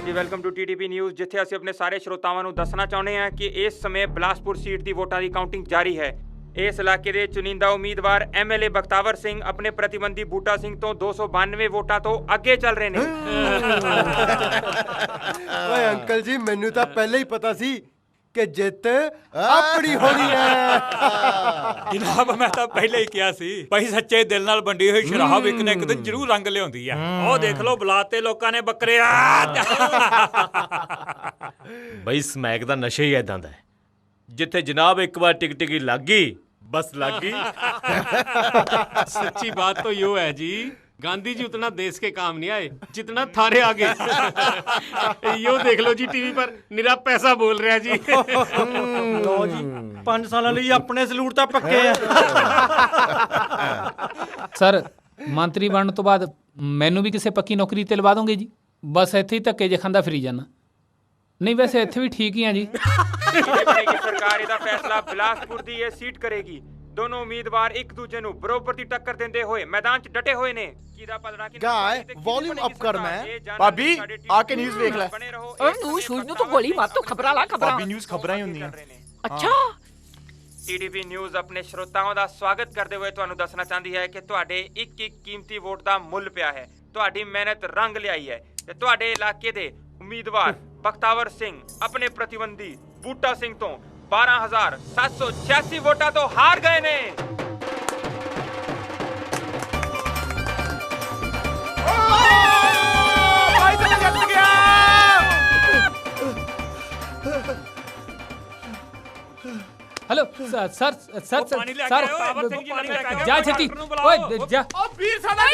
G: ਜੀ ਵੈਲਕਮ ਟੂ ਟੀਟੀਪੀ ਨਿਊਜ਼, ਜਿੱਥੇ ਅਸੀਂ ਆਪਣੇ ਸਾਰੇ ਸਰੋਤਾਵਾਂ ਨੂੰ ਦੱਸਣਾ ਚਾਹੁੰਦੇ ਹਾਂ ਕਿ ਇਸ ਸਮੇਂ ਬਿਲਾਸਪੁਰ ਸੀਟ ਦੀ ਵੋਟਾਂ ਦੀ ਕਾਊਂਟਿੰਗ ਜਾਰੀ ਹੈ। ਇਸ ਇਲਾਕੇ ਦੇ ਚੁਣਿੰਦਾ ਉਮੀਦਵਾਰ ਐਮਐਲਏ ਬਖਤਾਵਰ ਸਿੰਘ ਆਪਣੇ ਪ੍ਰਤੀਬੰਧੀ ਬੂਟਾ ਸਿੰਘ ਤੋਂ 292 ਵੋਟਾਂ ਤੋਂ ਅੱਗੇ ਚੱਲ ਰਹੇ ਨੇ।
N: ਓਏ ਅੰਕਲ ਜੀ, ਮੈਨੂੰ ਤਾਂ ਪਹਿਲਾਂ ਹੀ ਪਤਾ ਸੀ ਕਿ ਜਿੱਤ ਆਪਣੀ ਹੋਣੀ ਹੈ।
V: ਜਨਾਬ, ਮੈਂ ਤਾਂ ਪਹਿਲਾਂ ਹੀ ਕਿਹਾ ਸੀ ਭਾਈ, ਸੱਚੇ ਦਿਲ ਨਾਲ ਵੰਡੀ ਹੋਈ ਸ਼ਰਾਬ ਇੱਕ ਨਾ ਇੱਕ ਦਿਨ ਜ਼ਰੂਰ ਰੰਗ ਲਿਆਉਂਦੀ ਆ। ਉਹ ਦੇਖ ਲਓ, ਬੁਲਾਤੇ ਲੋਕਾਂ ਨੇ ਬੱਕਰੇ ਆ।
W: ਬਈ ਸਮੈਕ ਦਾ ਨਸ਼ਾ ਹੀ ਐਦਾਂ ਦਾ ਹੈ, ਜਿੱਥੇ ਜਨਾਬ ਇੱਕ ਵਾਰ ਟਿਕ ਲੱਗ ਗਈ बस लग गई।
Q: सच्ची बात तो यो है जी, गांधी जी उतना देश के काम नहीं आए जितना थारे आगे। यो देख लो जी, टीवी पर निरा पैसा बोल रहा जी।
T: लो जी, 5 साल ਲਈ ਆਪਣੇ ਸਲੂਟ ਤਾਂ ਪੱਕੇ ਆ।
E: ਸਰ, ਮੰਤਰੀ ਬਣਨ ਤੋਂ ਬਾਅਦ ਮੈਨੂੰ ਵੀ ਕਿਸੇ ਪੱਕੀ ਨੌਕਰੀ ਤੇ ਲਵਾ ਦੋਗੇ ਜੀ? ਬਸ ਇੱਥੇ ਹੀ ਧੱਕੇ ਜੇ ਖਾਂਦਾ ਫਿਰੀ ਜਾਣਾ। ਨਹੀਂ, ਵੈਸੇ ਇੱਥੇ ਵੀ ਠੀਕ ਹੀ ਆ ਜੀ।
G: ਸਰਕਾਰ ਇਹਦਾ ਫੈਸਲਾ ਬਿਲਾਸਪੁਰ ਦੀ ਇਹ ਸੀਟ ਕਰੇਗੀ। ਦੋਨੋਂ ਉਮੀਦਵਾਰ ਇੱਕ ਦੂਜੇ ਨੂੰ ਬਰਾਬਰ ਦੀ ਟੱਕਰ ਦਿੰਦੇ ਹੋਏ ਮੈਦਾਨ 'ਚ ਡਟੇ ਹੋਏ ਨੇ। ਕਿਹਦਾ ਪਲੜਾ ਕਿ
K: गाय वॉल्यूम अप कर मैं।
J: ਭਾਬੀ ਆਕੇ ਨਿਊਜ਼ ਵੇਖ ਲੈ।
S: ਓਏ ਨੂੰ ਸ਼ੂਜ ਨੂੰ ਤੂੰ ਗੋਲੀ ਮਾਰ, ਤੂੰ ਖਬਰਾਂ ਲਾ ਖਬਰਾਂ।
J: ਭਾਬੀ ਨਿਊਜ਼ ਖਬਰਾਂ ਹੀ ਹੁੰਦੀਆਂ।
S: ਅੱਛਾ।
G: ਟੀਟੀਪੀ ਨਿਊਜ਼ ਆਪਣੇ ਸਰੋਤਾਵਾਂ ਦਾ ਸਵਾਗਤ ਕਰਦੇ ਹੋਏ ਤੁਹਾਨੂੰ ਦੱਸਣਾ ਚਾਹੁੰਦੀ ਹੈ ਕਿ ਤੁਹਾਡੇ ਇੱਕ ਕੀਮਤੀ ਵੋਟ ਦਾ ਮੁੱਲ ਪਿਆ ਹੈ। ਤੁਹਾਡੀ ਮਿਹਨਤ ਰੰਗ ਲਿਆਈ ਹੈ ਤੇ ਤੁਹਾਡੇ ਇਲਾਕੇ ਦੇ ਉਮੀਦਵਾਰ ਬਖਤਾਵਰ ਸਿੰਘ ਆਪਣੇ ਪ੍ਰਤੀਬੰਧੀ ਬੂਟਾ ਸਿੰਘ ਤੋਂ 12,786 ਵੋਟਾਂ ਤੋਂ ਹਾਰ ਗਏ ਨੇ।
J: ਭਾਈ ਸਾਹਿਬ ਜਿੱਤ ਗਿਆ।
E: हेलो सर सर सर
Q: पानी ले
E: सर
Q: के आओ, बाबर सिंह जी पानी ले के आओ।
E: जा छेती, ओए जा।
S: ओ वीर साਡਾ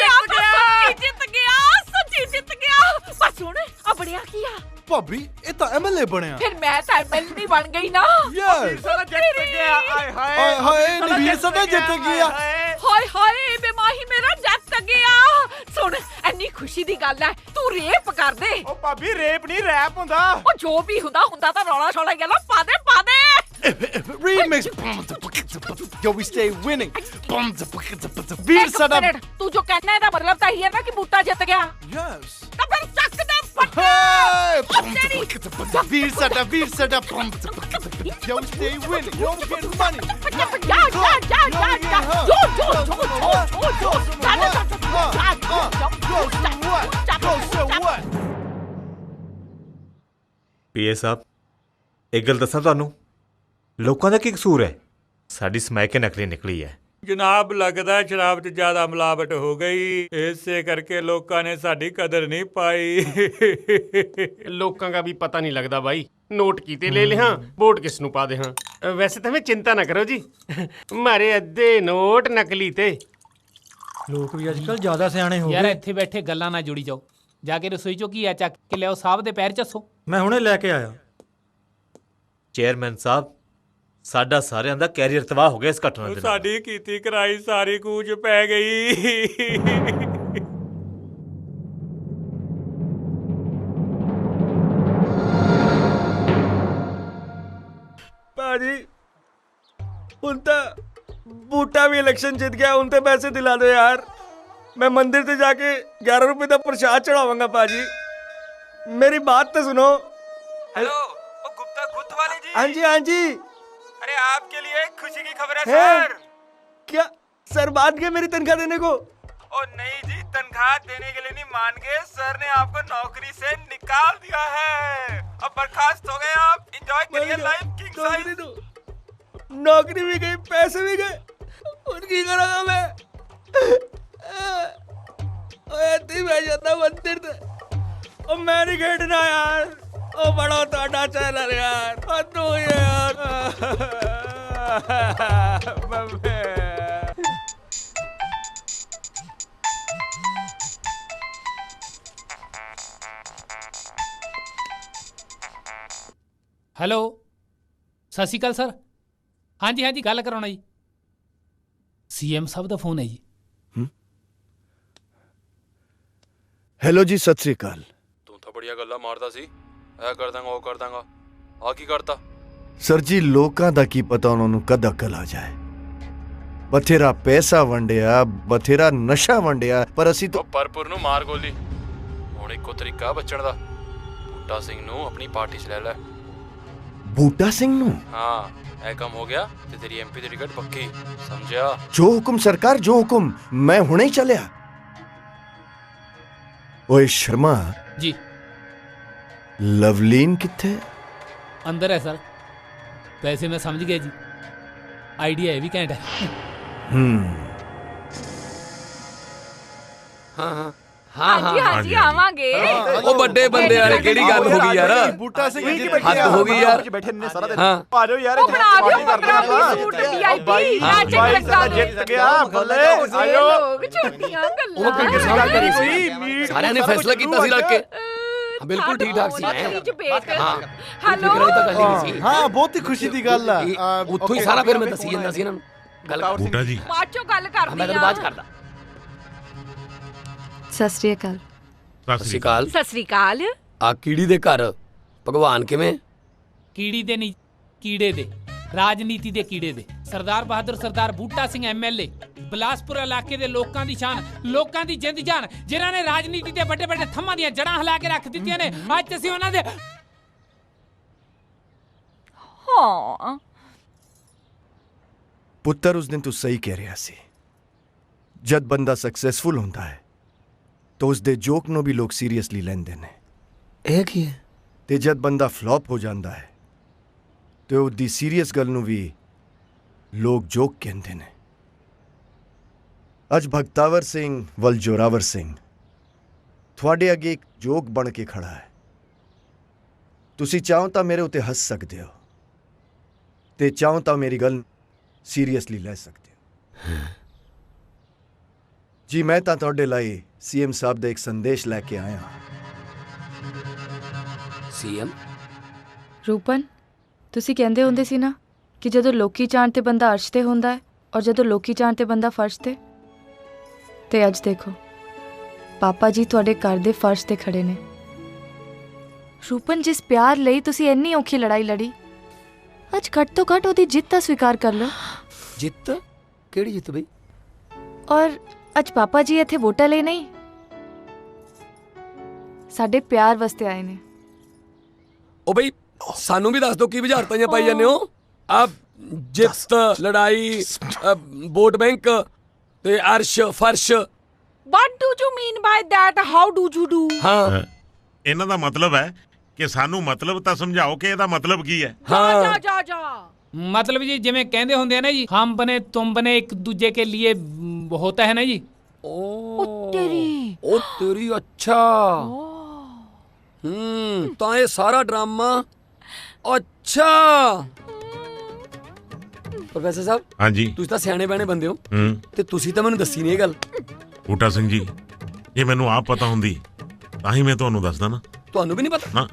S: ਜਿੱਤ ਗਿਆ, ਸੱਚੀ ਜਿੱਤ ਗਿਆ। ਬਸ ਸੁਣ, ਆ ਬੜਿਆ ਕੀ ਆ?
K: ਭਾਬੀ, ਇਹ ਤਾਂ ਐਮਐਲਏ ਬਣਿਆ।
S: ਫਿਰ ਮੈਂ ਤਾਂ ਐਮਐਲਏ ਬਣ ਗਈ ਨਾ।
K: ਯੈਸ,
J: ਸਾਡਾ ਜਿੱਤ ਗਿਆ। ਆਏ ਹਾਏ
K: ਹਾਏ ਹਾਏ, ਨਵੀਰ ਸਾਡਾ ਜਿੱਤ ਗਿਆ।
S: ਹਾਏ ਹਾਏ, ਬੇਮਾਹੀ ਮੇਰਾ ਜਿੱਤ ਗਿਆ। ਸੁਣ, ਐਨੀ ਖੁਸ਼ੀ ਦੀ ਗੱਲ ਹੈ, ਤੂੰ ਰੇਪ ਕਰ ਦੇ।
J: ਉਹ ਭਾਬੀ, ਰੇਪ ਨਹੀਂ ਰੈਪ ਹੁੰਦਾ।
S: ਉਹ ਜੋ ਵੀ ਹੁੰਦਾ ਤਾਂ ਰੌਲਾ ਛੋਲਾ ਗਿਆ ਨਾ। ਪਾ ਦੇ
K: Remix. Yo, we stay winning. ਵੀਰ ਸਾਡਾ।
S: ਤੂੰ ਜੋ ਕਹਿਣਾ ਇਹਦਾ ਮਤਲਬ ਤਾਂ ਇਹ ਹੈ ਨਾ ਕਿ ਬੂਟਾ ਜਿੱਤ ਗਿਆ।
K: ਯੈਸ।
S: ਤਾਂ ਫਿਰ ਚੱਕ ਦੇ ਫੱਟੇ।
K: ਵੀਰ ਸਾਡਾ Yo, we stay winning. Yo, we get money.
W: ਪੀਏ ਸਾਹਿਬ, ਇੱਕ ਗੱਲ ਦੱਸਾਂ ਤੁਹਾਨੂੰ, ਲੋਕਾਂ ਦਾ ਕੀ ਕਸੂਰ ਹੈ? ਸਾਡੀ ਸਮੈਕ ਨਕਲੀ ਨਿਕਲੀ ਹੈ।
V: ਜਨਾਬ, ਲੱਗਦਾ ਸ਼ਰਾਬ 'ਚ ਜ਼ਿਆਦਾ ਮਿਲਾਵਟ ਹੋ ਗਈ, ਇਸੇ ਕਰਕੇ ਲੋਕਾਂ ਨੇ ਸਾਡੀ ਕਦਰ ਨਹੀਂ ਪਾਈ।
Q: ਲੋਕਾਂ ਦਾ ਵੀ ਪਤਾ ਨਹੀਂ ਲੱਗਦਾ ਬਾਈ, ਨੋਟ ਕੀਤੇ ਲੈ ਲਿਆ, ਵੋਟ ਕਿਸ ਨੂੰ ਪਾ ਦੇ ਹਾਂ। ਵੈਸੇ ਤਾਂ ਮੈਂ ਚਿੰਤਾ ਨਾ ਕਰੋ ਜੀ, ਮਾਰੇ ਅੱਧੇ ਨੋਟ ਨਕਲੀ ਤੇ।
T: ਲੋਕ ਵੀ ਅੱਜਕੱਲ ਜ਼ਿਆਦਾ ਸਿਆਣੇ ਹੋ
E: ਯਾਰ
T: ਗਏ।
E: ਇੱਥੇ ਬੈਠੇ ਗੱਲਾਂ ਨਾ ਜੁੜੀ ਜਾਓ, ਜਾ ਕੇ ਰਸੋਈ ਚੋਂ ਕੀ ਆ ਚੱਕ ਕੇ ਲਿਆਓ, ਸਾਹਿਬ ਦੇ ਪੈਰ ਚੱਸੋ।
T: ਮੈਂ ਹੁਣੇ ਲੈ ਕੇ ਆਇਆ।
W: ਚੇਅਰਮੈਨ ਸਾਹਿਬ, ਸਾਡਾ ਸਾਰਿਆਂ ਦਾ ਕੈਰੀਅਰ ਤਬਾਹ ਹੋ ਗਿਆ ਇਸ ਘਟਨਾ ਦੇ ਨਾਲ।
V: ਸਾਡੀ ਕੀਤੀ ਕਰਾਈ ਸਾਰੀ ਕੂਚ ਪੈ ਗਈ।
T: ਭਾਜੀ ਹੁਣ ਤਾਂ ਬੂਟਾ ਵੀ ਇਲੈਕਸ਼ਨ ਜਿੱਤ ਗਿਆ, ਹੁਣ ਤੇ ਪੈਸੇ ਦਿਲਾ ਦਿਓ ਯਾਰ। मैं मंदिर से जाके 11 रुपए का प्रसाद चढ़ाऊंगा पाजी। मेरी बात तो सुनो।
G: हेलो, वो गुप्ता गुप्त वाले जी।
T: हाँ जी हाँ जी।
G: अरे आपके लिए खुशी की खबर है सर।
T: क्या सर बात गए मेरी तनख्वाह देने को?
G: ओ नहीं जी, तनख्वाह देने के लिए नहीं, मान गए सर ने आपको नौकरी से निकाल दिया है। अब बर्खास्त हो गए आप, एंजॉय करिए लाइफ किंग साइज।
T: नौकरी भी गई, पैसे भी गए, उनकी करूंगा मैं। मंदिर ओ मैं नहीं खेडना यार। ओ बड़ा ਤੁਹਾਡਾ ਚੈਨਲ यार। हद हो यार।
E: ਹੈਲੋ, ਸਤਿ ਸ਼੍ਰੀ ਅਕਾਲ ਸਰ। ਹਾਂਜੀ ਹਾਂਜੀ, ਗੱਲ ਕਰਾਉਣਾ ਜੀ। ਸੀਐਮ ਸਾਹਿਬ ਦਾ ਫੋਨ ਹੈ ਜੀ।
K: ਹੈਲੋ ਜੀ, ਸਤਿ ਸ੍ਰੀ ਅਕਾਲ।
B: ਤੂੰ ਤਾਂ ਬੜੀਆਂ ਗੱਲਾਂ ਮਾਰਦਾ ਸੀ, ਐ ਕਰ ਦਾਂਗਾ ਉਹ ਕਰ ਦਾਂਗਾ, ਆ ਕੀ ਕਰਤਾ?
K: ਸਰ ਜੀ, ਲੋਕਾਂ ਦਾ ਕੀ ਪਤਾ ਉਹਨਾਂ ਨੂੰ ਕਦ ਅਕਲ ਆ ਜਾਏ। ਬਥੇਰਾ ਪੈਸਾ ਵੰਡਿਆ, ਬਥੇਰਾ ਨਸ਼ਾ ਵੰਡਿਆ, ਪਰ ਅਸੀਂ ਤਾਂ
B: ਪਰਪੁਰ ਨੂੰ ਮਾਰ ਗੋਲੀ। ਹੁਣ ਇੱਕੋ ਤਰੀਕਾ ਬਚਣ ਦਾ, ਬੂਟਾ ਸਿੰਘ ਨੂੰ ਆਪਣੀ ਪਾਰਟੀ 'ਚ ਲੈ ਲੈ।
K: ਬੂਟਾ ਸਿੰਘ ਨੂੰ?
B: ਹਾਂ, ਇਹ ਕੰਮ ਹੋ ਗਿਆ ਤੇ ਤੇਰੀ ਐਮਪੀ ਦੀ ਟਿਕਟ ਪੱਕੀ, ਸਮਝਿਆ?
K: ਜੋ ਹੁਕਮ ਸਰਕਾਰ, ਜੋ ਹੁਕਮ। ਮੈਂ ਹੁਣੇ ਹੀ ਚੱਲਿਆ। ਓਏ ਸ਼ਰਮਾ
E: ਜੀ,
K: ਲਵਲੀਨ ਕਿੱਥੇ?
E: ਅੰਦਰ ਹੈ ਸਰ। ਵੈਸੇ ਮੈਂ ਸਮਝ ਗਿਆ ਜੀ, ਆਈਡੀਆ ਇਹ ਵੀ ਘੈਂਟ ਹੈ।
R: ਹਾਂ
S: ਹਾਂਜੀ ਆਵਾਂਗੇ।
R: ਉਹ ਵੱਡੇ ਬੰਦੇ ਵਾਲੇ ਕਿਹੜੀ ਗੱਲ ਹੋ ਗਈ ਯਾਰ?
J: ਬੂਟਾ ਸਿੰਘ ਜੀ
R: ਹੱਦ ਹੋ ਗਈ ਯਾਰ।
J: ਬੈਠੇ ਨੇ ਸਾਰਾ ਦਿਨ।
R: ਹਾਂ
J: ਆ ਜਾਓ ਯਾਰ,
S: ਉਹ ਬਣਾ ਦਿਓ ਪਤਲਾ ਸੂਟ ਵੀਆਈਪੀ ਨਾਚ ਲੱਗਾ
J: ਜਿੱਤ ਗਿਆ ਬੱਲੇ। ਆਇਓ
S: ਲੋਕ ਛੋਟੀਆਂ ਗੱਲਾਂ।
R: ਉਹ ਕਿੰਨੇ ਸਾਲ ਕਰੀ ਕੋਈ? ਸਾਰਿਆਂ ਨੇ ਫੈਸਲਾ ਕੀਤਾ ਸੀ ਰਲ ਕੇ। ਬਿਲਕੁਲ ਠੀਕ ਠਾਕ ਸੀ।
S: ਹੈਲੋ,
K: ਹਾਂ, ਬਹੁਤ ਹੀ ਖੁਸ਼ੀ ਦੀ ਗੱਲ ਆ।
R: ਉੱਥੋਂ ਹੀ ਸਾਰਾ ਫਿਰ ਮੈਂ ਦੱਸੀ ਜਾਂਦਾ ਸੀ ਇਹਨਾਂ ਨੂੰ ਗੱਲ।
L: ਬੂਟਾ ਜੀ,
S: ਬਾਅਦ ਚੋਂ ਗੱਲ ਕਰਦੀ
R: ਮੈਂ ਤੈਨੂੰ ਬਾਅਦ ਚ ਕਰਦਾ।
H: ਸਤਿ ਸ਼੍ਰੀ ਅਕਾਲ।
R: ਸਤਿ ਸ਼੍ਰੀ ਅਕਾਲ।
S: ਸਤਿ ਸ੍ਰੀ ਅਕਾਲ।
R: ਆ ਕੀੜੀ ਦੇ ਘਰ ਭਗਵਾਨ ਕਿਵੇਂ?
E: ਕੀੜੀ ਦੇ ਨਹੀਂ, ਕੀੜੇ ਦੇ, ਰਾਜਨੀਤੀ ਦੇ ਕੀੜੇ ਦੇ। ਸਰਦਾਰ ਬਹਾਦਰ ਸਰਦਾਰ ਬੂਟਾ ਸਿੰਘ ਐਮਐਲਏ, ਬਿਲਾਸਪੁਰ ਇਲਾਕੇ ਦੇ ਲੋਕਾਂ ਦੀ ਸ਼ਾਨ, ਲੋਕਾਂ ਦੀ ਜਿੰਦ ਜਾਨ, ਜਿਨ੍ਹਾਂ ਨੇ ਰਾਜਨੀਤੀ ਦੇ ਵੱਡੇ ਵੱਡੇ ਥੰਮਾਂ ਦੀਆਂ ਜੜਾਂ ਹਿਲਾ ਕੇ ਰੱਖ ਦਿੱਤੀਆਂ ਨੇ। ਅੱਜ ਅਸੀਂ ਉਹਨਾਂ ਦੇ
S: ਹਾਂ
K: ਪੁੱਤਰ, ਉਸ ਦਿਨ ਤੂੰ ਸਹੀ ਕਹਿ ਰਿਹਾ ਸੀ। ਜਦ ਬੰਦਾ ਸਕਸੈਸਫੁਲ ਹੁੰਦਾ ਹੈ ਤਾਂ ਉਸ ਦੇ ਜੋਕ ਨੂੰ ਵੀ ਲੋਕ ਸੀਰੀਅਸਲੀ ਲੈਂਦੇ ਨੇ।
R: ਇਹ ਕੀ ਹੈ?
K: ਤੇ ਜਦ ਬੰਦਾ ਫਲॉप ਹੋ ਜਾਂਦਾ ਹੈ ਤੇ ਉਹਦੀ ਸੀਰੀਅਸ ਗੱਲ ਨੂੰ ਵੀ ਲੋਕ ਜੋਕ ਕਹਿੰਦੇ ਨੇ। ਅੱਜ ਭਗਤਾਵਰ ਸਿੰਘ ਵੱਲ ਜੋਰਾਵਰ ਸਿੰਘ ਤੁਹਾਡੇ ਅੱਗੇ ਇੱਕ ਜੋਕ ਬਣ ਕੇ ਖੜਾ ਹੈ। ਤੁਸੀਂ ਚਾਹੋ ਤਾਂ ਮੇਰੇ ਉੱਤੇ ਹੱਸ ਸਕਦੇ ਹੋ ਤੇ ਚਾਹੋ ਤਾਂ ਮੇਰੀ ਗੱਲ ਸੀਰੀਅਸਲੀ ਲੈ ਸਕਦੇ ਹੋ। ਜੀ, ਮੈਂ ਤਾਂ ਤੁਹਾਡੇ ਲਈ ਸੀਐਮ ਸਾਹਿਬ ਦਾ ਇੱਕ ਸੰਦੇਸ਼ ਲੈ ਕੇ ਆਇਆ।
R: ਸੀਐਮ
H: ਰੂਪਨ, ਤੁਸੀਂ ਕਹਿੰਦੇ ਹੁੰਦੇ ਸੀ ਨਾ ਕਿ ਜਦੋਂ ਲੋਕੀ ਚਾਹਣ ਤੇ ਬੰਦਾ ਅਰਸ਼ ਤੇ ਹੁੰਦਾ ਹੈ ਔਰ ਜਦੋਂ ਲੋਕੀ ਚਾਹਣ ਤੇ ਬੰਦਾ ਫਰਸ਼ ਤੇ ਅੱਜ ਦੇਖੋ ਪਾਪਾ ਜੀ ਤੁਹਾਡੇ ਘਰ ਦੇ ਫਰਸ਼ ਤੇ ਖੜੇ ਨੇ। ਰੂਪਨ, ਜਿਸ ਪਿਆਰ ਲਈ ਤੁਸੀਂ ਇੰਨੀ ਔਖੀ ਲੜਾਈ ਲੜੀ, ਅੱਜ ਘੱਟ ਤੋਂ ਘੱਟ ਉਹਦੀ ਜਿੱਤ ਤਾਂ ਸਵੀਕਾਰ ਕਰ ਲਓ।
R: ਜਿੱਤ? ਕਿਹੜੀ ਜਿੱਤ ਬਈ?
H: ਔਰ ਅੱਜ ਪਾਪਾ ਜੀ ਇੱਥੇ ਵੋਟਾਂ ਲਈ ਨਹੀਂ, ਸਾਡੇ ਪਿਆਰ ਵਾਸਤੇ ਆਏ ਨੇ।
R: ਉਹ ਬਈ ਸਾਨੂੰ ਵੀ ਦੱਸ ਦਿਓ ਕੀ ਬੁਝਾਰਤਾਂ ਜਾਂ ਪਾਈ ਜਾਂਦੇ ਹੋ? ਆ ਜਿੱਤ, ਲੜਾਈ, ਵੋਟ ਬੈਂਕ ਤੇ ਅਰਸ਼ ਫਰਸ਼।
S: What do you mean by that? How do you do?
R: ਹਾਂ,
L: ਇਹਨਾਂ ਦਾ ਮਤਲਬ ਹੈ ਕਿ ਸਾਨੂੰ ਮਤਲਬ ਤਾਂ ਸਮਝਾਓ ਕਿ ਇਹਦਾ ਮਤਲਬ ਕੀ ਹੈ।
S: ਜਾ
E: मतलब जी, जिमें कहते होंगे ना जी, हम बने तुम बने, एक दूजे के लिए होता है ना जी।
R: ओ तेरी अच्छा। ਤਾਂ ਇਹ ਸਾਰਾ ਡਰਾਮਾ ਅੱਛਾ। ਪ੍ਰੋਫੈਸਰ ਸਾਹਿਬ,
L: ਹਾਂਜੀ,
R: ਤੁਸੀਂ ਤਾਂ ਸਿਆਣੇ ਬਹਿਣੇ ਬੰਦੇ ਹੋ ਤੇ ਤੁਸੀਂ ਤਾਂ ਮੈਨੂੰ ਦੱਸੀ ਨਹੀਂ ਇਹ ਗੱਲ।
L: ਬੂਟਾ ਸਿੰਘ ਜੀ, ਇਹ ਮੈਨੂੰ ਆਪ ਪਤਾ ਹੁੰਦੀ ਤਾਂ ਹੀ ਮੈਂ ਤੁਹਾਨੂੰ ਦੱਸਦਾ ਨਾ।
R: ਤੁਹਾਨੂੰ ਵੀ ਨਹੀਂ ਪਤਾ?
L: ਨਾ।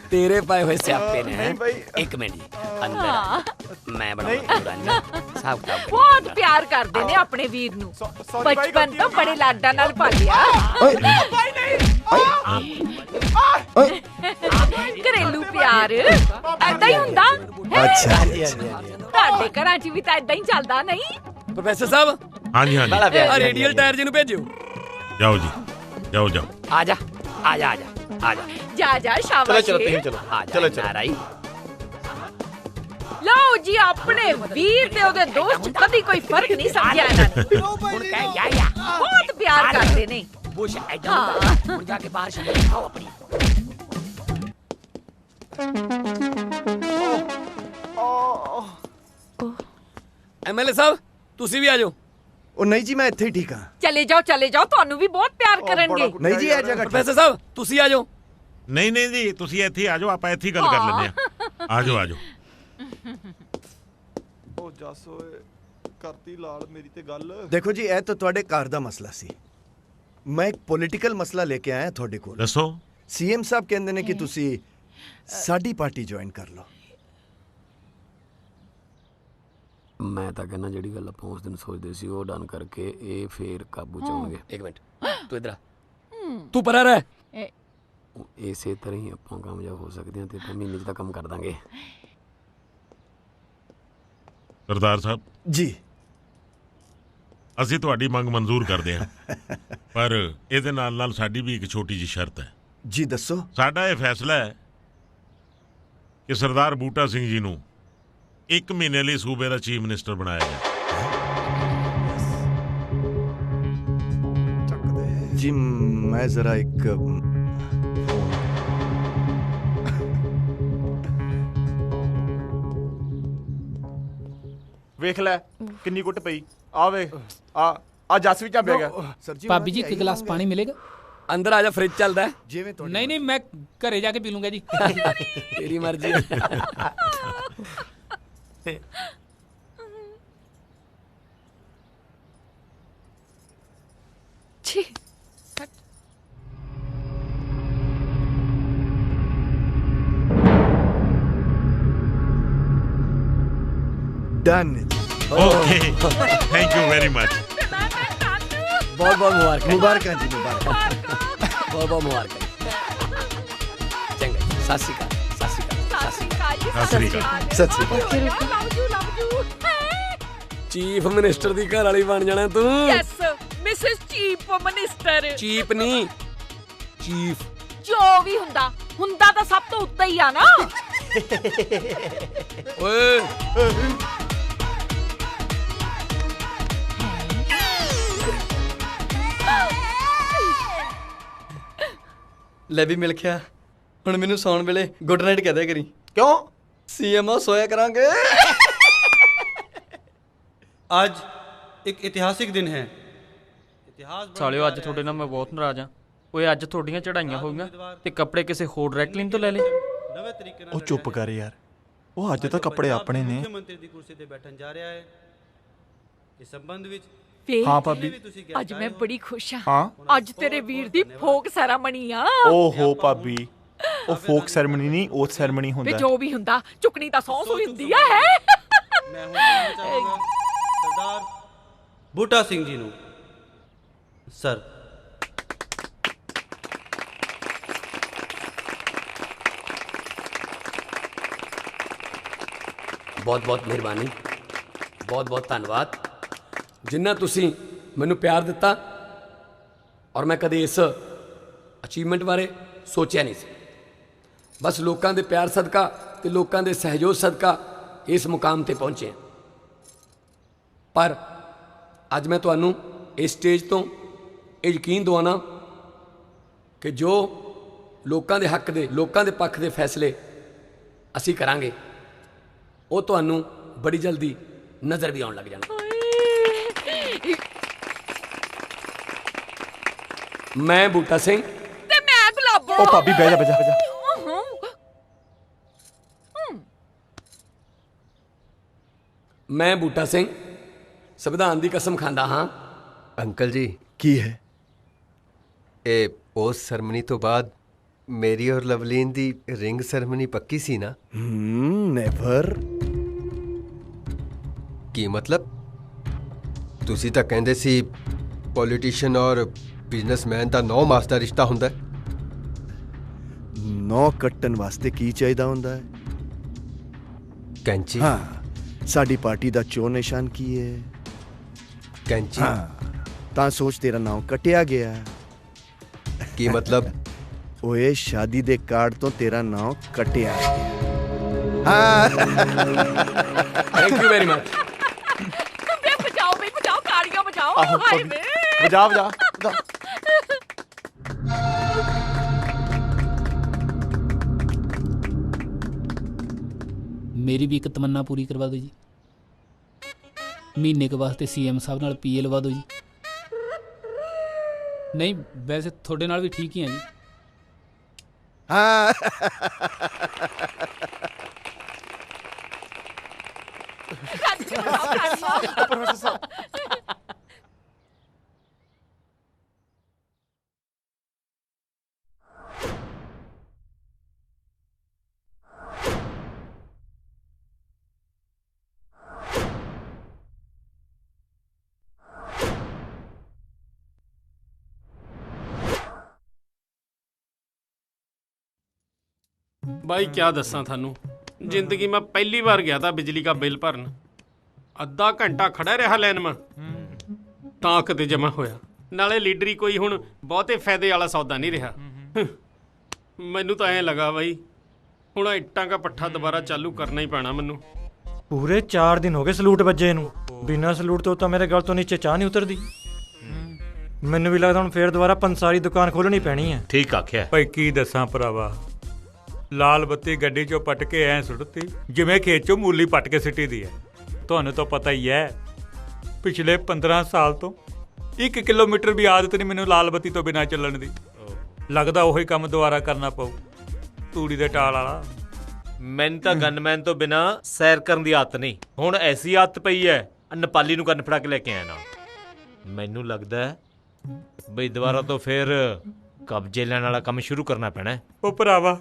R: ਤੇਰੇ ਪਾਏ ਹੋਏ ਸਿਆਪੇ ਨੇ
J: ਨਹੀਂ ਬਈ।
R: ਇੱਕ ਮਿੰਟ ਜੀ ਅੰਦਰ ਆ। ਮੈਂ ਬਣਾਉਂਦਾ ਪੂਰਾ ਨਹੀਂ ਸਾਫ ਕਿਤਾਬ
S: ਬਹੁਤ ਪਿਆਰ ਕਰਦੇ ਨੇ ਆਪਣੇ ਵੀਰ ਨੂੰ ਬਚਪਨ ਤੋਂ ਬੜੇ ਲਾਡਾਂ ਨਾਲ ਪਾਲਿਆ ਘਰੇਲੂ ਪਿਆਰ ਐਦਾਂ ਹੀ ਹੁੰਦਾ
C: ਅੱਛਾ
S: ਤੁਹਾਡੇ ਘਰਾਂ 'ਚ ਵੀ ਤਾਂ ਐਦਾਂ ਹੀ ਚੱਲਦਾ ਨਹੀਂ
R: ਪ੍ਰੋਫੈਸਰ ਸਾਹਿਬ
L: ਹਾਂਜੀ ਹਾਂਜੀ
R: ਆ ਰੇਡੀਅਲ ਟਾਇਰ ਜੀ ਨੂੰ ਭੇਜਿਓ
L: ਜਾਓ ਜੀ ਜਾਓ ਜਾਓ
R: ਆ ਜਾ ਆ ਜਾ ਆ ਜਾ ਆ ਜਾ
S: ਜਾ ਜਾ ਸ਼ਾਬਾਸ਼
R: ਚਲੋ ਚਲੋ ਨਾਰਾਈ
S: ਲਓ ਜੀ ਆਪਣੇ ਵੀਰ ਤੇ ਉਹਦੇ ਦੋਸਤ 'ਚ ਕਦੀ ਕੋਈ ਫਰਕ ਨਹੀਂ ਸਮਝਿਆ ਇਹਨਾਂ ਨੇ ਹੁਣ ਕਹਿ ਯਾ ਬਹੁਤ ਪਿਆਰ ਕਰਦੇ ਨੇ
R: ਬੁਸ਼ ਐਡਾ ਹੁਣ ਜਾ ਕੇ ਬਾਹਰ ਸ਼ਾਮੇ ਖਾਓ ਆਪਣੀ ਐਮਐਲਏ ਸਾਹਿਬ ਤੁਸੀਂ ਵੀ ਆ ਜਾਓ
C: ਉਹ ਨਹੀਂ ਜੀ ਮੈਂ ਇੱਥੇ ਹੀ ਠੀਕ ਹਾਂ
S: ਚਲੇ ਜਾਓ ਤੁਹਾਨੂੰ ਵੀ ਬਹੁਤ ਪਿਆਰ ਕਰਨਗੇ
C: ਨਹੀਂ ਜੀ ਇਹ ਜਗ੍ਹਾ
R: ਪ੍ਰੋਫੈਸਰ ਸਾਹਿਬ ਤੁਸੀਂ ਆ ਜਾਓ
L: ਨਹੀਂ ਨਹੀਂ ਜੀ ਤੁਸੀਂ ਇੱਥੇ ਹੀ ਆ ਜਾਓ ਆਪਾਂ ਇੱਥੇ ਹੀ ਗੱਲ ਕਰ ਲੈਂਦੇ ਆ ਆ ਜਾਓ ਆ ਜਾਓ
J: ਉਹ ਜੱਸ ਓਏ ਕਰਤੀ ਲਾਲ ਮੇਰੀ ਤੇ ਗੱਲ
C: ਦੇਖੋ ਜੀ ਇਹ ਤਾਂ ਤੁਹਾਡੇ ਘਰ ਦਾ ਮਸਲਾ ਸੀ ਮੈਂ ਇੱਕ ਪੋਲੀਟੀਕਲ ਮਸਲਾ ਲੈ ਕੇ ਆਇਆ ਤੁਹਾਡੇ ਕੋਲ
L: ਦੱਸੋ
C: ਸੀਐਮ ਸਾਹਿਬ ਕਹਿੰਦੇ ਨੇ ਕਿ ਤੁਸੀਂ ਸਾਡੀ ਪਾਰਟੀ ਜੁਆਇਨ ਕਰ ਲਓ
R: ਮੈਂ ਤਾਂ ਕਹਿੰਦਾ ਜਿਹੜੀ ਗੱਲ ਆਪਾਂ ਉਸ ਦਿਨ ਸੋਚਦੇ ਸੀ ਉਹ ਡਨ ਕਰਕੇ ਇਹ ਫੇਰ ਕਾਬੂ ਚ ਆਉਣਗੇ ਇੱਕ ਮਿੰਟ ਤੂੰ ਇਧਰ ਆ ਤੂੰ ਪਰਾਂ ਰਹਿ ਇਸੇ ਤਰ੍ਹਾਂ ਹੀ ਆਪਾਂ ਕਾਮਯਾਬ ਹੋ ਸਕਦੇ ਹਾਂ ਤੇ ਫਿਰ ਮਹੀਨੇ 'ਚ ਤਾਂ ਕੰਮ ਕਰ ਦਾਂਗੇ
L: ਸਰਦਾਰ ਸਾਹਿਬ
C: ਜੀ
L: ਅਸੀਂ ਤੁਹਾਡੀ ਮੰਗ ਮਨਜ਼ੂਰ ਕਰਦੇ ਹਾਂ ਪਰ ਇਹਦੇ ਨਾਲ ਨਾਲ ਸਾਡੀ ਵੀ ਇੱਕ ਛੋਟੀ ਜਿਹੀ ਸ਼ਰਤ ਹੈ
C: ਜੀ ਦੱਸੋ
L: ਸਾਡਾ ਇਹ ਫੈਸਲਾ ਹੈ ਕਿ ਸਰਦਾਰ ਬੂਟਾ ਸਿੰਘ ਜੀ ਨੂੰ 1 ਮਹੀਨੇ ਲਈ ਸੂਬੇ ਦਾ ਚੀਫ ਮਿਨਿਸਟਰ ਬਣਾਇਆ ਜਾਏ
C: ਜੀ ਮੈਂ ਜ਼ਰਾ ਇੱਕ
J: ਵੇਖ ਲੈ ਕਿੰਨੀ ਕੁੱਟ ਪਈ ਆ ਵੇ ਆ ਜੱਸ ਵੀ ਝਾਂਬਿਆ ਗਿਆ
E: ਭਾਬੀ ਜੀ ਇੱਕ ਗਲਾਸ ਪਾਣੀ ਮਿਲੇਗਾ
R: ਅੰਦਰ ਆ ਜਾ ਫ੍ਰਿਜ ਚੱਲਦਾ
C: ਜਿਵੇਂ
E: ਨਹੀਂ ਨਹੀਂ ਮੈਂ ਘਰੇ ਜਾ ਕੇ ਪੀ ਲੂੰਗਾ ਜੀ
R: ਤੇਰੀ ਮਰਜ਼ੀ
S: ਛੀ
C: done
L: okay thank you very much
R: ਬਹੁਤ ਬਹੁਤ
C: ਮੁਬਾਰਕਾਂ ਜੀ ਮੁਬਾਰਕਾਂ
R: ਬਹੁਤ ਬਹੁਤ ਮੁਬਾਰਕਾਂ ਚੰਗਾ ਸਤਿ ਸ਼੍ਰੀ ਅਕਾਲ
L: ਸਤਿ
C: ਸਤਿ ਸ੍ਰੀ ਅਕਾਲ
R: ਚੀਫ ਮਿਨਿਸਟਰ ਦੀ ਘਰ ਵਾਲੀ ਬਣ ਜਾਣਾ ਤੂੰ
S: yes Mrs chief minister
R: cheap ਨਹੀਂ ਚੀਫ
S: ਜੋ ਵੀ ਹੁੰਦਾ ਤਾਂ ਸਭ ਤੋਂ ਉੱਤੇ ਹੀ ਆ ਨਾ
R: ਓਏ
U: ਲੈ ਵੀ ਮਿਲ ਗਿਆ ਹੁਣ ਮੈਨੂੰ ਸੌਣ ਵੇਲੇ ਗੁੱਡ ਨਾਈਟ ਕਹਿ ਦਿਆ ਕਰੀ
T: ਕਿਉਂ
U: ਸੀਐਮਓ ਸੋਇਆ ਕਰਾਂਗੇ
F: ਅੱਜ ਇੱਕ ਇਤਿਹਾਸਿਕ ਦਿਨ ਹੈ
O: ਸਾਲਿਓ ਅੱਜ ਤੁਹਾਡੇ ਨਾਲ ਮੈਂ ਬਹੁਤ ਨਾਰਾਜ਼ ਆ ਓਏ ਅੱਜ ਤੁਹਾਡੀਆਂ ਚੜਾਈਆਂ ਹੋ ਗਈਆਂ ਤੇ ਕੱਪੜੇ ਕਿਸੇ ਹੋਰ ਡਰਾਈ ਕਲੀਨ ਤੋਂ ਲੈ ਲਏ
J: ਉਹ ਚੁੱਪ ਕਰ ਯਾਰ ਉਹ ਅੱਜ ਤਾਂ ਕੱਪੜੇ ਆਪਣੇ ਨੇ
F: ਮੁੱਖ ਮੰਤਰੀ ਦੀ ਕੁਰਸੀ ਤੇ ਬੈਠਣ ਜਾ ਰਿਹਾ ਹੈ ਇਸ ਸੰਬੰਧ ਵਿੱਚ
J: ਹਾਂ ਭਾਬੀ
S: ਅੱਜ ਮੈਂ ਬੜੀ ਖੁਸ਼
J: ਹਾਂ
S: ਅੱਜ ਤੇਰੇ ਵੀਰ ਦੀ ਫੋਕ ਸੈਰਾਮਨੀ ਆ
J: ਓਹੋ ਭਾਬੀ ਉਹ ਫੋਕ ਸੈਰਮਨੀ ਨਹੀਂ ਓਥ ਸੈਰਮਨੀ
S: ਤੇ
J: ਹੁੰਦਾ
S: ਜੋ ਵੀ ਹੁੰਦਾ ਚੁਕਣੀ ਤਾਂ ਸੌਂ ਸੂਈ ਹੁੰਦੀ ਆ ਹੈ
F: ਮੈਂ ਹੁਣ ਚਾਹਾਂਗਾ ਸਰਦਾਰ ਬੂਟਾ ਸਿੰਘ ਜੀ ਨੂੰ ਸਰ
R: ਬਹੁਤ ਬਹੁਤ ਮਿਹਰਬਾਨੀ ਬਹੁਤ ਬਹੁਤ ਧੰਨਵਾਦ ਜਿੰਨਾ ਤੁਸੀਂ ਮੈਨੂੰ ਪਿਆਰ ਦਿੱਤਾ ਔਰ ਮੈਂ ਕਦੇ ਇਸ ਅਚੀਵਮੈਂਟ ਬਾਰੇ ਸੋਚਿਆ ਨਹੀਂ ਸੀ ਬਸ ਲੋਕਾਂ ਦੇ ਪਿਆਰ ਸਦਕਾ ਤੇ ਲੋਕਾਂ ਦੇ ਸਹਿਯੋਗ ਸਦਕਾ ਇਸ ਮੁਕਾਮ ਤੇ ਪਹੁੰਚੇ ਪਰ ਅੱਜ ਮੈਂ ਤੁਹਾਨੂੰ ਇਸ ਸਟੇਜ ਤੋਂ ਇਹ ਯਕੀਨ ਦਿਵਾਉਣਾ ਕਿ ਜੋ ਲੋਕਾਂ ਦੇ ਹੱਕ ਦੇ ਲੋਕਾਂ ਦੇ ਪੱਖ ਦੇ ਫੈਸਲੇ ਅਸੀਂ ਕਰਾਂਗੇ ਉਹ ਤੁਹਾਨੂੰ ਬੜੀ ਜਲਦੀ ਨਜ਼ਰ ਵੀ ਆਉਣ ਲੱਗ ਜਾਣਾ ਮੈਂ ਬੂਟਾ ਸਿੰਘ
S: ਤੇ ਮੈਂ ਗੁਲਾਬੋ
J: ਉਹ ਭਾਬੀ ਬਹਿ ਜਾ ਬਹਿ ਜਾ
R: ਮੈਂ ਬੂਟਾ ਸਿੰਘ ਸੰਵਿਧਾਨ ਦੀ ਕਸਮ ਖਾਂਦਾ ਹਾਂ
I: ਅੰਕਲ ਜੀ
C: ਕੀ ਹੈ
I: ਇਹ ਪੋਸਟ ਸੈਰਮਨੀ ਤੋਂ ਬਾਅਦ ਮੇਰੀ ਔਰ ਲਵਲੀਨ ਦੀ ਰਿੰਗ ਸੈਰੇਮਨੀ ਪੱਕੀ ਸੀ ਨਾ?
N: ਨੈਵਰ।
I: ਕੀ ਮਤਲਬ? ਤੁਸੀਂ ਤਾਂ ਕਹਿੰਦੇ ਸੀ ਪੋਲੀਟੀਸ਼ੀਅਨ ਔਰ ਬਿਜ਼ਨਸਮੈਨ ਦਾ 9 ਮਾਸ ਦਾ ਰਿਸ਼ਤਾ ਹੁੰਦਾ ਹੈ।
N: 9 ਕੱਟਣ ਵਾਸਤੇ ਕੀ ਚਾਹੀਦਾ ਹੁੰਦਾ ਹੈ?
I: ਕੈਂਚੀ।
N: ਹਾਂ, ਸਾਡੀ ਪਾਰਟੀ ਦਾ ਚੋਣ ਨਿਸ਼ਾਨ ਕੀ ਹੈ?
I: ਕੈਂਚੀ।
N: ਹਾਂ, ਤਾਂ ਸੋਚ ਤੇਰਾ ਨਾਮ ਕੱਟਿਆ ਗਿਆ।
I: ਕੀ ਮਤਲਬ?
N: ਓਏ ਸ਼ਾਦੀ ਦੇ ਕਾਰਡ ਤੋਂ ਤੇਰਾ ਨਾਮ ਕੱਟਿਆ ਗਿਆ। ਹਾਂ,
R: ਥੈਂਕ ਯੂ ਵੈਰੀ ਮਚ।
S: ਬੇ ਬਚਾਓ ਬੇ ਬਚਾਓ, ਤਾੜੀਆਂ ਬਚਾਓ। ਹਾਏ ਬੇ
N: ਵਜਾ ਵਜਾ।
E: ਮੇਰੀ ਵੀ ਇੱਕ ਤਮੰਨਾ ਪੂਰੀ ਕਰਵਾ ਦਿਓ ਜੀ। ਮਹੀਨੇ ਕੁ ਵਾਸਤੇ ਸੀਐਮ ਸਾਹਿਬ ਨਾਲ ਪੀਏ ਲਵਾ ਦਿਓ ਜੀ। ਨਹੀਂ ਵੈਸੇ ਤੁਹਾਡੇ ਨਾਲ ਵੀ ਠੀਕ ਹੀ ਆ ਜੀ।
N: ਹਾਂ,
Q: ਬਾਈ ਕਿਆ ਦੱਸਾਂ ਤੁਹਾਨੂੰ, ਜ਼ਿੰਦਗੀ ਮੈਂ ਪਹਿਲੀ ਵਾਰ ਗਿਆ ਤਾਂ ਬਿਜਲੀ ਦਾ ਬਿੱਲ ਭਰਨ। ਅੱਧਾ ਘੰਟਾ ਖੜਾ ਰਿਹਾ ਲਾਈਨ में ਤਾਂ ਕਿਤੇ ਜਮਾ ਹੋਇਆ। ਨਾਲੇ ਲੀਡਰੀ ਕੋਈ ਹੁਣ ਬਹੁਤੇ ਫਾਇਦੇ ਵਾਲਾ ਸੌਦਾ ਨਹੀਂ ਰਿਹਾ। ਮੈਨੂੰ ਤਾਂ ਐਂ ਲੱਗਾ ਬਾਈ ਹੁਣ ਇੱਟਾਂ ਦਾ ਪੱਠਾ ਦੁਬਾਰਾ ਚਾਲੂ ਕਰਨਾ ਹੀ ਪੈਣਾ ਮੈਨੂੰ।
T: ਪੂਰੇ 4 ਦਿਨ ਹੋ ਗਏ ਸਲੂਟ ਵੱਜੇ ਨੂੰ। ਬਿਨਾਂ ਸਲੂਟ ਤੋਂ ਤਾਂ ਮੇਰੇ ਗਲ ਤੋਂ ਨੀਚੇ ਚਾਹ ਨਹੀਂ ਉਤਰਦੀ। ਮੈਨੂੰ ਵੀ ਲੱਗਦਾ ਹੁਣ ਫੇਰ ਦੁਬਾਰਾ ਪੰਸਾਰੀ ਦੁਕਾਨ ਖੋਲਣੀ ਪੈਣੀ ਹੈ।
W: ਠੀਕ ਆਖਿਆ
V: ਭਾਈ ਕੀ ਦੱਸਾਂ ਭਰਾਵਾ, ਲਾਲ ਬੱਤੀ ਗੱਡੀ ਚੋਂ ਪਟ ਕੇ ਐ ਸੁੱਟਤੀ ਜਿਵੇਂ ਖੇਤ ਚੋਂ ਮੂਲੀ ਪਟ ਕੇ ਸਿੱਟੀ ਦੀ ਹੈ। ਤੁਹਾਨੂੰ ਤਾਂ ਪਤਾ ਹੀ ਹੈ ਪਿਛਲੇ 15 ਸਾਲ ਤੋਂ 1 ਕਿਲੋਮੀਟਰ ਵੀ ਆਦਤ ਨਹੀਂ ਮੈਨੂੰ ਲਾਲ ਬੱਤੀ ਤੋਂ ਬਿਨਾਂ ਚੱਲਣ ਦੀ। ਲੱਗਦਾ ਉਹੀ ਕੰਮ ਦੁਬਾਰਾ ਕਰਨਾ ਪਊ, ਤੂੜੀ ਦੇ ਟਾਲ ਵਾਲਾ।
W: ਮੈਨੂੰ ਤਾਂ ਗਨਮੈਨ ਤੋਂ ਬਿਨਾਂ ਸੈਰ ਕਰਨ ਦੀ ਆਦਤ ਨਹੀਂ, ਹੁਣ ਐਸੀ ਆਦਤ ਪਈ ਹੈ ਨੇਪਾਲੀ ਨੂੰ ਗਨ ਫੜਾ ਕੇ ਲੈ ਕੇ ਆਇਆ ਨਾ। ਮੈਨੂੰ ਲੱਗਦਾ ਹੈ ਬਈ ਦੁਬਾਰਾ ਤੋਂ ਫਿਰ ਕਬਜ਼ੇ ਲੈਣ ਵਾਲਾ ਕੰਮ ਸ਼ੁਰੂ ਕਰਨਾ ਪੈਣਾ।
V: ਉਹ ਭਰਾਵਾ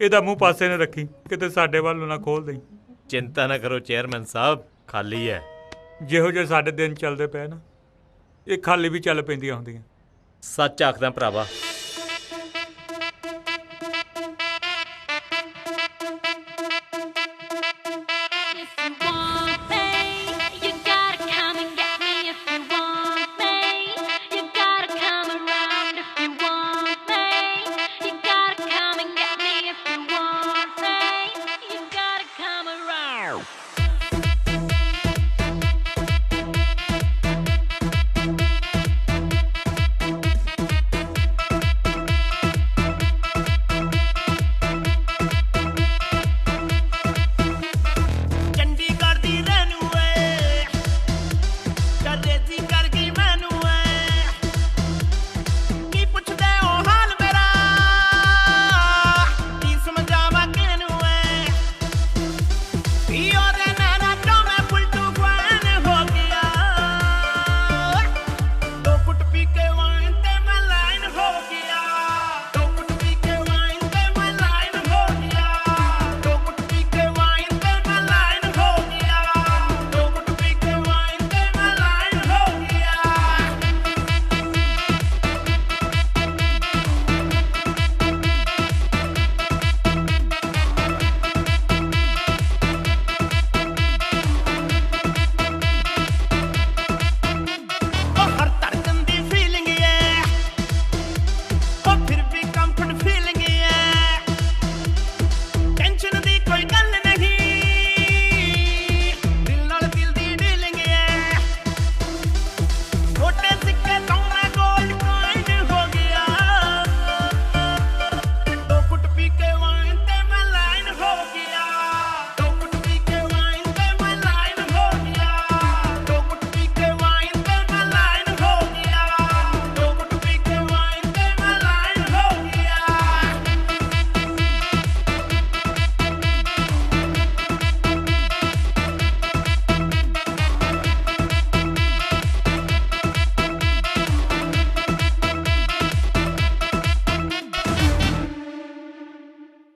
V: ਇਹਦਾ ਮੂੰਹ ਪਾਸੇ ਨੇ ਰੱਖੀ, ਕਿਤੇ ਸਾਡੇ ਵੱਲ ਨੂੰ ਨਾ ਖੋਲ ਦੇਈ।
W: ਚਿੰਤਾ ਨਾ ਕਰੋ ਚੇਅਰਮੈਨ ਸਾਹਿਬ, ਖਾਲੀ ਹੈ।
V: ਜਿਹੋ ਜਿਹੇ ਸਾਡੇ ਦਿਨ ਚੱਲਦੇ ਪਏ ਨਾ, ਇਹ ਖਾਲੀ ਵੀ ਚੱਲ ਪੈਂਦੀਆਂ ਹੁੰਦੀਆਂ।
W: ਸੱਚ ਆਖਦਾ ਭਰਾਵਾ,